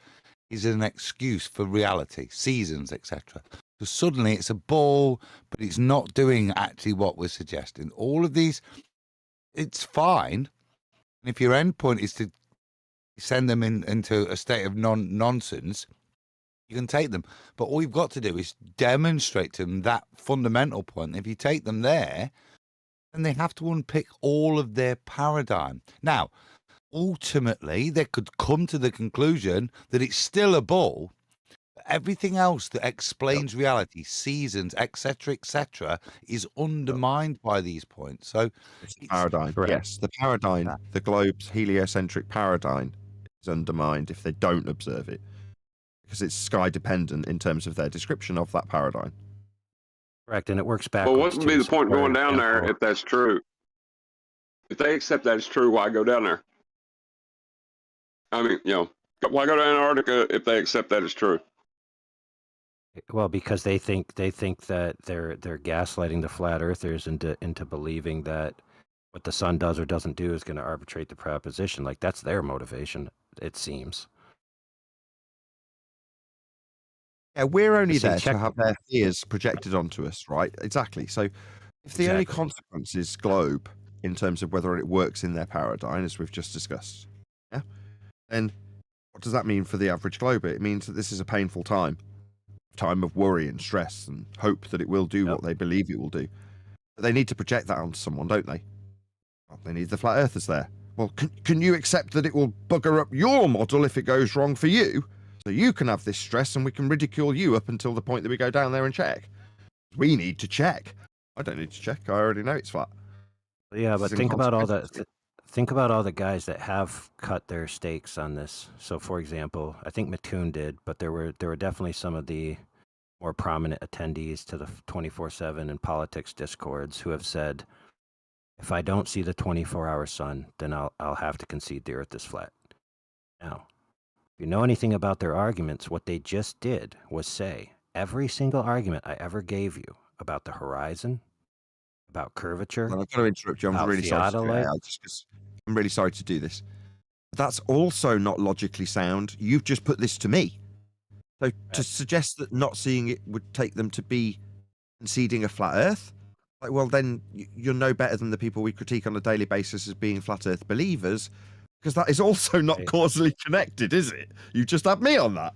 is an excuse for reality, seasons, etc. So suddenly it's a ball, but it's not doing actually what we're suggesting. All of these, it's fine. And if your end point is to send them into a state of nonsense, you can take them. But all you've got to do is demonstrate to them that fundamental point. If you take them there, then they have to unpick all of their paradigm. Now, ultimately, they could come to the conclusion that it's still a ball. everything else that explains reality, seasons, etc., is undermined by these points. So it's a paradigm. Yes, the paradigm, the globe's heliocentric paradigm is undermined if they don't observe it, because it's sky dependent in terms of their description of that paradigm. Correct, and it works backwards. Well, what would be the point going down there if that's true? If they accept that it's true, why go down there? I mean, why go to Antarctica if they accept that it's true? Well, because they think that they're gaslighting the flat earthers into believing that what the sun does or doesn't do is going to arbitrate the proposition. Like, that's their motivation, it seems. Yeah, we're only there to have their fears projected onto us, right? Exactly. So if the only consequence is globe in terms of whether it works in their paradigm, as we've just discussed, then what does that mean for the average glober? It means that this is a painful time of worry and stress and hope that it will do what they believe it will do. But they need to project that onto someone, don't they? Well, they need the flat earthers there. Well, can you accept that it will bugger up your model if it goes wrong for you? So you can have this stress and we can ridicule you up until the point that we go down there and check. We need to check. I don't need to check. I already know it's flat. Yeah, but think about all the guys that have cut their stakes on this. So, for example, I think Mattoon did, but there were definitely some of the more prominent attendees to the 24/7 and politics discords who have said, if I don't see the 24-hour sun, then I'll have to concede the Earth is flat. Now, if you know anything about their arguments, what they just did was say every single argument I ever gave you about the horizon, about curvature. Well, I've got to interrupt you. I'm really sorry. I'm really sorry to do this. That's also not logically sound. You've just put this to me. So to suggest that not seeing it would take them to be conceding a flat Earth, like, well, then you're no better than the people we critique on a daily basis as being flat Earth believers, because that is also not causally connected, is it? You just had me on that.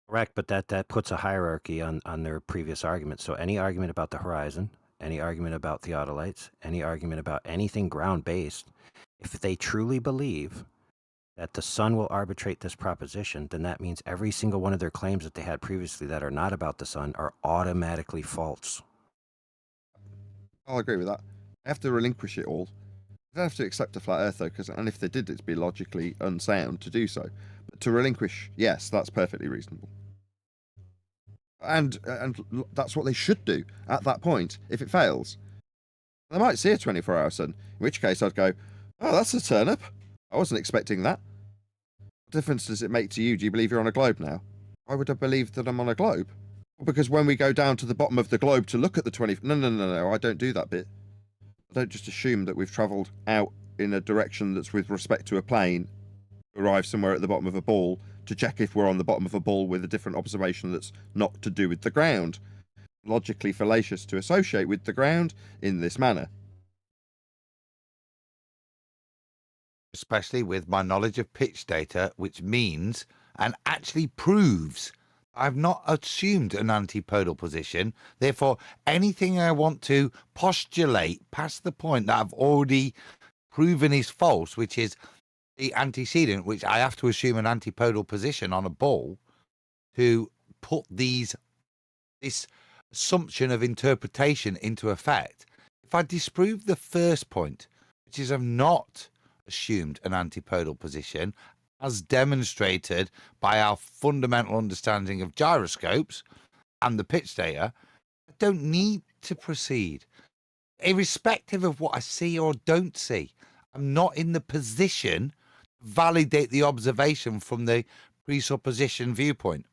Correct, but that puts a hierarchy on their previous argument. So any argument about the horizon, any argument about theodolites, any argument about anything ground-based, if they truly believe that the sun will arbitrate this proposition, then that means every single one of their claims that they had previously that are not about the sun are automatically false. I'll agree with that. I have to relinquish it all. I don't have to accept a flat Earth, though, and if they did, it'd be logically unsound to do so. But to relinquish, yes, that's perfectly reasonable. And that's what they should do at that point if it fails. They might see a 24-hour sun, in which case I'd go, oh, that's a turnip. I wasn't expecting that. What difference does it make to you? Do you believe you're on a globe now? Why would I believe that I'm on a globe? Well, because when we go down to the bottom of the globe to look at the 20... No, I don't do that bit. I don't just assume that we've travelled out in a direction that's with respect to a plane, arrive somewhere at the bottom of a ball, to check if we're on the bottom of a ball with a different observation that's not to do with the ground. Logically fallacious to associate with the ground in this manner. Especially with my knowledge of pitch data, which means and actually proves I've not assumed an antipodal position. Therefore, anything I want to postulate past the point that I've already proven is false, which is the antecedent, which I have to assume an antipodal position on a ball to put this assumption of interpretation into effect. If I disprove the first point, which is I've not assumed an antipodal position, as demonstrated by our fundamental understanding of gyroscopes and the pitch data, I don't need to proceed. Irrespective of what I see or don't see, I'm not in the position to validate the observation from the presupposition viewpoint.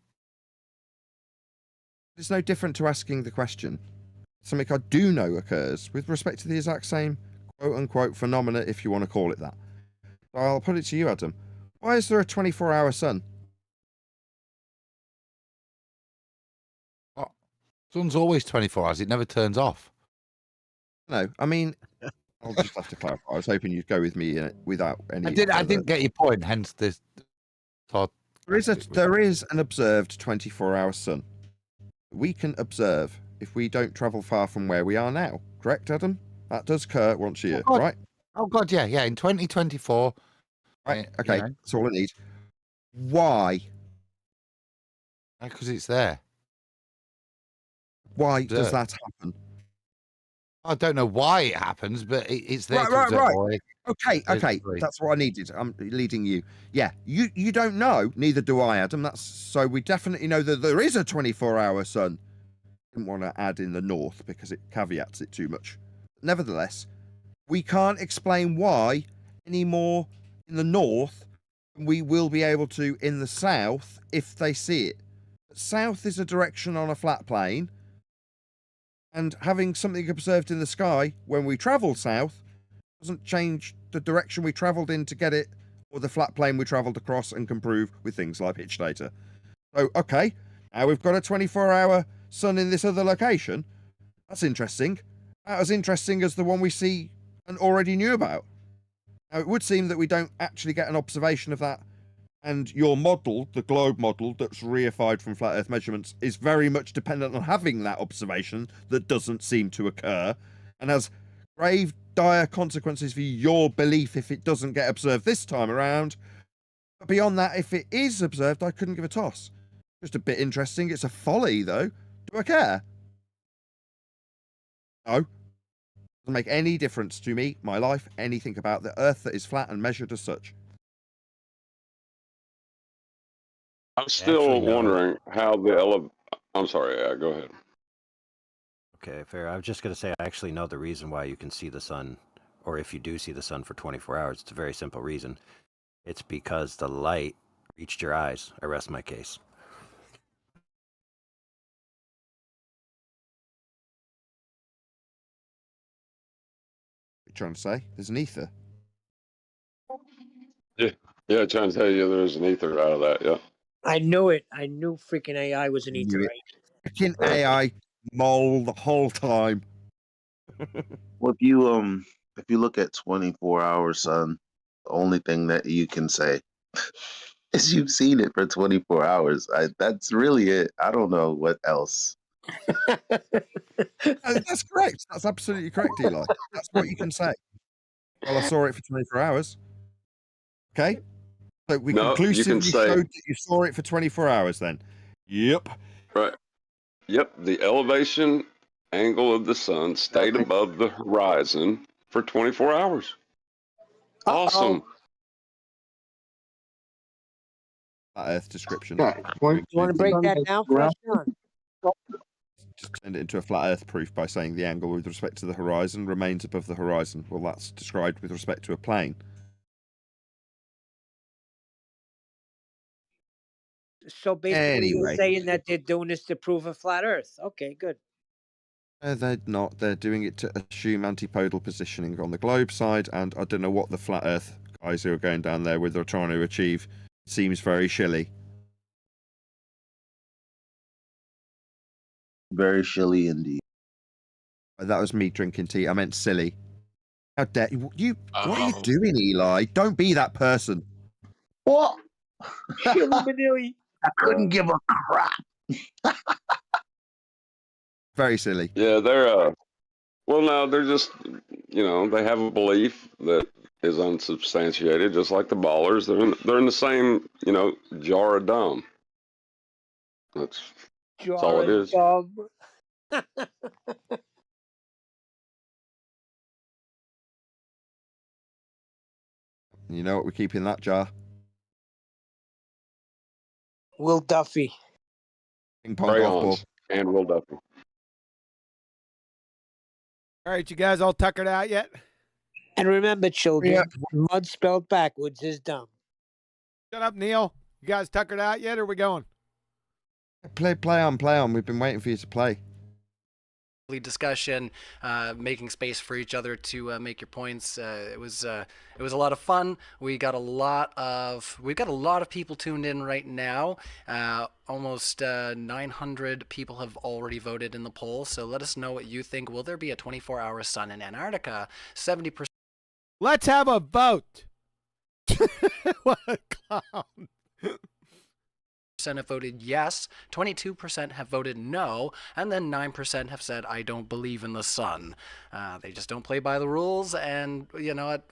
It's no different to asking the question. Something I do know occurs with respect to the exact same quote-unquote phenomena, if you want to call it that. So I'll put it to you, Adam. Why is there a 24-hour sun? Sun's always 24 hours. It never turns off. No, I mean, I'll just have to clarify. I was hoping you'd go with me without any... I didn't get your point, hence this thought. There is an observed 24-hour sun. We can observe if we don't travel far from where we are now. Correct, Adam? That does occur once a year, right? Oh, God, yeah. In 2024... Right, okay, that's all I need. Why Because it's there. Why does that happen? I don't know why it happens, but it's there. Right. Okay. That's what I needed. I'm leading you. Yeah, you don't know. Neither do I, Adam. That's so we definitely know that there is a 24-hour sun. Didn't want to add in the north because it caveats it too much. Nevertheless, we can't explain why any more in the north than we will be able to in the south if they see it. South is a direction on a flat plane, and having something observed in the sky when we travel south doesn't change the direction we travelled in to get it, or the flat plane we travelled across, and can prove with things like pitch data. So, okay, now we've got a 24-hour sun in this other location. That's interesting. Not as interesting as the one we see and already knew about. Now, it would seem that we don't actually get an observation of that, and your model, the globe model that's reified from flat Earth measurements, is very much dependent on having that observation that doesn't seem to occur, and has grave, dire consequences for your belief if it doesn't get observed this time around. But beyond that, if it is observed, I couldn't give a toss. Just a bit interesting. It's a folly, though. Do I care? No. Doesn't make any difference to me, my life, anything about the Earth that is flat and measured as such. I'm still wondering how I'm sorry, go ahead. Okay, fair. I was just going to say, I actually know the reason why you can see the sun, or if you do see the sun for 24 hours. It's a very simple reason. It's because the light reached your eyes. I rest my case. What are you trying to say? There's an ether. Yeah, trying to tell you there's an ether out of that, yeah. I knew it. I knew freaking AI was an ether. Freaking AI mole the whole time. Well, if you look at 24-hour sun, the only thing that you can say is you've seen it for 24 hours. That's really it. I don't know what else. That's correct. That's absolutely correct, Eli. That's what you can say. Well, I saw it for 24 hours. Okay? So we conclusively showed that you saw it for 24 hours then. Yep. Right. Yep. The elevation angle of the sun stayed above the horizon for 24 hours. Awesome. Earth description. You want to break that down for us, John? Just turned it into a flat Earth proof by saying the angle with respect to the horizon remains above the horizon. Well, that's described with respect to a plane. So basically, you're Anyway. saying that they're doing this to prove a flat Earth. Okay, good. They're not. They're doing it to assume antipodal positioning on the globe side, and I don't know what the flat Earth guys who are going down there with are trying to achieve. Seems very shilly. Very shilly indeed. That was me drinking tea. I meant silly. How dare you? What are you doing, Eli? Don't be that person. What? I couldn't give a crap. Very silly. Yeah, they're well, now they're just, they have a belief that is unsubstantiated, just like the ballers. They're in the same, jar of dumb. That's all it is. You know what we keep in that jar? Will Duffy. Ping pong golf ball. And Will Duffy. All right, you guys all tuckered out yet? And remember, children, mud spelled backwards is dumb. Shut up, Neil. You guys tuckered out yet, or are we going? Play on. We've been waiting for you to play. Discussion, making space for each other to make your points. It was a lot of fun. We've got a lot of people tuned in right now. Almost 900 people have already voted in the poll. So let us know what you think. Will there be a 24-hour sun in Antarctica? 70%. Let's have a vote. What a clown. Have voted yes, 22% have voted no, and then 9% have said I don't believe in the sun. They just don't play by the rules, and you know what?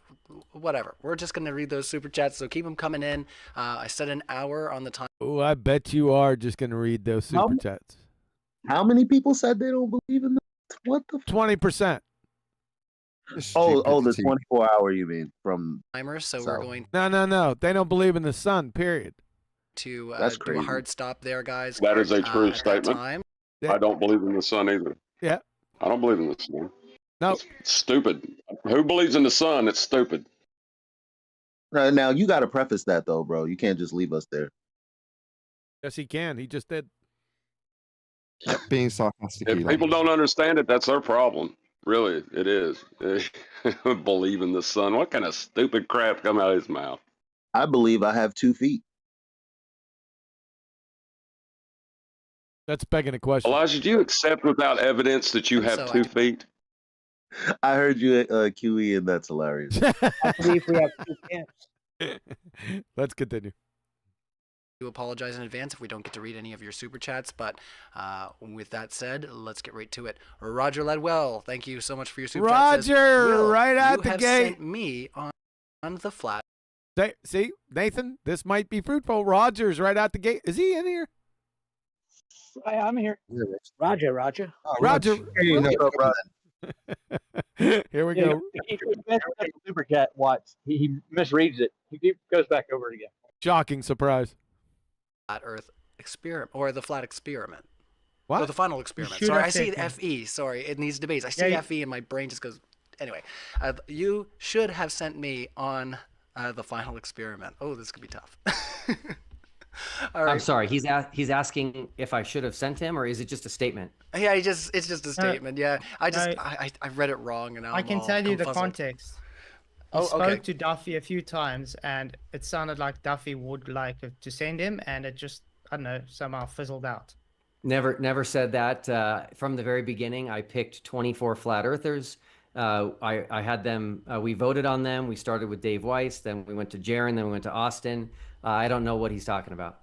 whatever. We're just going to read those super chats, so keep them coming in. I set an hour on the time. Oh, I bet you are just going to read those super chats. How many people said they don't believe in this? What the? 20%. Oh, the 24-hour. You mean from timer? So we're going. No. They don't believe in the sun. Period. To That's do crazy. a hard stop there, guys. That is a true at that statement. time. I don't believe in the sun either. Yeah. I don't believe in the sun. No. It's stupid. Who believes in the sun? It's stupid. Now you got to preface that though, bro. You can't just leave us there. Yes, he can. He just did. Being sarcastic. If people don't understand it, that's their problem. Really, it is. Believe in the sun. What kind of stupid crap come out of his mouth? I believe I have 2 feet. That's begging a question. Elijah, do you accept without evidence that you have 2 feet? I heard you, QE, and that's hilarious. I believe we have 2 camps. Let's continue. I do apologize in advance if we don't get to read any of your super chats, but with that said, let's get right to it. Roger Ledwell, thank you so much for your super chat. Roger, right out the you have gate. sent me on the flat. See, Nathan, this might be fruitful. Roger's right out the gate. Is he in here? I'm here. Roger. Oh, Roger. Hey, no, Here we go. He messed up the super chat once. He misreads it. He goes back over it again. Shocking surprise. Flat Earth experiment, or the flat experiment. What? Oh, the final experiment. should Sorry, have I see taken- FE. Sorry, in these debates, I see Yeah, FE and my brain just goes. Anyway, you should have sent me on the final experiment. Oh, this could be tough. All right. I'm sorry. He's asking if I should have sent him, or is it just a statement? Yeah, it's just a statement. Yeah, I read it wrong, and now I I'm can all tell you the confuzzled. context. He Oh, spoke okay. to Duffy a few times, and it sounded like Duffy would like to send him, and it just, I don't know, somehow fizzled out. Never said that. From the very beginning, I picked 24 flat earthers. I had them. We voted on them. We started with Dave Weiss, then we went to Jaron, then we went to Austin. I don't know what he's talking about.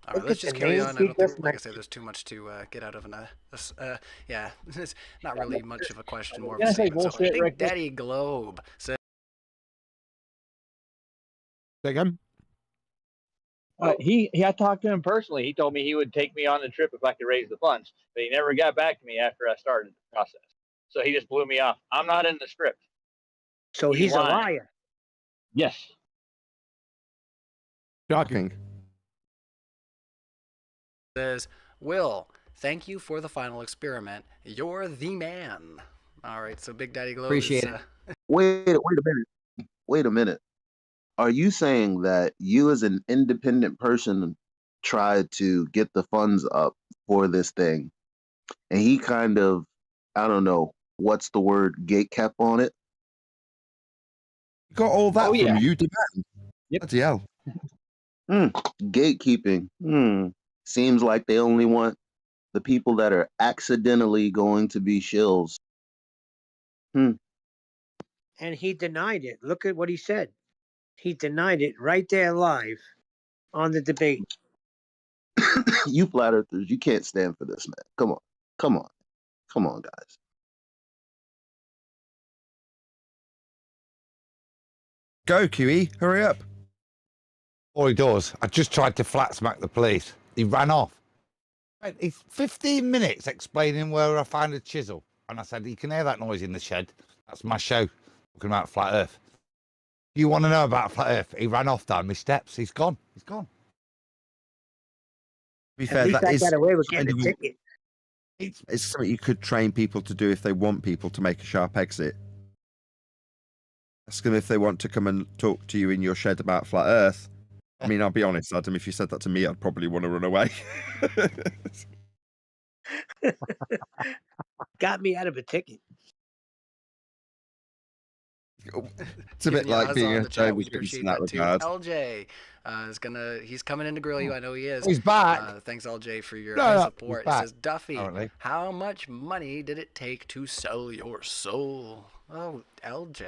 All right, let's just carry on. I don't think, like I said, there's too much to get out of yeah, it's not really much of a question, more of Can a I say statement. So, bullshit Big right quick? Daddy Globe said, Say again? I talked to him personally. He told me he would take me on the trip if I could raise the funds, but he never got back to me after I started the process. So he just blew me off. I'm not in the script. So he's a lying. liar. Yes. Shocking. says, Will, thank you for the final experiment. You're the man. All right, so Big Daddy Globe Appreciate is, it. Wait a minute. Are you saying that you as an independent person tried to get the funds up for this thing and he kind of, I don't know, what's the word, gate kept on it? Got all that from yeah. you, demand. Yep. Bloody hell. Gatekeeping. Seems like they only want the people that are accidentally going to be shills. And he denied it. Look at what he said. He denied it right there live on the debate. You flat earthers, you can't stand for this, man. Come on, guys. Go, QE. Hurry up. All he does, I just tried to flat smack the police. He ran off. He's 15 minutes explaining where I found a chisel. And I said, you can hear that noise in the shed. That's my show. Talking about flat earth. You want to know about flat earth? He ran off down my steps. He's gone. To be At fair, least that I is got away with kind getting of a ticket. it's something you could train people to do if they want people to make a sharp exit. Ask them if they want to come and talk to you in your shed about flat earth. I mean, I'll be honest, Adam, if you said that to me, I'd probably want to run away. Got me out of a ticket. It's a bit giving you like being Huzzah in a the chat. Jehovah's We Witness appreciate in that that too. regard. LJ he's coming in to grill you. I know he is. He's back. Thanks, LJ, for your No, support. It he's back, says, Duffy, apparently. how much money did it take to sell your soul? Oh, LJ.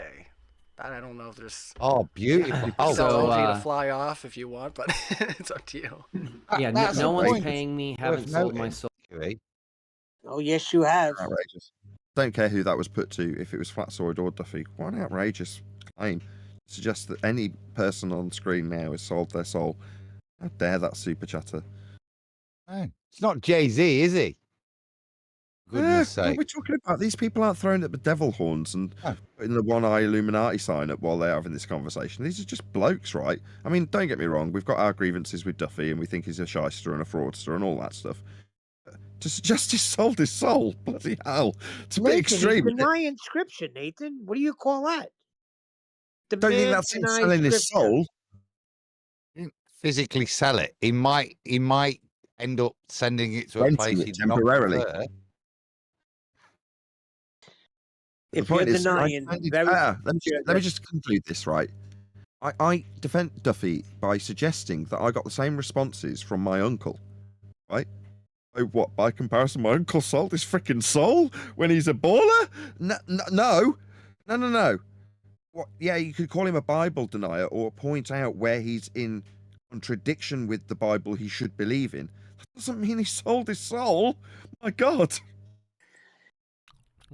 I don't know if there's. Oh, beautiful. Tell So, LJ to fly off if you want, but it's up to you. Yeah, That's no the one's point. paying me. Worth Haven't sold my noting. soul. QE. Oh, yes, you have. Outrageous. Don't care who that was put to, if it was Flatzoid or Duffy. What an outrageous claim. Suggest that any person on screen now has sold their soul. How dare that super chatter? No, it's not Jay-Z, is he? Goodness What sake. we're talking about, these people aren't throwing up the devil horns and putting the one-eye Illuminati sign up while they're having this conversation. These are just blokes, right? I mean, don't get me wrong, we've got our grievances with Duffy and we think he's a shyster and a fraudster and all that stuff. To suggest he sold his soul, bloody hell. It's a bit extreme. He's denying scripture, Nathan. What do you call that? The Don't you think man that's him denies selling his scripture. soul? Physically sell it. He might end up sending it to a Renting place it he'd not temporarily. prefer. If The point you're is, denying, let me just conclude this, right? I defend Duffy by suggesting that I got the same responses from my uncle, right? Oh, what, by comparison, my uncle sold his freaking soul when he's a baller? No. What? Yeah, you could call him a Bible denier or point out where he's in contradiction with the Bible he should believe in. That doesn't mean he sold his soul. My God.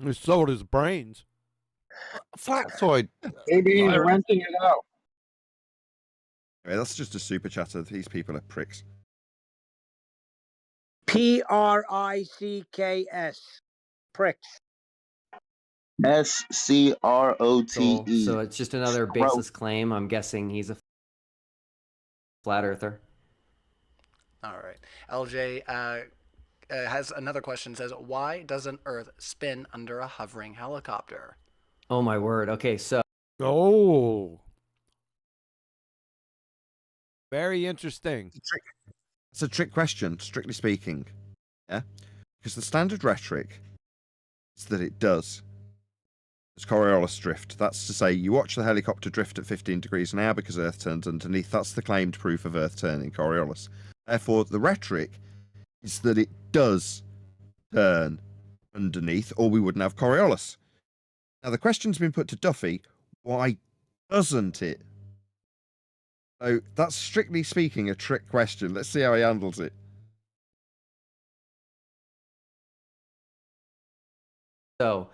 He sold his brains. Flatzoid. Maybe he's renting it out. Okay, that's just a super chatter. These people are pricks. Pricks. Pricks. SCROTE. So it's just another baseless claim. I'm guessing he's a flat earther. All right. LJ has another question. Says, why doesn't Earth spin under a hovering helicopter? Oh my word. Okay, so. Oh. Very interesting. It's a trick question, strictly speaking. Yeah? Because the standard rhetoric is that it does. It's Coriolis drift. That's to say, you watch the helicopter drift at 15 degrees an hour because Earth turns underneath. That's the claimed proof of Earth turning, Coriolis. Therefore, the rhetoric is that it does turn underneath, or we wouldn't have Coriolis. Now, the question's been put to Duffy, why doesn't it? So, that's strictly speaking a trick question. Let's see how he handles it. So,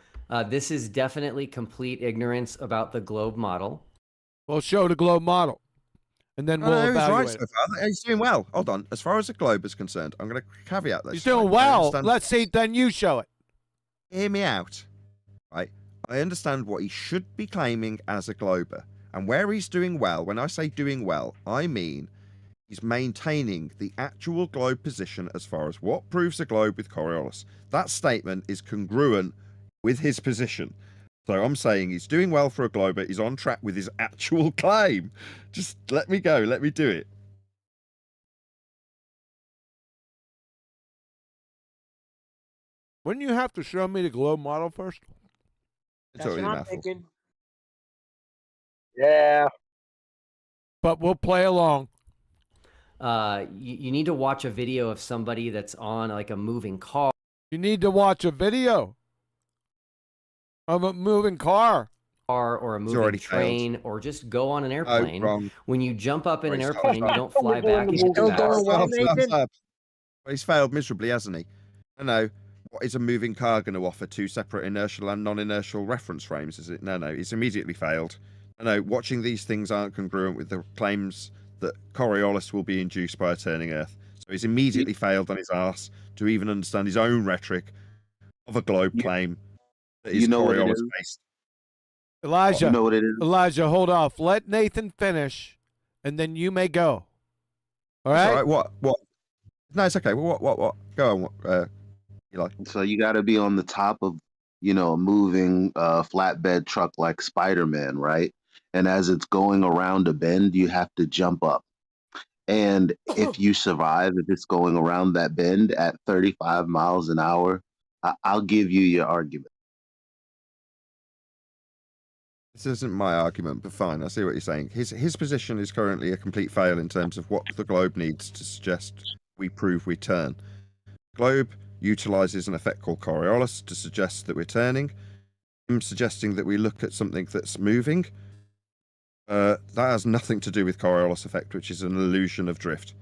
this is definitely complete ignorance about the globe model. We'll show the globe model, and then we'll he's evaluate. right so far. He's doing well. Hold on. As far as the globe is concerned, I'm going to caveat this. He's doing well. Let's see. Then you show it. Hear me out. Right. I understand what he should be claiming as a glober. And where he's doing well, when I say doing well, I mean he's maintaining the actual globe position as far as what proves a globe with Coriolis. That statement is congruent with his position. So I'm saying he's doing well for a glober. He's on track with his actual claim. Just let me go. Let me do it. Wouldn't you have to show me the globe model first? That's what I'm thinking. Yeah. But we'll play along. You need to watch a video of somebody that's on like a moving car. You need to watch a video of a moving car. Or a moving train, or just go on an airplane. wrong. When you jump up in an airplane, you don't fly back. You Still going well, Nathan? Well, he's failed miserably, hasn't he? I know. What is a moving car going to offer? Two separate inertial and non-inertial reference frames, is it? No, it's immediately failed. I know, watching these things aren't congruent with the claims that Coriolis will be induced by a turning Earth. So he's immediately failed on his arse to even understand his own rhetoric of a globe claim that is Coriolis-based. Elijah, You know what it is? Elijah, hold off. Let Nathan finish, and then you may go. All It's right? all right. What? No, it's okay. What? Go on, Eli. So you got to be on the top of, a moving flatbed truck like Spider-Man, right? And as it's going around a bend, you have to jump up. And if you survive, if it's going around that bend at 35 miles an hour, I'll give you your argument. This isn't my argument, but fine. I see what you're saying. His position is currently a complete fail in terms of what the globe needs to suggest we prove we turn. The globe utilizes an effect called Coriolis to suggest that we're turning. I'm suggesting that we look at something that's moving. That has nothing to do with Coriolis effect, which is an illusion of drift.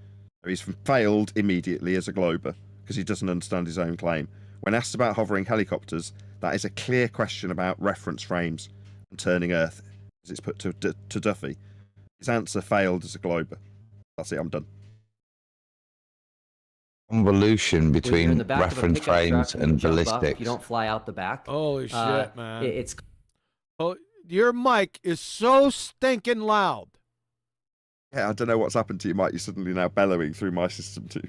So he's failed immediately as a glober because he doesn't understand his own claim. When asked about hovering helicopters, that is a clear question about reference frames and turning Earth. as it's put to Duffy. His answer failed as a glober. That's it. I'm done. Convolution When you're in between the back of a reference pickup frames truck and you and jump up, ballistics. you don't fly out the back. Holy shit, man! It's oh, your mic is so stinking loud. Yeah, I don't know what's happened to you, Mike. You're suddenly now bellowing through my system too.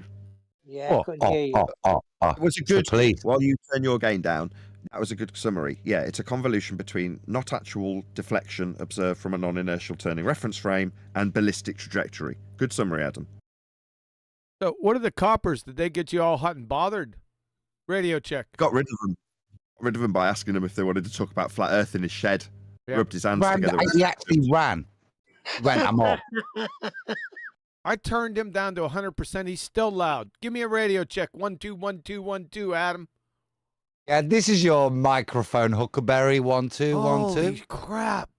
Yeah, I couldn't hear you. It was a It's the good. police. While you turn your gain down, that was a good summary. Yeah, it's a convolution between not actual deflection observed from a non-inertial turning reference frame and ballistic trajectory. Good summary, Adam. So, what are the coppers? Did they get you all hot and bothered? Radio check. Got rid of them. Got rid of them by asking them if they wanted to talk about flat Earth in his shed. Yeah. Rubbed his hands Ran, together. he actually ran. I'm off. I turned him down to 100%. He's still loud. Give me a radio check. 1 2 1 2 1 2. Adam. Yeah, this is your microphone, Huckleberry. 1 2 1 Holy 2. crap!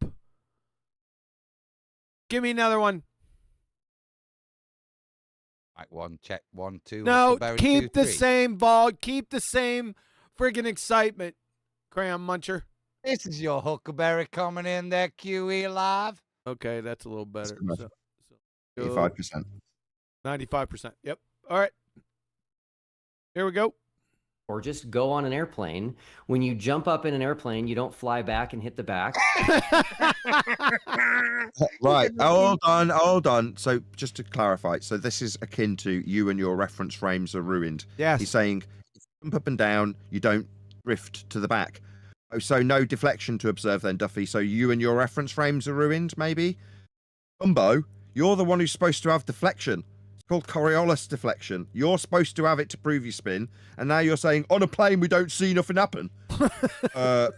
Give me another one. Right, 1 check 1 2. No, Huckleberry, keep 2 the 3. same ball. Keep the same friggin' excitement. Crayon muncher. This is your Huckleberry coming in there, QE live. Okay, that's a little better. So, 85%. 95%. Yep. All right. Here we go. Or just go on an airplane. When you jump up in an airplane, you don't fly back and hit the back. Right. Hold on. So just to clarify, so this is akin to you and your reference frames are ruined. Yes. He's saying if you jump up and down, you don't drift to the back. Oh, so no deflection to observe then, Duffy. So you and your reference frames are ruined, maybe? Umbo, you're the one who's supposed to have deflection. It's called Coriolis deflection. You're supposed to have it to prove you spin, and now you're saying on a plane we don't see nothing happen. So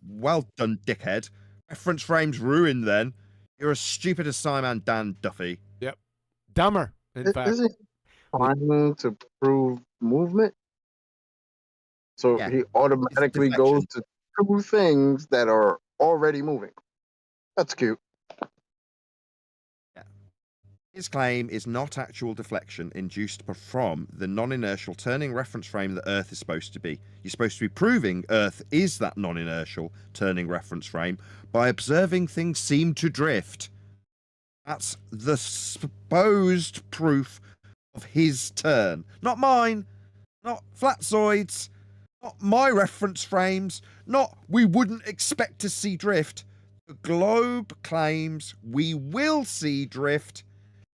well done, dickhead. Reference frames ruined then. You're as stupid as Simon Dan, Duffy. Yep. Dumber, in fact. Is it trying to prove movement? So Yeah. he automatically goes to two things that are already moving. That's cute. His claim is not actual deflection induced from the non-inertial turning reference frame that Earth is supposed to be. You're supposed to be proving Earth is that non-inertial turning reference frame by observing things seem to drift. That's the supposed proof of his turn. Not mine, not Flatzoid's, not my reference frames, not we wouldn't expect to see drift. The globe claims we will see drift.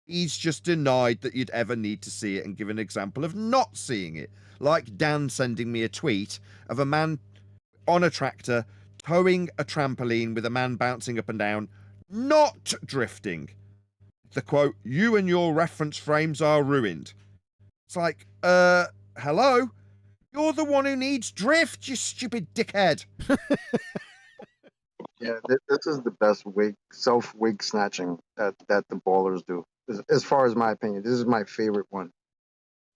He's just denied that you'd ever need to see it and give an example of not seeing it. Like Dan sending me a tweet of a man on a tractor towing a trampoline with a man bouncing up and down, not drifting. The quote, you and your reference frames are ruined. It's like, hello? You're the one who needs drift, you stupid dickhead. Yeah, this is the best self-wig snatching that the ballers do. As far as my opinion, this is my favorite one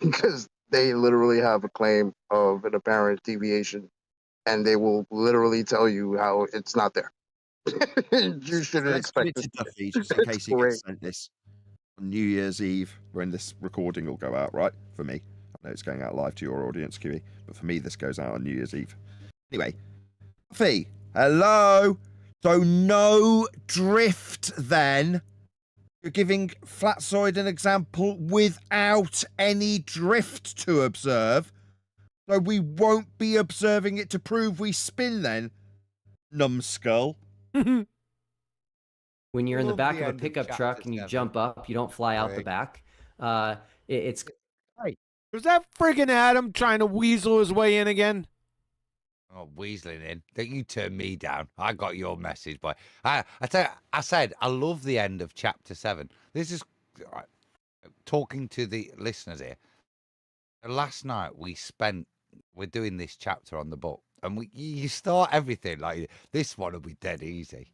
because they literally have a claim of an apparent deviation, and they will literally tell you how it's not there. You shouldn't expect this. Duffy, just in case he gets sent this on New Year's Eve, when this recording will go out, right? For me, I know it's going out live to your audience, QE, but for me, this goes out on New Year's Eve. Anyway, Duffy, hello. So no drift then. You're giving Flatzoid an example without any drift to observe. So we won't be observing it to prove we spin then, numbskull. When you're in the back of a pickup truck and you jump up, you don't fly out the back. It's Was that friggin' Adam trying to weasel his way in again? Oh, weaseling in. Don't you turn me down. I got your message, boy. I said I love the end of chapter 7. This is talking to the listeners here. Last night we're doing this chapter on the book, and you start everything like this one will be dead easy.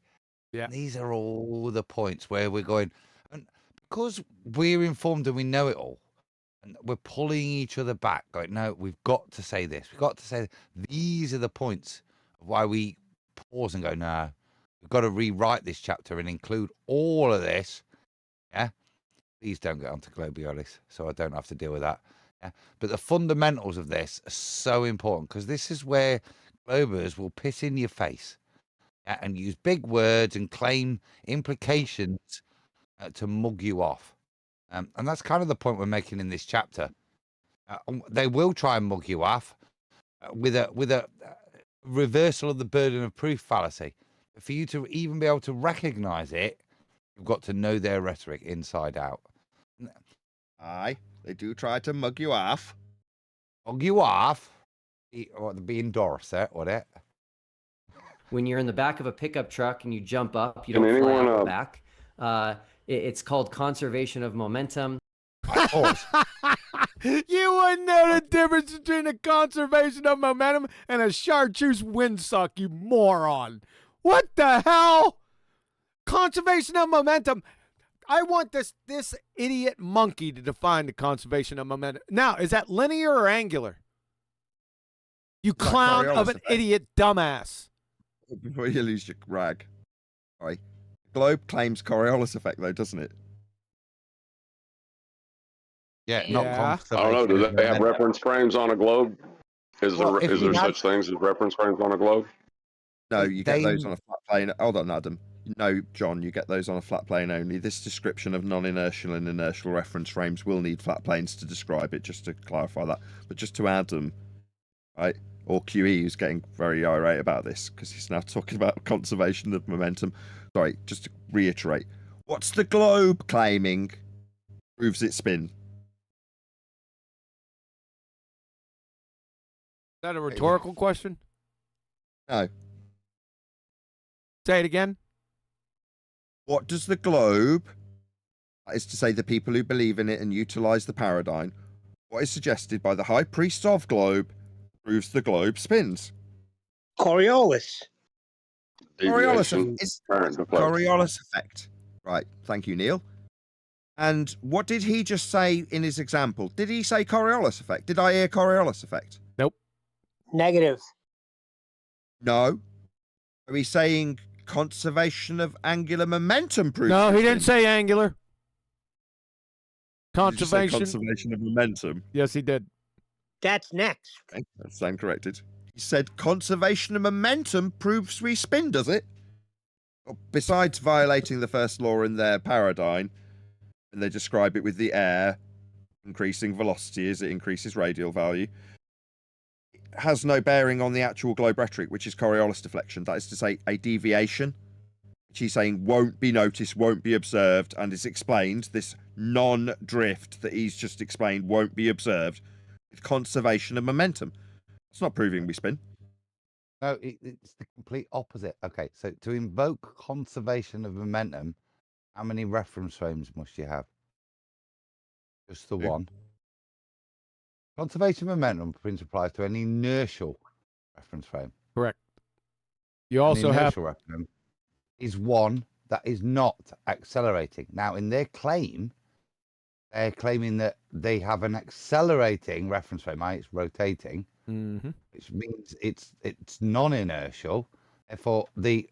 Yeah. And these are all the points where we're going, and because we're informed and we know it all. And we're pulling each other back, going, no, we've got to say this. We've got to say these are the points of why we pause and go, no, we've got to rewrite this chapter and include all of this. Yeah. Please don't get onto Globiolis, so I don't have to deal with that. Yeah. But the fundamentals of this are so important because this is where Globers will piss in your face and use big words and claim implications to mug you off. And that's kind of the point we're making in this chapter. They will try and mug you off with a reversal of the burden of proof fallacy. For you to even be able to recognize it, you've got to know their rhetoric inside out. Aye, they do try to mug you off. Mug you off? Or be in Dorset, would it? When you're in the back of a pickup truck and you jump up, you Can don't fly anyone, out the back. It's called conservation of momentum. You wouldn't know the difference between a conservation of momentum and a chartreuse windsock, you moron. What the hell? Conservation of momentum. I want this idiot monkey to define the conservation of momentum. Now, is that linear or angular? You clown of an idiot dumbass. Before you lose your rag. Sorry. Globe claims Coriolis effect, though, doesn't it? Yeah, not I don't know. Do they have reference frames on a globe? Is there such things as reference frames on a globe? No, you get those on a flat plane. Hold on, Adam. No, John, you get those on a flat plane only. This description of non-inertial and inertial reference frames will need flat planes to describe it, just to clarify that. But just to Adam, right, or QE, who's getting very irate about this because he's now talking about conservation of momentum. Sorry, just to reiterate, what's the globe claiming proves its spin? Is that a rhetorical question? No. Say it again. What does the globe, that is to say the people who believe in it and utilize the paradigm, what is suggested by the high priest of globe proves the globe spins? Coriolis. Coriolis effect. Right. Thank you, Neil. And what did he just say in his example? Did he say Coriolis effect? Did I hear Coriolis effect? Nope. Negative. No. Are we saying conservation of angular momentum proves? No, he didn't spin? say angular. Did you say Conservation. conservation of momentum. Yes, he did. That's next. Okay, that's stand corrected. He said conservation of momentum proves we spin, does it? Well, besides violating the first law in their paradigm, and they describe it with the air increasing velocity as it increases radial value, it has no bearing on the actual globe rhetoric, which is Coriolis deflection. That is to say, a deviation, which he's saying won't be noticed, won't be observed, and is explained, this non-drift that he's just explained won't be observed with conservation of momentum. It's not proving we spin. No, it's the complete opposite. Okay, so to invoke conservation of momentum, how many reference frames must you have? Just the one. Conservation of momentum principle applies to any inertial reference frame. Correct. You also have reference frame is one that is not accelerating. Now, in their claim, they're claiming that they have an accelerating reference frame, it's rotating, which means it's non-inertial. Therefore, the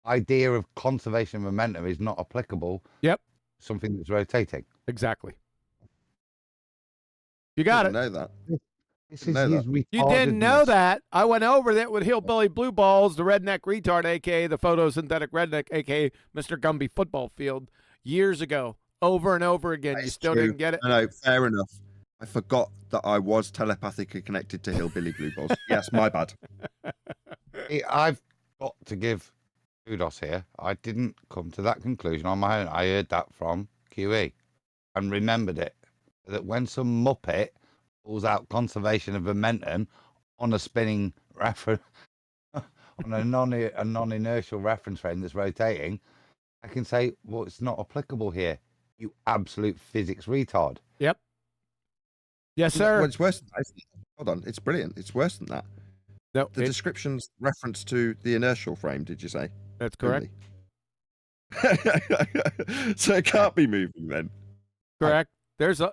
idea of conservation of momentum is not applicable. Yep. Something that's rotating. Exactly. You got it. Know that. This is his You didn't know that. I went over that with Hillbilly Blue Balls, the redneck retard, a.k.a. the photosynthetic redneck, a.k.a. Mr. Gumby football field, years ago, over and over again. You still didn't get it? No, fair enough. I forgot that I was telepathically connected to Hillbilly Blue Balls. Yes, my bad. I've got to give kudos here. I didn't come to that conclusion on my own. I heard that from QE and remembered it. That when some muppet pulls out conservation of momentum on a spinning reference, on a non-inertial reference frame that's rotating, I can say, well, it's not applicable here. You absolute physics retard. Yep. Yes, sir. Well, it's worse than that. Hold on, it's brilliant. It's worse than that. No, the description's reference to the inertial frame, did you say? That's correct. So it can't be moving then. Correct. There's a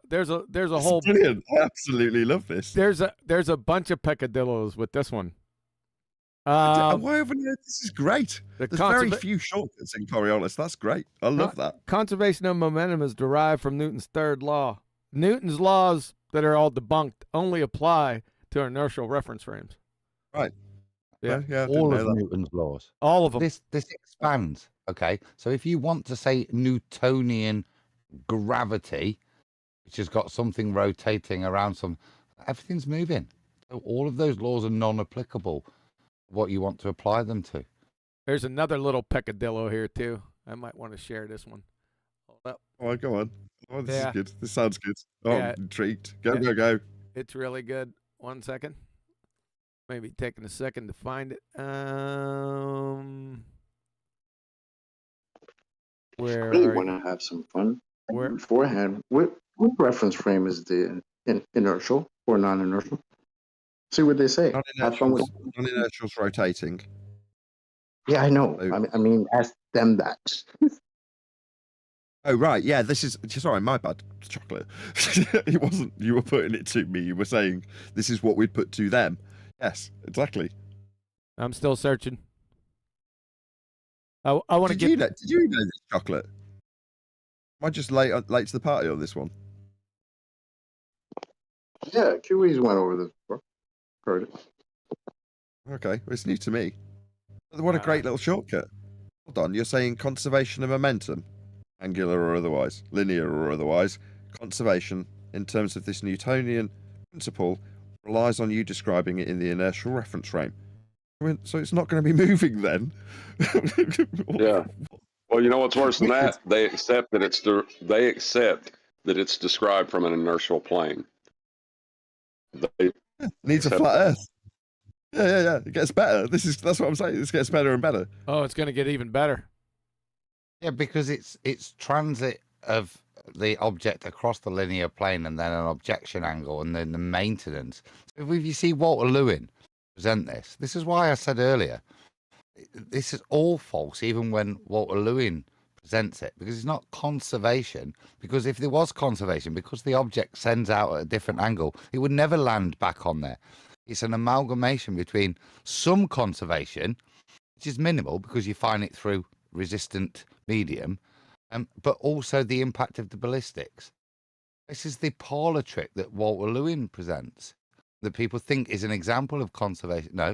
whole brilliant. I absolutely love this. There's a bunch of peccadillos with this one. Why haven't you? This is great. There's very few shortcuts in Coriolis. That's great. I love that. Conservation of momentum is derived from Newton's third law. Newton's laws that are all debunked only apply to inertial reference frames. Right. Yeah. Yeah, I didn't All know of that. Newton's laws. All of them. This expands. Okay, so if you want to say Newtonian gravity, which has got something rotating around everything's moving. So all of those laws are non-applicable. What you want to apply them to. There's another little peccadillo here too. I might want to share this one. Hold up. Oh, go on. Oh, this is Yeah. good. This sounds good. Oh, Yeah. I'm intrigued. Go, Yeah. go, go. It's really good. 1 second. Maybe taking a second to find it. Where Really are want you? to have some fun Where? beforehand. What reference frame is the inertial or non-inertial? See what they say. Have fun with. Non-inertial's rotating. Yeah, I know. I mean, ask them that. Oh, right. Yeah, this is... Sorry, my bad. Chocolate. It wasn't... You were putting it to me. You were saying this is what we'd put to them. Yes, exactly. I'm still searching. I want to get... Did you know this, Chocolate? Am I just late to the party on this one? Yeah, Kiwis went over this before. Heard it. Okay, well, it's new to me. What a great little shortcut. Hold on, you're saying conservation of momentum? Angular or otherwise, linear or otherwise, conservation in terms of this Newtonian principle relies on you describing it in the inertial reference frame. So it's not going to be moving then. Yeah. Well, you know what's worse than that? They accept that it's described from an inertial plane. Needs a flat Earth. Yeah. It gets better. That's what I'm saying. This gets better and better. Oh, it's going to get even better. Yeah, because it's transit of the object across the linear plane and then an objection angle and then the maintenance. So if you see Walter Lewin present this is why I said earlier, this is all false, even when Walter Lewin presents it, because it's not conservation. Because if there was conservation, because the object sends out at a different angle, it would never land back on there. It's an amalgamation between some conservation, which is minimal because you find it through resistant medium, but also the impact of the ballistics. This is the parlor trick that Walter Lewin presents that people think is an example of conservation. No,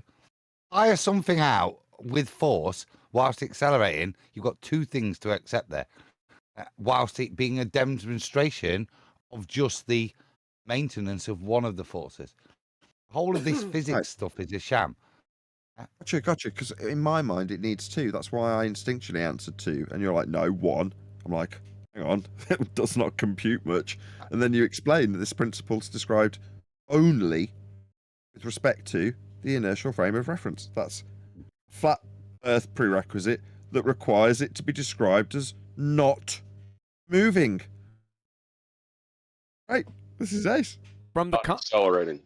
fire something out with force whilst accelerating. You've got two things to accept there, whilst it being a demonstration of just the maintenance of one of the forces. The whole of this physics stuff is a sham. Gotcha. Because in my mind, it needs two. That's why I instinctually answered two. And you're like, no, one. I'm like, hang on, it does not compute much. And then you explain that this principle is described only with respect to the inertial frame of reference. That's flat Earth prerequisite that requires it to be described as not moving. Right, this is ace. From the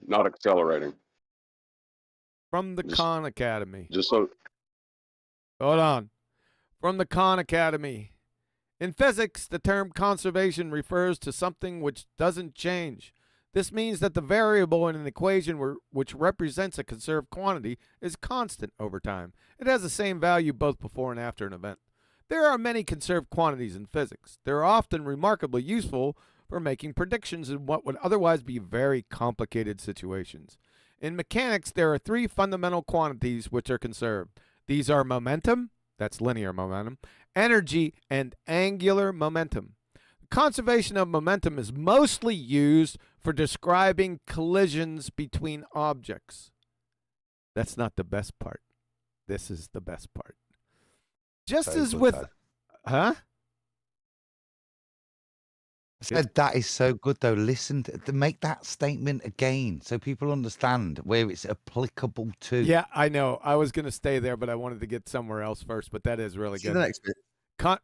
not accelerating. From the Khan Academy. Just so. Hold on. From the Khan Academy. In physics, the term conservation refers to something which doesn't change. This means that the variable in an equation which represents a conserved quantity is constant over time. It has the same value both before and after an event. There are many conserved quantities in physics. They're often remarkably useful for making predictions in what would otherwise be very complicated situations. In mechanics, there are three fundamental quantities which are conserved. These are momentum, that's linear momentum, energy, and angular momentum. Conservation of momentum is mostly used for describing collisions between objects. That's not the best part. This is the best part. Just as with... Huh? I said that is so good though. Listen to make that statement again so people understand where it's applicable to. Yeah, I know. I was going to stay there, but I wanted to get somewhere else first, but that is really good. The next bit.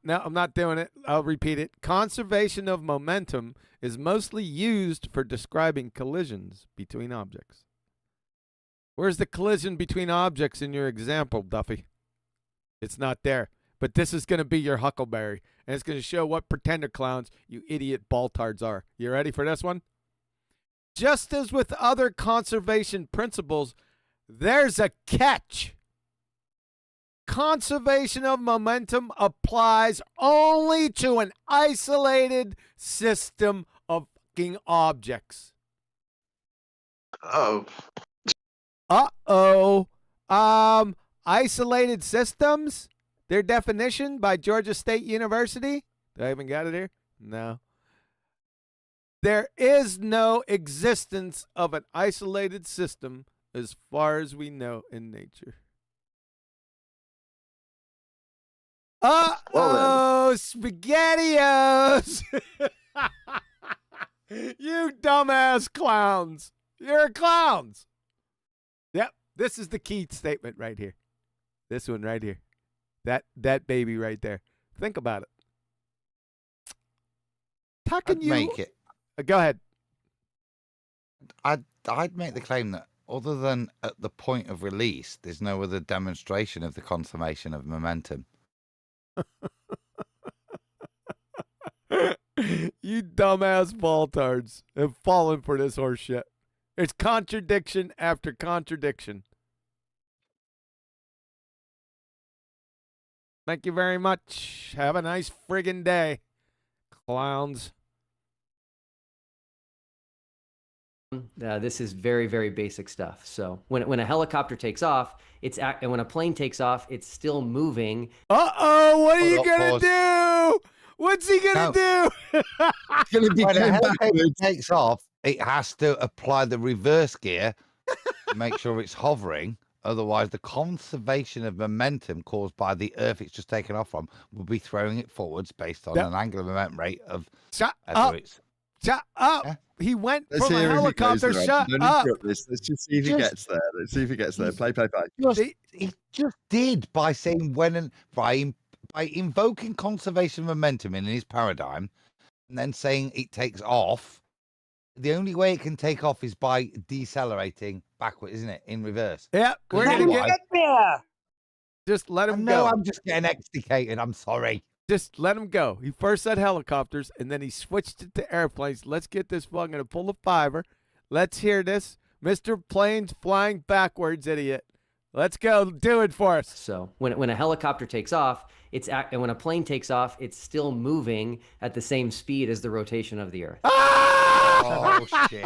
No, I'm not doing it. I'll repeat it. Conservation of momentum is mostly used for describing collisions between objects. Where's the collision between objects in your example, Duffy? It's not there. But this is going to be your huckleberry, and it's going to show what pretender clowns you idiot baltards are. You ready for this one? Just as with other conservation principles, there's a catch. Conservation of momentum applies only to an isolated system of fucking objects. Oh. Uh-oh. Isolated systems, their definition by Georgia State University. Do I even got it here? No. There is no existence of an isolated system as far as we know in nature. Uh-oh, SpaghettiOs! You dumbass clowns. You're clowns. Yep, this is the key statement right here. This one right here. That baby right there. Think about it. How can you make it? Go ahead. I'd make the claim that other than at the point of release, there's no other demonstration of the conservation of momentum. You dumbass baltards have fallen for this horse shit. It's contradiction after contradiction. Thank you very much. Have a nice friggin' day, clowns. This is very, very basic stuff. So when a helicopter takes off, and when a plane takes off, it's still moving. Uh-oh, what are you gonna do? What's he gonna do? It's gonna be when a helicopter takes off, it has to apply the reverse gear to make sure it's hovering. Otherwise, the conservation of momentum caused by the Earth it's just taken off from will be throwing it forwards based on an angular momentum rate of. Shut up! Shut up! Yeah? He went from a helicopter. Shut up! Let's just see if he gets there. Let's see if he gets there. Play. He just did by saying by invoking conservation of momentum in his paradigm, and then saying it takes off. The only way it can take off is by decelerating backward, isn't it? In reverse. Yeah, we're gonna get there. Just let him go. No, I'm just getting extricated. I'm sorry. Just let him go. He first said helicopters, and then he switched it to airplanes. Let's get this fucking to pull a fiver. Let's hear this. Mr. Plane's flying backwards, idiot. Let's go. Do it for us. So when a helicopter takes off, and when a plane takes off, it's still moving at the same speed as the rotation of the Earth. Oh, shit.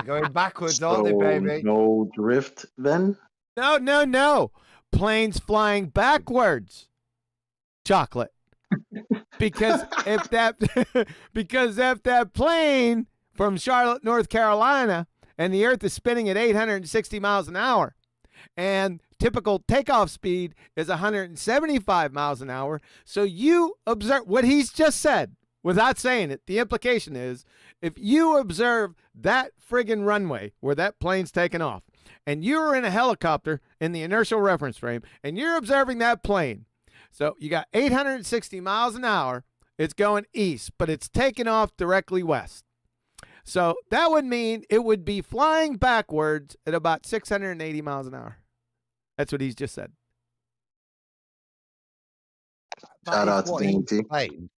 Going backwards, aren't they, baby? No drift then? No. Planes flying backwards. Chocolate. Because if that plane from Charlotte, North Carolina, and the Earth is spinning at 860 miles an hour, and typical takeoff speed is 175 miles an hour, so you observe what he's just said without saying it. The implication is if you observe that friggin' runway where that plane's taking off, and you're in a helicopter in the inertial reference frame, and you're observing that plane, so you got 860 miles an hour, it's going east, but it's taking off directly west. So that would mean it would be flying backwards at about 680 miles an hour. That's what he's just said. Shout out to TNT.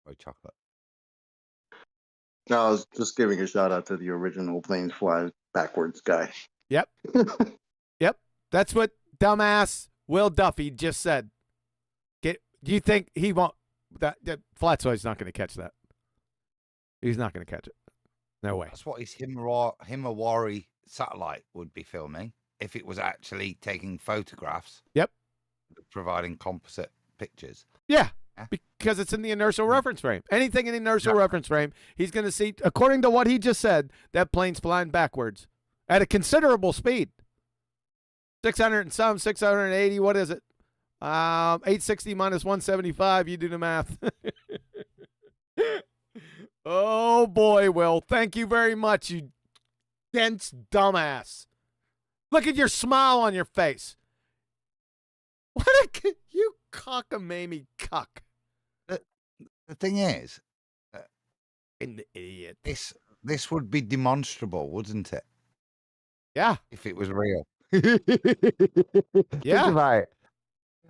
Oh, chocolate. No, I was just giving a shout out to the original planes flying backwards guy. Yep. Yep. That's what dumbass Will Duffy just said. Do you think he won't? That Flatzoid's not going to catch that. He's not going to catch it. No way. That's what his Himawari satellite would be filming if it was actually taking photographs. Yep. Providing composite pictures. Yeah. Because it's in the inertial reference frame. Anything in the inertial reference frame, he's going to see, according to what he just said, that plane's flying backwards at a considerable speed. 680, what is it? 860 minus 175, you do the math. Oh, boy, Will. Thank you very much, you dense dumbass. Look at your smile on your face. What you cockamamie cuck. The thing is, an idiot. This would be demonstrable, wouldn't it? Yeah. If it was real. Yeah. Think about it.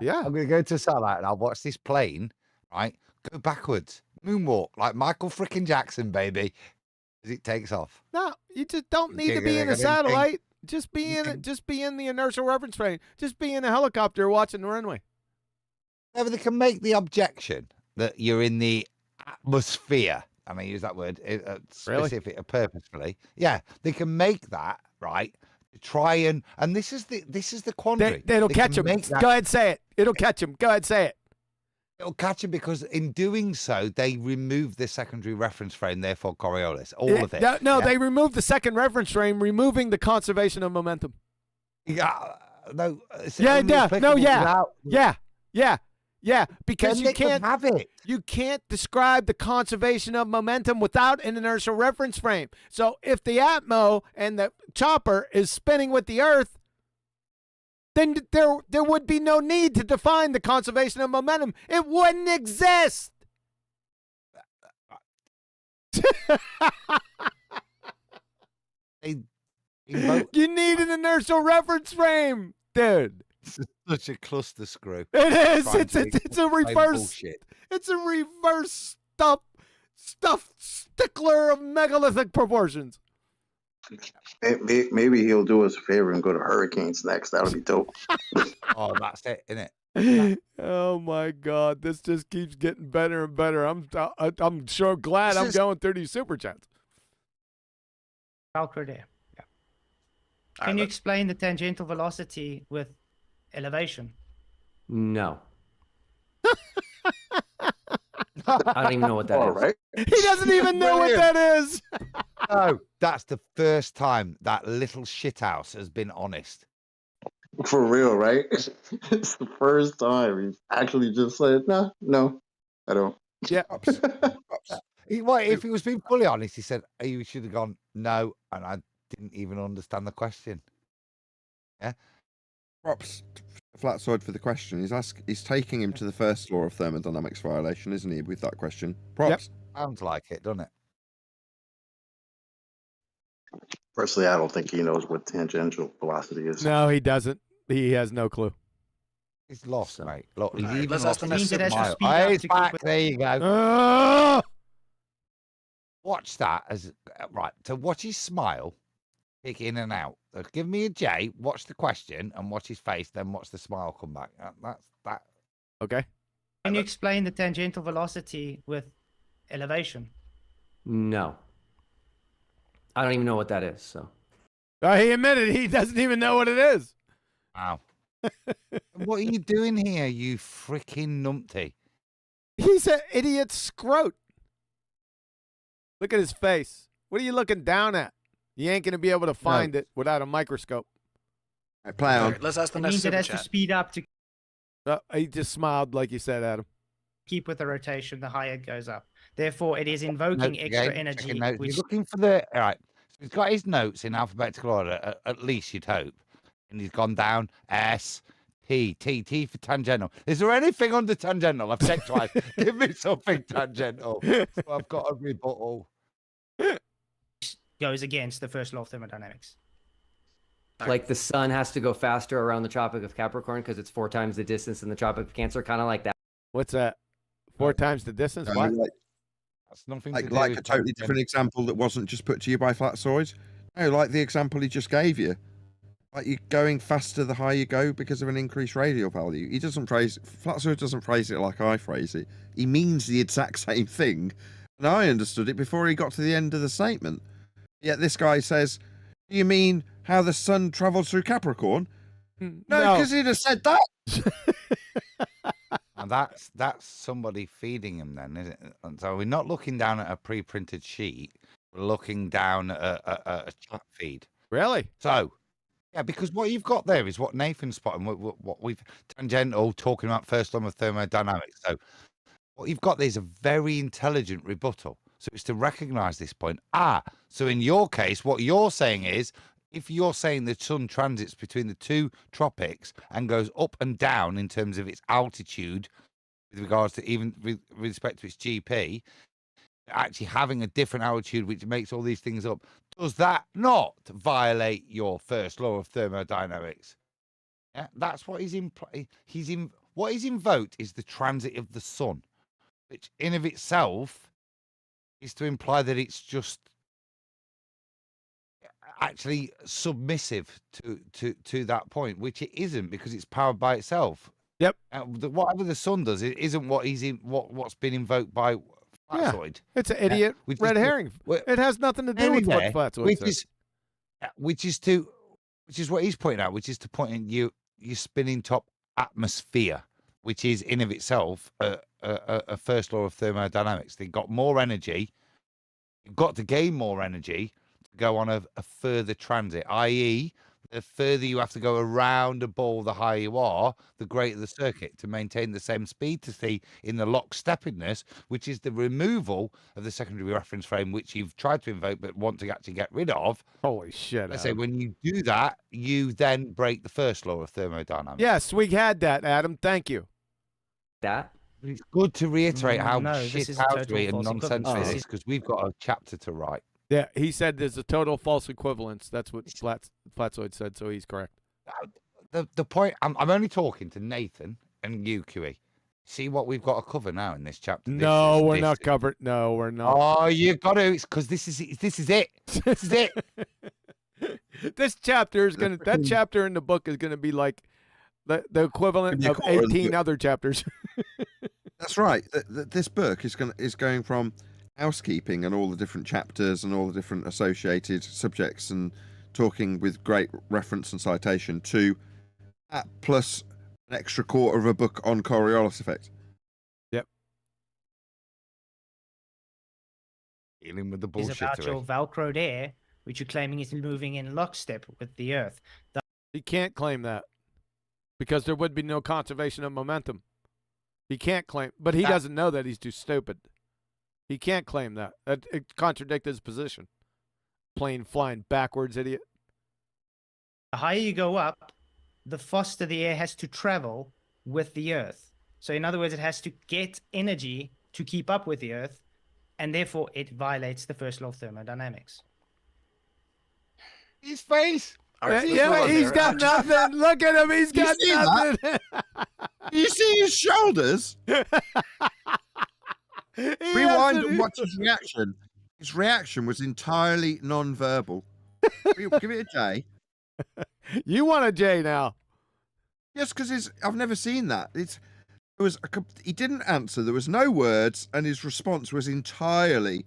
Yeah. I'm going to go to a satellite and I'll watch this plane, right? Go backwards. Moonwalk like Michael frickin' Jackson, baby, as it takes off. No, you just don't need to be in a satellite. Just be in the inertial reference frame. Just be in a helicopter watching the runway. Never they can make the objection that you're in the atmosphere. I mean, use that word specific, purposefully. Yeah, they can make that, right? try and this is the quandary. It'll They catch can him. make that- Go ahead, say it. It'll catch him. Go ahead, say it. It'll catch him because in doing so, they remove the secondary reference frame, therefore Coriolis. All of it. No, they removed the second reference frame, removing the conservation of momentum. Yeah, no. It's Yeah, applicable yeah. Because Then you they can can't have it. You can't describe the conservation of momentum without an inertial reference frame. So if the Atmo and the chopper is spinning with the Earth, then there would be no need to define the conservation of momentum. It wouldn't exist. You need an inertial reference frame, dude. It's such a cluster screw. It is. Trying It's to a explain reverse. bullshit. It's a reverse stuffed stickler of megalithic proportions. Maybe he'll do us a favor and go to Hurricanes next. That'll be dope. Oh, that's it, isn't it? Oh my God! This just keeps getting better and better. I'm sure glad I'm going through these super chats. Valkyrie. Yeah. Can you explain the tangential velocity with elevation? No. I don't even know what that is. Right. He doesn't even know what that is. No, that's the first time that little shithouse has been honest. For real, right? It's the first time he's actually just said, no, I don't. Yeah. If he was being fully honest, he said, you should have gone, no, and I didn't even understand the question. Yeah. Props to Flatzoid for the question. He's taking him to the first law of thermodynamics violation, isn't he, with that question? Props. Sounds like it, doesn't it? Personally, I don't think he knows what tangential velocity is. No, he doesn't. He has no clue. He's lost, mate. Look, he's All right, even let's lost ask the his next smile. speed up Hey, it's to keep back. with- There you go. Uh, Watch that as right. To watch his smile, kick in and out. Give me a J. Watch the question and watch his face. Then watch the smile come back. That's that. Okay. Can you explain the tangential velocity with elevation? No. I don't even know what that is. So. He admitted he doesn't even know what it is. Wow. What are you doing here, you freaking numpty? He's an idiot scrote. Look at his face. What are you looking down at? You ain't gonna be able to find it without a microscope. Right, play on. All right, let's ask the It next means it super has to chat. speed up to He just smiled like you said, Adam. keep with the rotation. The higher it goes up. Therefore, it is invoking Notes extra again, energy. checking notes. Which He's looking for the all right. So he's got his notes in alphabetical order. At least you'd hope, and he's gone down S. T for tangential. Is there anything under tangential? I've checked twice. Give me something tangential. So I've got a rebuttal. goes against the first law of thermodynamics. Like the sun has to go faster around the Tropic of Capricorn because it's 4 times the distance in the Tropic of Cancer, kind of like that. What's that? 4 times the distance? What? That's nothing Like to do a with totally different example that wasn't just put to you by Flatzoid. No, like the example he just gave you. Like you're going faster the higher you go because of an increased radial value. He doesn't phrase Flatzoid doesn't phrase it like I phrase it. He means the exact same thing. And I understood it before he got to the end of the statement. Yet this guy says, "Do you mean how the sun travels through Capricorn?" No, because he'd have said that. And that's somebody feeding him then, isn't it? And so we're not looking down at a pre-printed sheet. We're looking down at a chat feed. Really? So, yeah, because what you've got there is what Nathan's spotting, what we've tangential talking about first law of thermodynamics. So what you've got there is a very intelligent rebuttal. So it's to recognize this point. So in your case, what you're saying is, if you're saying the sun transits between the two tropics and goes up and down in terms of its altitude, with regards to even with respect to its GP, actually having a different altitude, which makes all these things up, does that not violate your first law of thermodynamics? Yeah, that's what what he's invoked is the transit of the sun, which in of itself is to imply that it's just actually submissive to that point, which it isn't, because it's powered by itself. Yep. Whatever the sun does, it isn't what what's been invoked by Flatzoid. It's an idiot red herring. It has nothing to do with what Flatzoid says. Which is to which is what he's pointing out, which is to point in your spinning top atmosphere, which is in of itself a first law of thermodynamics. They got more energy. You've got to gain more energy to go on a further transit, i.e., the further you have to go around a ball, the higher you are, the greater the circuit to maintain the same speed to see in the locksteppedness, which is the removal of the secondary reference frame, which you've tried to invoke but want to actually get rid of. Holy shit. I say when you do that, you then break the first law of thermodynamics. Yes, we had that, Adam. Thank you. That. It's good to reiterate how No, this shit is a total and false nonsensical equivalence. it is, because we've got a chapter to write. Yeah, he said there's a total false equivalence. That's what Flatzoid said, so he's correct. The point, I'm only talking to Nathan and you, QE. See what we've got to cover now in this chapter. No, we're not covered. No, we're not. Oh, you got to. It's because this is it. This is it. This chapter is gonna. That chapter in the book is gonna be like the equivalent of 18 other chapters. That's right. This book is going from housekeeping and all the different chapters and all the different associated subjects and talking with great reference and citation to plus an extra quarter of a book on Coriolis effect. Yep. Dealing with the Is bullshit. about your Velcroed air, which you're claiming is moving in lockstep with the Earth. He can't claim that because there would be no conservation of momentum. He can't claim, but he doesn't know that. He's too stupid. He can't claim that. It contradicts his position. Plane flying backwards, idiot. The higher you go up, the faster the air has to travel with the Earth. So in other words, it has to get energy to keep up with the Earth, and therefore it violates the first law of thermodynamics. His face. Yeah, he's got nothing. Look at him. He's got nothing. You see his shoulders? Rewind and watch his reaction. His reaction was entirely non-verbal. Give it a J. You want a J now? Yes, because I've never seen that. He didn't answer. There was no words, and his response was entirely.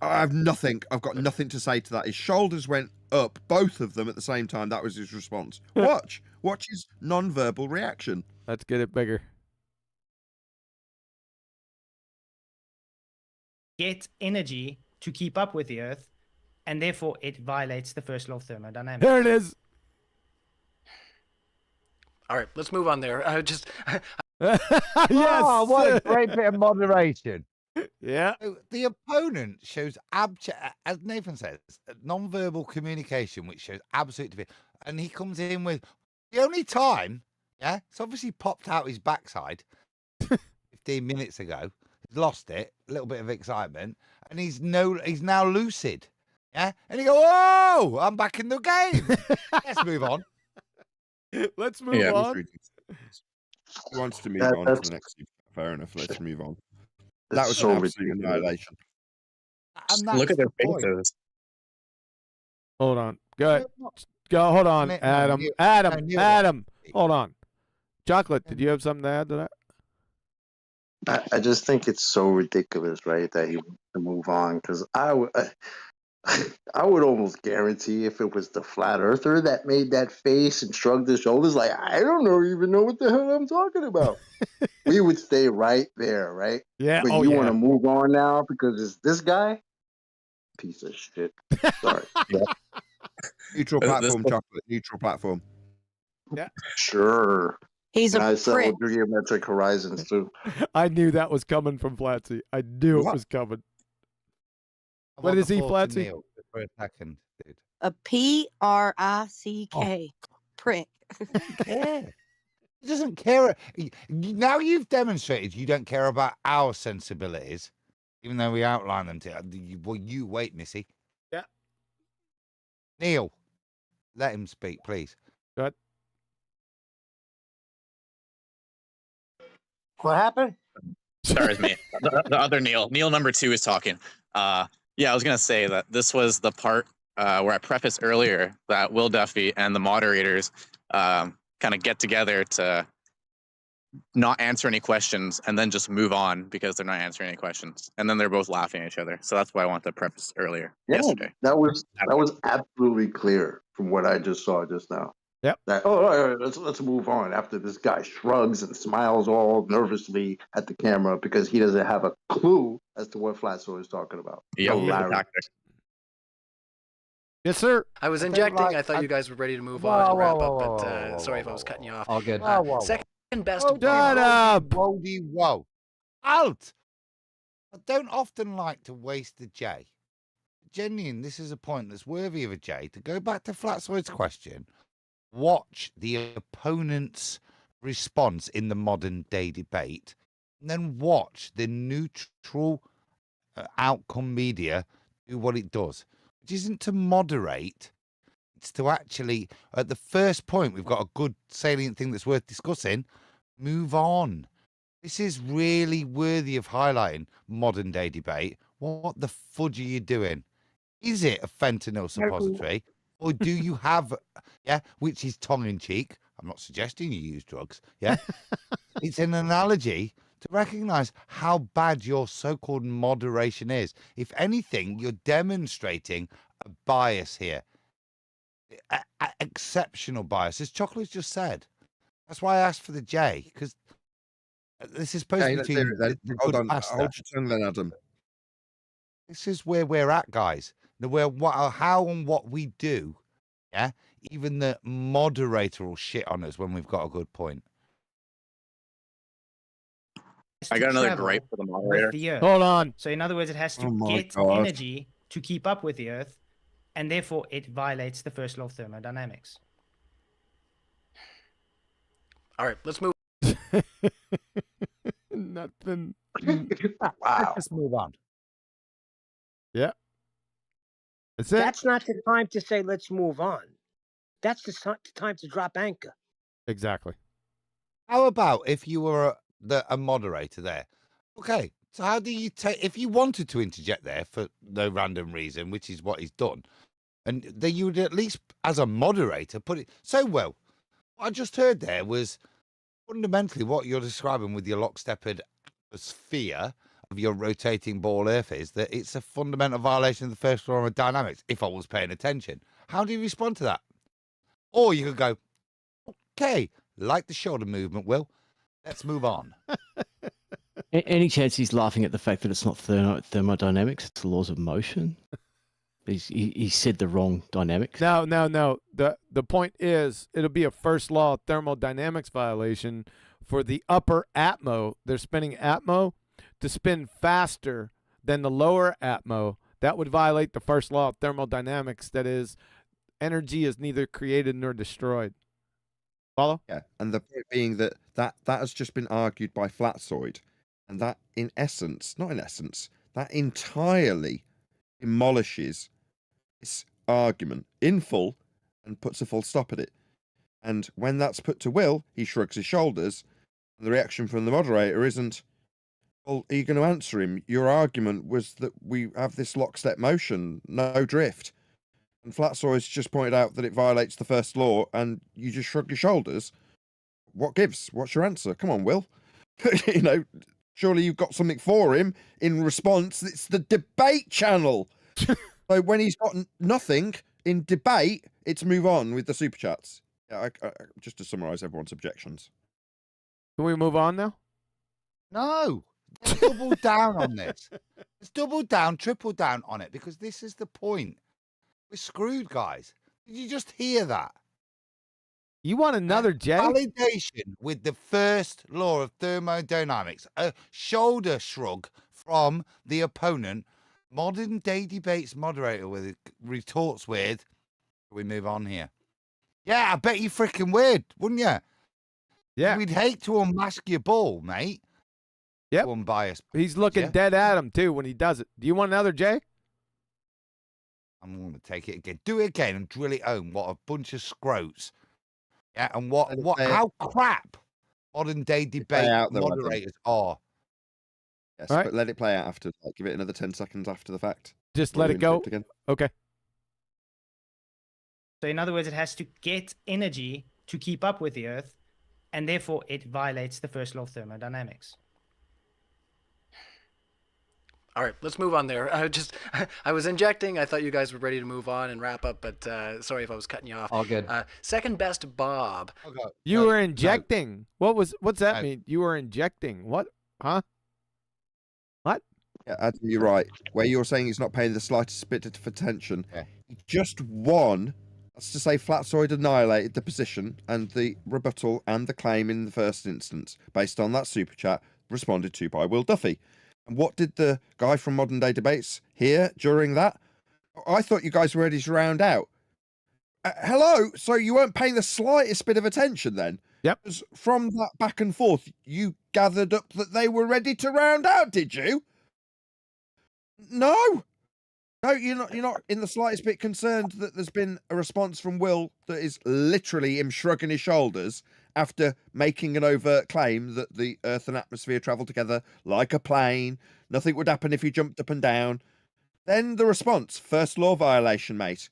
I have nothing. I've got nothing to say to that. His shoulders went up, both of them at the same time. That was his response. Watch his non-verbal reaction. Let's get it bigger. Get energy to keep up with the Earth, and therefore it violates the first law of thermodynamics. There it is. All right, let's move on there. Yes. Oh, what a great bit of moderation. Yeah. So the opponent shows as Nathan says, non-verbal communication, which shows absolute. And he comes in with the only time, it's obviously popped out his backside 15 minutes ago. He's lost it, a little bit of excitement, and he's now lucid. Yeah, and he go, "Oh, I'm back in the game." Let's move on. Let's move on. He wants to move on to the next. Fair enough. Let's move on. That was so an absolute ridiculous. annihilation. Look at their faces. Hold on. Go. Hold on, Adam. Adam. Hold on. Chocolate, did you have something to add to that? I just think it's so ridiculous, right, that he wants to move on, because I would almost guarantee if it was the flat earther that made that face and shrugged his shoulders like, I don't even know what the hell I'm talking about. We would stay right there, right? Yeah. But you want to move on now because it's this guy? Piece of shit. Sorry. Neutral platform, Chocolate. Neutral platform. Yeah. Sure. He's I a sell prick. geometric horizons too. I knew that was coming from Flatsy. I knew it was coming. What is he, Flatsy? For a second, dude. A Prick. Prick. He doesn't care. Now you've demonstrated you don't care about our sensibilities, even though we outline them to you. Well, you wait, Missy. Yeah. Neil, let him speak, please. Good. What happened? Sorry, it's me. The other Neil. Neil number 2 is talking. Yeah, I was going to say that this was the part where I prefaced earlier that Will Duffy and the moderators kind of get together to not answer any questions and then just move on because they're not answering any questions, and then they're both laughing at each other. So that's why I wanted to preface earlier yesterday. That was absolutely clear from what I just saw just now. Yep. That all right, let's move on. After this guy shrugs and smiles all nervously at the camera because he doesn't have a clue as to what Flatzoid is talking about. Yeah, Hilarious. Yes, sir. I was injecting. I thought you guys were ready to move on and wrap up, but sorry if I was cutting you off. All good. Second best. Shut up. Whoa. Out. I don't often like to waste a J. Genuine, this is a point that's worthy of a J. To go back to Flatzoid's question, watch the opponent's response in the modern day debate, and then watch the neutral outcome media do what it does, which isn't to moderate. It's to actually, at the first point, we've got a good salient thing that's worth discussing. Move on. This is really worthy of highlighting modern day debate. What the fudge are you doing? Is it a fentanyl suppository? Or do you have, which is tongue in cheek? I'm not suggesting you use drugs. Yeah. It's an analogy to recognize how bad your so-called moderation is. If anything, you're demonstrating a bias here. Exceptional bias, as Chocolate's just said. That's why I asked for the J, because this is supposed to be the Hold good on. pasta. Hold your tongue then, Adam. This is where we're at, guys. How and what we do. Yeah. Even the moderator will shit on us when we've got a good point. I got another gripe for the moderator. The Earth. Hold on. So in other words, it has to Oh my get God. energy to keep up with the Earth, and therefore it violates the first law of thermodynamics. All right, let's move. Nothing. Wow. Let's move on. Yeah. That's it. That's not the time to say let's move on. That's the time to drop anchor. Exactly. How about if you were a moderator there? Okay, so how do you take, if you wanted to interject there for no random reason, which is what he's done, and then you would at least, as a moderator, put it so well. What I just heard there was fundamentally what you're describing with your locksteppered sphere of your rotating ball Earth is that it's a fundamental violation of the first law of dynamics, if I was paying attention. How do you respond to that? Or you could go, okay, like the shoulder movement, Will. Let's move on. Any chance he's laughing at the fact that it's not thermodynamics, it's the laws of motion? He said the wrong dynamics. No. The point is, it'll be a first law of thermodynamics violation for the upper atmo. They're spinning atmo to spin faster than the lower atmo. That would violate the first law of thermodynamics. That is, energy is neither created nor destroyed. Follow? Yeah, and the point being that has just been argued by Flatzoid, and that that entirely demolishes this argument in full and puts a full stop at it. And when that's put to Will, he shrugs his shoulders, and the reaction from the moderator isn't, well, are you going to answer him? Your argument was that we have this lockstep motion, no drift. And Flatzoid's just pointed out that it violates the first law, and you just shrug your shoulders. What gives? What's your answer? Come on, Will. Surely you've got something for him in response. It's the debate channel. So when he's got nothing in debate, it's move on with the super chats. Yeah, just to summarise everyone's objections. Can we move on now? No. Let's double down on this. Let's double down, triple down on it, because this is the point. We're screwed, guys. Did you just hear that? You want another J? Validation with the first law of thermodynamics. A shoulder shrug from the opponent. Modern day debates moderator with retorts with, we move on here. Yeah, I bet you freaking would, wouldn't you? Yeah. We'd hate to unmask your ball, mate. Yep. Unbiased. He's looking dead at him, too, when he does it. Do you want another J? I'm going to take it again. Do it again and drill it home. What a bunch of scrotes. Yeah, and how crap modern day debate moderators are. Yes, but let it play out after. Like, give it another 10 seconds after the fact. Just let it go. Again. Okay. So in other words, it has to get energy to keep up with the Earth, and therefore it violates the first law of thermodynamics. All right, let's move on there. I was injecting. I thought you guys were ready to move on and wrap up, but sorry if I was cutting you off. All good. Second best, Bob. You were injecting. What's that mean? You were injecting. What? Huh? What? Yeah, Adam, you're right. Where you're saying he's not paying the slightest bit of attention. Yeah. He just won. That's to say, Flatzoid annihilated the position and the rebuttal and the claim in the first instance, based on that super chat responded to by Will Duffy. And what did the guy from Modern Day Debates hear during that? I thought you guys were ready to round out. Hello? So you weren't paying the slightest bit of attention then? Yep. From that back and forth, you gathered up that they were ready to round out, did you? No. No, you're not in the slightest bit concerned that there's been a response from Will that is literally him shrugging his shoulders after making an overt claim that the Earth and atmosphere travel together like a plane. Nothing would happen if you jumped up and down. Then the response, first law violation, mate.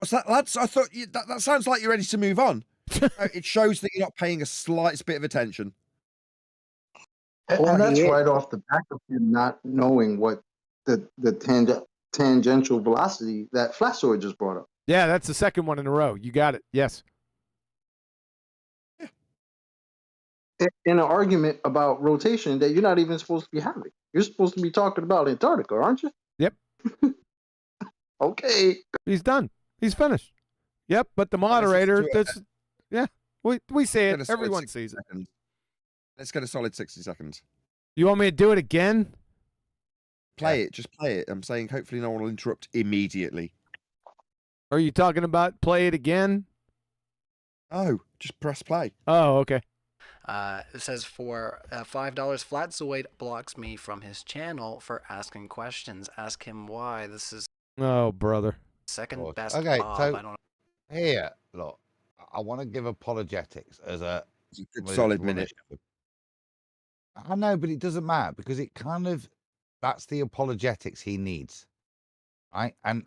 What's that, lads? I thought that sounds like you're ready to move on. It shows that you're not paying a slightest bit of attention. And that's right off the back of him not knowing what the tangential velocity that Flatzoid just brought up. Yeah, that's the second one in a row. You got it. Yes. In an argument about rotation that you're not even supposed to be having. You're supposed to be talking about Antarctica, aren't you? Yep. Okay. He's done. He's finished. Yep, but the moderator, we say it. Everyone sees it. Let's get a solid 60 seconds. You want me to do it again? Play it. Just play it. I'm saying hopefully no one will interrupt immediately. Are you talking about play it again? Oh, just press play. Oh, okay. It says for $5, Flatzoid blocks me from his channel for asking questions. Ask him why. This is brother. Second best. Okay, Bob. so I don't know. here, look, I want to give apologetics as a good solid minute. I know, but it doesn't matter because it that's the apologetics he needs, right? And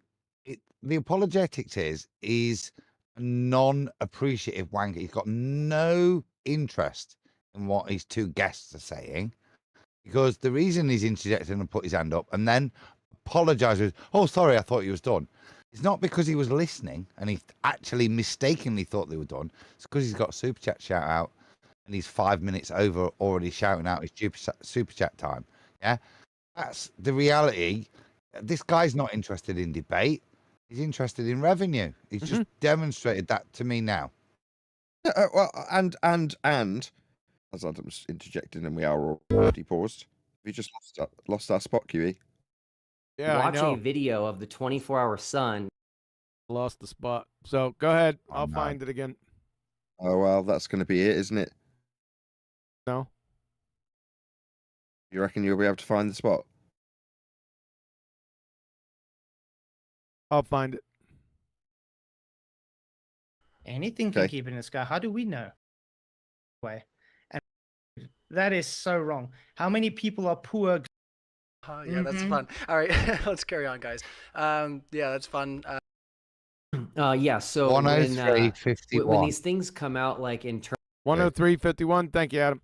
the apologetics is a non-appreciative wanker. He's got no interest in what his two guests are saying because the reason he's interjecting and put his hand up and then apologizes, oh, sorry, I thought you was done. It's not because he was listening and he actually mistakenly thought they were done. It's because he's got a super chat shout out and he's 5 minutes over already shouting out his super chat time. Yeah, that's the reality. This guy's not interested in debate. He's interested in revenue. He's just demonstrated that to me now. Well, and as Adam's interjecting and we are already paused, we just lost our spot, QE. Yeah, Watch I know. a video of the 24-hour sun. Lost the spot. So go ahead. I'll find it again. Oh, well, that's going to be it, isn't it? No. You reckon you'll be able to find the spot? I'll find it. Anything can keep it in the sky. How do we know? And that is so wrong. How many people are poor? Oh, yeah, that's fun. All right, let's carry on, guys. Yeah, that's fun. Yeah, so 103.51. when these things come out, like in terms 103.51. Thank you, Adam.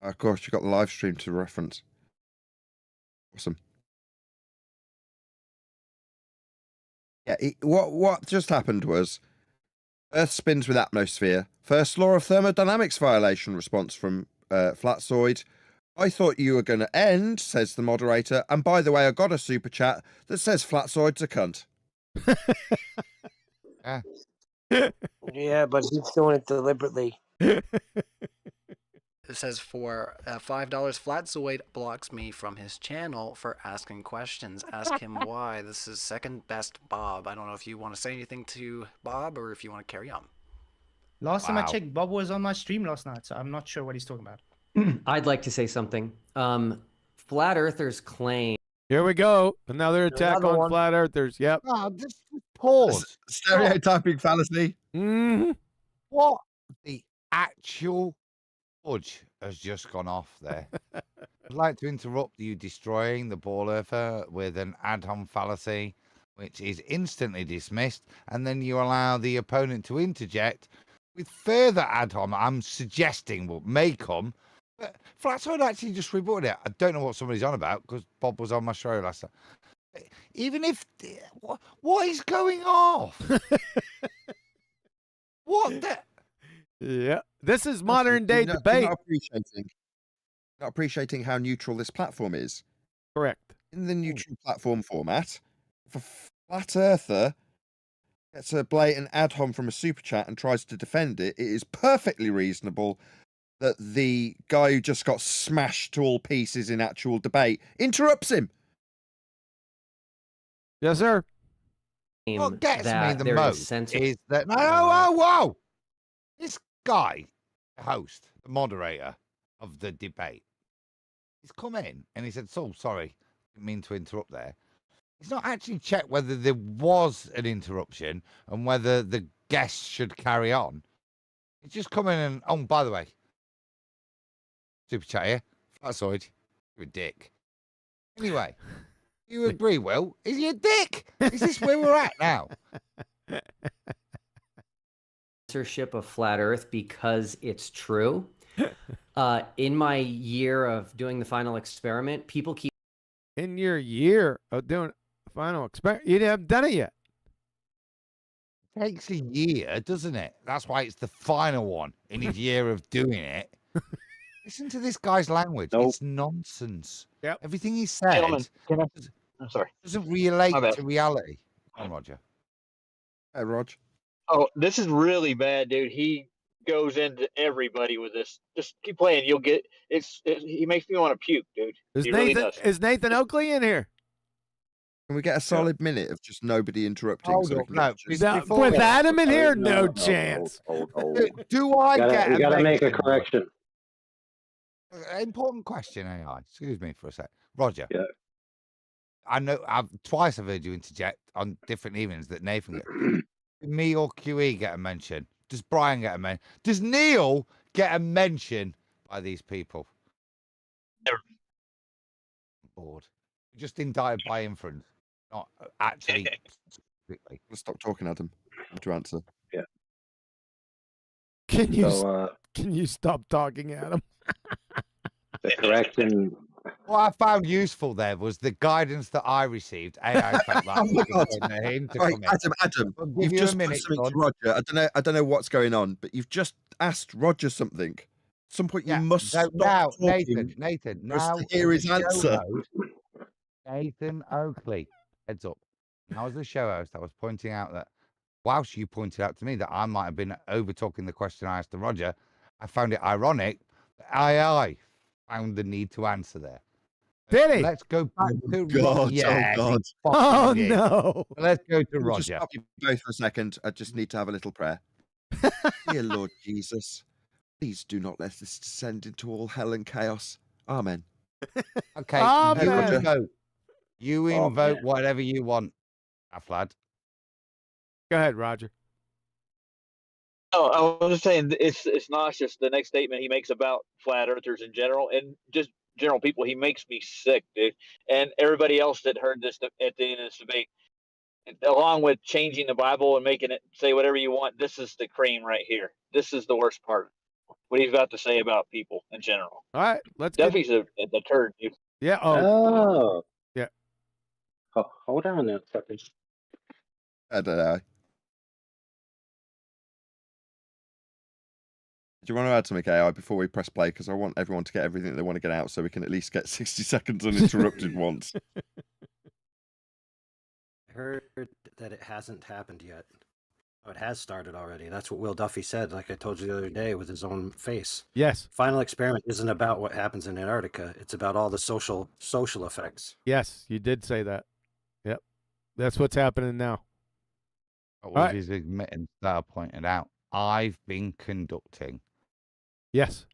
Of course, you got the live stream to reference. Awesome. Yeah, what just happened was Earth spins with atmosphere. First law of thermodynamics violation response from Flatzoid. I thought you were going to end, says the moderator. And by the way, I got a super chat that says Flatzoid's a cunt. Yeah, but he's doing it deliberately. It says for $5, Flatzoid blocks me from his channel for asking questions. Ask him why. This is second best Bob. I don't know if you want to say anything to Bob or if you want to carry on. Last time I checked, Bob was on my stream last night, so I'm not sure what he's talking about. I'd like to say something. Flat Earthers claim. Here we go. Another attack on flat earthers. Yep. Just pause. Stereotyping fallacy. Mm-hmm. What the actual fudge has just gone off there? I'd like to interrupt you destroying the ball earther with an ad-hom fallacy, which is instantly dismissed, and then you allow the opponent to interject with further ad hom, I'm suggesting what may come. But Flatzoid actually just rebutted it. I don't know what somebody's on about because Bob was on my show last time. Even if what is going off? What the? Yeah, this is modern day You're debate. Not appreciating how neutral this platform is. Correct. In the neutral platform format, if a flat earther gets a blatant ad hom from a super chat and tries to defend it, it is perfectly reasonable that the guy who just got smashed to all pieces in actual debate interrupts him. Yes, sir. What gets me that the there is most is that whoa, this guy, the host, the moderator of the debate, he's come in and he said, "So sorry, didn't mean to interrupt there." He's not actually checked whether there was an interruption and whether the guests should carry on. He's just come in and, oh, by the way, super chat here, Flatzoid, you're a dick. Anyway, you agree, Will? Is he a dick? Is this where we're at now? Censorship of flat Earth because it's true. In my year of doing the final experiment, people keep. In your year of doing the final experiment, you haven't done it yet. It takes a year, doesn't it? That's why it's the final one in his year of doing it. Listen to this guy's language. It's nonsense. Yep. Everything he said Gentlemen, I'm sorry. doesn't relate My bad. to reality. Come on, Roger. Hey, Rog. Oh, this is really bad, dude. He goes into everybody with this. Just keep playing. You'll get he makes me want to puke, dude. He really does. Is Nathan Oakley in here? Can we get a solid minute of just nobody interrupting? Hold so we on, can no, just- With Adam in here, no chance. Do I get You a gotta make a mention? correction. Important question, AI. Excuse me for a sec. Roger. Yeah. I know twice I've heard you interject on different evenings that Nathan gets. Did me or QE get a mention? Does Brian get a mention? Does Neil get a mention by these people? Never. Bored. Just indicted by inference, not actually. Specifically. Let's stop talking, Adam. To answer. Yeah. Can you So, can you stop talking, Adam? the correction. What I found useful there was the guidance that I received. AI felt that Oh my God. him to Right, come in. Adam, I'll give you've you a just put minute, something to son. Roger. I don't know what's going on, but you've just asked Roger something. At some point, you must So stop now, talking Nathan, for us now to hear as his the show answer. host, Nathan Oakley, heads up. Now, as the show host, I was pointing out that whilst you pointed out to me that I might have been over talking the question I asked to Roger, I found it ironic that AI found the need to answer there. Did he? Let's go back to God, yeah, oh God. Oh did. no. Let's go to Can we just Roger. stop you both for a second? I just need to have a little prayer. Dear Lord Jesus, please do not let this descend into all hell and chaos. Amen. Okay, Amen. you Roger. invoke. You Oh, invoke man. whatever you want, Aflad. Go ahead, Roger. Oh, I was just saying it's not just the next statement he makes about flat earthers in general and just general people. He makes me sick, dude. And everybody else that heard this at the end of this debate, along with changing the Bible and making it say whatever you want, this is the cream right here. This is the worst part. What he's got to say about people in general. All right, let's get. Duffy's a turd, dude. Yeah. Oh. Yeah. Oh, hold on a second. I don't know. Do you want to add something, AI, before we press play? Because I want everyone to get everything they want to get out so we can at least get 60 seconds uninterrupted once. I heard that it hasn't happened yet. Oh, it has started already. That's what Will Duffy said, like I told you the other day, with his own face. Yes. Final experiment isn't about what happens in Antarctica. It's about all the social effects. Yes, you did say that. Yep. That's what's happening now. What All was right. his admittance that I pointed out? I've been conducting. Yes.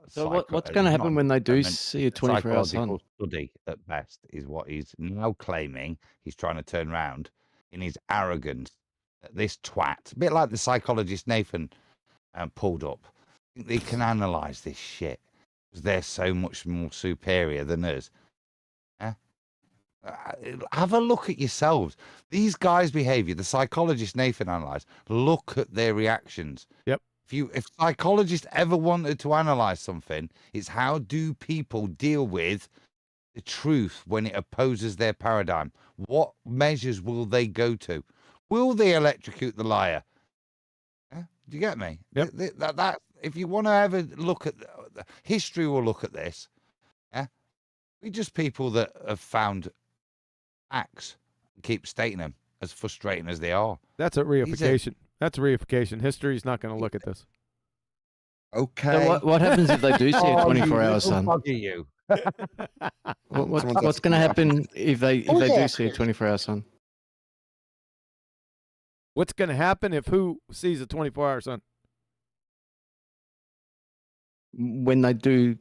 So what's going to happen when they do see a 24-hour sun? Psychological study at best is what he's now claiming. He's trying to turn around in his arrogance. This twat, a bit like the psychologist Nathan pulled up. They can analyze this shit because they're so much more superior than us. Have a look at yourselves. These guys' behavior, the psychologist Nathan analysed, look at their reactions. Yep. If psychologists ever wanted to analyse something, it's how do people deal with the truth when it opposes their paradigm? What measures will they go to? Will they electrocute the liar? Do you get me? Yep. That if you want to ever look at history, will look at this. Yeah, we're just people that have found acts and keep stating them, as frustrating as they are. That's a reification. That's a reification. History's not going to look at this. Okay. So what happens if they do see a 24-hour sun? You. What's going to happen if they do see a 24-hour sun? What's going to happen if who sees a 24-hour sun? When they do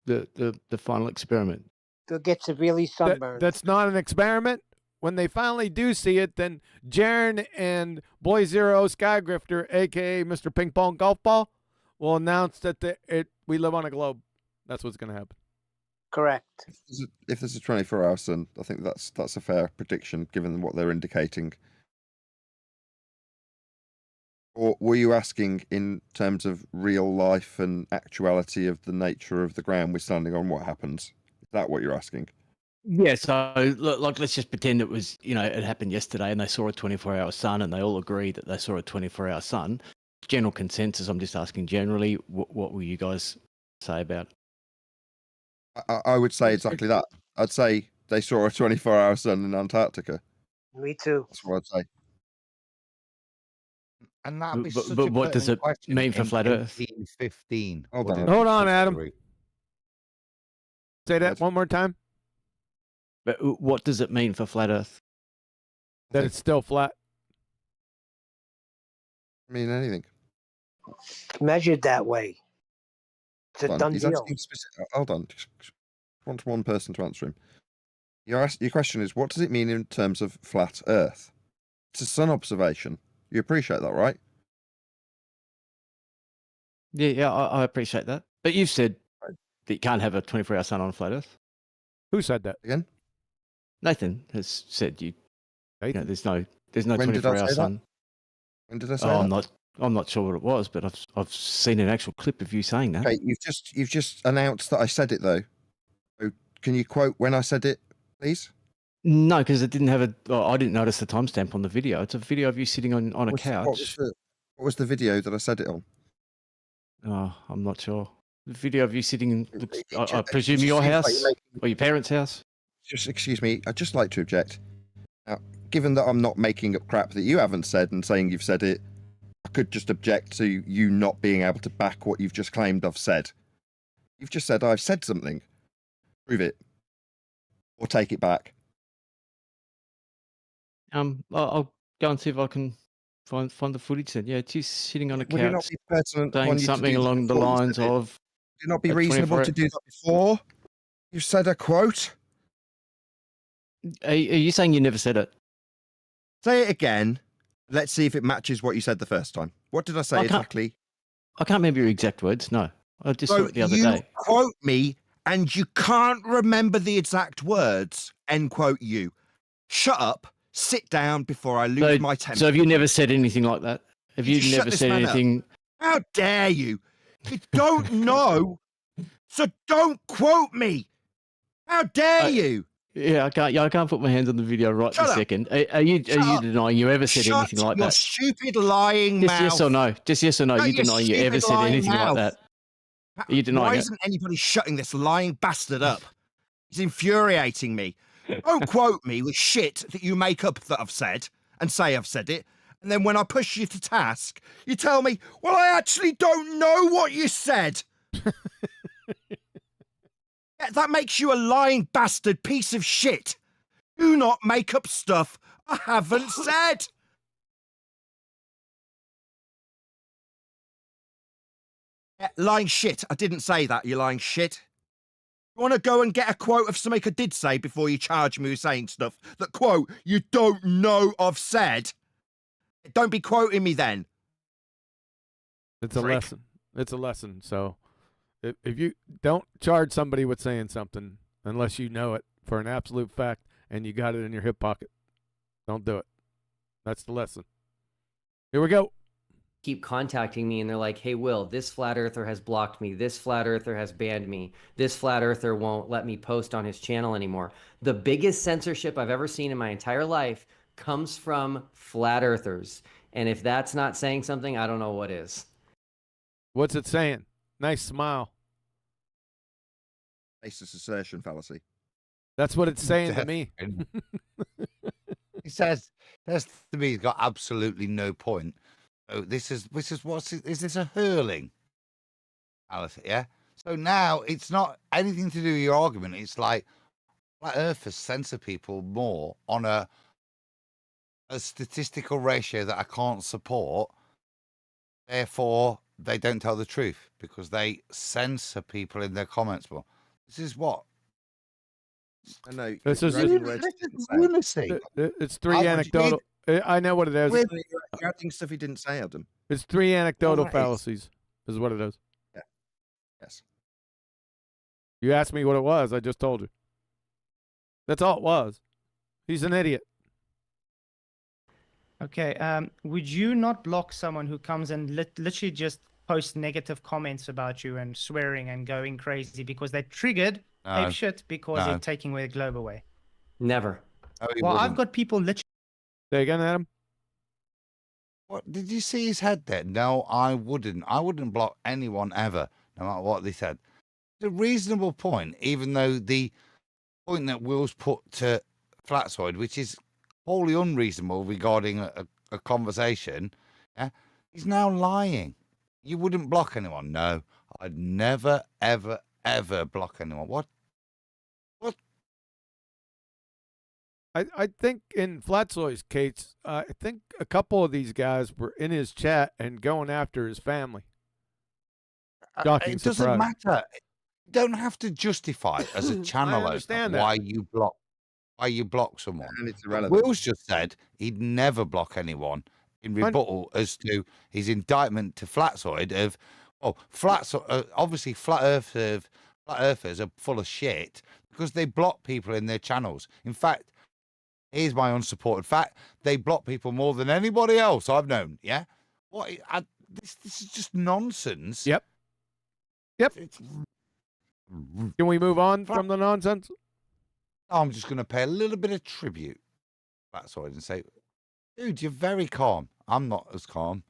the final experiment. They'll get severely sunburned. That's not an experiment. When they finally do see it, then Jaren and Boy Zero Skygrifter, a.k.a. Mr. Ping Pong Golf Ball, will announce that we live on a globe. That's what's going to happen. Correct. If there's a 24-hour sun, I think that's a fair prediction, given what they're indicating. Or were you asking in terms of real life and actuality of the nature of the ground we're standing on, what happens? Is that what you're asking? Yeah, so like let's just pretend it was, it happened yesterday and they saw a 24-hour sun and they all agree that they saw a 24-hour sun. General consensus, I'm just asking generally, what will you guys say about it? I would say exactly that. I'd say they saw a 24-hour sun in Antarctica. Me too. That's what I'd say. And that'd be But what does it mean for flat Earth? 15. Hold on. Hold on, Adam. Say that one more time. But what does it mean for flat Earth? That it's still flat. I mean anything. Measured that way. It's a done deal. Hold on. Just want one person to answer him. Your question is, what does it mean in terms of flat Earth? It's a sun observation. You appreciate that, right? Yeah, I appreciate that. But you've said that you can't have a 24-hour sun on flat Earth. Who said that again? Nathan has said there's no When did I 24-hour say sun. that? When did I say that? I'm not sure what it was, but I've seen an actual clip of you saying that. Okay, you've just announced that I said it though. So can you quote when I said it, please? No, because it didn't have I didn't notice the timestamp on the video. It's a video of you sitting on a couch. What was the video that I said it on? Oh, I'm not sure. The video of you sitting in, I presume your house or your parents' house? Just excuse me, I'd just like to object. Now, given that I'm not making up crap that you haven't said and saying you've said it, I could just object to you not being able to back what you've just claimed I've said. You've just said I've said something. Prove it. Or take it back. I'll go and see if I can find the footage then. Yeah, it's you sitting on a Would it not couch be pertinent saying upon you to something do that along the before you lines said it? of... Would it not be a reasonable 24 to do that before you said a quote? Are you saying you never said it? Say it again. Let's see if it matches what you said the first time. What did I say exactly? I can't remember your exact words, no. I just saw it the other you day. quote me and you can't remember the exact words, end quote you. Shut up, sit down before I lose my temper. So have you never said anything like that? Have you Shut never this said man up. anything... How dare you? You don't know, so don't quote me. How dare you? Yeah, I can't put my hands on the video right Shut this up. second. Are you denying you ever said Shut anything like your that? stupid lying Just mouth. yes or no. Just yes or no. Shut You your denying you ever stupid said lying anything mouth. like that? Are you denying Why it? isn't anybody shutting this lying bastard up? It's infuriating me. Don't quote me with shit that you make up that I've said and say I've said it. And then when I push you to task, you tell me, well, I actually don't know what you said. Yeah, that makes you a lying bastard piece of shit. Do not make up stuff I haven't said. Yeah, lying shit. I didn't say that, you lying shit. You want to go and get a quote of something I did say before you charge me with saying stuff that, quote, you don't know I've said? Don't be quoting me then. It's a lesson. It's a lesson. So if you don't charge somebody with saying something unless you know it for an absolute fact and you got it in your hip pocket. Don't do it. That's the lesson. Here we go. Keep contacting me and they're like, hey, Will, this flat earther has blocked me. This flat earther has banned me. This flat earther won't let me post on his channel anymore. The biggest censorship I've ever seen in my entire life comes from flat earthers. And if that's not saying something, I don't know what is. What's it saying? Nice smile. Basis assertion fallacy. That's what it's saying to me. He says to me, he's got absolutely no point. So this is this a hurling fallacy? Yeah. So now it's not anything to do with your argument. It's like flat earthers censor people more on a statistical ratio that I can't support. Therefore, they don't tell the truth because they censor people in their comments more. This is what. I know. This is lunacy. It's three anecdotal. I know what it is. You're adding stuff he didn't say, Adam. It's three anecdotal Right. fallacies, is what it is. Yeah. Yes. You asked me what it was. I just told you. That's all it was. He's an idiot. Okay. Would you not block someone who comes and literally just posts negative comments about you and swearing and going crazy because they're triggered ape shit because they're taking away the globe away? Never. Well, I've got people literally. Say again, Adam. What did you see his head there? No, I wouldn't. I wouldn't block anyone ever, no matter what they said. It's a reasonable point, even though the point that Will's put to Flatzoid, which is wholly unreasonable regarding a conversation, yeah, he's now lying. You wouldn't block anyone. No, I'd never, ever, ever block anyone. What? I think in Flatzoid's case, I think a couple of these guys were in his chat and going after his family. Shocking It doesn't surprise. matter. You don't have to justify as a channel understand owner that. why you block someone. And it's irrelevant. Will's just said he'd never block anyone in rebuttal as to his indictment to Flatzoid of, obviously flat earthers are full of shit because they block people in their channels. In fact, here's my unsupported fact: they block people more than anybody else I've known. Yeah, this is just nonsense. Yep. Can we move on from the nonsense? I'm just going to pay a little bit of tribute to Flatzoid and say, dude, you're very calm. I'm not as calm.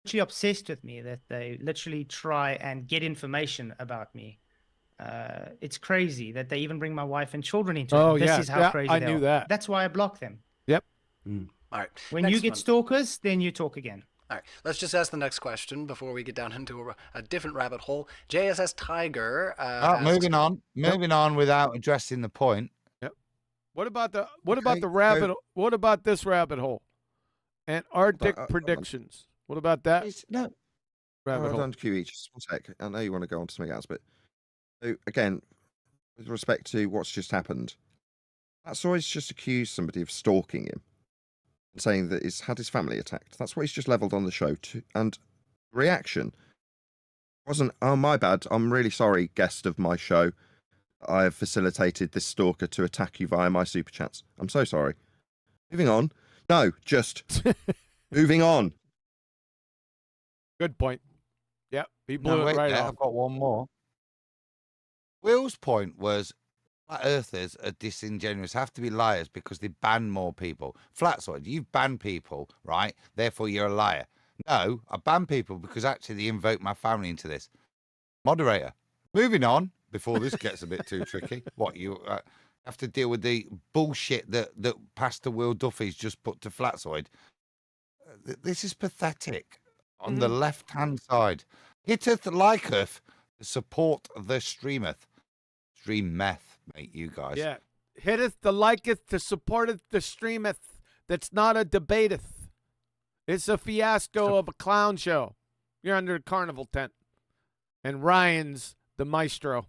Literally obsessed with me that they literally try and get information about me. It's crazy that they even bring my wife and children into it. This is how crazy I they knew are. that. That's why I block them. Yep. All right. When next you get one. stalkers, then you talk again. All right, let's just ask the next question before we get down into a different rabbit hole. JSS Tiger. Moving on without addressing the point. Yep. What about this rabbit hole? Antarctic predictions. What about that? Rabbit Hold hole. on, QE, just one sec. I know you want to go on to something else, but so again, with respect to what's just happened, that's always just accused somebody of stalking him and saying that he's had his family attacked. That's what he's just leveled on the show to, and reaction wasn't, oh my bad, I'm really sorry, guest of my show. I have facilitated this stalker to attack you via my super chats. I'm so sorry. Moving on. No, just moving on. Good point. Yep, he blew it right off. I've got one more. Will's point was flat earthers are disingenuous, have to be liars because they ban more people. Flatzoid, you've banned people, right? Therefore, you're a liar. No, I ban people because actually they invoke my family into this. Moderator, moving on before this gets a bit too tricky. What, you have to deal with the bullshit that Pastor Will Duffy's just put to Flatzoid? This is pathetic. On the left-hand side, hitteth liketh, support the streameth. Stream meth, mate, you guys. Yeah. Hitteth the liketh to supporteth the streameth. That's not a debateth. It's a fiasco of a clown show. You're under a carnival tent. And Ryan's the maestro.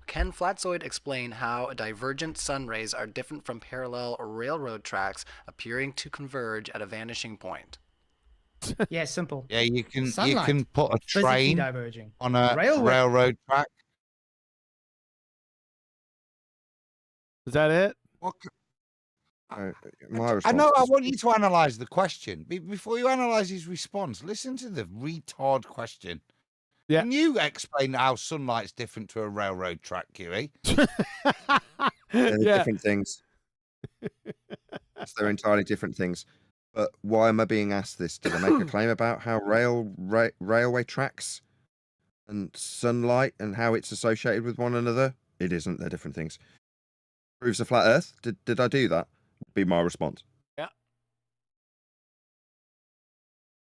Can Flatzoid explain how divergent sun rays are different from parallel railroad tracks appearing to converge at a vanishing point? Yeah, simple. Yeah, you can Sunlight, put a physically train diverging. on a Railroad. railroad track. Is that it? What? My I response know. I is- want you to analyze the question before you analyze his response. Listen to the retard question. Yeah. Can you explain how sunlight's different to a railroad track, QE? They're Yeah. different things. They're entirely different things. But why am I being asked this? Did I make a claim about how railway tracks and sunlight and how it's associated with one another? It isn't. They're different things. Proves a flat Earth. Did I do that? Would be my response. Yeah.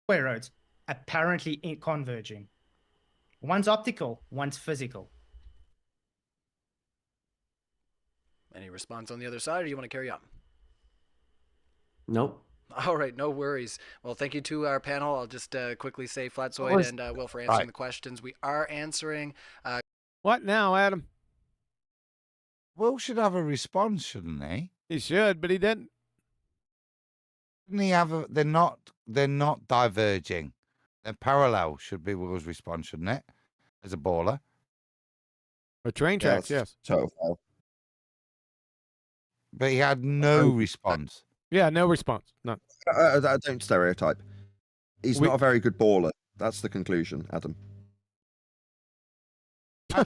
Railroads apparently converging. One's optical, one's physical. Any response on the other side, or you want to carry on? Nope. All right, no worries. Well, thank you to our panel. I'll just quickly say Flatzoid and Will for answering the questions. We are answering. What now, Adam? Will should have a response, shouldn't he? He should, but he didn't. Shouldn't he have a? They're not diverging. They're parallel. Should be Will's response, shouldn't it? As a baller. Or train tracks, yes. Total fail. But he had no response. Yeah, no response. None. I don't stereotype. He's not a very good baller. That's the conclusion, Adam.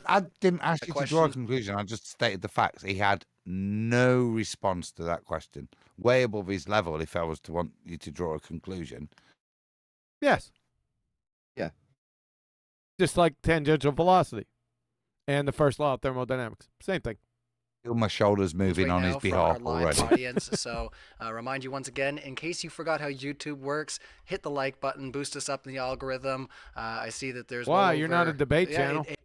I didn't ask you to draw a conclusion. I just stated the facts. He had no response to that question. Way above his level if I was to want you to draw a conclusion. Yes. Yeah. Just like tangential velocity and the first law of thermodynamics. Same thing. Feel my shoulders moving on his behalf already. Audience. So remind you once again, in case you forgot how YouTube works, hit the like button, boost us up in the algorithm. I see that there's Wow, well you're over, not a debate channel. It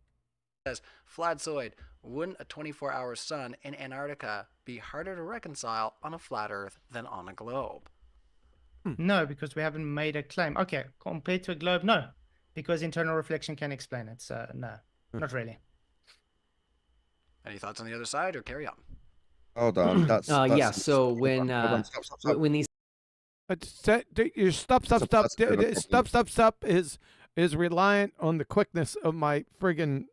says, Flatzoid, wouldn't a 24-hour sun in Antarctica be harder to reconcile on a flat Earth than on a globe? No, because we haven't made a claim. Okay, compared to a globe, no, because internal reflection can explain it. So no, not really. Any thoughts on the other side, or carry on? Hold on. That's yeah. So when stop. when these Your stop is reliant on the quickness of my friggin'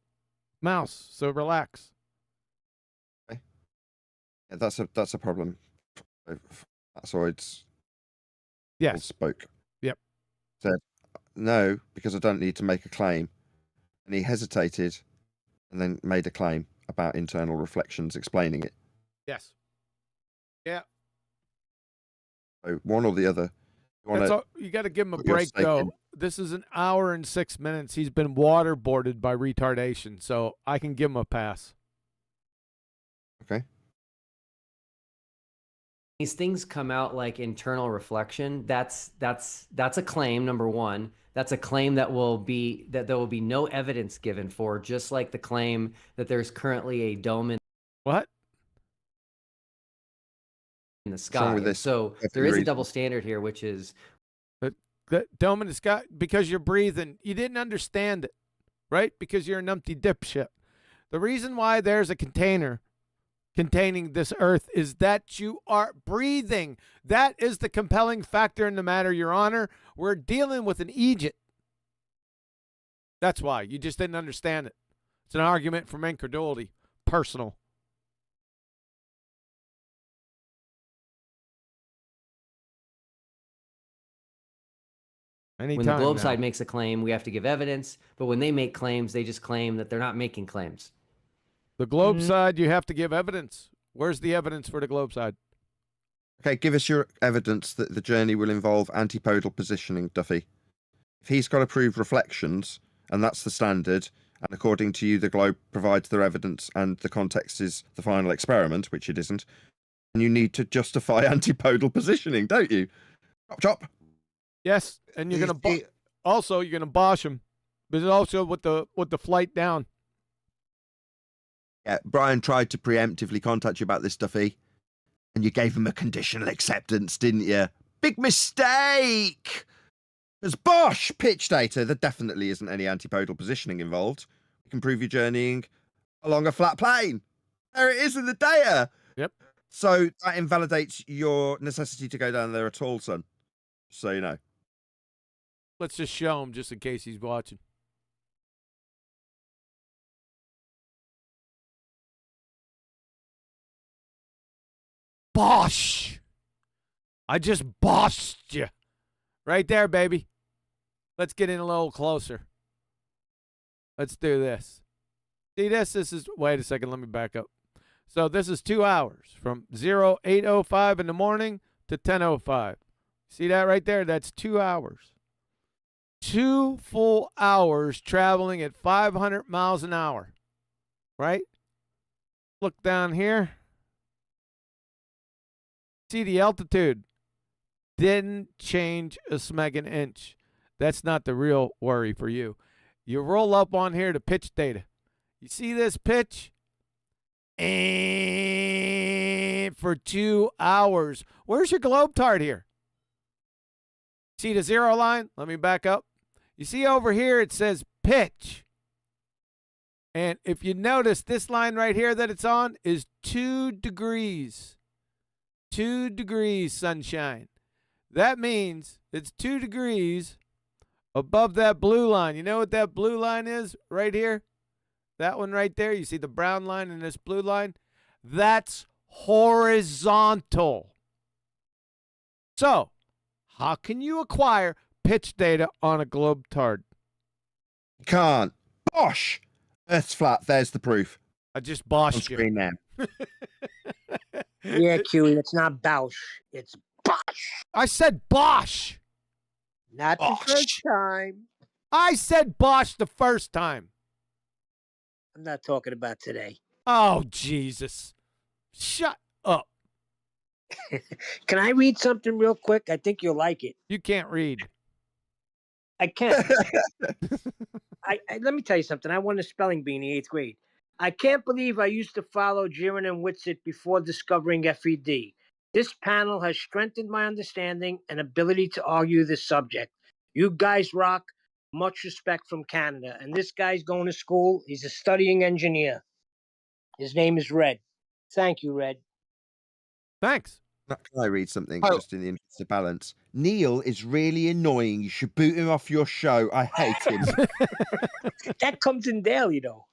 mouse. So relax. Okay. Yeah, that's a problem. Flatzoid's yes spoke. Yep. Said no because I don't need to make a claim, and he hesitated, and then made a claim about internal reflections, explaining it. Yes. Yeah. So one or the other. You got to give him a break, though. This is an hour and 6 minutes. He's been waterboarded by retardation, so I can give him a pass. Okay. these things come out like internal reflection, that's a claim, number one. That's a claim that there will be no evidence given for, just like the claim that there's currently a dome in what? In the sky. with this? So there is a double standard here, which is the dome in the sky, because you're breathing. You didn't understand it, right? Because you're an numpty dipshit. The reason why there's a container containing this earth is that you are breathing. That is the compelling factor in the matter, Your Honor. We're dealing with an Egypt. That's why. You just didn't understand it. It's an argument from incredulity. Personal. when the globe side makes a claim, we have to give evidence. But when they make claims, they just claim that they're not making claims. The globe side, you have to give evidence. Where's the evidence for the globe side? Okay, give us your evidence that the journey will involve antipodal positioning, Duffy. If he's got to prove reflections, and that's the standard, and according to you, the globe provides their evidence, and the context is the final experiment, which it isn't, and you need to justify antipodal positioning, don't you? Chop, chop. Yes, and you're gonna also you're gonna bosh him, but also with the flight down. Yeah, Brian tried to preemptively contact you about this, Duffy, and you gave him a conditional acceptance, didn't you? Big mistake! There's bosh pitch data. There definitely isn't any antipodal positioning involved. You can prove you're journeying along a flat plane. There it is in the data. Yep. So that invalidates your necessity to go down there at all, son. So you know. Let's just show him just in case he's watching. bosh. I just boshed you. Right there, baby. Let's get in a little closer. Let's do this. See this? This is, wait a second, let me back up. So this is 2 hours from 08:05 in the morning to 10:05. See that right there? That's 2 hours. 2 full hours traveling at 500 miles an hour. Right? Look down here. See the altitude. Didn't change a smeg inch. That's not the real worry for you. You roll up on here to pitch data. You see this pitch? And for 2 hours. Where's your globe tart here? See the zero line? Let me back up. You see over here it says pitch. And if you notice, this line right here that it's on is 2 degrees. 2 degrees sunshine. That means it's 2 degrees above that blue line. You know what that blue line is right here? That one right there. You see the brown line and this blue line? That's horizontal. So, how can you acquire pitch data on a globe tard? You can't. Bosh! Earth's flat. There's the proof. I just boshed you. Screen now. Yeah, Chewy, it's not Bausch. It's Bosh. I said Bosh. Not the first time. I said Bosh the first time. I'm not talking about today. Oh, Jesus. Shut up. Can I read something real quick? I think you'll like it. You can't read. I can't. Let me tell you something. I won a spelling bee in the 8th grade. I can't believe I used to follow Jiren and Witsit before discovering FED. This panel has strengthened my understanding and ability to argue this subject. You guys rock. Much respect from Canada. And this guy's going to school. He's a studying engineer. His name is Red. Thank you, Red. Thanks. Can I read something just in the interest of balance? Neil is really annoying. You should boot him off your show. I hate him. That comes in daily, though.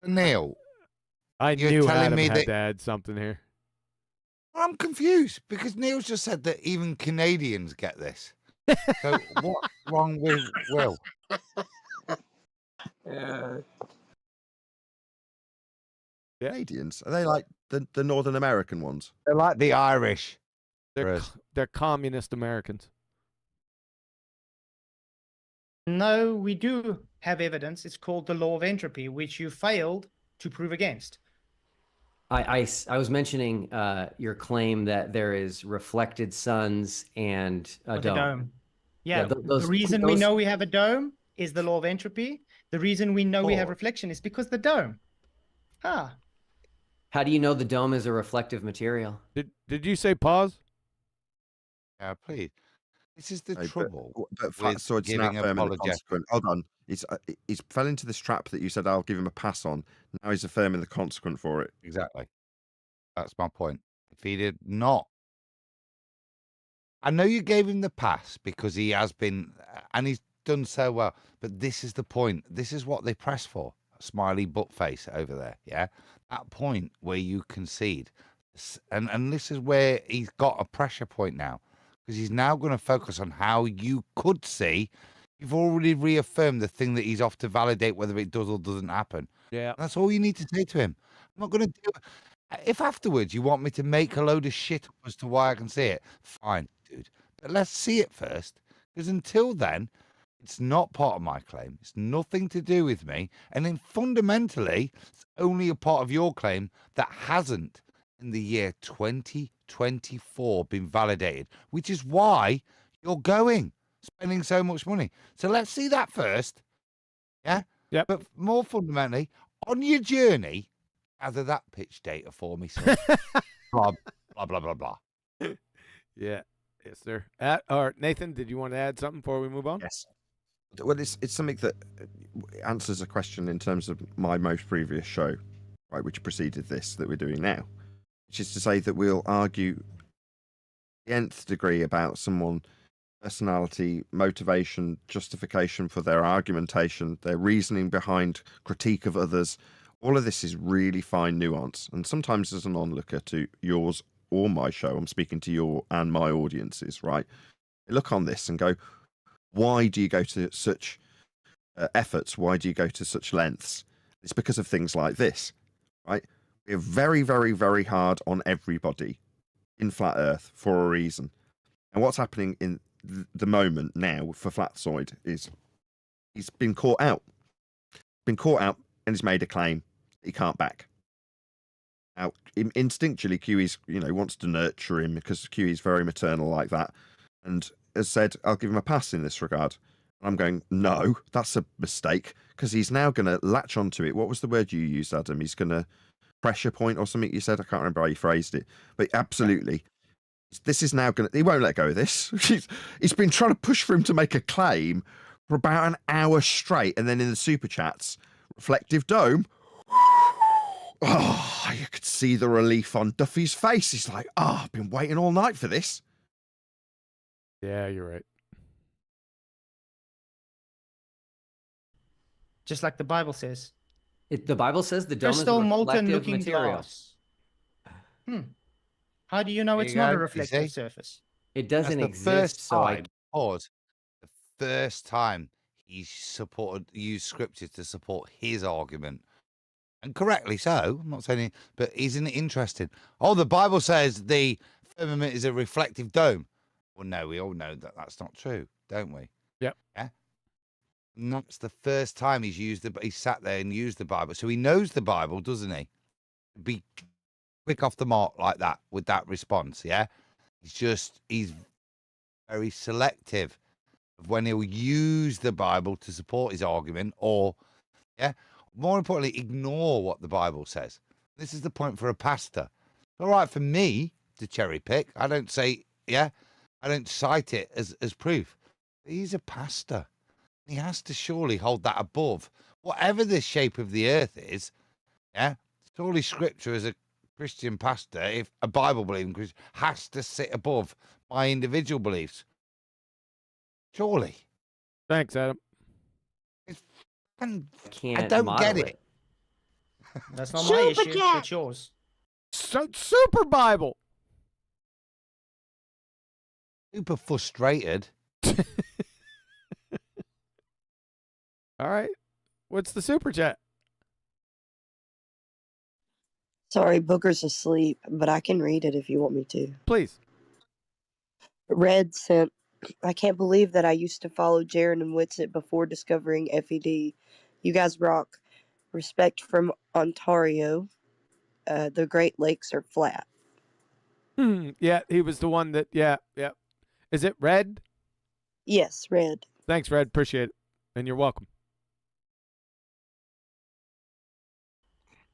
Neil, You're knew telling Adam me had to add something here. I'm confused because Neil's just said that even Canadians get this. So what's wrong with Will? Canadians? Are they like the Northern American ones? They're like the Irish. They're communist Americans. No, we do have evidence. It's called the law of entropy, which you failed to prove against. I was mentioning your claim that there is reflected suns and a With a dome. dome. Yeah, the those- reason we those- know we have a dome is the law of entropy. The reason we know we have Oh. reflection is because the dome. Ah. How do you know the dome is a reflective material? Did you say pause? Yeah, please. This is the No, trouble. But with Flatzoid's now giving firm in the apologetic. consequent. Hold on. He's fell into this trap that you said I'll give him a pass on. Now he's affirming the consequent for it. Exactly. That's my point. If he did not, I know you gave him the pass because he has been, and he's done so well. But this is the point. This is what they press for. Smiley butt face over there. Yeah, that point where you concede, and this is where he's got a pressure point now because he's now going to focus on how you could see. You've already reaffirmed the thing that he's off to validate whether it does or doesn't happen. Yeah, that's all you need to say to him. I'm not going to do it. If afterwards you want me to make a load of shit up as to why I can see it, fine, dude. But let's see it first, because until then, it's not part of my claim. It's nothing to do with me. And then fundamentally, it's only a part of your claim that hasn't, in the year 2024, been validated, which is why you're spending so much money. So let's see that first. Yeah? Yeah. But more fundamentally, on your journey, gather that pitch data for me, son. blah, blah, blah, blah, blah. Yeah. Yes, sir. Or Nathan, did you want to add something before we move on? Yes. Well, it's something that answers a question in terms of my most previous show, right, which preceded this that we're doing now, which is to say that we'll argue the nth degree about someone, personality, motivation, justification for their argumentation, their reasoning behind critique of others, all of this is really fine nuance. And sometimes as an onlooker to yours or my show, I'm speaking to your and my audiences, right? Look on this and go, why do you go to such efforts? Why do you go to such lengths? It's because of things like this, right? We're very, very, very hard on everybody in Flat Earth for a reason. And what's happening in the moment now for Flatzoid is he's been caught out. And he's made a claim he can't back. Now, instinctually, QE's, wants to nurture him because QE is very maternal like that, and has said, I'll give him a pass in this regard. And I'm going, no, that's a mistake, because he's now going to latch onto it. What was the word you used, Adam? He's going to pressure point or something you said. I can't remember how you phrased it, but absolutely. This is now going to, he won't let go of this. He's been trying to push for him to make a claim for about an hour straight, and then in the super chats, reflective dome. Oh, you could see the relief on Duffy's face. He's like, I've been waiting all night for this. Yeah, you're right. Just like the Bible says. The Bible says the dome is Crystal molten reflective looking material. glass. How do you know it's not a reflective surface? It doesn't That's the exist. first So time, pause. The first time he used scripture to support his argument. And correctly so. I'm not saying, but isn't it interesting? Oh, the Bible says the firmament is a reflective dome. Well, no, we all know that that's not true, don't we? Yep. Yeah. And that's the first time he sat there and used the Bible. So he knows the Bible, doesn't he? Be quick off the mark like that with that response. Yeah. He's very selective of when he'll use the Bible to support his argument, or, yeah, more importantly, ignore what the Bible says. This is the point for a pastor. It's all right for me to cherry pick. I don't say, I don't cite it as proof. But he's a pastor. He has to surely hold that above whatever the shape of the earth is. Yeah, surely Scripture as a Christian pastor, if a Bible believing Christian, has to sit above my individual beliefs. Surely. Thanks, Adam. I don't get it. That's not my issue. It's yours. Super Bible. Super frustrated. All right. What's the super chat? Sorry, Booker's asleep, but I can read it if you want me to. Please. Red sent, I can't believe that I used to follow Jaron and Witsit before discovering FED. You guys rock. Respect from Ontario. The Great Lakes are flat. Yeah, he was the one that, yeah. Is it Red? Yes, Red. Thanks, Red. Appreciate it. And you're welcome.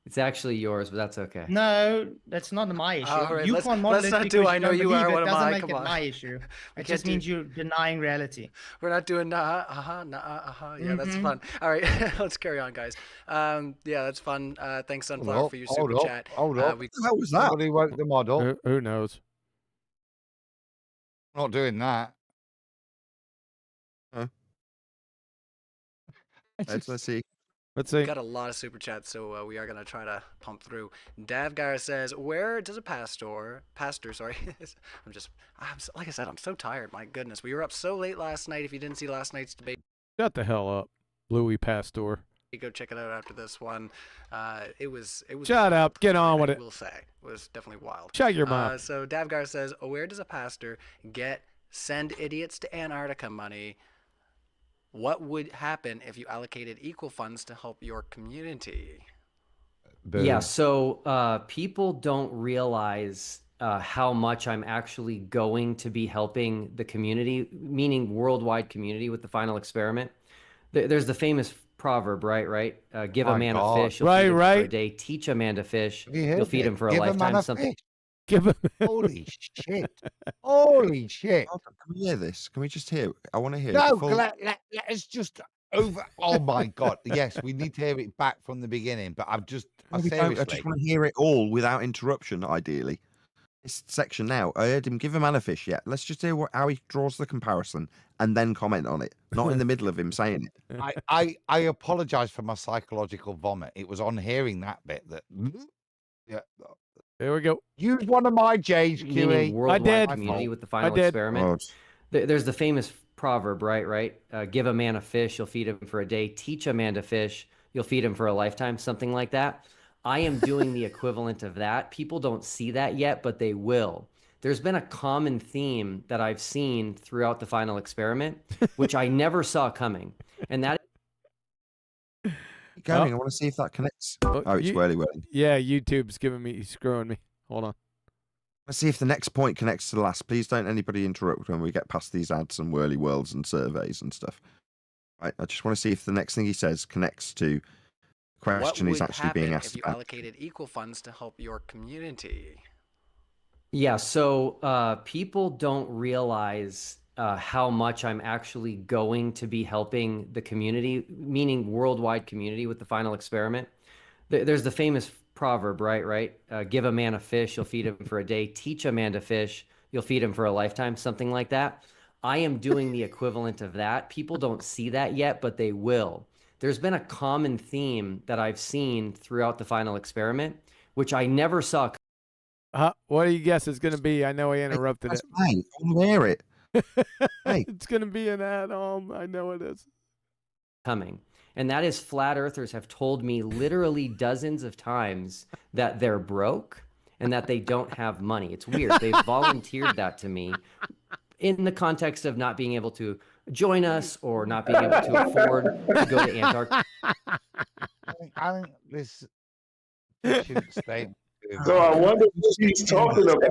it's actually yours, but that's okay. No, that's not my issue. Right, You let's- can't model let's it not because do you I know don't you believe are, it. what am Doesn't I? make Come it on. my issue. We It can't just do- means you're denying reality. We're not doing Yeah, that's Mhm. fun. All right, let's carry on, guys. Yeah, that's fun. Thanks, Sunflower, for your super chat. Hold up. We- What the hell was that? Somebody woke the model. Who knows? Not doing that. Let's see. Let's We see. got a lot of super chats, so we are gonna try to pump through. Davgar says, "Where does a pastor? Sorry, like I said, I'm so tired. My goodness, we were up so late last night. If you didn't see last night's debate, Shut the hell up, Louis Pasteur. go check it out after this one. It was. Shut up. Get on with I it. will say, it was definitely wild. Shut your mouth. So Davgar says, "Where does a pastor send idiots to Antarctica money? What would happen if you allocated equal funds to help your community?" Yeah, so people don't realize how much I'm actually going to be helping the community, meaning worldwide community, with the final experiment. There's the famous proverb, right? Give a man a fish, you'll feed him for a day. Teach a man to fish, you'll feed him for a lifetime. Something. Give him. Holy shit! Holy shit! Can we hear this? Can we just hear? I want to hear. No, the full- let us just over. Oh my god! Yes, we need to hear it back from the beginning. But I No, we don't. seriously. I just want to hear it all without interruption, ideally. this section now. I heard him give a man a fish. Yeah, let's just hear how he draws the comparison and then comment on it. Not in the middle of him saying it. I apologize for my psychological vomit. It was on hearing that bit that. Yeah. There we go. Use one of my J's, Meaning QE. worldwide community with the final experiment. Oh. There's the famous proverb, right? Give a man a fish, you'll feed him for a day. Teach a man to fish, you'll feed him for a lifetime, something like that. I am doing the equivalent of that. People don't see that yet, but they will. There's been a common theme that I've seen throughout the final experiment, which I never saw coming. And that Going, I want to see if that connects. Oh, it's whirly. Yeah, YouTube's screwing me. Hold on. Let's see if the next point connects to the last. Please don't anybody interrupt when we get past these ads and whirly worlds and surveys and stuff. Right, I just want to see if the next thing he says connects to the question he's actually being asked if you about. allocated equal funds to help your community? Yeah, so people don't realize how much I'm actually going to be helping the community, meaning worldwide community with the final experiment. There's the famous proverb, right? Give a man a fish, you'll feed him for a day. Teach a man to fish, you'll feed him for a lifetime, something like that. I am doing the equivalent of that. People don't see that yet, but they will. There's been a common theme that I've seen throughout the final experiment, which I never saw. What do you guess it's going to be? I know I interrupted it. Hey, I want to hear it. Hey. It's going to be an ad-on. I know it is. Coming. And that is flat earthers have told me literally dozens of times that they're broke and that they don't have money. It's weird. They've volunteered that to me in the context of not being able to join us or not being able to afford to go to Antarctica. I think this should stay. So I wonder what he's talking about.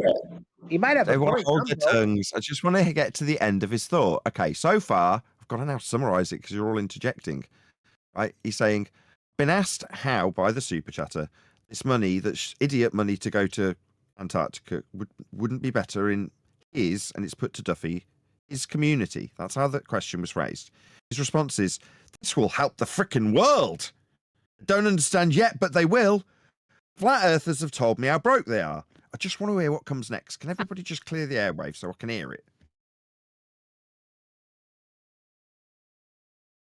He might have They a want to point. hold their tongues. I just want to get to the end of his thought. Okay, so far, I've got to now summarize it because you're all interjecting. Right? He's saying, been asked how by the super chatter, this money, that's idiot money to go to Antarctica, wouldn't be better in his, and it's put to Duffy, his community. That's how the question was phrased. His response is, this will help the frickin' world. Don't understand yet, but they will. Flat earthers have told me how broke they are. I just want to hear what comes next. Can everybody just clear the airwaves so I can hear it?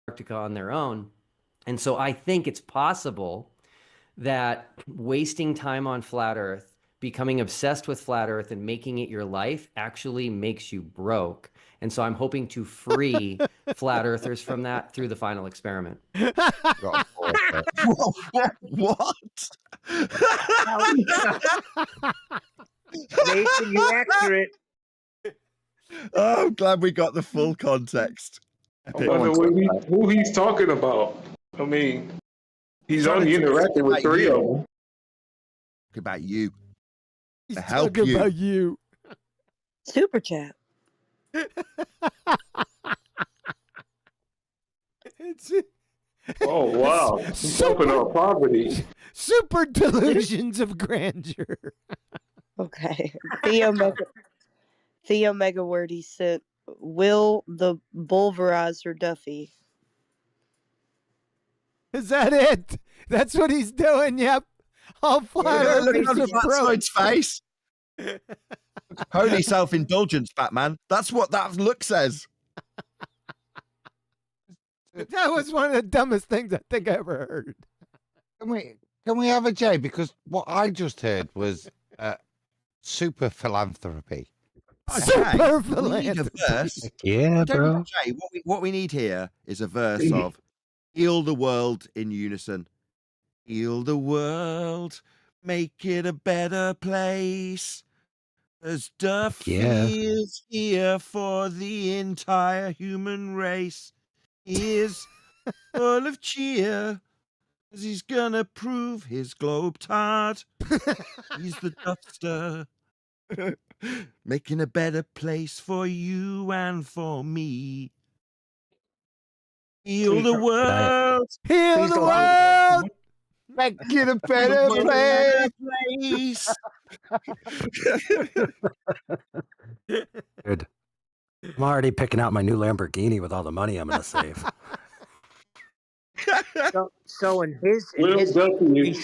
Antarctica on their own. And so I think it's possible that wasting time on flat earth, becoming obsessed with flat earth and making it your life actually makes you broke. And so I'm hoping to free flat earthers from that through the final experiment. What? Nathan, you accurate. Oh, I'm glad we got the full context. I wonder who he's talking about. I mean, he's only interacting with three of them. Talking about you. He's To help talking you. about you. Super chat. Oh wow, he's talking about poverty. Super delusions of grandeur. Okay. Theo Megawordy sent Will the Bulverizer Duffy. Is that it? That's what he's doing. Yep. All flat Look earthers on are broke. Flatzoid's face. Holy self-indulgence, Batman. That's what that look says. That was one of the dumbest things I think I ever heard. Can we have a J? Because what I just heard was super philanthropy. Super We need a verse. Yeah, We don't bro. need a J. What we need here is a verse of heal the world in unison. Heal the world, make it a better place. As Duffy is here for the entire human race. He is full of cheer, as he's gonna prove his globe tart. He's the duster, making a better place for you and for me. Heal the world, heal the world, make it a better place. Dude, I'm already picking out my new Lamborghini with all the money I'm going to save. So in his Will Duffy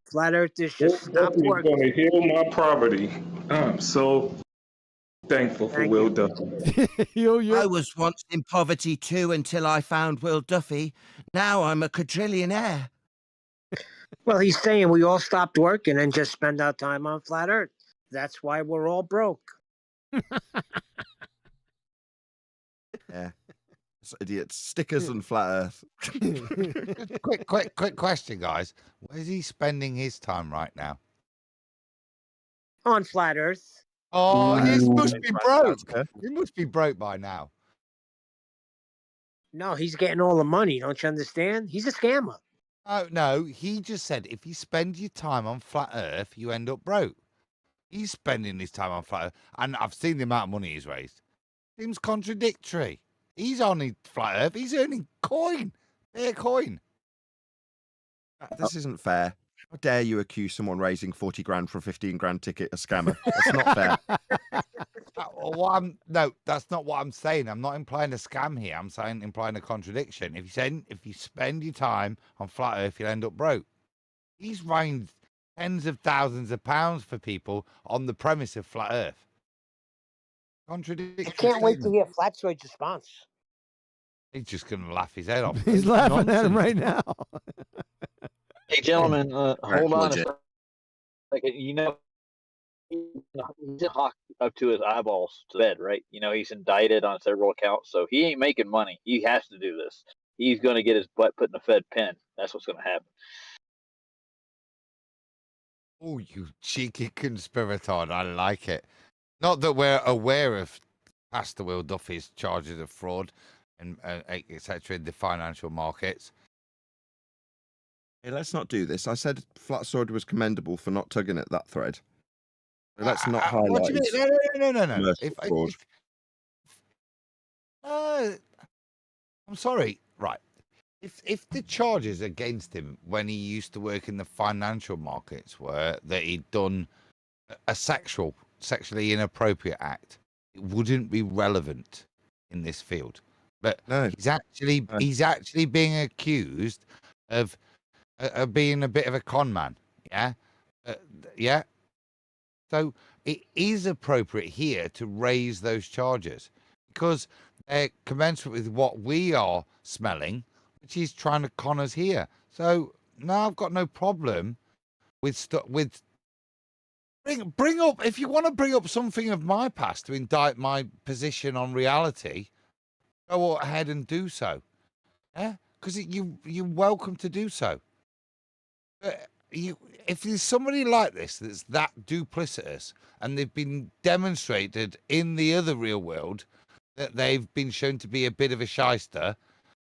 flat earthers just stop Duffy is working. going to heal my poverty. I'm so thankful for Will Duffy. I was once in poverty too until I found Will Duffy. Now I'm a quadrillionaire. Well, he's saying we all stopped working and just spend our time on flat Earth. That's why we're all broke. Yeah. Idiots, stickers and flat Earth. quick question, guys. Where's he spending his time right now? On flat Earth. Oh, he must be broke. Okay. He must be broke by now. No, he's getting all the money. Don't you understand? He's a scammer. Oh, no, he just said if you spend your time on flat Earth, you end up broke. He's spending his time on flat Earth, and I've seen the amount of money he's raised. Seems contradictory. He's on flat Earth. He's earning coin. Bare coin. This isn't fair. How dare you accuse someone raising 40 grand for a 15 grand ticket a scammer? That's not fair. No, that's not what I'm saying. I'm not implying a scam here. I'm saying implying a contradiction. If you spend your time on flat Earth, you'll end up broke. He's raised tens of thousands of pounds for people on the premise of flat Earth. Contradiction. I can't wait to hear Flatzoid's response. He's just going to laugh his head off. He's laughing at him right now. Hey, gentlemen, hold on a legit. second. You know, he's hawk up to his eyeballs to bed, right? You know, he's indicted on several accounts, so he ain't making money. He has to do this. He's going to get his butt put in a Fed pen. That's what's going to happen. Oh, you cheeky conspirator. I like it. Not that we're aware of Pastor Will Duffy's charges of fraud and etc. in the financial markets. Hey, let's not do this. I said Flatzoid was commendable for not tugging at that thread. So let's not highlight. What do you mean? No. commercial fraud. I'm sorry. Right. If the charges against him when he used to work in the financial markets were that he'd done a sexually inappropriate act, it wouldn't be relevant in this field. But no, he's actually being accused of being a bit of a con man. Yeah, yeah. So it is appropriate here to raise those charges because they're commensurate with what we are smelling, which is trying to con us here. So now I've got no problem with bring up if you want to bring up something of my past to indict my position on reality. Go ahead and do so. Yeah, because you're welcome to do so. If there's somebody like this that's that duplicitous and they've been demonstrated in the other real world that they've been shown to be a bit of a shyster,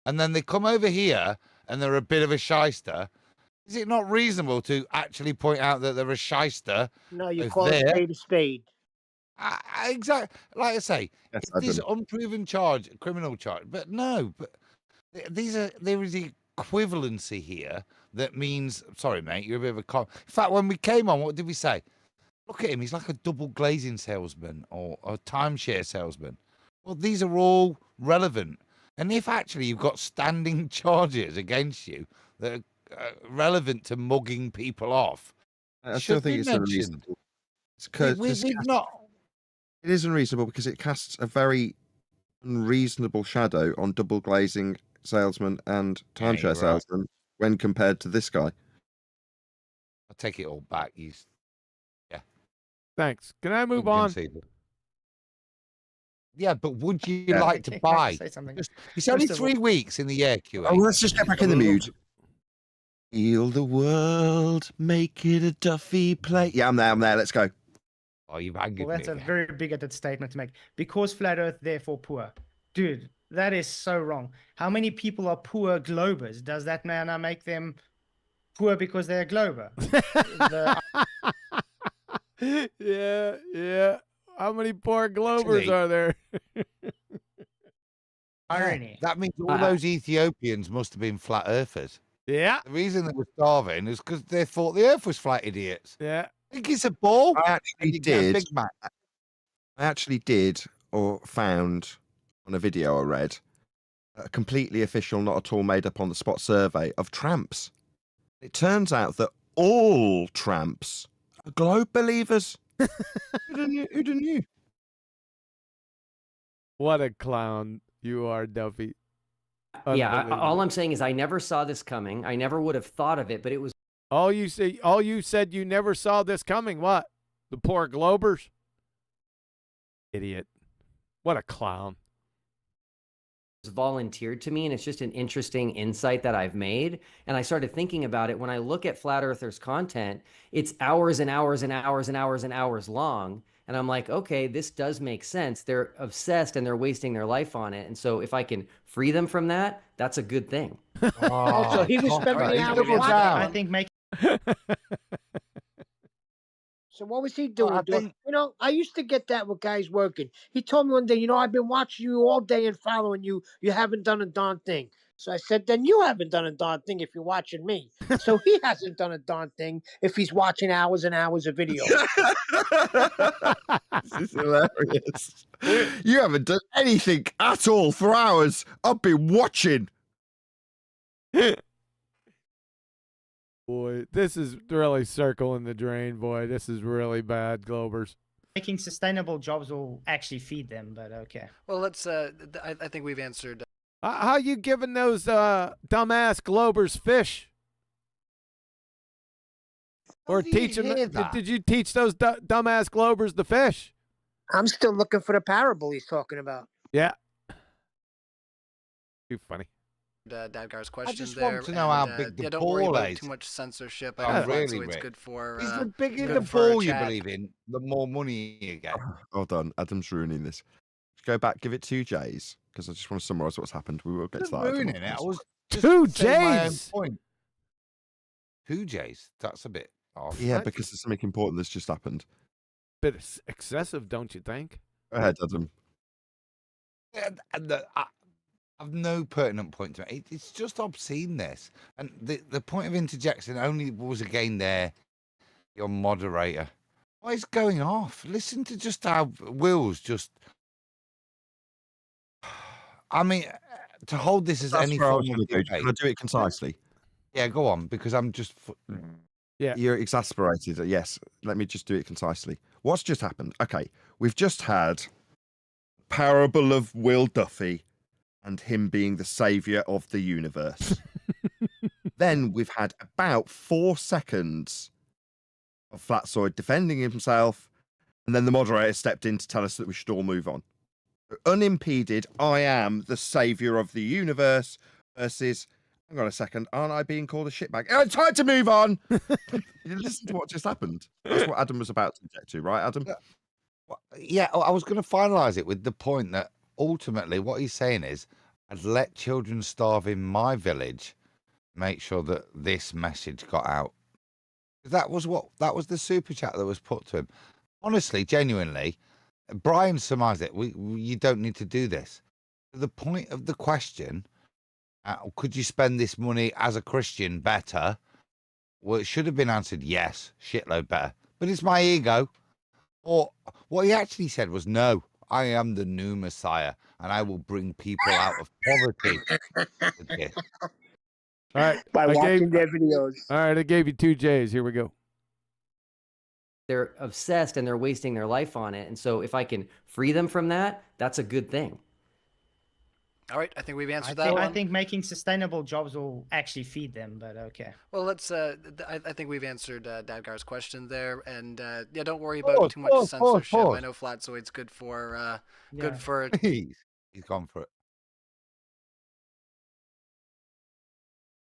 and then they come over here and they're a bit of a shyster, is it not reasonable to actually point out that they're a shyster? No, you call a spade a spade. Exactly. Like I say, Yes, if there's unproven charge, criminal charge, but no, but there is equivalency here that means, sorry, mate, you're a bit of a con. In fact, when we came on, what did we say? Look at him, he's like a double glazing salesman or a timeshare salesman. Well, these are all relevant. And if actually you've got standing charges against you that are relevant to mugging people off, I still think it's unreasonable. It is unreasonable because it casts a very unreasonable shadow on double glazing salesmen and timeshare salesmen when compared to this guy. I'll take it all back. Thanks. Can I move on? Yeah, but would you like to buy? It's only 3 weeks in the year, QA. Oh, let's just get back in the mood. Heal the world, make it a Duffy play. Yeah, I'm there. Let's go. Oh, you've angered Well, that's me. a very bigoted statement to make. Because flat Earth, therefore poor. Dude, that is so wrong. How many people are poor globers? Does that now make them poor because they're a glober? Yeah. How many poor globers are there? Irony. That means all those Ethiopians must have been flat earthers. Yeah. The reason they were starving is because they thought the earth was flat, idiots. Yeah. Think it's a ball? I actually did or found on a video I read a completely official, not at all made up on the spot survey of tramps. It turns out that all tramps are globe believers. Who'd have knew? What a clown you are, Duffy. Yeah, Unbelievable. all I'm saying is I never saw this coming. I never would have thought of it, but it was All you said you never saw this coming. What? The poor Globers? Idiot. What a clown. volunteered to me, and it's just an interesting insight that I've made. And I started thinking about it. When I look at flat earthers content, it's hours and hours and hours and hours and hours long, and I'm like, okay, this does make sense. They're obsessed and they're wasting their life on it, and so if I can free them from that, that's a good thing. Also, he was spending the hours watching. I think make So what was he doing? You know, I used to get that with guys working. He told me one day, you know, I've been watching you all day and following you. You haven't done a darn thing. So I said, then you haven't done a darn thing if you're watching me. So he hasn't done a darn thing if he's watching hours and hours of video. This is hilarious. You haven't done anything at all for hours. I've been watching. Boy, this is really circling the drain, boy. This is really bad, Globers. making sustainable jobs will actually feed them, but okay. Well, let's. I think we've answered. How you giving those dumbass Globers fish? Or teach them? Did you teach those dumbass Globers the fish? I'm still looking for the parable he's talking about. Yeah. Too funny. Dadgar's I question just there. want to know how big the yeah, don't worry ball about is. too much censorship. Oh, I know really, Flatzoid's Rick? good for. Is the bigger good the for ball you chat. believe in, the more money you get. Hold on, Adam's ruining this. Go back, give it 2 J's, because I just want to summarise what's happened. We will get to that. Ruining it. I was just 2 saying my own J's. point. 2 J's. That's a bit off. Yeah, because there's something important that's just happened. Bit excessive, don't you think? Go ahead, Adam. I've no pertinent point to it. It's just obscene, this. And the point of interjection only was again there, your moderator. What is going off? Listen to just how Will's just. I mean, to hold this as That's any where I form was of gonna go. debate. Can I do it concisely? Yeah, go on, because I'm just. Yeah. You're exasperated. Yes. Let me just do it concisely. What's just happened? Okay. We've just had parable of Will Duffy and him being the savior of the universe. Then we've had about 4 seconds of Flatzoid defending himself, and then the moderator stepped in to tell us that we should all move on. Unimpeded, I am the savior of the universe versus, hang on a second, aren't I being called a shitbag? Oh, it's time to move on. You listen to what just happened. That's what Adam was about to get to, right, Adam? Yeah, I was going to finalise it with the point that ultimately what he's saying is, I'd let children starve in my village, make sure that this message got out. That was the super chat that was put to him. Honestly, genuinely, Brian surmised it. You don't need to do this. The point of the question, could you spend this money as a Christian better? Well, it should have been answered yes, shitload better. But it's my ego. Or what he actually said was, no, I am the new Messiah, and I will bring people out of poverty. Okay. All right. By watching their videos. All right, I gave you 2 J's. Here we go. They're obsessed and they're wasting their life on it. And so if I can free them from that, that's a good thing. All right, I think we've answered that one. I think making sustainable jobs will actually feed them, but okay. Well, let's. I think we've answered Dadgar's question there, and yeah, don't worry about too much censorship. I know Flatzoid's good for good for. He's gone for it.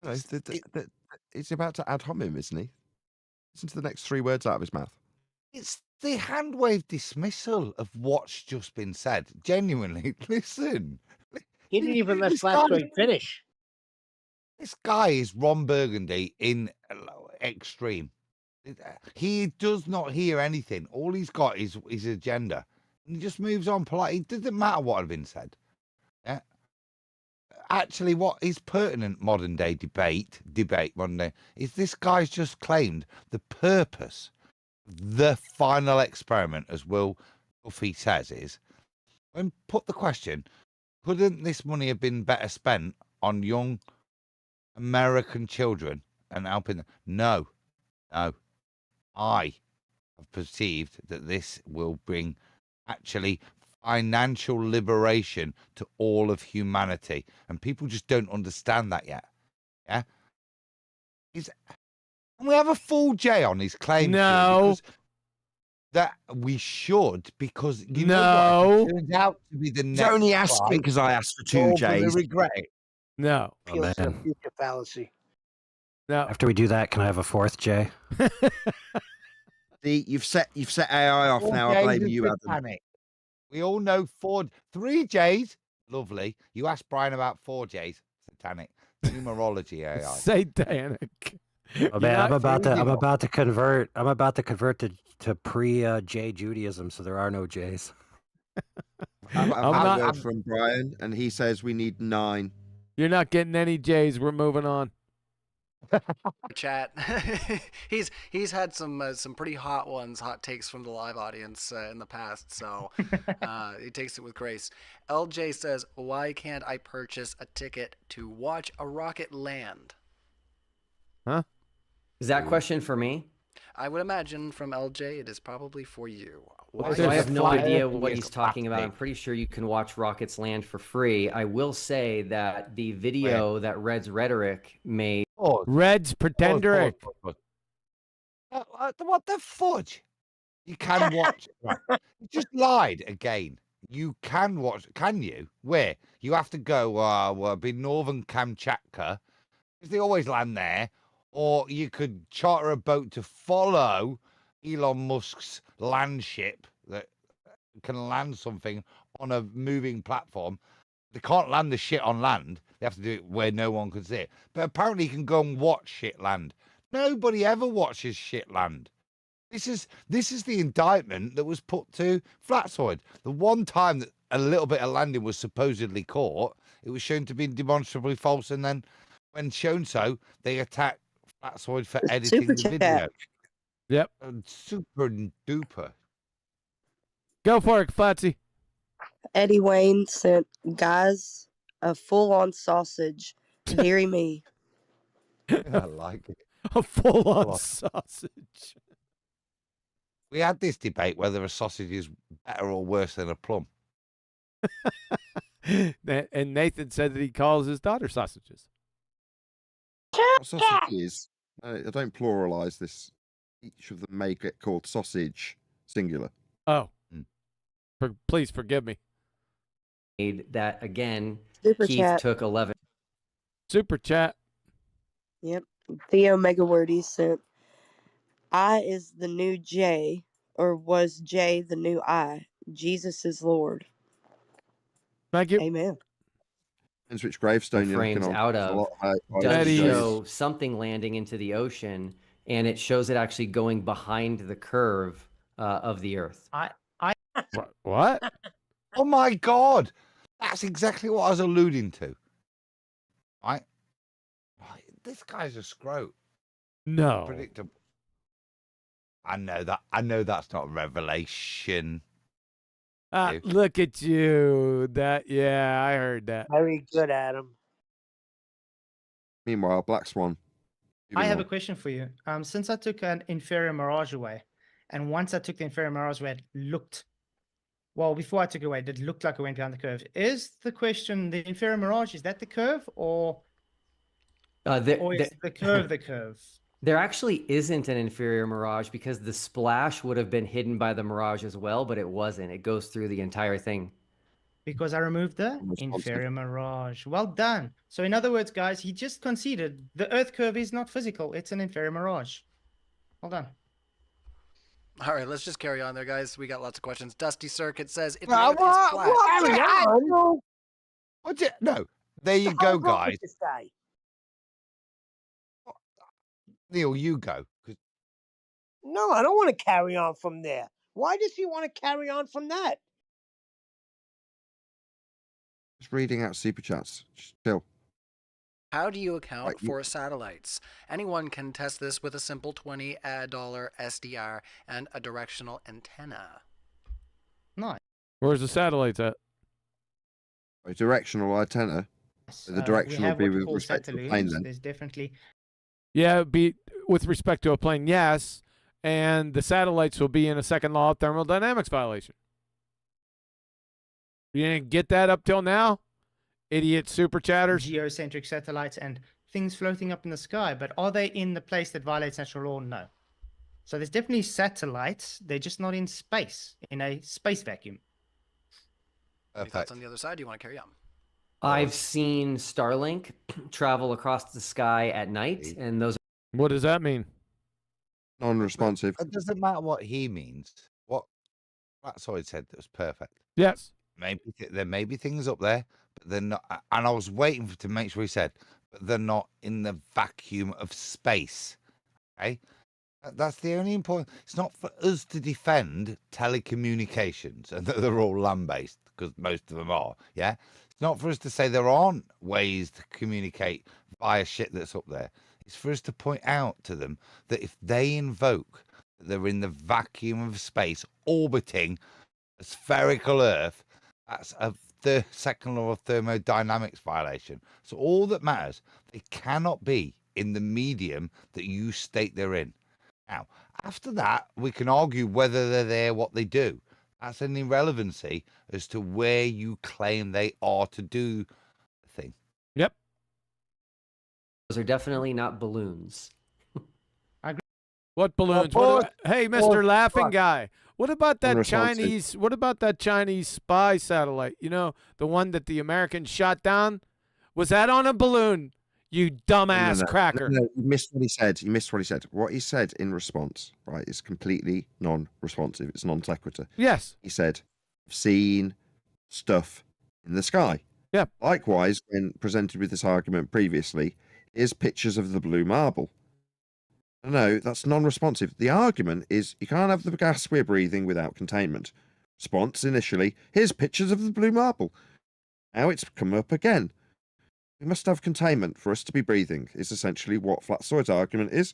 No, he's about to ad hominem, isn't he? Listen to the next 3 words out of his mouth. It's the hand wave dismissal of what's just been said. Genuinely, listen. He didn't even let Flatzoid finish. This guy is Ron Burgundy in extreme. He does not hear anything. All he's got is his agenda. And he just moves on politely. It doesn't matter what had been said. Yeah. Actually, what is pertinent modern day debate modern day, is this guy's just claimed the purpose, the final experiment, as Will Duffy says, is when put the question, couldn't this money have been better spent on young American children and helping them? No. I have perceived that this will bring actually financial liberation to all of humanity, and people just don't understand that yet. Yeah, can we have a full J on his claims? No. That we should, because you No. know what? If it turns out to be the It's next only asking fight, because I asked for we're 2 all gonna J's. regret it. No. Oh, Appeals to the man. future fallacy. No. After we do that, can I have a 4th J? See, you've set AI off now. I blame you, Adam. Satanic. We all know 3 J's. Lovely. You asked Brian about 4 J's. Satanic. Numerology AI. Satanic. Oh, man, I'm about to convert to pre J Judaism, so there are no J's. I've I'm had not- a word from Brian, and he says we need 9. You're not getting any J's. We're moving on. Chat. he's had some pretty hot takes from the live audience in the past, so he takes it with grace. LJ says, "Why can't I purchase a ticket to watch a rocket land?" Huh? Is that question for me? I would imagine from LJ it is probably for you. So I have no idea what he's talking about. I'm pretty sure you can watch rockets land for free. I will say that the video that Red's Rhetoric made. Red's Pretenderic. What the fudge? You can watch. Right. You just lied again. You can watch. Can you? Where? You have to go. Be Northern Kamchatka, because they always land there. Or you could charter a boat to follow Elon Musk's land ship that can land something on a moving platform. They can't land the shit on land. They have to do it where no one can see it. But apparently you can go and watch shit land. Nobody ever watches shit land. This is the indictment that was put to Flatzoid. The one time that a little bit of landing was supposedly caught, it was shown to be demonstrably false, and then when shown so, they attacked Flatzoid for editing the video. Yep. Super duper. Go for it, Flatsy. Eddie Wayne sent guys a full-on sausage. Deary me. I like it. A full-on sausage. We had this debate whether a sausage is better or worse than a plum. And Nathan said that he calls his daughter sausages. What sausage is? I don't pluralize this. Each of them may get called sausage, singular. Oh. Please forgive me. That again, Super Keith chat. took 11. Super chat. Yep. Theo Megawordy sent, I is the new J, or was J the new I? Jesus is Lord. Thank you. Amen. Depends which gravestone you're looking Frames on. out There's a of lot of does ideas. show something landing into the ocean, and it shows it actually going behind the curve of the Earth. What? Oh my God. That's exactly what I was alluding to. This guy's a scrote. No. Predictable. I know that's not a revelation. Look at you. Yeah, I heard that. Very good, Adam. Meanwhile, Black Swan. I have a question for you. Since I took an inferior mirage away, and once I took the inferior mirage away, it looked, well, before I took it away, it looked like it went behind the curve. Is the question, the inferior mirage, is that the curve, or is the curve the curve? There actually isn't an inferior mirage because the splash would have been hidden by the mirage as well, but it wasn't. It goes through the entire thing. Because I removed the inferior mirage. Well done. So in other words, guys, he just conceded the Earth curve is not physical. It's an inferior mirage. Well done. All right, let's just carry on there, guys. We got lots of questions. Dusty Circuit says, if the Well, Earth is flat... No, there you go, guys. Neil, you go. No, I don't want to carry on from there. Why does he want to carry on from that? Just reading out super chats. Just chill. How do you account for satellites? Anyone can test this with a simple $20 SDR and a directional antenna. Nice. Where's the satellites at? A directional antenna. The direction will be with respect to the plane then. There's definitely... Yeah, be with respect to a plane, yes. and the satellites will be in a second law of thermodynamics violation. You didn't get that up till now, idiot super chatters. Geocentric satellites and things floating up in the sky, but are they in the place that violates natural law? No. So there's definitely satellites. They're just not in space, in a space vacuum. Any thoughts on the other side? Do you want to carry on? I've seen Starlink travel across the sky at night, and those. What does that mean? Non-responsive. It doesn't matter what he means. What Flatzoid said that was perfect. Yes. Maybe there may be things up there, but they're not. And I was waiting to make sure he said, but they're not in the vacuum of space. Okay, that's the only important. It's not for us to defend telecommunications and that they're all land-based, because most of them are. Yeah, it's not for us to say there aren't ways to communicate via shit that's up there. It's for us to point out to them that if they invoke that they're in the vacuum of space orbiting a spherical Earth, that's the second law of thermodynamics violation. So all that matters, they cannot be in the medium that you state they're in. Now, after that, we can argue whether they're there, what they do. That's an irrelevancy as to where you claim they are to do the thing. Yep. Those are definitely not balloons. What balloons? Hey, Mr. Laughing Guy. What about that Chinese? What about that Chinese spy satellite? You know, the one that the Americans shot down. Was that on a balloon? You dumbass cracker. No, you missed what he said. You missed what he said. What he said in response, right, is completely non-responsive. It's non sequitur. Yes. He said, "I've seen stuff in the sky." Yeah. Likewise, when presented with this argument previously, here's pictures of the blue marble. No, that's non-responsive. The argument is you can't have the gas we're breathing without containment. Response initially, here's pictures of the blue marble. Now it's come up again. We must have containment for us to be breathing, is essentially what Flatzoid's argument is.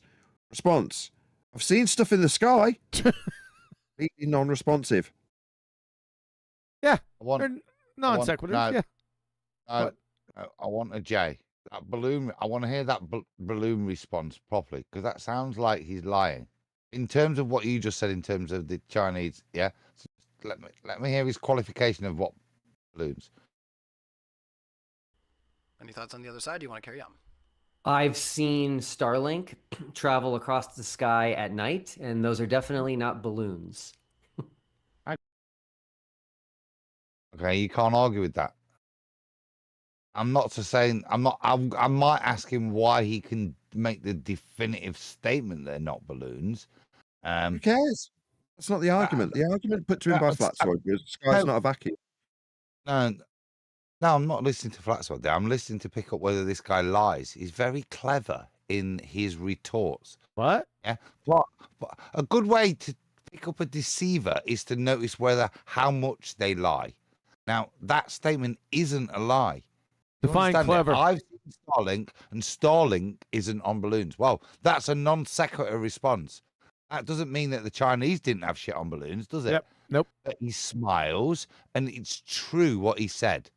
Response, I've seen stuff in the sky. Completely non-responsive. Yeah, I want non-sequitur. Yeah. I want a J. That balloon. I want to hear that balloon response properly, because that sounds like he's lying. In terms of what you just said, in terms of the Chinese, yeah. So let me hear his qualification of what balloons. Any thoughts on the other side? Do you want to carry on? I've seen Starlink travel across the sky at night, and those are definitely not balloons. Okay, you can't argue with that. I'm not saying I might ask him why he can make the definitive statement they're not balloons. Who cares? That's not the argument. The argument put to him by Flatzoid was the sky's not a vacuum. No, I'm not listening to Flatzoid there. I'm listening to pick up whether this guy lies. He's very clever in his retorts. What? Yeah. But a good way to pick up a deceiver is to notice how much they lie. Now, that statement isn't a lie. Define clever. I've seen Starlink, and Starlink isn't on balloons. Well, that's a non sequitur response. That doesn't mean that the Chinese didn't have shit on balloons, does it? Yep. Nope. But he smiles, and it's true what he said.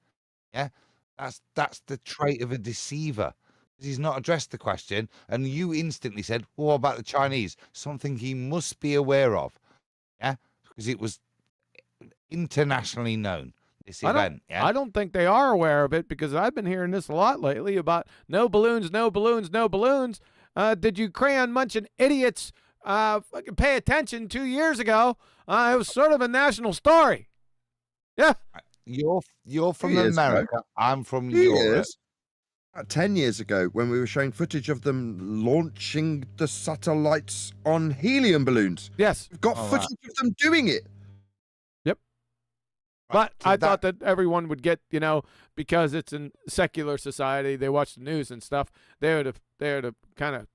Yeah, that's the trait of a deceiver. He's not addressed the question, and you instantly said, "Well, what about the Chinese?" Something he must be aware of. Yeah, because it was internationally known. This event, I don't think they are aware of it, because I've been hearing this a lot lately about no balloons, no balloons, no balloons. Did you crayon munching idiots fucking pay attention 2 years ago? It was sort of a national story. Yeah. You're from America. I'm from Europe. About 10 years ago, when we were showing footage of them launching the satellites on helium balloons. Yes. We've got footage of them doing it. But I thought that everyone would get, because it's in secular society, they watch the news and stuff. They would have kind of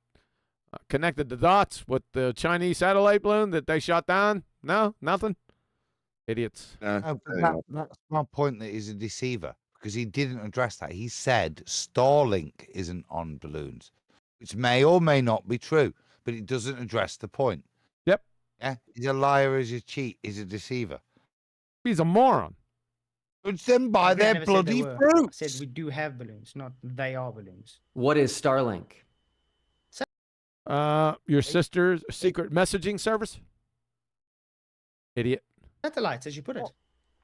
connected the dots with the Chinese satellite balloon that they shot down. No, nothing. Idiots. No, but that's my point. That he's a deceiver, because he didn't address that. He said Starlink isn't on balloons, which may or may not be true, but it doesn't address the point. Yep. Yeah, he's a liar. He's a cheat. He's a deceiver. He's a moron. Judge them by their bloody fruits. I said we do have balloons, not they are balloons. What is Starlink? Your sister's secret messaging service? Idiot. Satellites, as you put it.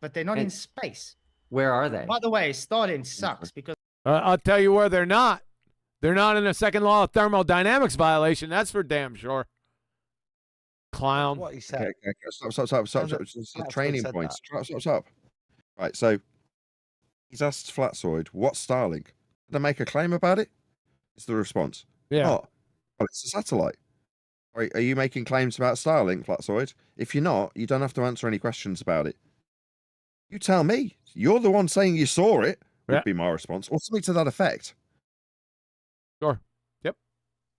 But they're not in And- space. Where are they? By the way, Starlink sucks because I'll tell you where they're not. They're not in a second law of thermodynamics violation. That's for damn sure. Clown. What he said. Okay. Stop. Training said points. Stop. Right, so he's asked Flatzoid, what's Starlink? Did I make a claim about it? Is the response. Yeah. What? Well, it's a satellite. Are you making claims about Starlink, Flatzoid? If you're not, you don't have to answer any questions about it. You tell me. You're the one saying you saw it, would be my response, or something to that effect. Sure. Yep.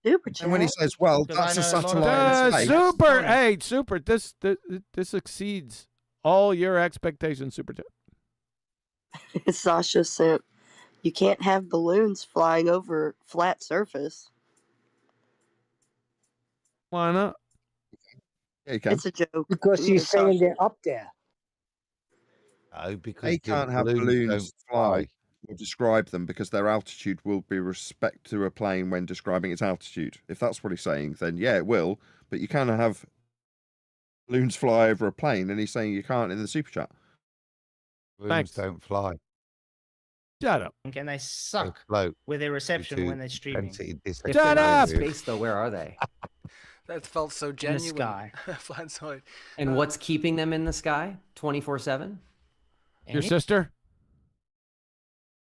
Super And when he says, well, that's a satellite in space. Super. This exceeds all your expectations, Super Chat. Sasha sent, you can't have balloons flying over flat surface. Why not? Yeah, you can. It's a joke. Because Me he's and saying Sasha. they're up there. No, because They the can't have balloons balloons don't fly or describe them because their altitude will be respect to a plane when describing its altitude. If that's what he's saying, then yeah, it will. But you can't have balloons fly over a plane, and he's saying you can't in the super chat. Balloons don't fly. Shut up. and they suck float with their reception when they're streaming. If they're not in space, though, where are they? That felt so In the genuine. sky. Flatzoid. And what's keeping them in the sky 24/7? Your sister?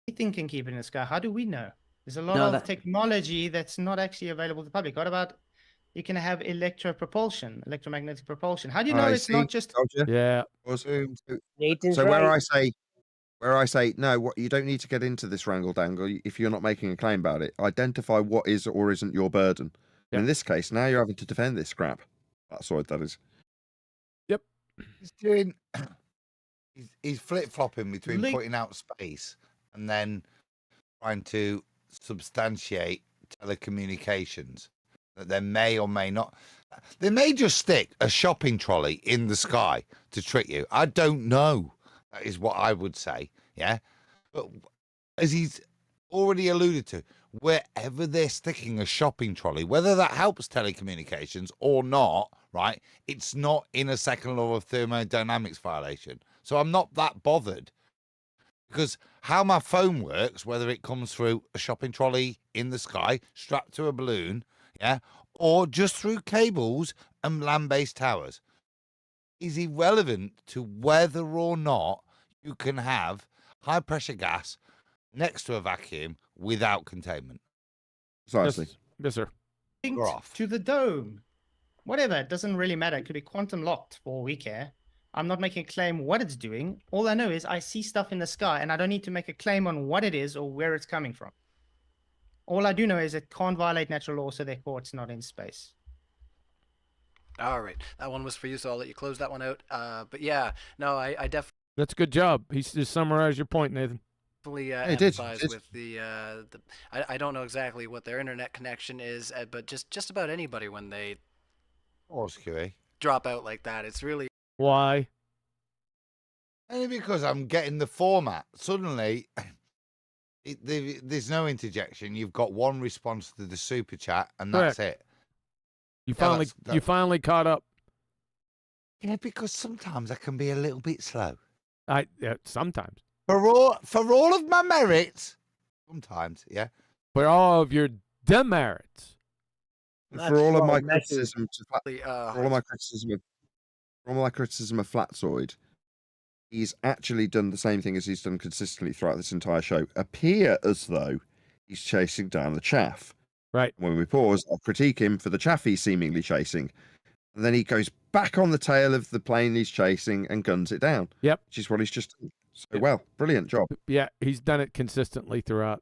Anything can keep it in the sky. How do we know? There's a lot No, of that- technology that's not actually available to the public. What about you can have propulsion, electromagnetic propulsion? How do you know it's not just Yeah. Nathan's So right. where I say no, what you don't need to get into this wrangle dangle if you're not making a claim about it. Identify what is or isn't your burden. And in this case, now you're having to defend this crap. That's what that is. Yep. He's doing. He's flip flopping between Link- putting out space and then trying to substantiate telecommunications that there may or may not. They may just stick a shopping trolley in the sky to trick you. I don't know. That is what I would say. Yeah. But as he's already alluded to, wherever they're sticking a shopping trolley, whether that helps telecommunications or not, right? It's not in a second law of thermodynamics violation. So I'm not that bothered because how my phone works, whether it comes through a shopping trolley in the sky, strapped to a balloon, yeah, or just through cables and land-based towers, is irrelevant to whether or not you can have high-pressure gas next to a vacuum without containment. Precisely. Yes, sir. linked off. to the dome? Whatever, it doesn't really matter. It could be quantum locked for all we care. I'm not making a claim what it's doing. All I know is I see stuff in the sky and I don't need to make a claim on what it is or where it's coming from. All I do know is it can't violate natural law, so therefore it's not in space. All right, that one was for you, so I'll let you close that one out. But yeah, no, I definitely. That's a good job. He's just summarized your point, Nathan. Empathize with the I don't know exactly what their internet connection is, but just about anybody when they drop out like that, it's really Why? Only because I'm getting the format. Suddenly, there's no interjection. You've got one response to the super chat, and that's Correct. it. You Yeah, finally you finally caught up. Yeah, because sometimes I can be a little bit slow. Sometimes. For all of my merits, sometimes, yeah. For all of your demerits. For all of my message. criticism for all of my criticism of Flatzoid, he's actually done the same thing as he's done consistently throughout this entire show. Appear as though he's chasing down the chaff. Right. When we pause, I'll critique him for the chaff he's seemingly chasing. And then he goes back on the tail of the plane he's chasing and guns it down. Yep. Which is what he's just done. So well. Brilliant job. Yeah, he's done it consistently throughout.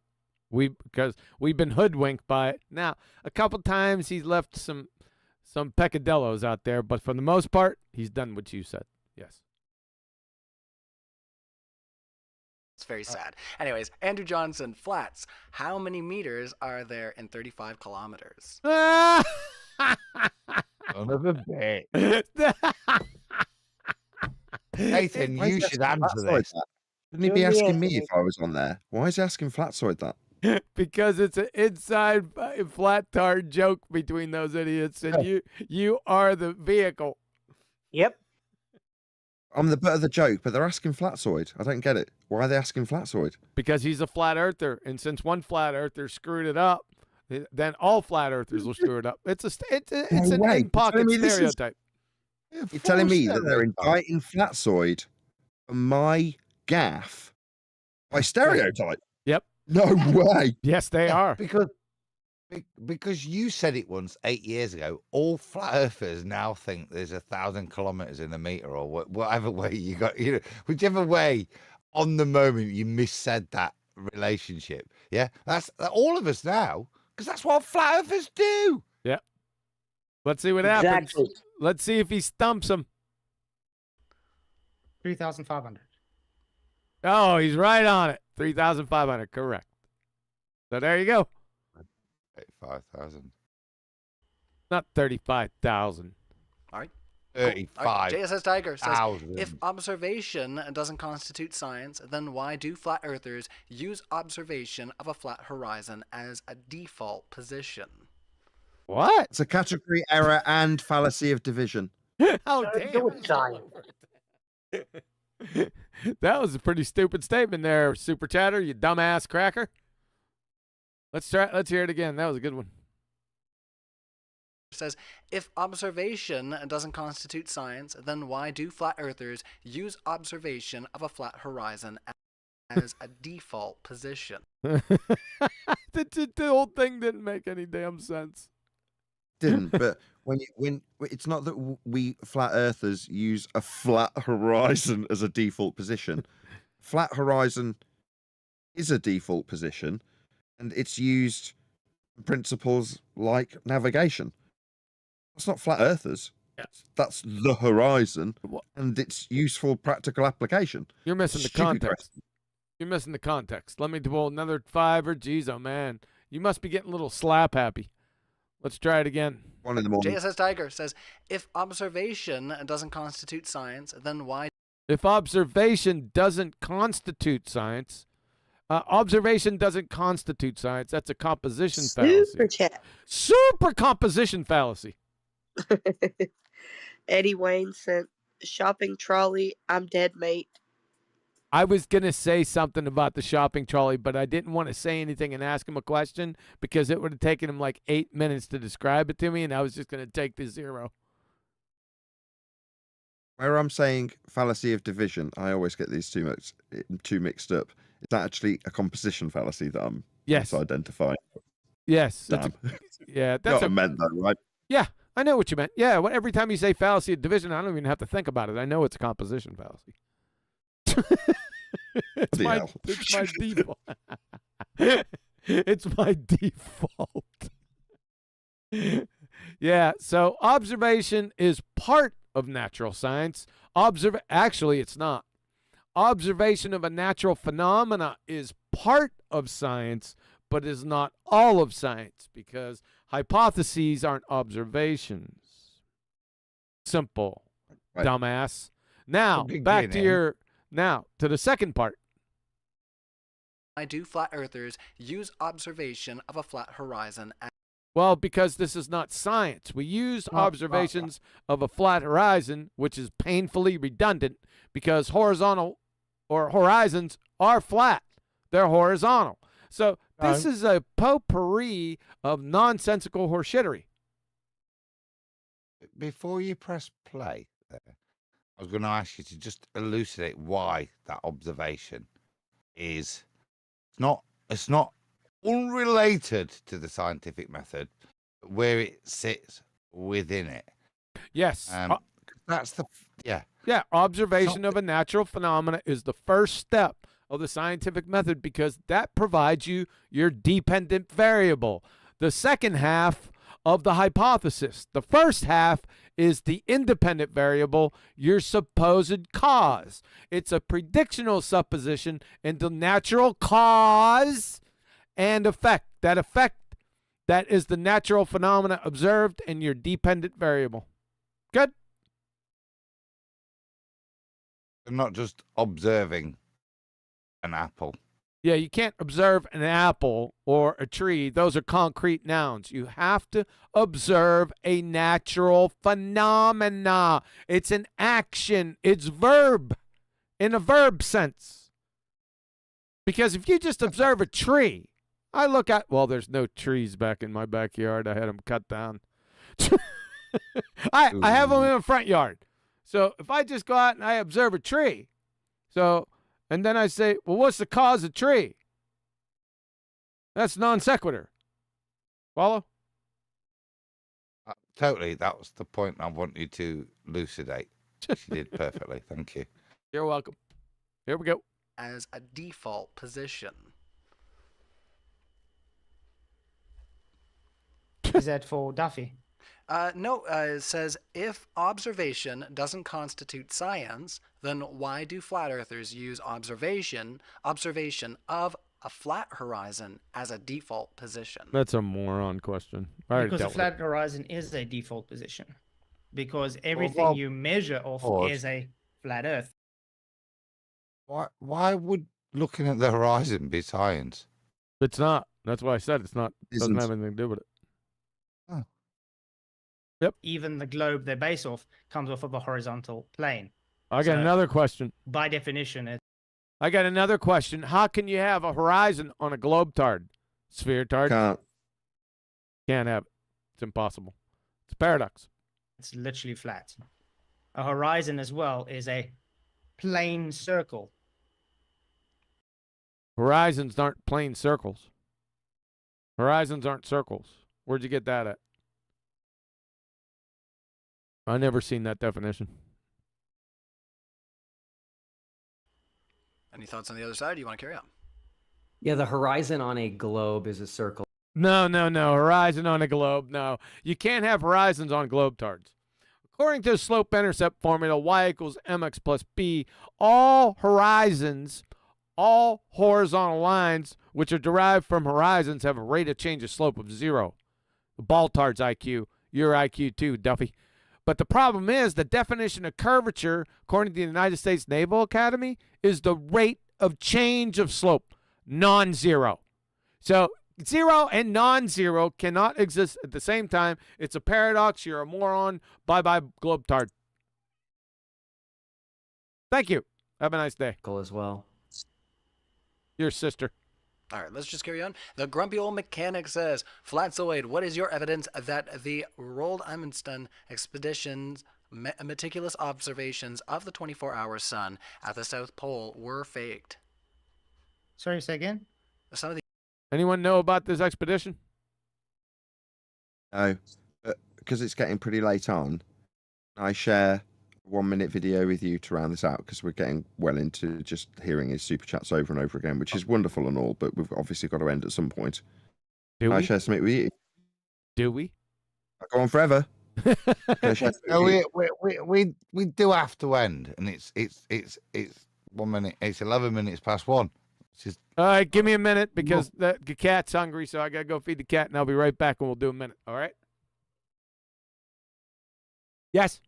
Because we've been hoodwinked by it. Now, a couple times he's left some peccadillos out there, but for the most part, he's done what you said. Yes. it's very sad. Anyways, Andrew Johnson, Flats. How many meters are there in 35 kilometers? Son of a bitch. Nathan, Why is you he should asking answer Flatzoid this. that? Shouldn't he be asking me if I was on there? Why is he asking Flatzoid that? Because it's an inside flat tard joke between those idiots, and you are the vehicle. Yep. I'm the butt of the joke, but they're asking Flatzoid. I don't get it. Why are they asking Flatzoid? Because he's a flat earther, and since one flat earther screwed it up, then all flat earthers will screw it up. It's an way. in-pocket You're telling me this is- stereotype. You're telling me that they're indicting Flatzoid for my gaff by stereotype? Yep. No way. Yes, they are. Because you said it once 8 years ago, all flat earthers now think there's 1,000 kilometers in a meter, or whatever way you got, whichever way on the moment you missaid that relationship. Yeah, that's all of us now, because that's what flat earthers do. Yep. Let's see what happens. Let's see if he stumps him. 3,500. Oh, he's right on it. 3,500, correct. So there you go. 35,000. Not 35,000. All right. 35. JSS Tiger says, if observation doesn't constitute science, then why do flat earthers use observation of a flat horizon as a default position? What? It's a category error and fallacy of division. Oh, damn. That was a pretty stupid statement there, Super Chatter, you dumbass cracker. Let's hear it again. That was a good one. Says, if observation doesn't constitute science, then why do flat earthers use observation of a flat horizon as a default position? The whole thing didn't make any damn sense. Didn't, but when it's not that we flat earthers use a flat horizon as a default position. Flat horizon is a default position, and it's used in principles like navigation. That's not flat earthers. That's the horizon, and its useful practical application. You're missing the Stupid context. You're missing the context. Let me do another fiver. Jeez, oh man. You must be getting a little slap happy. Let's try it again. 1 in the morning. JSS Tiger says, if observation doesn't constitute science, then why? If observation doesn't constitute science, observation doesn't constitute science. That's a composition fallacy. Superchat. Super composition fallacy. Eddie Wayne sent shopping trolley. I'm dead, mate. I was going to say something about the shopping trolley, but I didn't want to say anything and ask him a question because it would have taken him like 8 minutes to describe it to me, and I was just going to take the 0. Where I'm saying fallacy of division, I always get these two mixed up. Is that actually a composition fallacy that I'm misidentifying? Yes. Damn. Yeah, That's what I meant though, right? Yeah, I know what you meant. Yeah, every time you say fallacy of division, I don't even have to think about it. I know it's a composition fallacy. it's my default. It's my default. Yeah, so observation is part of natural science. Actually, it's not. Observation of a natural phenomena is part of science, but is not all of science because hypotheses aren't observations. Simple, dumbass. Now, back to to the second part. Why do flat earthers use observation of a flat horizon? Well, because this is not science. We use observations of a flat horizon, which is painfully redundant because horizontal or horizons are flat. They're horizontal. So this is a potpourri of nonsensical horseshittery. Before you press play there, I was going to ask you to just elucidate why that observation is it's not unrelated to the scientific method, but where it sits within it. Yes. That's the Yeah, observation of a natural phenomena is the first step of the scientific method because that provides you your dependent variable. The second half of the hypothesis. The first half is the independent variable, your supposed cause. It's a predictional supposition into natural cause and effect. That effect, that is the natural phenomena observed and your dependent variable. Good? I'm not just observing an apple. Yeah, you can't observe an apple or a tree. Those are concrete nouns. You have to observe a natural phenomena. It's an action. It's verb in a verb sense. Because if you just observe a tree, I look at, well, there's no trees back in my backyard. I had them cut down. I have them in the front yard. So if I just go out and I observe a tree, and then I say, well, what's the cause of tree? That's non sequitur. Follow? Totally. That was the point I want you to elucidate. You did perfectly. Thank you. You're welcome. Here we go. As a default position. Is that for Duffy? No, it says, if observation doesn't constitute science, then why do flat earthers use observation of a flat horizon as a default position? That's a moron question. Because the flat horizon is a default position. Because everything you measure off is a flat earth. Why would looking at the horizon be science? It's not. That's why I said it's not. It doesn't have anything to do with it. Oh. Yep. Even the globe they base off comes off of a horizontal plane. I got another question. By definition, I got another question. How can you have a horizon on a globe tard? Sphere tard? Can't have it. It's impossible. It's a paradox. It's literally flat. A horizon as well is a plane circle. Horizons aren't plane circles. Horizons aren't circles. Where'd you get that at? I never seen that definition. Any thoughts on the other side? Do you want to carry on? Yeah, the horizon on a globe is a circle. No. Horizon on a globe. No. You can't have horizons on globe tards. According to the slope-intercept formula, y equals mx plus b, all horizons, all horizontal lines, which are derived from horizons, have a rate of change of slope of 0. The ball tard's IQ, your IQ too, Duffy. But the problem is the definition of curvature, according to the United States Naval Academy, is the rate of change of slope, non-zero. So 0 and non-zero cannot exist at the same time. It's a paradox. You're a moron. Bye-bye, globetard. Thank you. Have a nice day. As well. Your sister. All right, let's just carry on. The grumpy old mechanic says, Flatzoid, what is your evidence that the Roald Amundsen expedition's meticulous observations of the 24-hour sun at the South Pole were faked? Sorry, say again? Some of the Anyone know about this expedition? No, because it's getting pretty late on. I share a 1-minute video with you to round this out because we're getting well into just hearing his super chats over and over again, which is wonderful and all, but we've obviously got to end at some point. Do I we? share something with you? Do we? I go on forever. No, we do have to end, and it's 1 minute. It's 11 minutes past 1. All right, give me a minute because the cat's hungry, so I got to go feed the cat, and I'll be right back, and we'll do a minute. All right? Yes?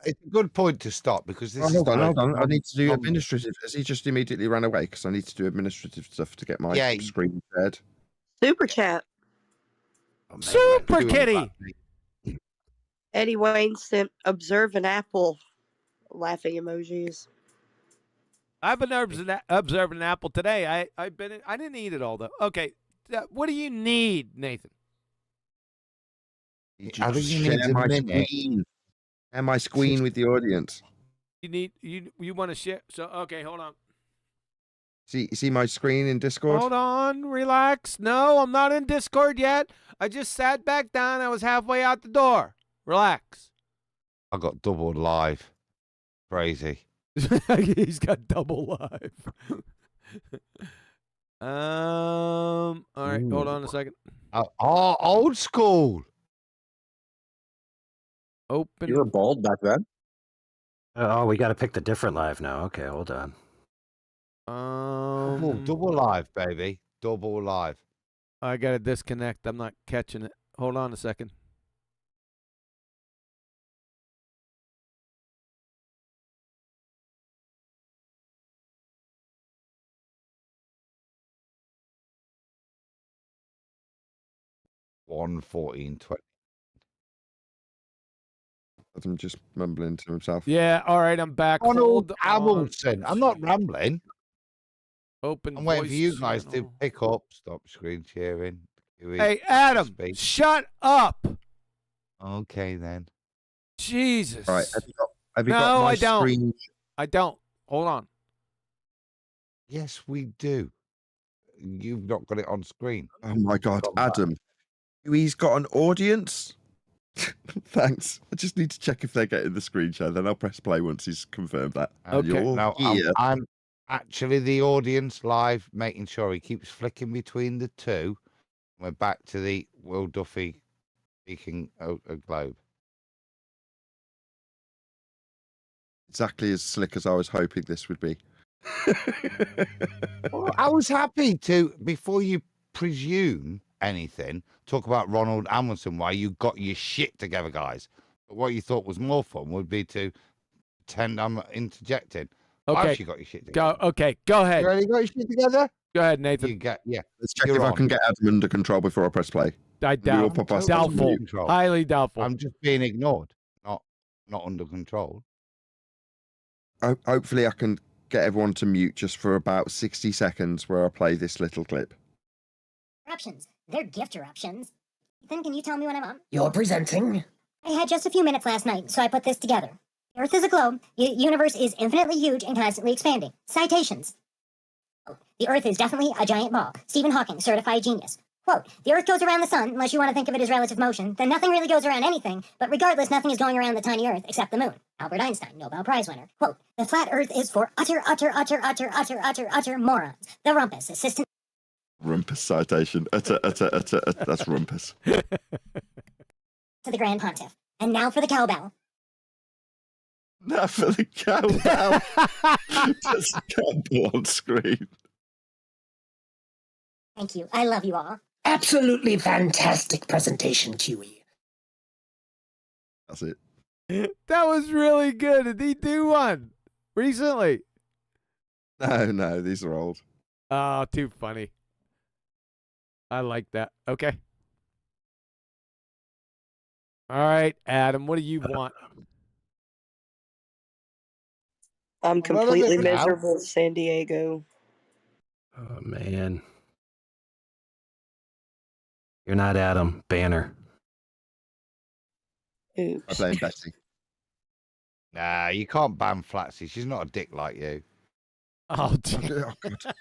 It's a good point to stop because this hold on. I need to do administrative. Has he just immediately ran away? Because I need to do administrative stuff to get my screen shared. Super chat. Super kitty. Eddie Wayne sent observe an apple laughing emojis. I've been observing an apple today. I didn't eat it all though. Okay, what do you need, Nathan? I think you need a minute. And my screen with the audience. You want to share? So okay, hold on. See my screen in Discord? Hold on, relax. No, I'm not in Discord yet. I just sat back down. I was halfway out the door. Relax. I got doubled live. Crazy. He's got double live. All right, hold on a second. Old school. Open. You were bald back then. Oh, we got to pick the different live now. Okay, hold on. Double live, baby. Double live. I got to disconnect. I'm not catching it. Hold on a second. 1:14:20. I'm just mumbling to himself. Yeah, all right, I'm back. Ronald Hold on. Hamilton. I'm not rambling. Open I'm waiting for voice you guys to channel. pick up. Stop screen sharing. Hey, Adam, shut up. Okay, then. Jesus. Right. Have you No, got my I don't. screen? I don't. Hold on. Yes, we do. You've not got it on screen. Oh my God, Got that. Adam. He's got an audience. Thanks. I just need to check if they're getting the screen share. Then I'll press play once he's confirmed that. Okay. You're Now, here. I'm actually the audience live, making sure he keeps flicking between the two. We're back to the Will Duffy speaking a globe. Exactly as slick as I was hoping this would be. Well, I was happy to, before you presume anything, talk about Ronald Hamilton, why you got your shit together, guys. But what you thought was more fun would be to pretend I'm interjecting. Why Okay. have you got your shit together? Go ahead. You already got your shit together? Go ahead, Nathan. You get, yeah. Let's check You're if I on. can get Adam under control before I press play. I We all doubt. pop ourselves Doubtful. mute. Control. Highly doubtful. I'm just being ignored, not under control. Hopefully I can get everyone to mute just for about 60 seconds where I play this little clip. Eruptions. They're gift eruptions. Ethan, can you tell me when I'm on? You're presenting. I had just a few minutes last night, so I put this together. Earth is a globe. Universe is infinitely huge and constantly expanding. Citations. Oh, the Earth is definitely a giant ball. Stephen Hawking, certified genius. Quote, the Earth goes around the sun, unless you want to think of it as relative motion, then nothing really goes around anything, but regardless, nothing is going around the tiny Earth except the moon. Albert Einstein, Nobel Prize winner. Quote, the flat Earth is for utter morons. The rumpus, assistant... Rumpus citation. That's rumpus. to the Grand Pontiff. And now for the cowbell. Now for the cowbell. Just a cowbell on screen. Thank you. I love you all. Absolutely fantastic presentation, Kiwi. That's it. That was really good. Did he do one recently? No, these are old. Oh, too funny. I like that. Okay. All right, Adam, what do you want? I'm Well, completely now- miserable in San Diego. Oh, man. You're not Adam. Banner. I blame Betty. Nah, you can't ban Flatsy. She's not a dick like you. Oh, dear. Oh, God.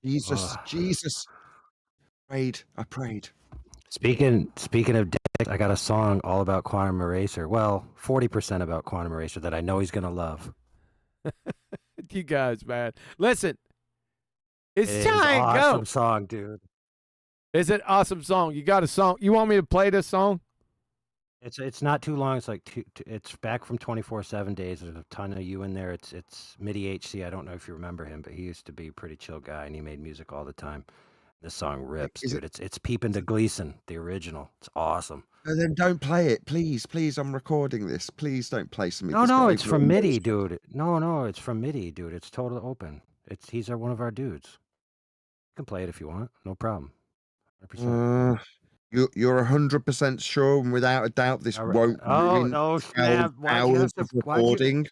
Jesus. I prayed. Speaking of dick, I got a song all about Quantum Eraser. Well, 40% about Quantum Eraser that I know he's gonna love. You guys, man. Listen. It's It is time. awesome Go. song, dude. Is it awesome song? You got a song? You want me to play this song? It's not too long. It's like it's back from 24/7 days. There's a ton of you in there. It's MIDI HC. I don't know if you remember him, but he used to be a pretty chill guy and he made music all the time. This song rips, dude. It's Peepin' to Gleason, the original. It's awesome. And then don't play it, please. I'm recording this. Please don't play something. No, it's from MIDI, dude. No, it's from MIDI, dude. It's totally open. He's one of our dudes. You can play it if you want. No problem. 100%. You're 100% sure, and without a doubt, this won't ruin snap. hours of recording.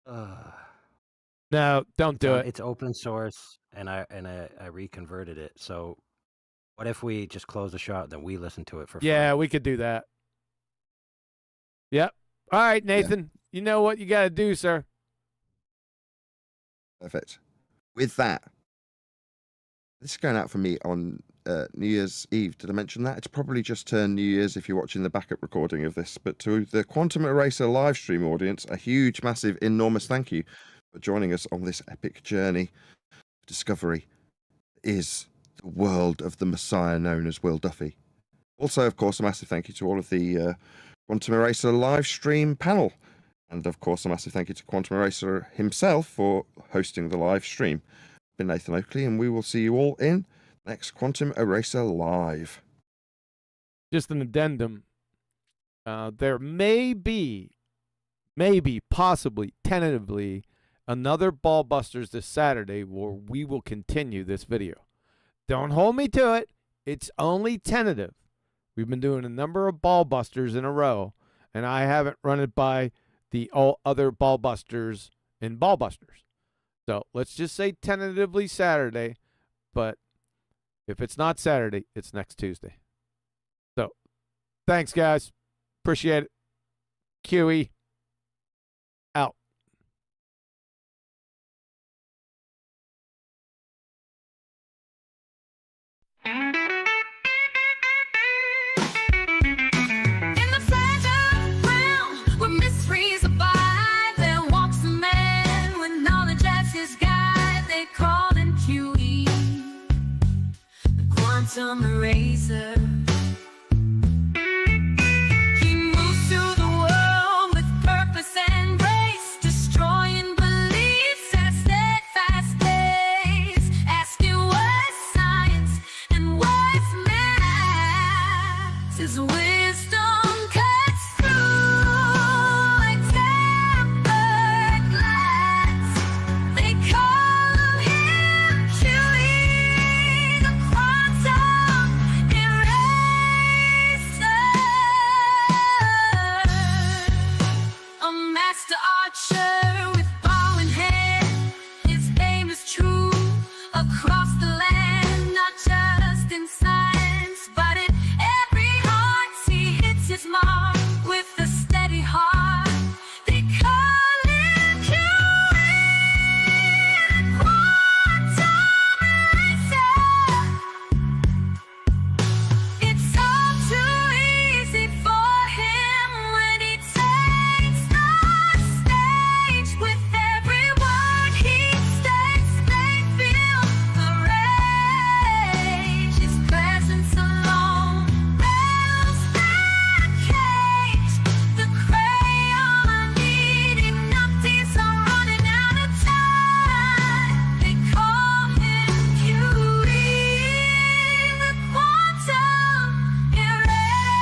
No, don't do it. It's open source, and I reconverted it. So, what if we just close the shot and then we listen to it for fun? Yeah, we could do that. Yep. All right, Nathan. You know what you got to do, sir. Perfect. With that, this is going out for me on New Year's Eve. Did I mention that? It's probably just turned New Year's if you're watching the backup recording of this. But to the Quantum Eraser live stream audience, a huge, massive, enormous thank you for joining us on this epic journey of discovery is the world of the Messiah known as Will Duffy. Also, of course, a massive thank you to all of the Quantum Eraser live stream panel. And, of course, a massive thank you to Quantum Eraser himself for hosting the live stream. I've been Nathan Oakley, and we will see you all in next Quantum Eraser Live. Just an addendum. There may be, possibly, tentatively, another Ballbusters this Saturday where we will continue this video. Don't hold me to it. It's only tentative. We've been doing a number of ball busters in a row, and I haven't run it by the all other ball busters in ball busters. So let's just say tentatively Saturday, but if it's not Saturday, it's next Tuesday. So thanks, guys. Appreciate it. QE out. Quantum eraser. He moves through the world with purpose and grace, destroying beliefs at steadfast pace, asking what's science and what's math. His wisdom cuts through like tempered glass. They call him QE, the quantum eraser. A master archer with bow in hand. His aim is true across the land, not just in science, but in every heart. He hits his mark with a steady heart. They call him QE, quantum eraser. It's all too easy for him when he takes the stage. With every word he states, they feel the rage. His presence alone rattles that cage. The crayon eating nupties are running out of time. They call him QE, the quantum eraser.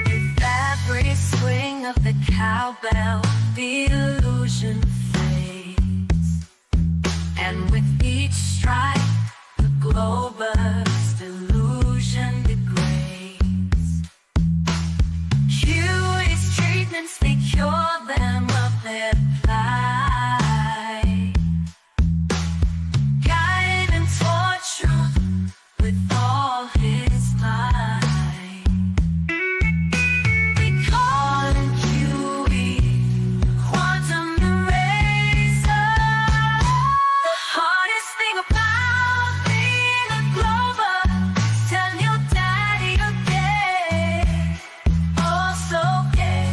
With every swing of the cowbell, the illusion fades. And with each strike, the glow bursts, illusion degrades. QE's treatments, they cure them of their plight. Guide them toward truth with all his might. They call him QE, quantum eraser. The hardest thing about being a Glober is tell your daddy you're gay, oh so gay.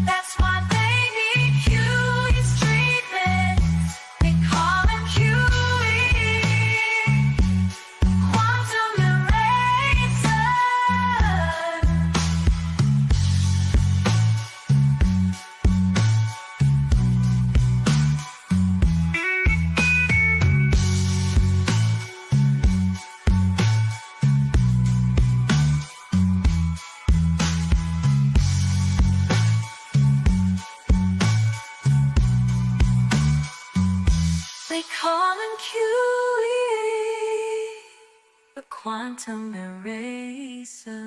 That's why they need QE's treatment. They call him QE, quantum eraser. They call him QE, the quantum eraser.